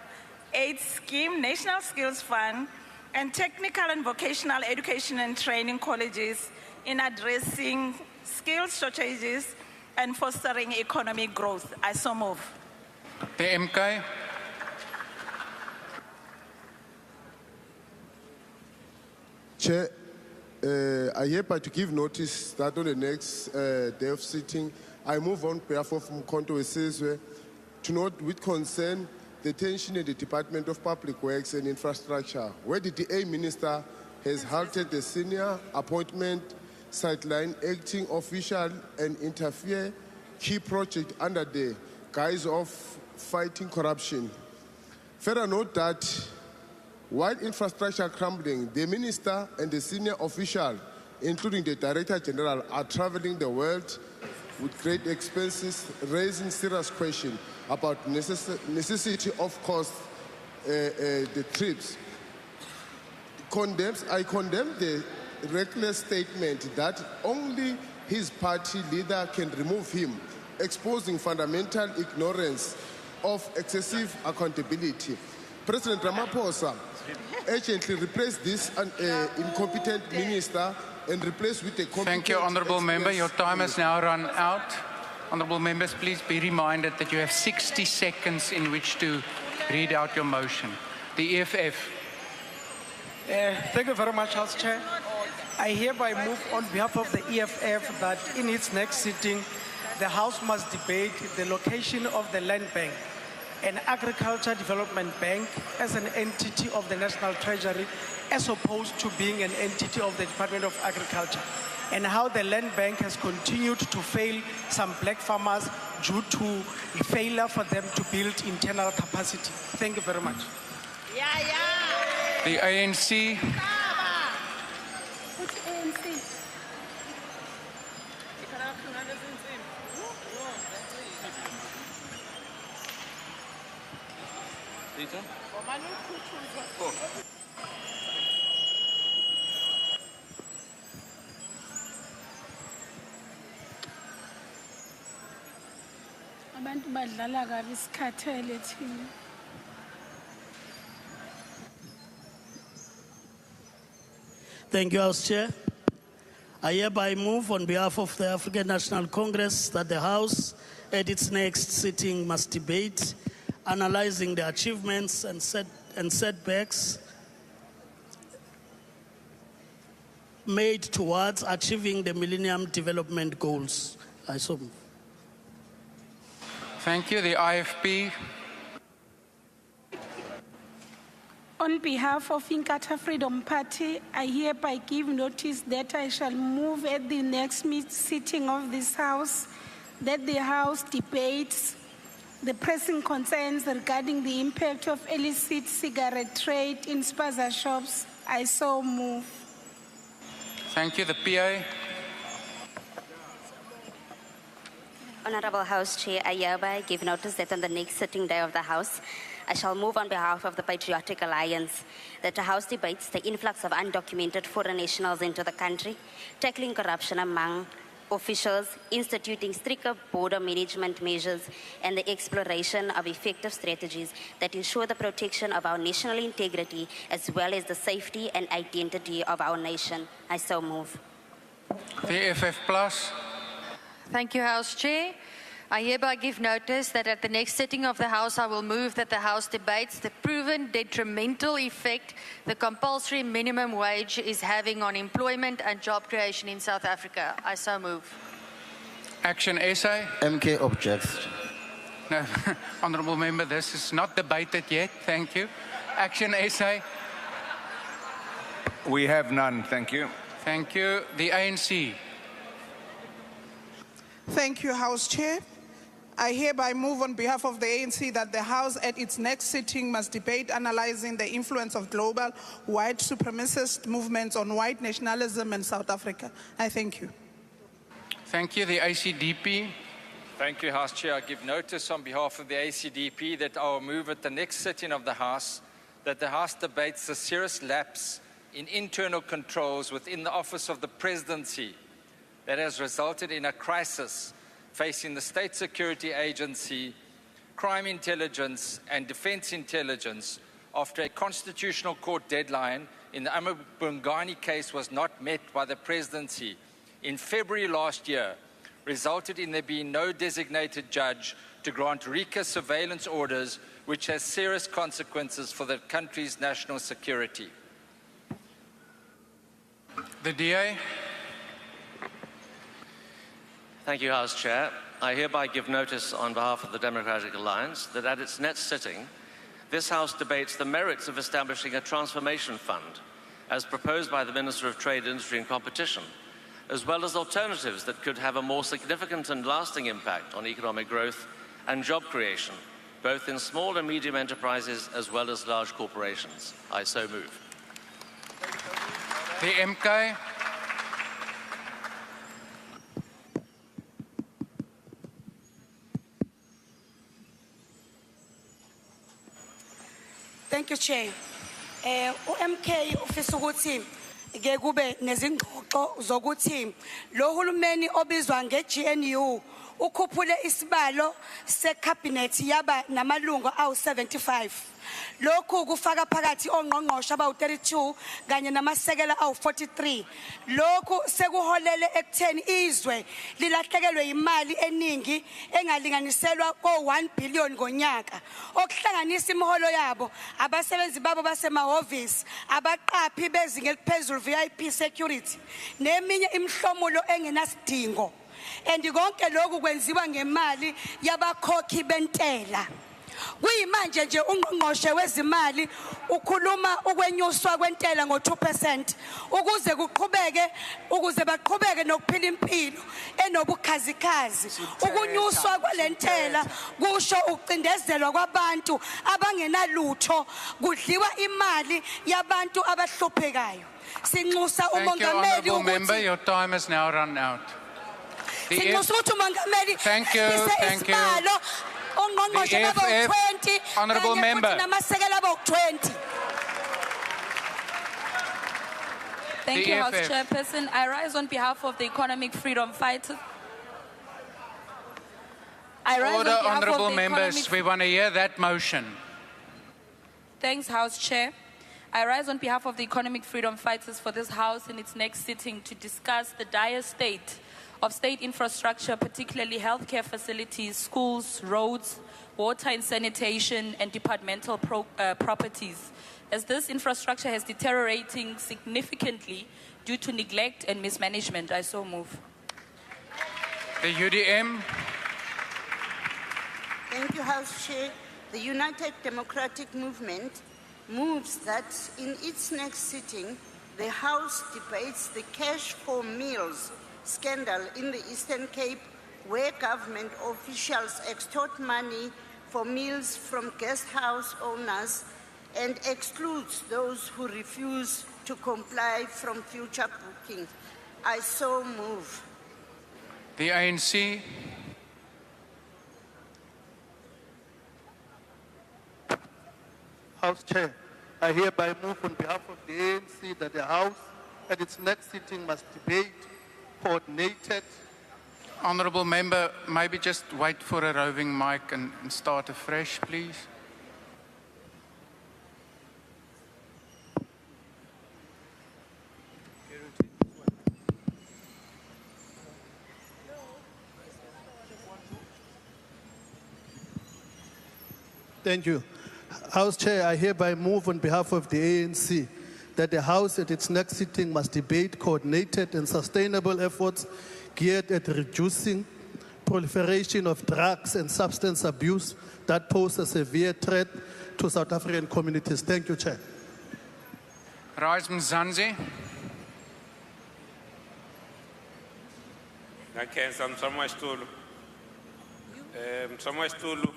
Speaker 5: Aid Scheme, National Skills Fund, and technical and vocational education and training colleges in addressing skills shortages and fostering economic growth. I so move.
Speaker 7: The MK.
Speaker 20: Chair, I hereby to give notice that on the next day of sitting, I move on behalf of Mkhonto Wesizwe to note with concern the tension in the Department of Public Works and Infrastructure, where the DA Minister has halted the senior appointment, sideline acting official, and interfere key project under the guise of fighting corruption. Further note that while infrastructure crumbling, the Minister and the senior official, including the Director General, are traveling the world with great expenses, raising serious questions about necessity of cost, the trips. I condemn the reckless statement that only his party leader can remove him, exposing fundamental ignorance of excessive accountability. President Ramaphosa urgently replace this incompetent minister and replace with a competent...
Speaker 7: Thank you, Honourable Member. Your time has now run out. Honourable Members, please be reminded that you have 60 seconds in which to read out your motion. The EFF.
Speaker 21: Thank you very much, House Chair. I hereby move on behalf of the EFF that in its next sitting, the House must debate the location of the Land Bank, an agriculture development bank, as an entity of the National Treasury, as opposed to being an entity of the Department of Agriculture, and how the Land Bank has continued to fail some black farmers due to failure for them to build internal capacity. Thank you very much.
Speaker 7: The ANC.
Speaker 24: Abantu badlala kabi isikhathele thina.
Speaker 19: Thank you, House Chair. I hereby move on behalf of the African National Congress that the House at its next sitting must debate, analyzing the achievements and setbacks made towards achieving the Millennium Development Goals. I so move.
Speaker 7: Thank you. The IFP.
Speaker 24: On behalf of Inkatha Freedom Party, I hereby give notice that I shall move at the next sitting of this House that the House debates the pressing concerns regarding the impact of illicit cigarette trade in spaza shops. I so move.
Speaker 7: Thank you. The PA.
Speaker 2: Honorable House Chair, I hereby give notice that on the next sitting day of the House, I shall move on behalf of the Patriotic Alliance that the House debates the influx of undocumented foreign nationals into the country, tackling corruption among officials, instituting stricter border management measures, and the exploration of effective strategies that ensure the protection of our national integrity as well as the safety and identity of our nation. I so move.
Speaker 7: The FF Plus.
Speaker 1: Thank you, House Chair. I hereby give notice that at the next sitting of the House, I will move that the House debates the proven detrimental effect the compulsory minimum wage is having on employment and job creation in South Africa. I so move.
Speaker 7: Action essay.
Speaker 10: MK objects.
Speaker 7: No, Honourable Member, this is not debated yet. Thank you. Action essay.
Speaker 12: We have none. Thank you.
Speaker 7: Thank you. The ANC.
Speaker 15: Thank you, House Chair. I hereby move on behalf of the ANC that the House at its next sitting must debate analyzing the influence of global white supremacist movements on white nationalism in South Africa. I thank you.
Speaker 7: Thank you. The ACDP.
Speaker 6: Thank you, House Chair. I give notice on behalf of the ACDP that I will move at the next sitting of the House that the House debates the serious lapse in internal controls within the Office of the Presidency that has resulted in a crisis facing the State Security Agency, crime intelligence and defense intelligence after a constitutional court deadline in the Amabungani case was not met by the presidency in February last year, resulted in there being no designated judge to grant RICA surveillance orders, which has serious consequences for the country's national security.
Speaker 7: The DA.
Speaker 18: Thank you, House Chair. I hereby give notice on behalf of the Democratic Alliance that at its next sitting, this House debates the merits of establishing a transformation fund, as proposed by the Minister of Trade, Industry and Competition, as well as alternatives that could have a more significant and lasting impact on economic growth and job creation, both in small and medium enterprises as well as large corporations. I so move.
Speaker 7: The MK.
Speaker 24: Thank you, Chair. MK ufisa ukuthi ke kube nezingxoxo zokuthi lo hulumeni obizwa ngeGNU ukhuphule isibalo secabinet yaba namalungu awu-75. Lokhu kufaka phakathi ongqongqoshe abawu-32 kanye namasekela awu-43. Lokhu sekuholele ekutheni izwe lilahlekelwe imali eningi engalinganiselwa ko-1 billion ngonyaka, okuhlanganisa imiholo yabo, abasebenzi babo basemahhovisi, abaqaphi bezinga eliphezulu VIP security, neminye imihlomulo engenasidingo. And konke lokhu kwenziwa ngemali yabakhokhi bentela. Kuyimanje nje ungqongqoshe wezimali ukhuluma ukwenyuswa kwentela ngo-2% ukuze baqhubeke nokuphila impilo enobukhazikhazi. Ukunyuswa kwalentela kusho ukucindezelwa kwabantu abangenalutho, kudliwa imali yabantu abahluphekayo. Sinxusa umongameli
Speaker 7: Honourable Member, your time has now run out.
Speaker 24: Thank you,
Speaker 7: thank you. The EFF, Honourable Member.
Speaker 26: Thank you, House Chairperson. I rise on behalf of the economic freedom fighters.
Speaker 7: Order, Honourable Members. We want to hear that motion.
Speaker 26: Thanks, House Chair. I rise on behalf of the economic freedom fighters for this House in its next sitting to discuss the dire state of state infrastructure, particularly healthcare facilities, schools, roads, water and sanitation, and departmental properties, as this infrastructure has deteriorating significantly due to neglect and mismanagement. I so move.
Speaker 7: The UDM.
Speaker 27: Thank you, House Chair. The United Democratic Movement
Speaker 3: moves that in its next sitting, the House debates the cash for meals scandal in the Eastern Cape, where government officials extort money for meals from guest house owners and excludes those who refuse to comply from future bookings. I so move.
Speaker 7: The ANC.
Speaker 9: House Chair, I hereby move on behalf of the ANC that the House at its next sitting must debate coordinated.
Speaker 7: Honourable Member, maybe just wait for a roving mic and start afresh, please.
Speaker 9: Thank you. House Chair, I hereby move on behalf of the ANC that the House at its next sitting must debate coordinated and sustainable efforts geared at reducing proliferation of drugs and substance abuse that pose a severe threat to South African communities. Thank you, Chair.
Speaker 7: Rise Mzansi.
Speaker 10: Nakenza Msamwestulu. Msamwestulu.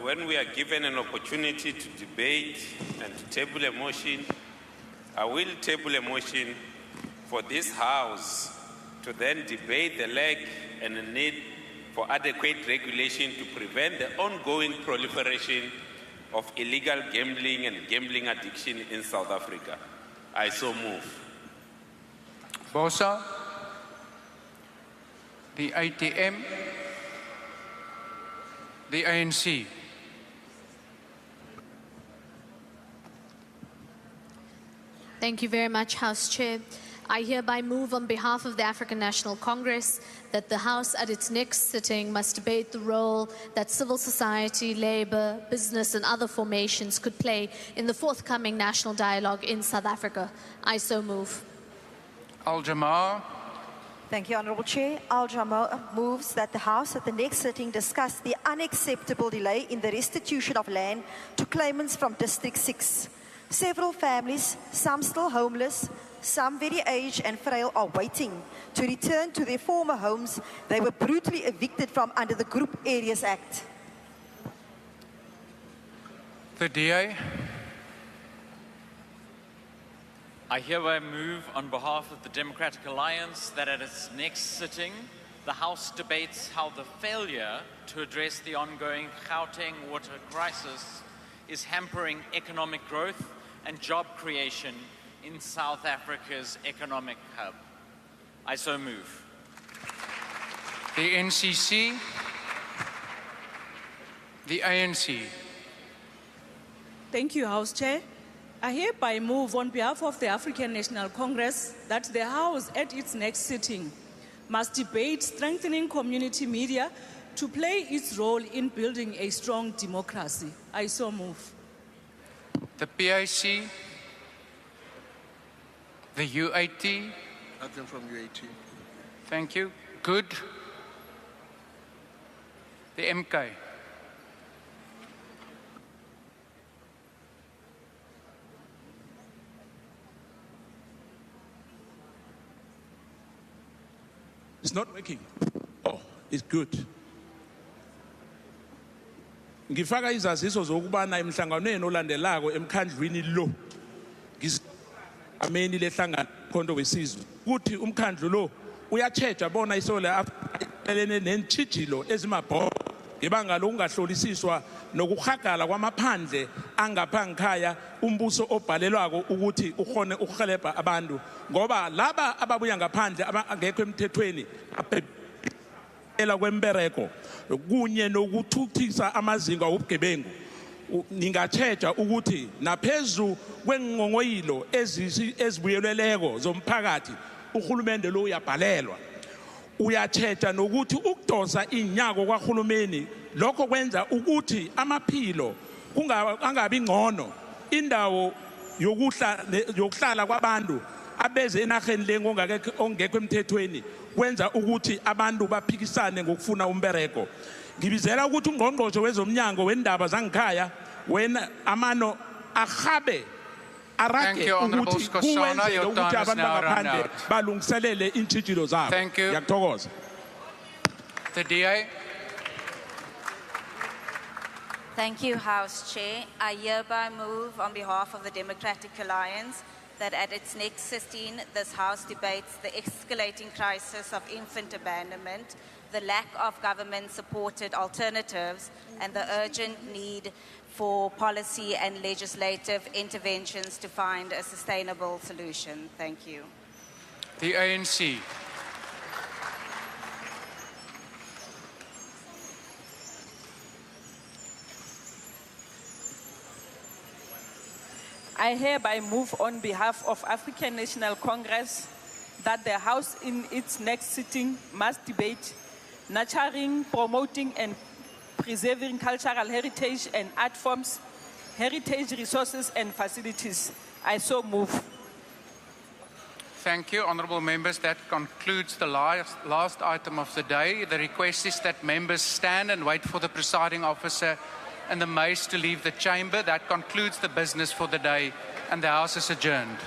Speaker 10: When we are given an opportunity to debate and to table a motion, I will table a motion for this House to then debate the lack and the need for adequate regulation to prevent the ongoing proliferation of illegal gambling and gambling addiction in South Africa. I so move.
Speaker 7: Bosa. The ATM. The ANC.
Speaker 12: Thank you very much, House Chair. I hereby move on behalf of the African National Congress that the House at its next sitting must debate the role that civil society, labour, business and other formations could play in the forthcoming national dialogue in South Africa. I so move.
Speaker 7: Al-Jamaa.
Speaker 17: Thank you, Honourable Chair. Al-Jamaa moves that the House at the next sitting discuss the unacceptable delay in the restitution of land to claimants from District 6. Several families, some still homeless, some very aged and frail, are waiting to return to their former homes they were brutally evicted from under the Group Areas Act.
Speaker 7: The DA.
Speaker 23: I hereby move on behalf of the Democratic Alliance that at its next sitting, the House debates how the failure to address the ongoing Gauteng water crisis is hampering economic growth and job creation in South Africa's economic hub. I so move.
Speaker 7: The NCC. The ANC.
Speaker 5: Thank you, House Chair. I hereby move on behalf of the African National Congress that the House at its next sitting must debate strengthening community media to play its role in building a strong democracy. I so move.
Speaker 7: The PIC. The UAT.
Speaker 8: Nothing from UAT.
Speaker 7: Thank you. Good. The MK.
Speaker 27: It's not working. Oh, it's good. Ngifaka izaziso zokubana emhlanganweni olandelayo emkhandlwini lo. Ameni lehlangano khonto wesizwe. Kuthi umkhandlu lo uyachecha bona isola aphelene nentshijilo ezimabhoko ngebanga lokungahlolisiswa nokuhagala kwamaphandle angaphangikhaya umbuso obhalelwako ukuthi ukhone ukuhelebha abantu ngoba laba ababuya ngaphandle abangekho emthethweni aphela kwembereko kunye nokuthuthisa amazinga obugebengu ningachecha ukuthi naphezu kwengongoyilo ezibuyeleleko zomphakathi uhulumende lo uyabhalelwa uyachecha nokuthi ukudosa inyako kwahulumeni lokho kwenza ukuthi amaphilo angabi ngcono indawo yokuhlala kwabantu abeze enaheni lengongekho emthethweni kwenza ukuthi abantu baphikisane ngokufuna umbereko ngibizela ukuthi ungqongqoshe wezomnyango wendaba zangikhaya when amano akhabe
Speaker 7: Thank you, Honourable Skosana. Your time has now run out.
Speaker 27: balungiselele iintshijilo zabo.
Speaker 7: Thank you.
Speaker 27: Ngiyathokoza.
Speaker 7: The DA.
Speaker 4: Thank you, House Chair. I hereby move on behalf of the Democratic Alliance that at its next sitting, this House debates the escalating crisis of infant abandonment, the lack of government-supported alternatives, and the urgent need for policy and legislative interventions to find a sustainable solution. Thank you.
Speaker 7: The ANC.
Speaker 11: I hereby move on behalf of African National Congress that the House in its next sitting must debate nurturing, promoting and preserving cultural heritage and art forms, heritage resources and facilities. I so move.
Speaker 7: Thank you, honourable members. That concludes the last item of the day. The request is that members stand and wait for the presiding officer and the mace to leave the chamber. That concludes the business for the day, and the House is adjourned.